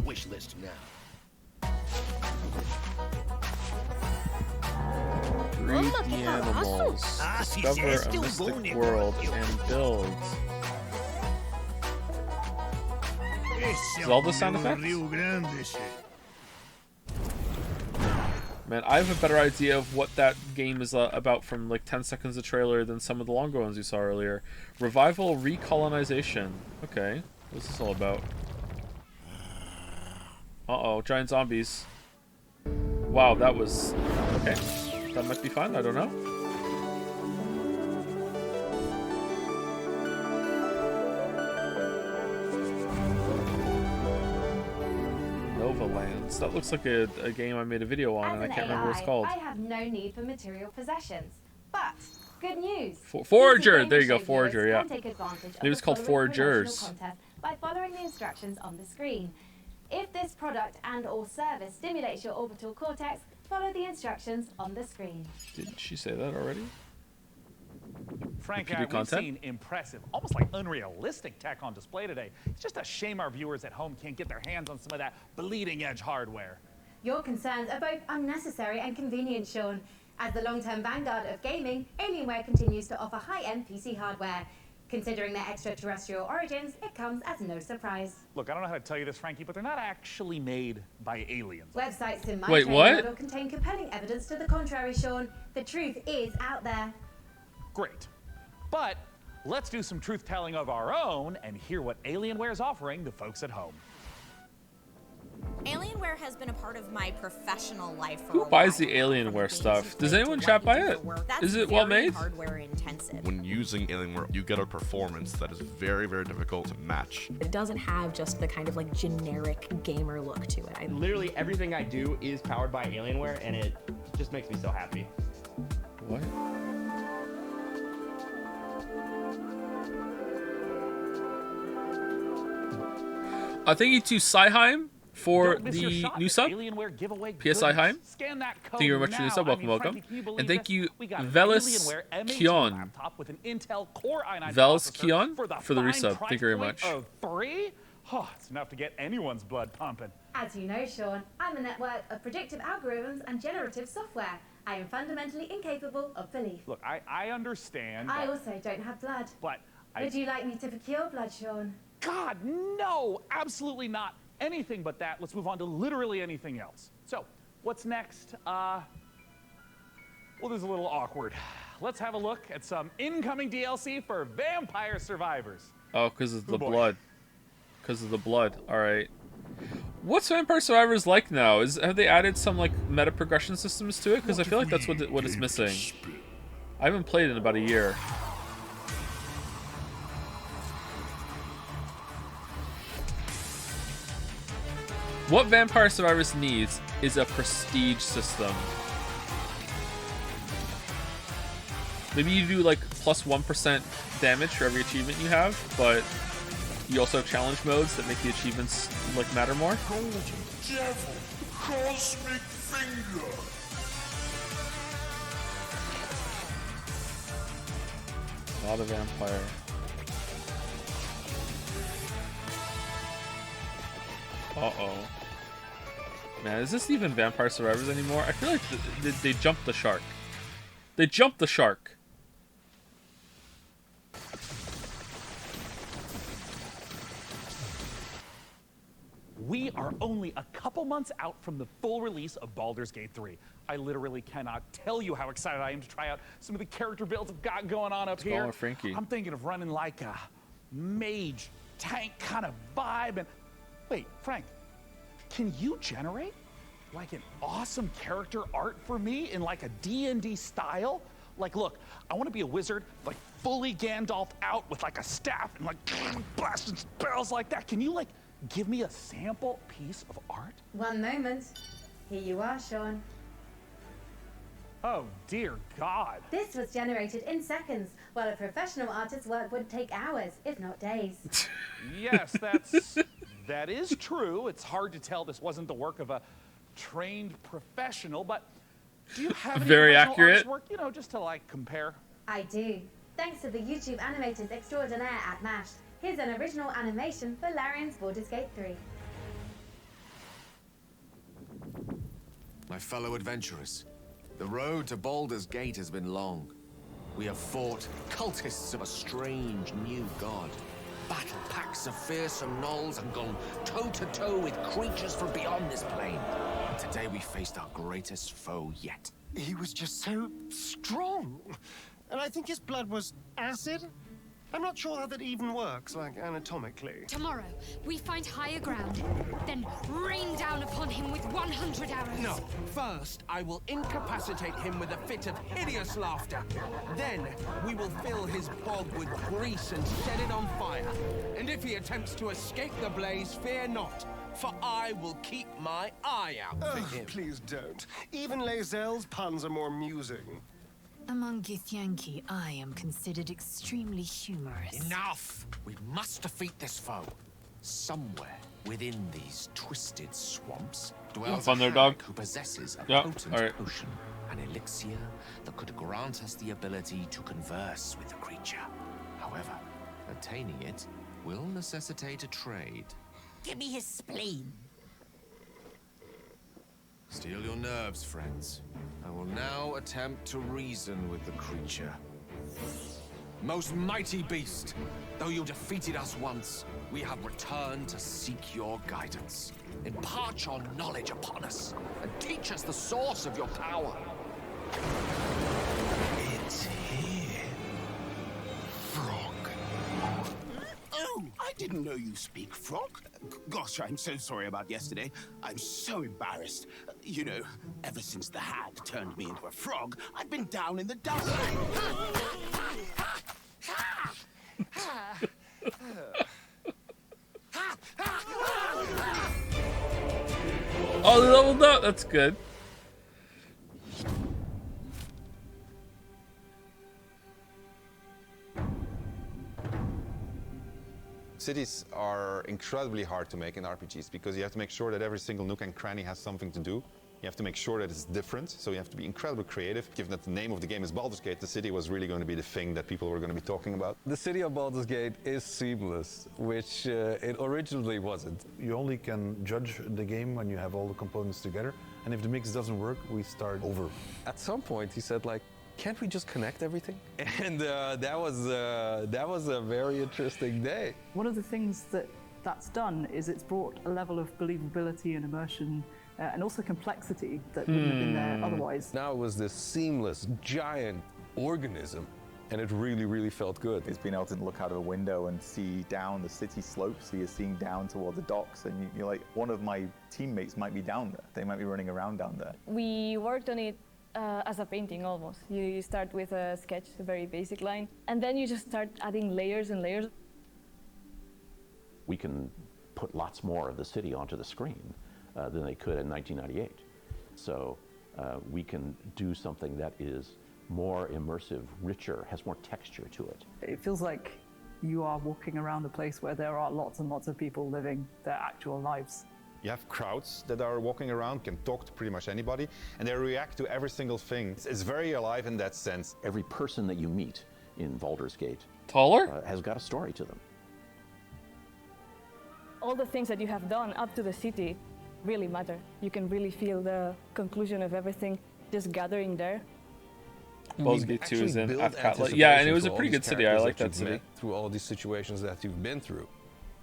Wish list now. Read the animals, discover a mystic world, and build. Is all the sound effects? Man, I have a better idea of what that game is about from like 10 seconds of trailer than some of the longer ones you saw earlier. Revival Recolonization. Okay, what's this all about? Uh-oh, giant zombies. Wow, that was... okay. That might be fun, I don't know. Nova Lands. That looks like a game I made a video on, and I can't remember what it's called. I have no need for material possessions. But, good news! Forager! There you go, Forager, yeah. Take advantage of Maybe it's called Foragers. by following the instructions on the screen. If this product and or service stimulates your orbital cortex, follow the instructions on the screen. Didn't she say that already? Frank, we've seen impressive, almost like unrealistic tech on display today. It's just a shame our viewers at home can't get their hands on some of that bleeding-edge hardware. Your concerns are both unnecessary and convenient, Sean. As the long-term vanguard of gaming, Alienware continues to offer high-end PC hardware. Considering their extraterrestrial origins, it comes as no surprise. Look, I don't know how to tell you this, Frankie, but they're not actually made by aliens. Websites in my Wait, what? model contain compelling evidence to the contrary, Sean. The truth is out there. Great. But let's do some truth-telling of our own and hear what Alienware is offering to folks at home. Alienware has been a part of my professional life for Who buys the Alienware stuff? Does anyone chat buy it? Is it well made? Hardware intensive. When using Alienware, you get a performance that is very, very difficult to match. It doesn't have just the kind of like generic gamer look to it. Literally everything I do is powered by Alienware, and it just makes me so happy. What? Thank you to Saiheim for the new sub. PSI Heim. Thank you very much for the sub. Welcome, welcome. And thank you, Velis Kion. Velis Kion for the resub. Thank you very much. $3? Oh, it's enough to get anyone's blood pumping. As you know, Sean, I'm a network of predictive algorithms and generative software. I am fundamentally incapable of belief. Look, I understand. I also don't have blood. But would you like me to procure blood, Sean? God, no! Absolutely not. Anything but that. Let's move on to literally anything else. So, what's next? Well, this is a little awkward. Let's have a look at some incoming DLC for Vampire Survivors. Oh, because of the blood. Because of the blood. All right. What's Vampire Survivors like now? Have they added some like meta progression systems to it? Because I feel like that's what it's missing. I haven't played it in about a year. What Vampire Survivors needs is a prestige system. Maybe you do like plus 1% damage for every achievement you have, but you also have challenge modes that make the achievements like matter more. Golden Devil, Cosmic Finger. Not a vampire. Uh-oh. Man, is this even Vampire Survivors anymore? I feel like they jumped the shark. They jumped the shark. We are only a couple months out from the full release of Baldur's Gate 3. I literally cannot tell you how excited I am to try out some of the character builds I've got going on up here. Frankie. I'm thinking of running like a mage tank kind of vibe. And wait, Frank, can you generate like an awesome character art for me in like a D&D style? Like, look, I want to be a wizard, like fully Gandalf out with like a staff and like blasting spells like that. Can you like give me a sample piece of art? One moment. Here you are, Sean. Oh, dear God. This was generated in seconds, while a professional artist's work would take hours, if not days. Yes, that is true. It's hard to tell this wasn't the work of a trained professional, but do you have any very original accurate artist work, you know, just to like compare? I do. Thanks to the YouTube animators extraordinaire at MASH. Here's an original animation for Larian's Baldur's Gate 3. My fellow adventurers, the road to Baldur's Gate has been long. We have fought cultists of a strange new god, battled packs of fearsome gnolls, and gone toe-to-toe with creatures from beyond this plane. And today we faced our greatest foe yet. He was just so strong. And I think his blood was acid? I'm not sure how that even works, like, anatomically. Tomorrow, we find higher ground, then rain down upon him with 100 arrows. No. First, I will incapacitate him with a fit of hideous laughter. Then, we will fill his bog with grease and set it on fire. And if he attempts to escape the blaze, fear not, for I will keep my eye out for him. Please don't. Even Lae'zel's puns are more amusing. Among Githyanki, I am considered extremely humorous. Enough! We must defeat this foe. Somewhere within these twisted swamps dwells fun a there, hag dog. who possesses a Yeah, potent all right. potion, an elixir that could grant us the ability to converse with the creature. However, attaining it will necessitate a trade. Give me his spleen. Steel your nerves, friends. I will now attempt to reason with the creature. Most mighty beast, though you defeated us once, we have returned to seek your guidance. Impart your knowledge upon us, and teach us the source of your power. It's here. Frog. Oh! I didn't know you speak frog. Gosh, I'm so sorry about yesterday. I'm so embarrassed. You know, ever since the hag turned me into a frog, I've been down in the dumps. Oh, they leveled up. That's good. Cities are incredibly hard to make in RPGs because you have to make sure that every single nook and cranny has something to do. You have to make sure that it's different, so you have to be incredibly creative. Given that the name of the game is Baldur's Gate, the city was really going to be the thing that people were going to be talking about. The city of Baldur's Gate is seamless, which it originally wasn't. You only can judge the game when you have all the components together, and if the mix doesn't work, we start over. At some point, he said, like, can't we just connect everything? And that was a very interesting day. One of the things that's done is it's brought a level of believability and immersion and also complexity that wouldn't have been there otherwise. Now it was this seamless, giant organism, and it really, really felt good. It's being able to look out of a window and see down the city slopes, so you're seeing down toward the docks, and you're like, one of my teammates might be down there. They might be running around down there. We worked on it as a painting almost. You start with a sketch, a very basic line, and then you just start adding layers and layers. We can put lots more of the city onto the screen than they could in 1998. So we can do something that is more immersive, richer, has more texture to it. It feels like you are walking around a place where there are lots and lots of people living their actual lives. You have crowds that are walking around, can talk to pretty much anybody, and they react to every single thing. It's very alive in that sense. Every person that you meet in Baldur's Gate has got a story to them. All the things that you have done up to the city really matter. You can really feel the conclusion of everything just gathering there. Baldur's Gate 2 is in Avowed. Yeah, and it was a pretty good city. I like that city. Through all these situations that you've been through.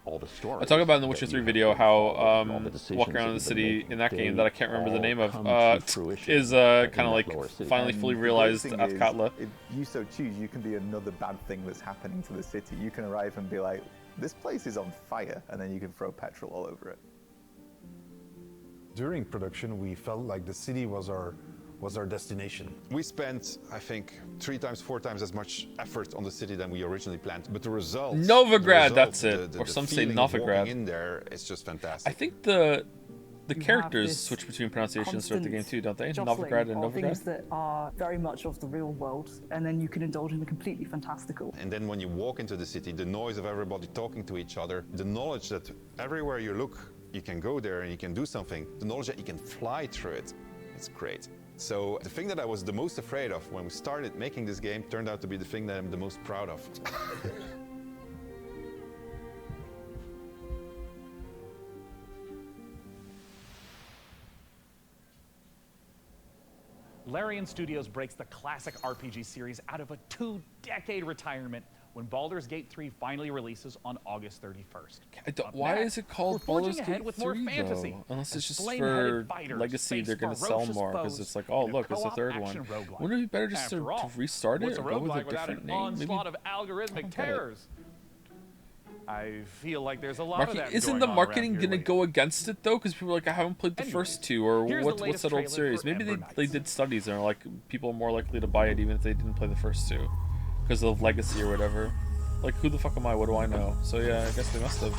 All the stories. I talk about in the Witcher 3 video how walking around the city in that game that I can't remember the name of is kind of like finally fully realized Avowed. If you so choose, you can be another bad thing that's happening to the city. You can arrive and be like, this place is on fire, and then you can throw petrol all over it. During production, we felt like the city was our destination. We spent, I think, 3 times, 4 times as much effort on the city than we originally planned. But the result, Novigrad, that's it. Or some say Novigrad. In there, it's just fantastic. I think the characters switch between pronunciations throughout the game too, don't they? Novigrad and Novigrad. Things that are very much of the real world, and then you can indulge in the completely fantastical. And then when you walk into the city, the noise of everybody talking to each other, the knowledge that everywhere you look, you can go there and you can do something, the knowledge that you can fly through it, it's great. So the thing that I was the most afraid of when we started making this game turned out to be the thing that I'm the most proud of. Larian Studios breaks the classic RPG series out of a 2-decade retirement when Baldur's Gate 3 finally releases on August 31st. Why is it called Baldur's Gate 3 fantasy, though? Unless it's just for legacy, they're going to sell more because it's like, oh look, it's the third one. Wouldn't it be better just to restart it or go with a different name? Onslaught of algorithmic terrors. I feel like there's a lot of that. Isn't the marketing going to go against it though? Because people are like, I haven't played the first 2, or what's that old series? Maybe they did studies and are like, people are more likely to buy it even if they didn't play the first 2. Because of legacy or whatever. Like, who the fuck am I? What do I know? So yeah, I guess they must have.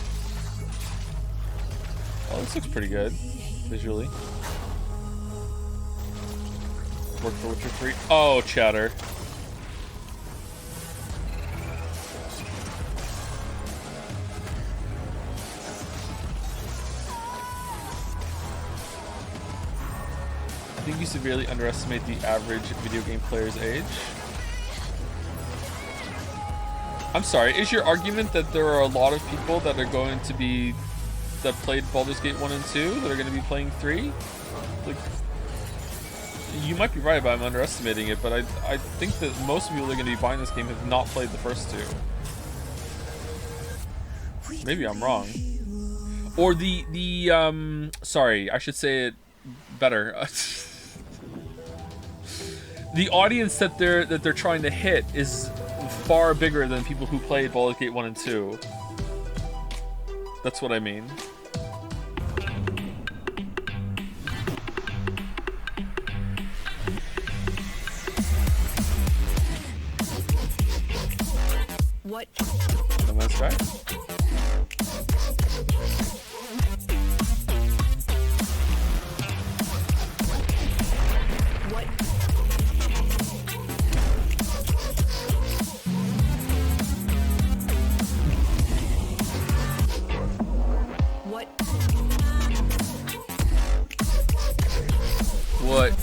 Oh, this looks pretty good visually. Work for Witcher 3. Oh, chatter. I think you severely underestimate the average video game player's age. I'm sorry, is your argument that there are a lot of people that are going to be that played Baldur's Gate 1 and 2 that are going to be playing 3? Like, you might be right, but I'm underestimating it, but I think that most people that are going to be buying this game have not played the first 2. Maybe I'm wrong. Or sorry, I should say it better. The audience that they're trying to hit is far bigger than people who played Baldur's Gate 1 and 2. That's what I mean. What? No Man's Sky? What? What? What?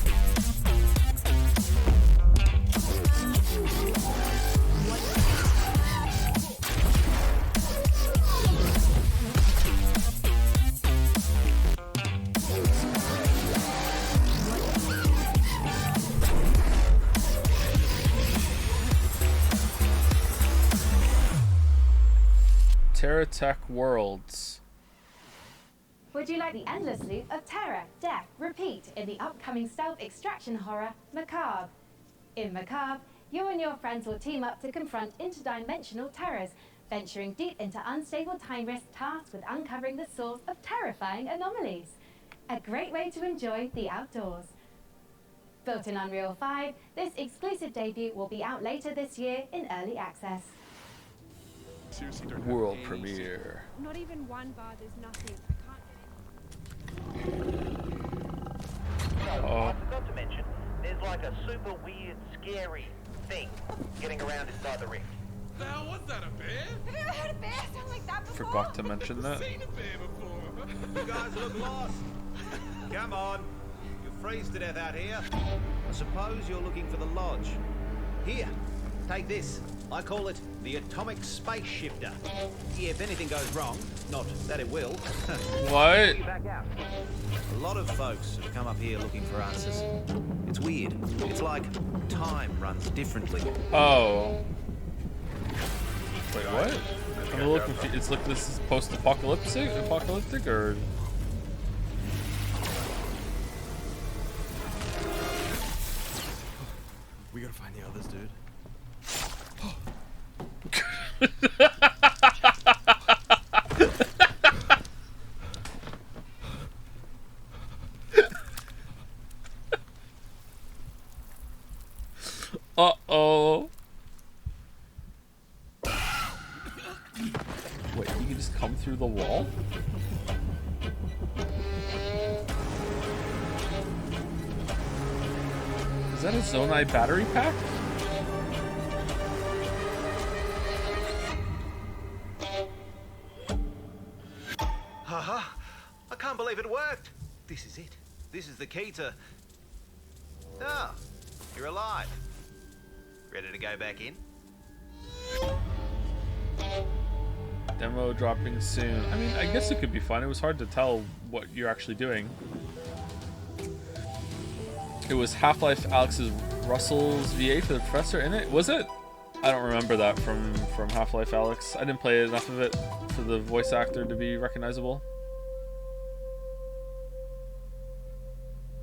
TerraTech Worlds. Would you like the endless loop of terror, death, repeat in the upcoming stealth extraction horror, Macabre? In Macabre, you and your friends will team up to confront interdimensional terrors, venturing deep into unstable time risk tasked with uncovering the source of terrifying anomalies. A great way to enjoy the outdoors. Built in Unreal 5, this exclusive debut will be out later this year in early access. World premiere. Not even one bar, there's nothing. Oh. I forgot to mention, there's like a super weird, scary thing getting around inside the rift. The hell was that, a bear? Have you ever heard a bear sound like that before? Forgot to mention that. Seen a bear before. You guys look lost. Come on. You'll freeze to death out here. I suppose you're looking for the lodge. Here, take this. I call it the atomic space shifter. If anything goes wrong, not that it will. What? Back out. A lot of folks have come up here looking for answers. It's weird. It's like time runs differently. Oh. Wait, what? I'm a little confused. It's like this is post-apocalyptic, or? We gotta find the others, dude. Uh-oh. Wait, you can just come through the wall? Is that a Zonai battery pack? Haha! I can't believe it worked. This is it. This is the key to... Ah, you're alive. Ready to go back in? Demo dropping soon. I mean, I guess it could be fun. It was hard to tell what you're actually doing. It was Half-Life Alex's Russell's VA for the Professor in it? Was it? I don't remember that from Half-Life Alex. I didn't play enough of it for the voice actor to be recognizable.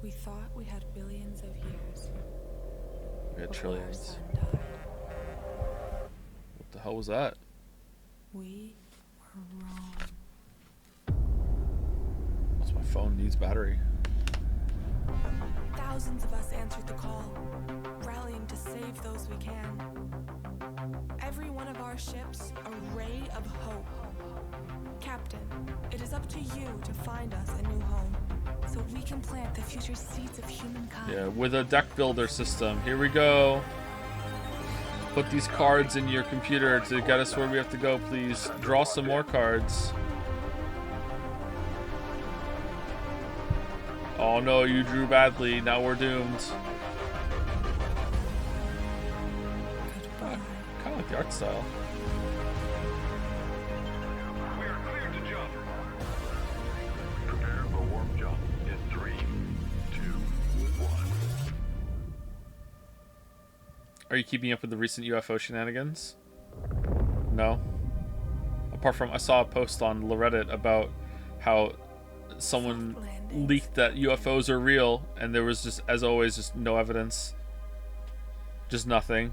We thought we had billions of years. We had before our trillions. son died. What the hell was that? We were wrong. What's my phone needs battery? Thousands of us answered the call, rallying to save those we can. Every one of our ships a ray of hope. Captain, it is up to you to find us a new home, so we can plant the future seeds of humankind. Yeah, with a deck builder system. Here we go. Put these cards in your computer to get us where we have to go, please. Draw some more cards. Oh no, you drew badly. Now we're doomed. Kind of like the art style. We are cleared to jump. Prepare for warp jump in 3, 2, 1. Are you keeping up with the recent UFO shenanigans? No. Apart from I saw a post on Reddit about how someone leaked that UFOs are real, and there was just, as always, just no evidence. Just nothing.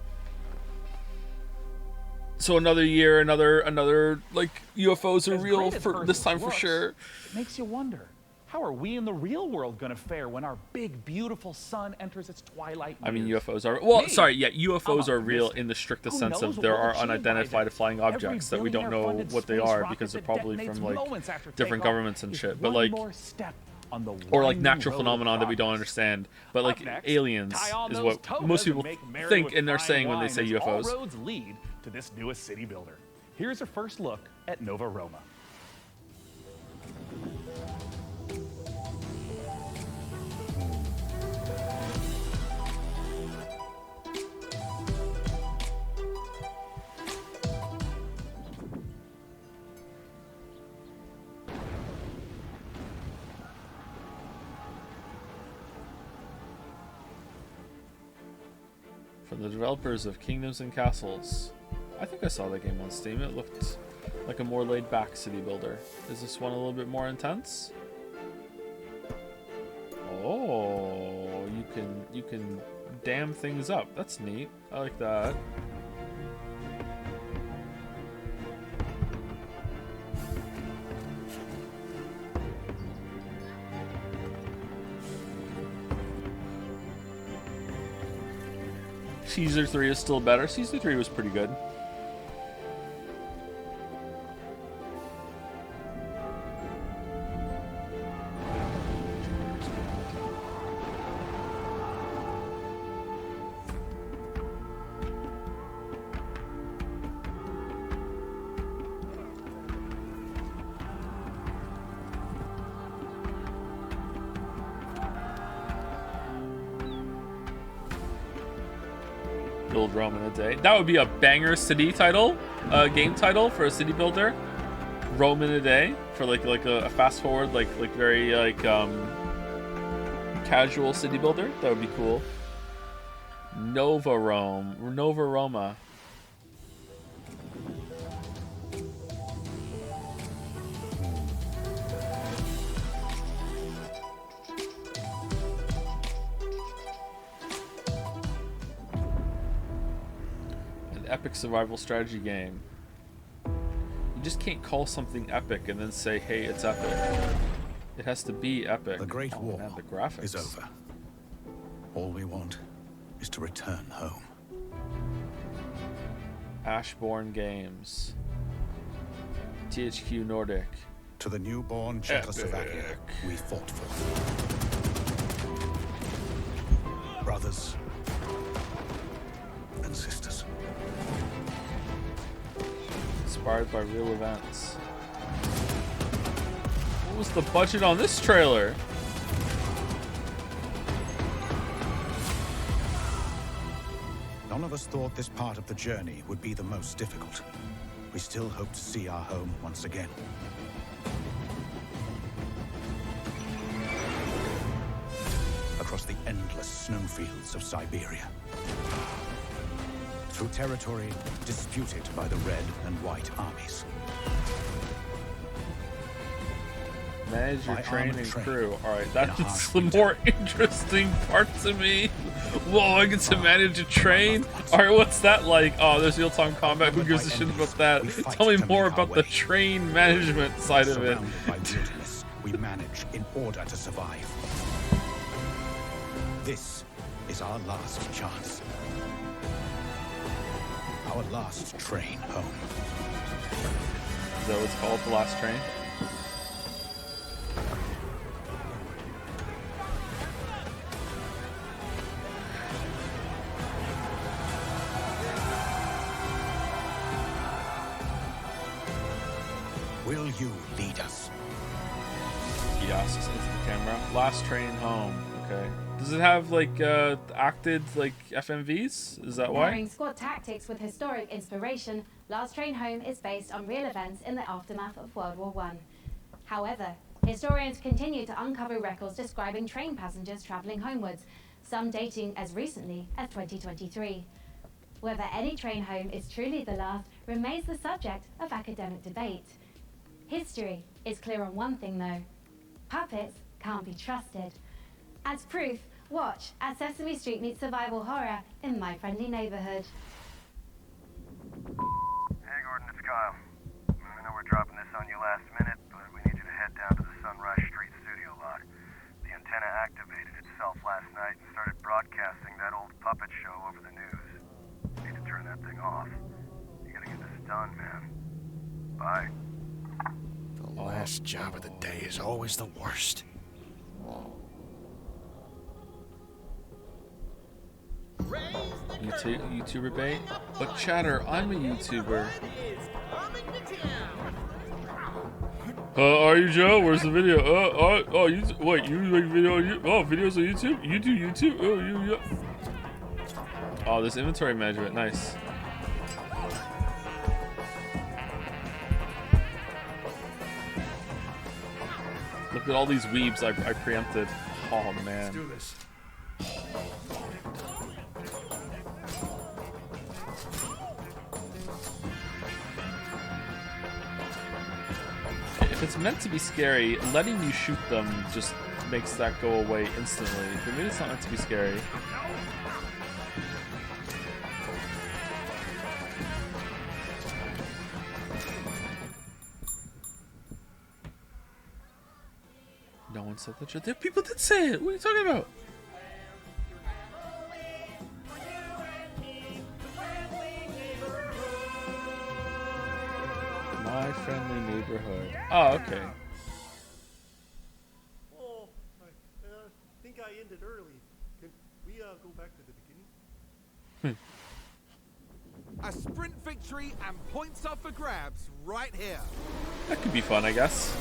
So another year, another like UFOs are As real great as for this Versus time for looks, sure. It makes you wonder, how are we in the real world going to fare when our big, beautiful sun enters its twilight I mean, years? UFOs are well. Me, Sorry, yeah, I'm UFOs are real optimistic. in the strictest Who sense knows of what there we'll are achieve by unidentified then? flying objects that we don't know billionaire-funded what they space are rocket because they're that probably detonates from like moments after different takeoff governments and is shit. But one like, more step on the or like winding natural road of phenomenon that we don't progress. understand. But like Up next, aliens tie on is those what togas most and people make merry think with and they're fine saying when they wine say as UFOs. All roads lead to this newest city builder. Here's a first look at Nova Roma. From the developers of Kingdoms and Castles. I think I saw that game on Steam. It looked like a more laid-back city builder. Is this one a little bit more intense? Oh, you can dam things up. That's neat. I like that. Caesar 3 is still better. Caesar 3 was pretty good. Build Rome in a day. That would be a banger city title, game title for a city builder. Rome in a day for like a fast forward, like very casual city builder. That would be cool. Nova Roma. Epic survival strategy game. You just can't call something epic and then say, hey, it's epic. It has to be epic. The Great War man, the graphics. is over. All we want is to return home. Ashbourne Games. THQ Nordic. To the newborn Czechoslovakia we fought for. Brothers and sisters. Inspired by real events. What was the budget on this trailer? None of us thought this part of the journey would be the most difficult. We still hope to see our home once again. Across the endless snowfields of Siberia. Through territory disputed by the Red and White armies. Manage your By train armored and train crew. Alright, in a that's harsh the more interesting part to me. Whoa, I get to manage a train? Alright, what's that like? Oh, there's real-time combat. Who gives a shit about that? Tell me more about the train management side of it. Surrounded by wilderness, we manage in order to survive. This is our last chance. Our last train home. Is that what it's called? The last train? Will you lead us? He asks into the camera. Last train home. Okay. Does it have like acted like FMVs? Is that why? Pairing squad tactics with historic inspiration, Last Train Home is based on real events in the aftermath of World War I. However, historians continue to uncover records describing train passengers travelling homewards, some dating as recently as 2023. Whether any train home is truly the last remains the subject of academic debate. History is clear on one thing though. Puppets can't be trusted. As proof, watch as Sesame Street meets survival horror in My Friendly Neighborhood. Kyle. I know we're dropping this on you last minute, but we need you to head down to the Sunrise Street studio lot. The antenna activated itself last night and started broadcasting that old puppet show over the news. You need to turn that thing off. You gotta get this done, man. Bye. The last job of the day is always the worst. YouTuber bait? But Chatter, I'm a YouTuber. Are you Joe? Where's the video? You wait, you make video on you? Oh, videos on YouTube? You do YouTube? Oh, you. Oh, this inventory management, nice. Look at all these weebs I preempted. Oh man. Let's do this. If it's meant to be scary, letting you shoot them just makes that go away instantly. But maybe it's not meant to be scary. No one said that shit. There, people did say it. What are you talking about? My friendly neighborhood. Oh, okay. Oh, I think I ended early. Can we go back to the beginning? A sprint victory and points up for grabs right here. That could be fun, I guess.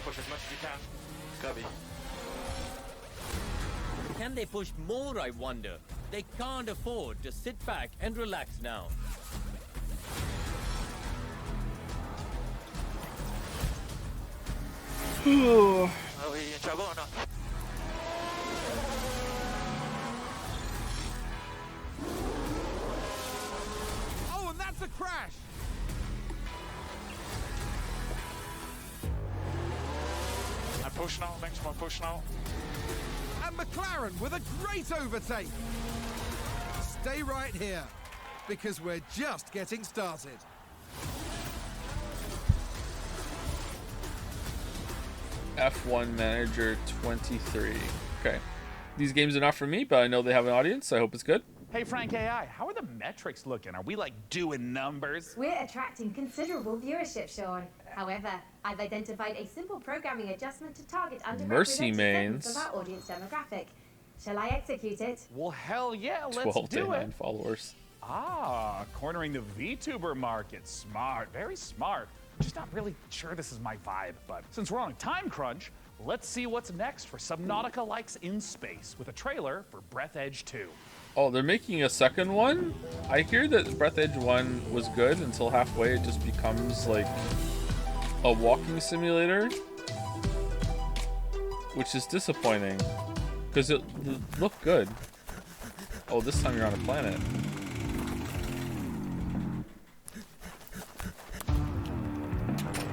Push as much as you can. Cubby. Can they push more, I wonder? They can't afford to sit back and relax now. Are we in trouble or not? Oh, and that's a crash. I'm push now, thanks for push now. And McLaren with a great overtake. Stay right here, because we're just getting started. F1 Manager 23. Okay. These games are not for me, but I know they have an audience, so I hope it's good. Hey, Frank AI, how are the metrics looking? Are we like doing numbers? We're attracting considerable viewership, Sean. However, I've identified a simple programming adjustment to target Mercy underrepresented mains. segments of our audience demographic. Shall I execute it? Well, hell yeah, let's 12 do day it. 9 followers. Ah, cornering the VTuber market. Smart, very smart. Just not really sure this is my vibe, but since we're on a time crunch, let's see what's next for Subnautica Likes in Space with a trailer for Breath Edge 2. Oh, they're making a second one? I hear that Breath Edge 1 was good until halfway it just becomes like a walking simulator, which is disappointing because it looked good. Oh, this time you're on a planet.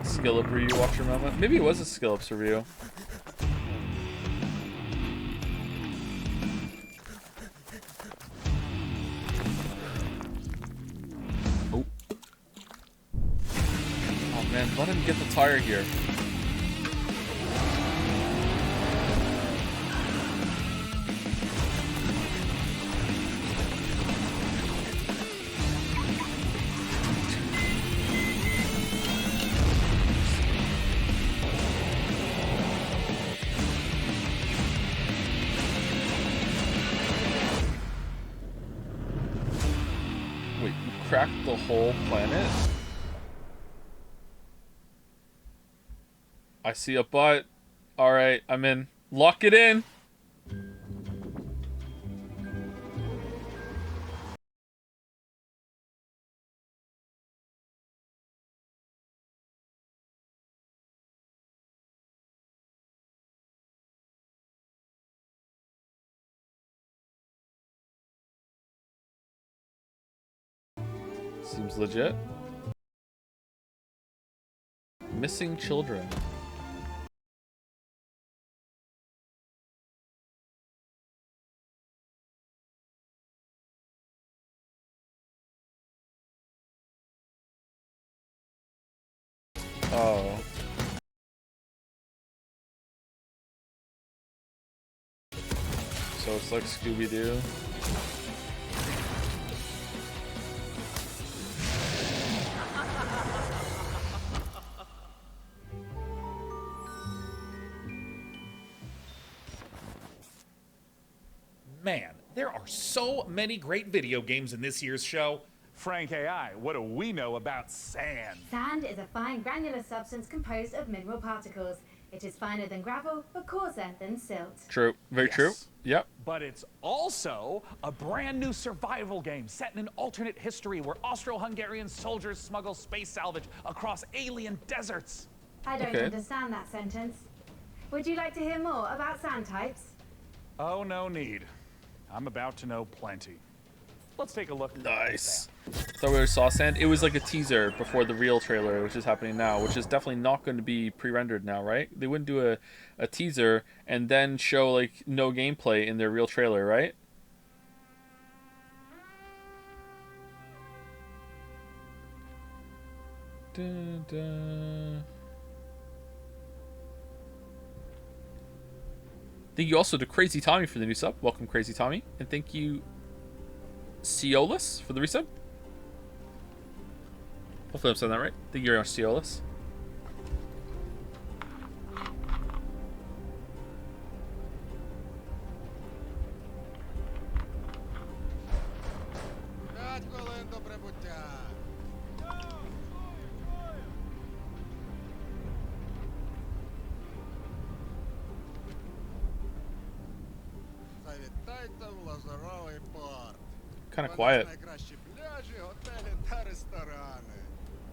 Skill up review, watch your moment. Maybe it was a skill ups review. Oh. Oh man, let him get the tire here. Cracked the whole planet. I see a butt. Alright, I'm in. Lock it in. Seems legit. Missing children. Oh. So it's like Scooby-Doo. Man, there are so many great video games in this year's show. Frank AI, what do we know about sand? Sand is a fine granular substance composed of mineral particles. It is finer than gravel, but coarser than silt. True. Very true. Yep. But it's also a brand new survival game set in an alternate history where Austro-Hungarian soldiers smuggle space salvage across alien deserts. I don't understand that sentence. Would you like to hear more about sand types? Oh, no need. I'm about to know plenty. Let's take a look. Nice. Thought we saw sand. It was like a teaser before the real trailer, which is happening now, which is definitely not going to be pre-rendered now, right? They wouldn't do a teaser and then show like no gameplay in their real trailer, right? Dun, dun. Thank you also to Crazy Tommy for the new sub. Welcome, Crazy Tommy. And thank you, Ciolus, for the resub. Hopefully I'm saying that right. Thank you very much, Ciolus. Kind of quiet.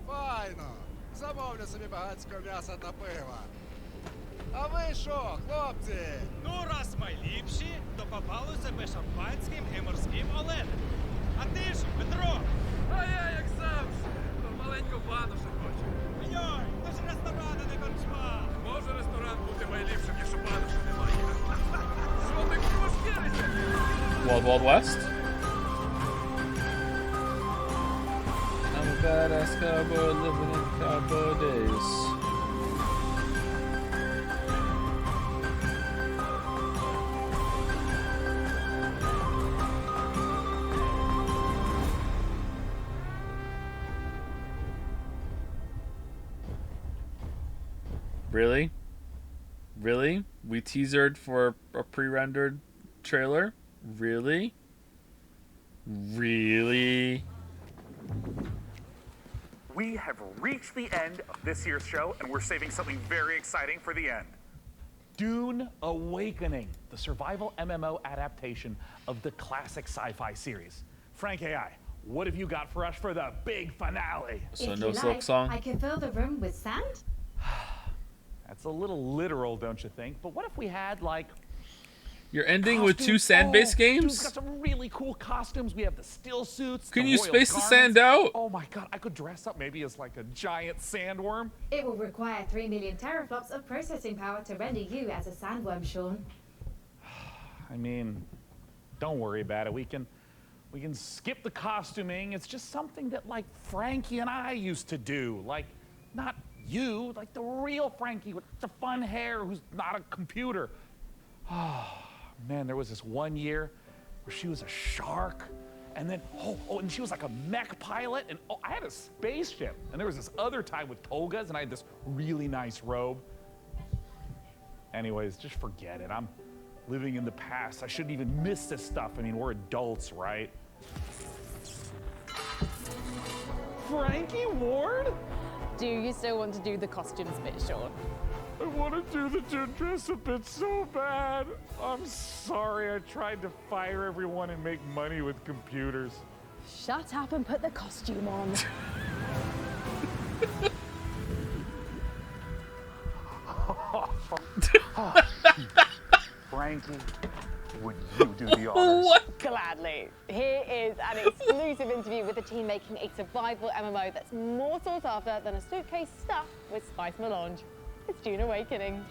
Файно! Замовлю собі багатського м'яса та пива. А ви що, хлопці? Ну, раз ми ліпші, то попали себе шампанським і морським оленем. А ти ж, Петро? А я, як завжди, то маленьку банушу хочу. Йой, то ж ресторан, а не корчма. Може ресторан бути найліпшим, якщо банушу немає. Що ти кошкірися? Wild Wild West. I'm a badass cowboy living in cowboy days. Really? Really? We teasered for a pre-rendered trailer? Really? Really? We have reached the end of this year's show, and we're saving something very exciting for the end. Dune Awakening, the survival MMO adaptation of the classic sci-fi series. Frank AI, what have you got for us for the big finale? So If no you silk like, song? I can fill the room with sand. That's a little literal, don't you think? But what if we had, like... You're ending with two sand-based games? Dude's got some really cool costumes. We have the still suits. Can the you royal space the garments. sand out? Oh my god, I could dress up maybe as like a giant sandworm. It will require 3 million teraflops of processing power to render you as a sandworm, Sean. I mean, don't worry about it. We can skip the costuming. It's just something that like Frankie and I used to do. Like, not you, like the real Frankie with the fun hair who's not a computer. Oh, man, there was this one year where she was a shark, and then, and she was like a mech pilot, and I had a spaceship. And there was this other time with togas, and I had this really nice robe. Anyways, just forget it. I'm living in the past. I shouldn't even miss this stuff. I mean, we're adults, right? Frankie Ward? Do you still want to do the costumes bit, Sean? I want to do the dress up bit so bad. I'm sorry, I tried to fire everyone and make money with computers. Shut up and put the costume on. Frankie, would you do the honors? What? Gladly. Here is an exclusive interview with the team making a survival MMO that's more sought after than a suitcase stuffed with spice melange. It's Dune Awakening.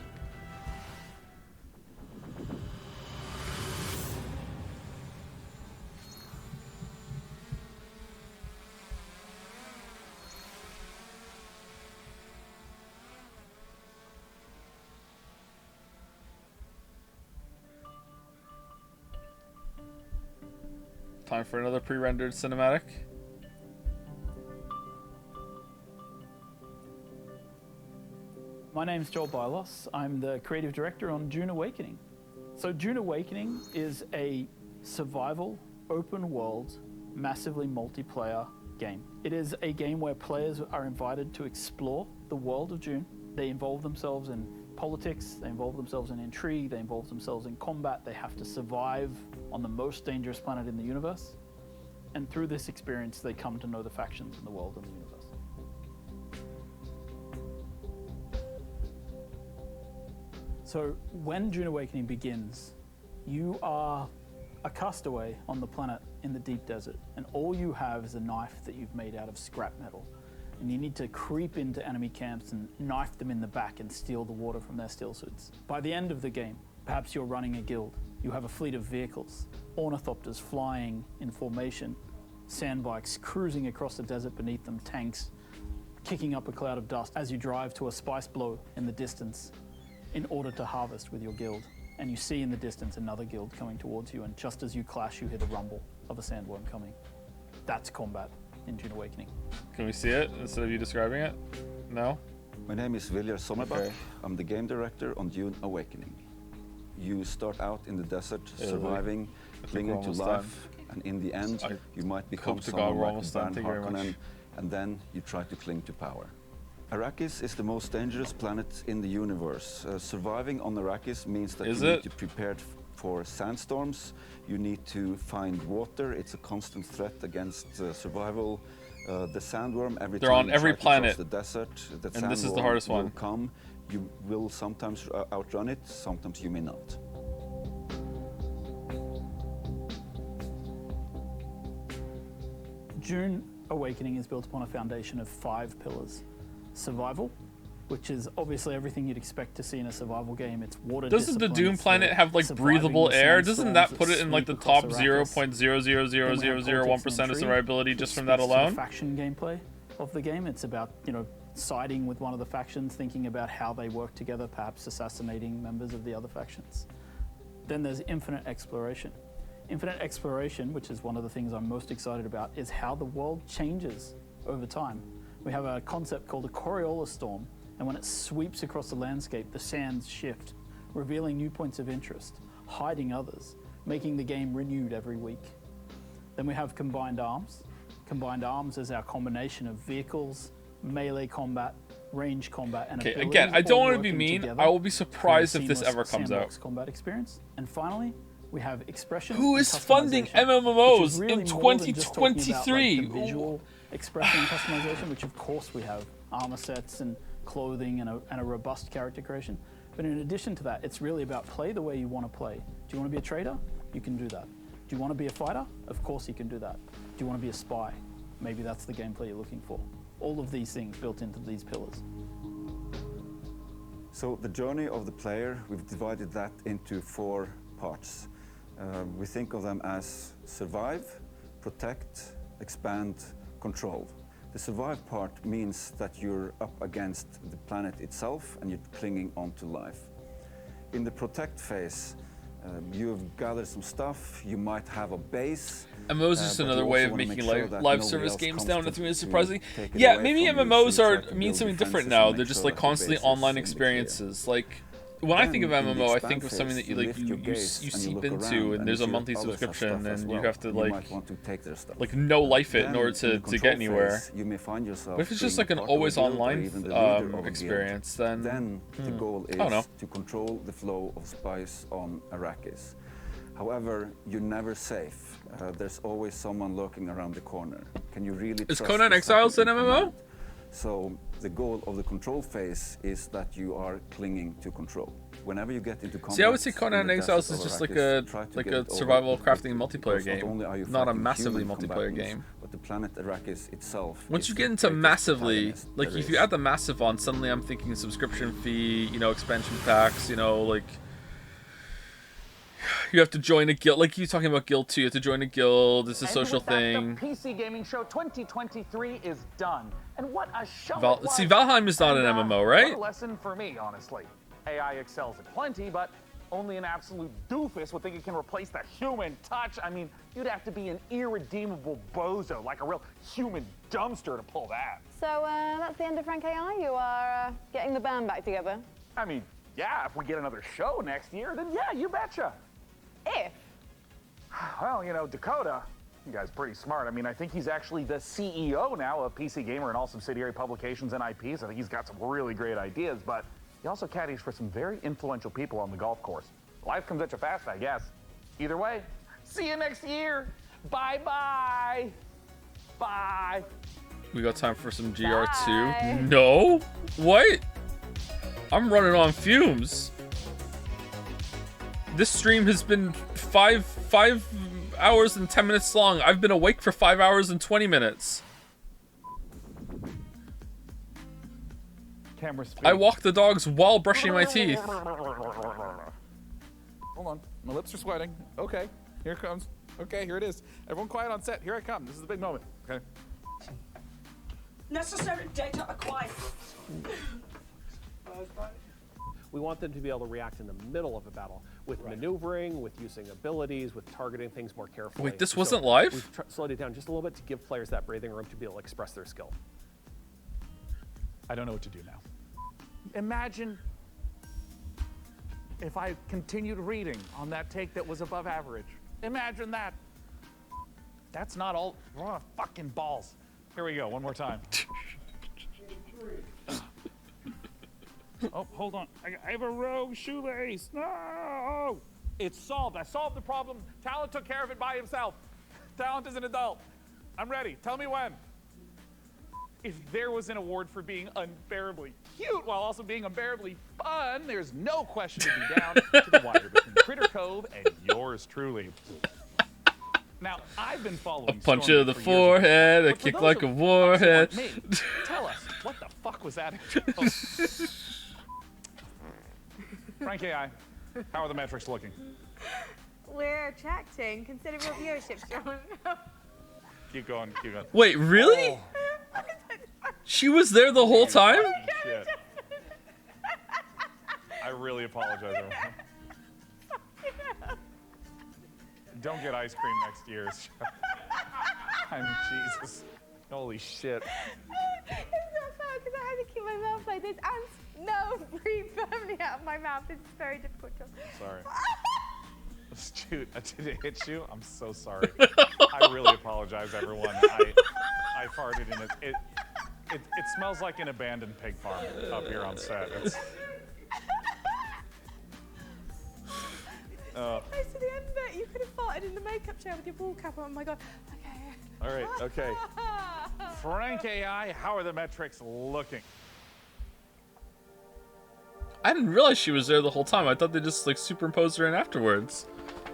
Time for another pre-rendered cinematic. My name's Joel Bylos. I'm the creative director on Dune Awakening. So Dune Awakening is a survival, open world, massively multiplayer game. It is a game where players are invited to explore the world of Dune. They involve themselves in politics, they involve themselves in intrigue, they involve themselves in combat, they have to survive on the most dangerous planet in the universe. And through this experience, they come to know the factions in the world and the universe. So when Dune Awakening begins, you are a castaway on the planet in the deep desert, and all you have is a knife that you've made out of scrap metal. And you need to creep into enemy camps and knife them in the back and steal the water from their steel suits. By the end of the game, perhaps you're running a guild. You have a fleet of vehicles, ornithopters flying in formation, sandbikes cruising across the desert beneath them, tanks kicking up a cloud of dust as you drive to a spice blow in the distance in order to harvest with your guild. And you see in the distance another guild coming towards you, and just as you clash, you hear the rumble of a sandworm coming. That's combat in Dune Awakening. Can we see it instead of you describing it? No? My name is Viljar Sommerbach. Okay. I'm the game director on Dune Awakening. You start out in the desert, surviving, clinging to life, and in the end, you might become someone like Baron Harkonnen, and then you try to cling to power. Arrakis is the most dangerous planet in the universe. Surviving on Arrakis means that you need to prepare for sandstorms. You need to find water. It's a constant threat against survival. The sandworm, every They're time on you every try to planet, cross the desert, and this is the hardest one. Will come. You will sometimes outrun it, sometimes you may not. Dune Awakening is built upon a foundation of 5 pillars. Survival, which is obviously everything you'd expect to see in a survival game. It's water Doesn't the discipline, Doom planet have like breathable air? Doesn't that put it in like the top 0.00001% of survivability just from that alone? The faction gameplay of the game. It's about, you know, siding with one of the factions, thinking about how they work together, perhaps assassinating members of the other factions. Then there's infinite exploration. Infinite exploration, which is one of the things I'm most excited about, is how the world changes over time. We have a concept called a Coriolis storm, and when it sweeps across the landscape, the sands shift, revealing new points of interest, hiding others, making the game renewed every week. Then we have combined arms. Combined arms is our combination of vehicles, melee combat, range combat, and abilities. Again, I don't want to be working mean. together I will be surprised for a if this seamless ever comes sandbox out. combat experience. And finally, we have expression. Who and is funding customization, MMOs which is really in more than just talking about, 2023? like, the visual expression and customization, which of course we have armor sets and clothing and a robust character creation. But in addition to that, it's really about play the way you want to play. Do you want to be a trader? You can do that. Do you want to be a fighter? Of course you can do that. Do you want to be a spy? Maybe that's the gameplay you're looking for. All of these things built into these pillars. So the journey of the player, we've divided that into 4 parts. We think of them as survive, protect, expand, control. The survive part means that you're up against the planet itself and you're clinging onto life. In the protect phase, you've gathered some stuff, you might have a base. MMOs is just another way of making live service games now. Nothing really surprising. it Yeah, away maybe from you, MMOs so you try are to mean build something different defenses now. and They're make just sure like that your constantly base is online in the clear. experiences. Like when I think of Then in the MMO, I expand think of something that phase, you lift your gaze you and seep look into, around, and there's a if monthly others have subscription, stuff as and well, you have to you might want to take their stuff. like no life it in Then order in the to control get anywhere. phase, you may find yourself But if it's just being like an part of a always guild or online even the leader of a guild, experience, then the goal is I don't know. to control the flow of spice on Arrakis. However, you're never safe. There's always someone lurking around the corner. Can you really Is trust Conan the Exiles second an in MMO? command? So the goal of the control phase is that you are clinging to control. Whenever you get into combat, See, I would say Conan in the Exiles desert is of just like Arrakis, try to a get it over survival quickly, crafting multiplayer because not only are you game, not a fighting massively human multiplayer combatants, game. but the planet Arrakis itself. Once is you the get into greatest massively, protagonist like there if you is. add the massive on, suddenly I'm thinking subscription fee, you know, expansion packs, you know, like you have to join a guild, like you talking about Guild 2, you have to join a guild, it's a social thing. The PC Gaming Show 2023 is done. And what a show it was. See, Valheim is not an And, MMO, What right? a lesson for me, honestly. AI excels at plenty, but only an absolute doofus would think it can replace the human touch. I mean, you'd have to be an irredeemable bozo, like a real human dumpster to pull that. So that's the end of Frank AI? You are getting the band back together? I mean, yeah, if we get another show next year, then yeah, you betcha. If? Well, you know, Dakota, you guy's pretty smart. I mean, I think he's actually the CEO now of PC Gamer and all subsidiary publications and IPs. I think he's got some really great ideas, but he also caddies for some very influential people on the golf course. Life comes at you fast, I guess. Either way, see you next year. Bye-bye. Bye. We got time for some GR2. Bye. No? What? I'm running on fumes. This stream has been 5 hours and 10 minutes long. I've been awake for 5 hours and 20 minutes. Camera speed. I walk the dogs while brushing my teeth. Hold on, my lips are sweating. Okay, here it comes. Okay, here it is. Everyone quiet on set. Here I come. This is the big moment. Okay. Necessary data acquired. We want them to be able to react in the middle of a battle with maneuvering, with using abilities, with targeting things more carefully. Wait, this wasn't live? We've slowed it down just a little bit to give players that breathing room to be able to express their skill. I don't know what to do now. Imagine if I continued reading on that take that was above average. Imagine that. That's not all. Oh, fucking balls. Here we go, one more time. Oh, hold on. I have a rogue shoelace. No! It's solved. I solved the problem. Talent took care of it by himself. Talent is an adult. I'm ready. Tell me when. If there was an award for being unbearably cute while also being unbearably fun, there's no question to be down to the wire between Critter Cove and yours truly. Now, I've been following A punch to the forehead, a kick like a warhead. Tell us, what the fuck was that? Frank AI, how are the metrics looking? We're attracting considerable viewership, John. Keep going, keep going. Wait, really? Oh. She was there the whole time? Shit. I really apologize, everyone. Don't get ice cream next year. I mean, Jesus. Holy shit. It's not fair because I had to keep my mouth like this and no breathe firmly out of my mouth. It's very difficult job. Sorry. Dude, did it hit you? I'm so sorry. I really apologize, everyone. I farted and it smells like an abandoned pig farm up here on set. It's, Close to the end bit, you could have farted in the makeup chair with your ball cap on. Oh my god. Okay. All right, okay. Frank AI, how are the metrics looking? I didn't realize she was there the whole time. I thought they just like superimposed her in afterwards.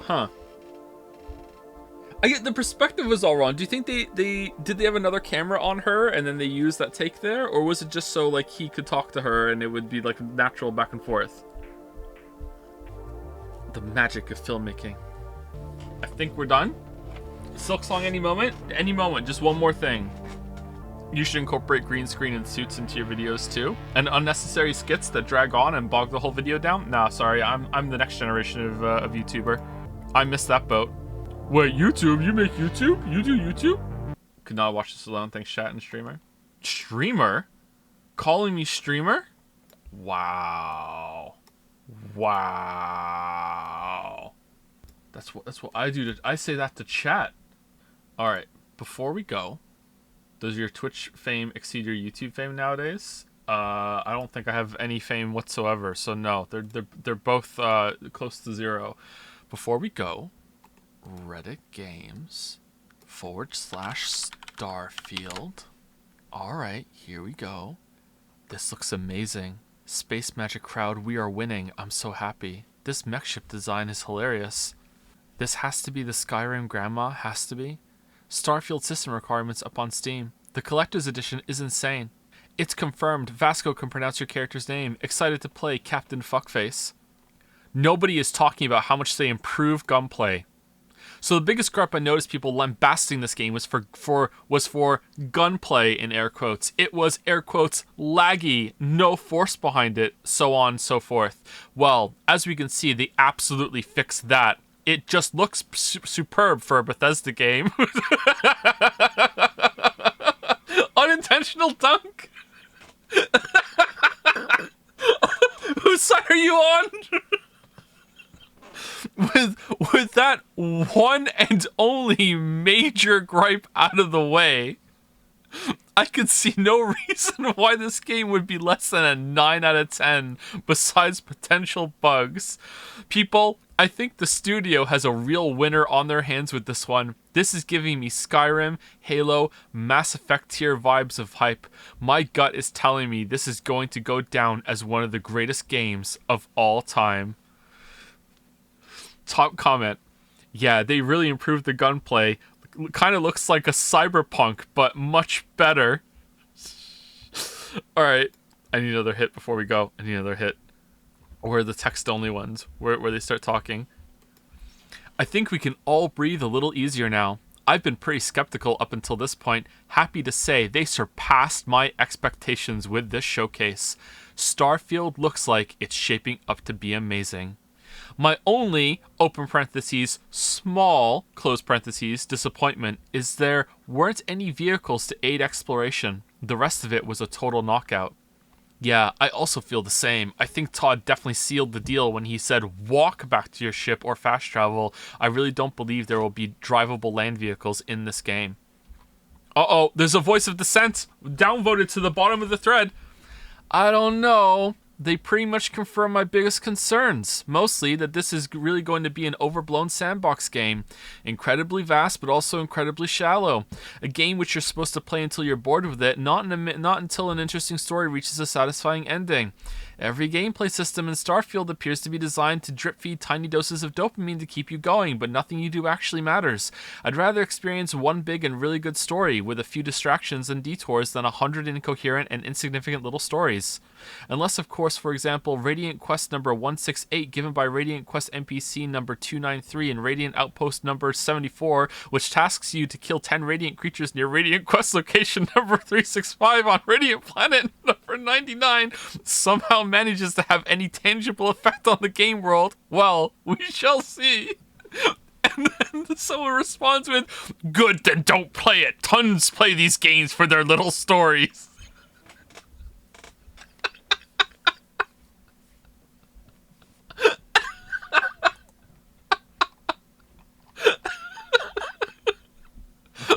Huh. I get the perspective was all wrong. Do you think did they have another camera on her and then they used that take there, or was it just so like he could talk to her and it would be like natural back and forth? The magic of filmmaking. I think we're done. Silksong any moment? Any moment, just one more thing. You should incorporate green screen and suits into your videos too. And unnecessary skits that drag on and bog the whole video down? Nah, sorry, I'm the next generation of YouTuber. I missed that boat. Wait, YouTube? You make YouTube? You do YouTube? Could not watch this alone, thanks chat and streamer. Streamer? Calling me streamer? Wow. Wow. That's what I do. I say that to chat. All right. Before we go, does your Twitch fame exceed your YouTube fame nowadays? I don't think I have any fame whatsoever. So no, they're both close to zero. Before we go, Reddit Games /Starfield. All right, here we go. This looks amazing. Space Magic crowd, we are winning. I'm so happy. This mech ship design is hilarious. This has to be the Skyrim grandma, has to be. Starfield system requirements up on Steam. The collector's edition is insane. It's confirmed. Vasco can pronounce your character's name. Excited to play Captain Fuckface. Nobody is talking about how much they improved gunplay. So the biggest gripe I noticed people lambasting this game was for gunplay in air quotes. It was air quotes laggy, no force behind it, so on and so forth. Well, as we can see, they absolutely fixed that. It just looks superb for a Bethesda game. Unintentional dunk. Whose side are you on? With that one and only major gripe out of the way, I could see no reason why this game would be less than a 9 out of 10 besides potential bugs. People, I think the studio has a real winner on their hands with this one. This is giving me Skyrim, Halo, Mass Effect tier vibes of hype. My gut is telling me this is going to go down as one of the greatest games of all time. Top comment. Yeah, they really improved the gunplay. Kind of looks like a Cyberpunk, but much better. Alright, I need another hit before we go. I need another hit. Or the text-only ones, where they start talking. I think we can all breathe a little easier now. I've been pretty skeptical up until this point. Happy to say they surpassed my expectations with this showcase. Starfield looks like it's shaping up to be amazing. My only, open parentheses, small, close parentheses, disappointment is there weren't any vehicles to aid exploration. The rest of it was a total knockout. Yeah, I also feel the same. I think Todd definitely sealed the deal when he said walk back to your ship or fast travel. I really don't believe there will be drivable land vehicles in this game. Uh-oh, there's a voice of dissent. Downvoted to the bottom of the thread. I don't know. They pretty much confirm my biggest concerns. Mostly that this is really going to be an overblown sandbox game. Incredibly vast, but also incredibly shallow. A game which you're supposed to play until you're bored with it, not until an interesting story reaches a satisfying ending. Every gameplay system in Starfield appears to be designed to drip-feed tiny doses of dopamine to keep you going, but nothing you do actually matters. I'd rather experience one big and really good story with a few distractions and detours than 100 incoherent and insignificant little stories. Unless, of course, for example, Radiant Quest number 168 given by Radiant Quest NPC number 293 and Radiant Outpost number 74, which tasks you to kill 10 Radiant creatures near Radiant Quest location number 365 on Radiant Planet number 99, somehow manages to have any tangible effect on the game world. Well, we shall see. And then someone responds with, good, then don't play it. Tons play these games for their little stories.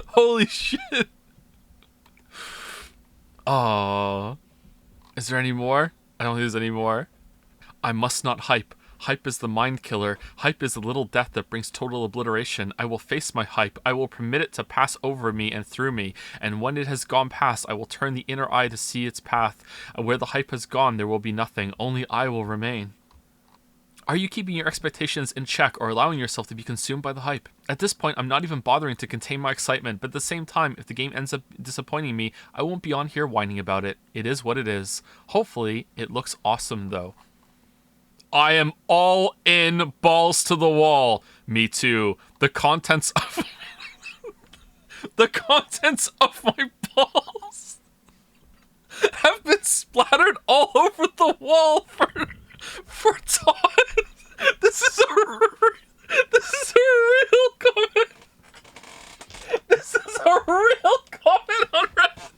Holy shit. Oh. Is there any more? I don't think there's any more. I must not hype. Hype is the mind killer. Hype is the little death that brings total obliteration. I will face my hype. I will permit it to pass over me and through me. And when it has gone past, I will turn the inner eye to see its path. And where the hype has gone, there will be nothing. Only I will remain. Are you keeping your expectations in check or allowing yourself to be consumed by the hype? At this point, I'm not even bothering to contain my excitement, but at the same time, if the game ends up disappointing me, I won't be on here whining about it. It is what it is. Hopefully, it looks awesome, though. I am all in, balls to the wall. Me too. The contents of... the contents of my balls have been splattered all over the wall for Todd. This is a real comment. This is a real comment on Reddit.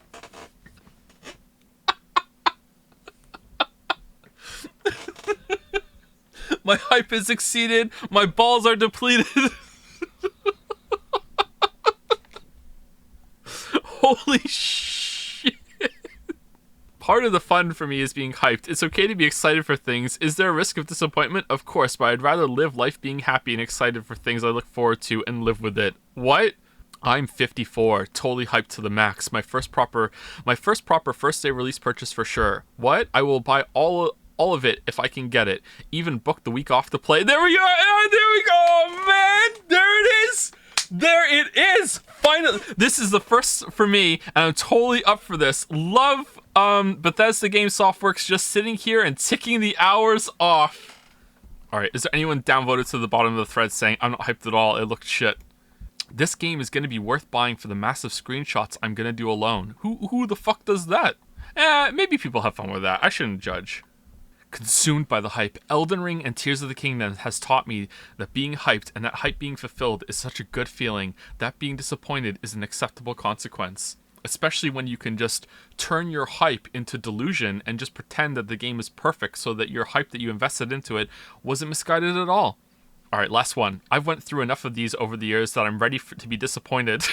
My hype is exceeded. My balls are depleted. Holy shit. Part of the fun for me is being hyped. It's okay to be excited for things. Is there a risk of disappointment? Of course, but I'd rather live life being happy and excited for things I look forward to and live with it. What? I'm 54, totally hyped to the max. My first proper first day release purchase for sure. What? I will buy all of it if I can get it. Even book the week off to play. There we are! Oh, there we go! Man! There it is! There it is! Finally! This is the first for me, and I'm totally up for this. Love Bethesda Game Softworks just sitting here and ticking the hours off. Alright, is there anyone downvoted to the bottom of the thread saying, I'm not hyped at all, it looked shit? This game is going to be worth buying for the massive screenshots I'm going to do alone. Who the fuck does that? Maybe people have fun with that. I shouldn't judge. Consumed by the hype, Elden Ring and Tears of the Kingdom has taught me that being hyped and that hype being fulfilled is such a good feeling, that being disappointed is an acceptable consequence. Especially when you can just turn your hype into delusion and just pretend that the game is perfect so that your hype that you invested into it wasn't misguided at all. Alright, last one. I've went through enough of these over the years that I'm ready to be disappointed.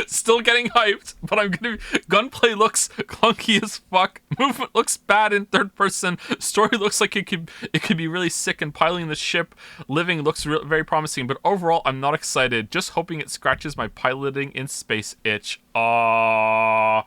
Still getting hyped, but I'm gonna be... Gunplay looks clunky as fuck. Movement looks bad in third person. Story looks like it could be really sick, and piloting the ship living looks very promising. But overall, I'm not excited. Just hoping it scratches my piloting in space itch. Alright.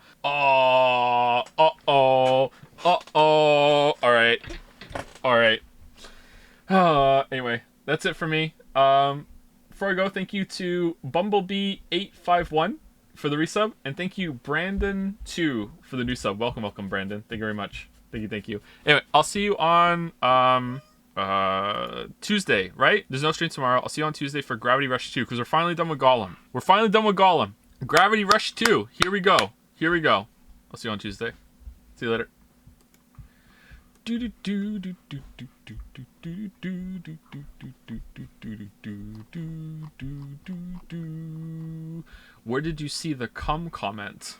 Anyway, that's it for me. Before I go, thank you to Bumblebee851 for the resub, and thank you Brandon2 for the new sub. Welcome, Brandon. Thank you very much. Thank you. Anyway, I'll see you on Tuesday, right? There's no stream tomorrow. I'll see you on Tuesday for Gravity Rush 2, because we're finally done with Gollum. Gravity Rush 2. Here we go. I'll see you on Tuesday. See you later. Where did you see the cum comment?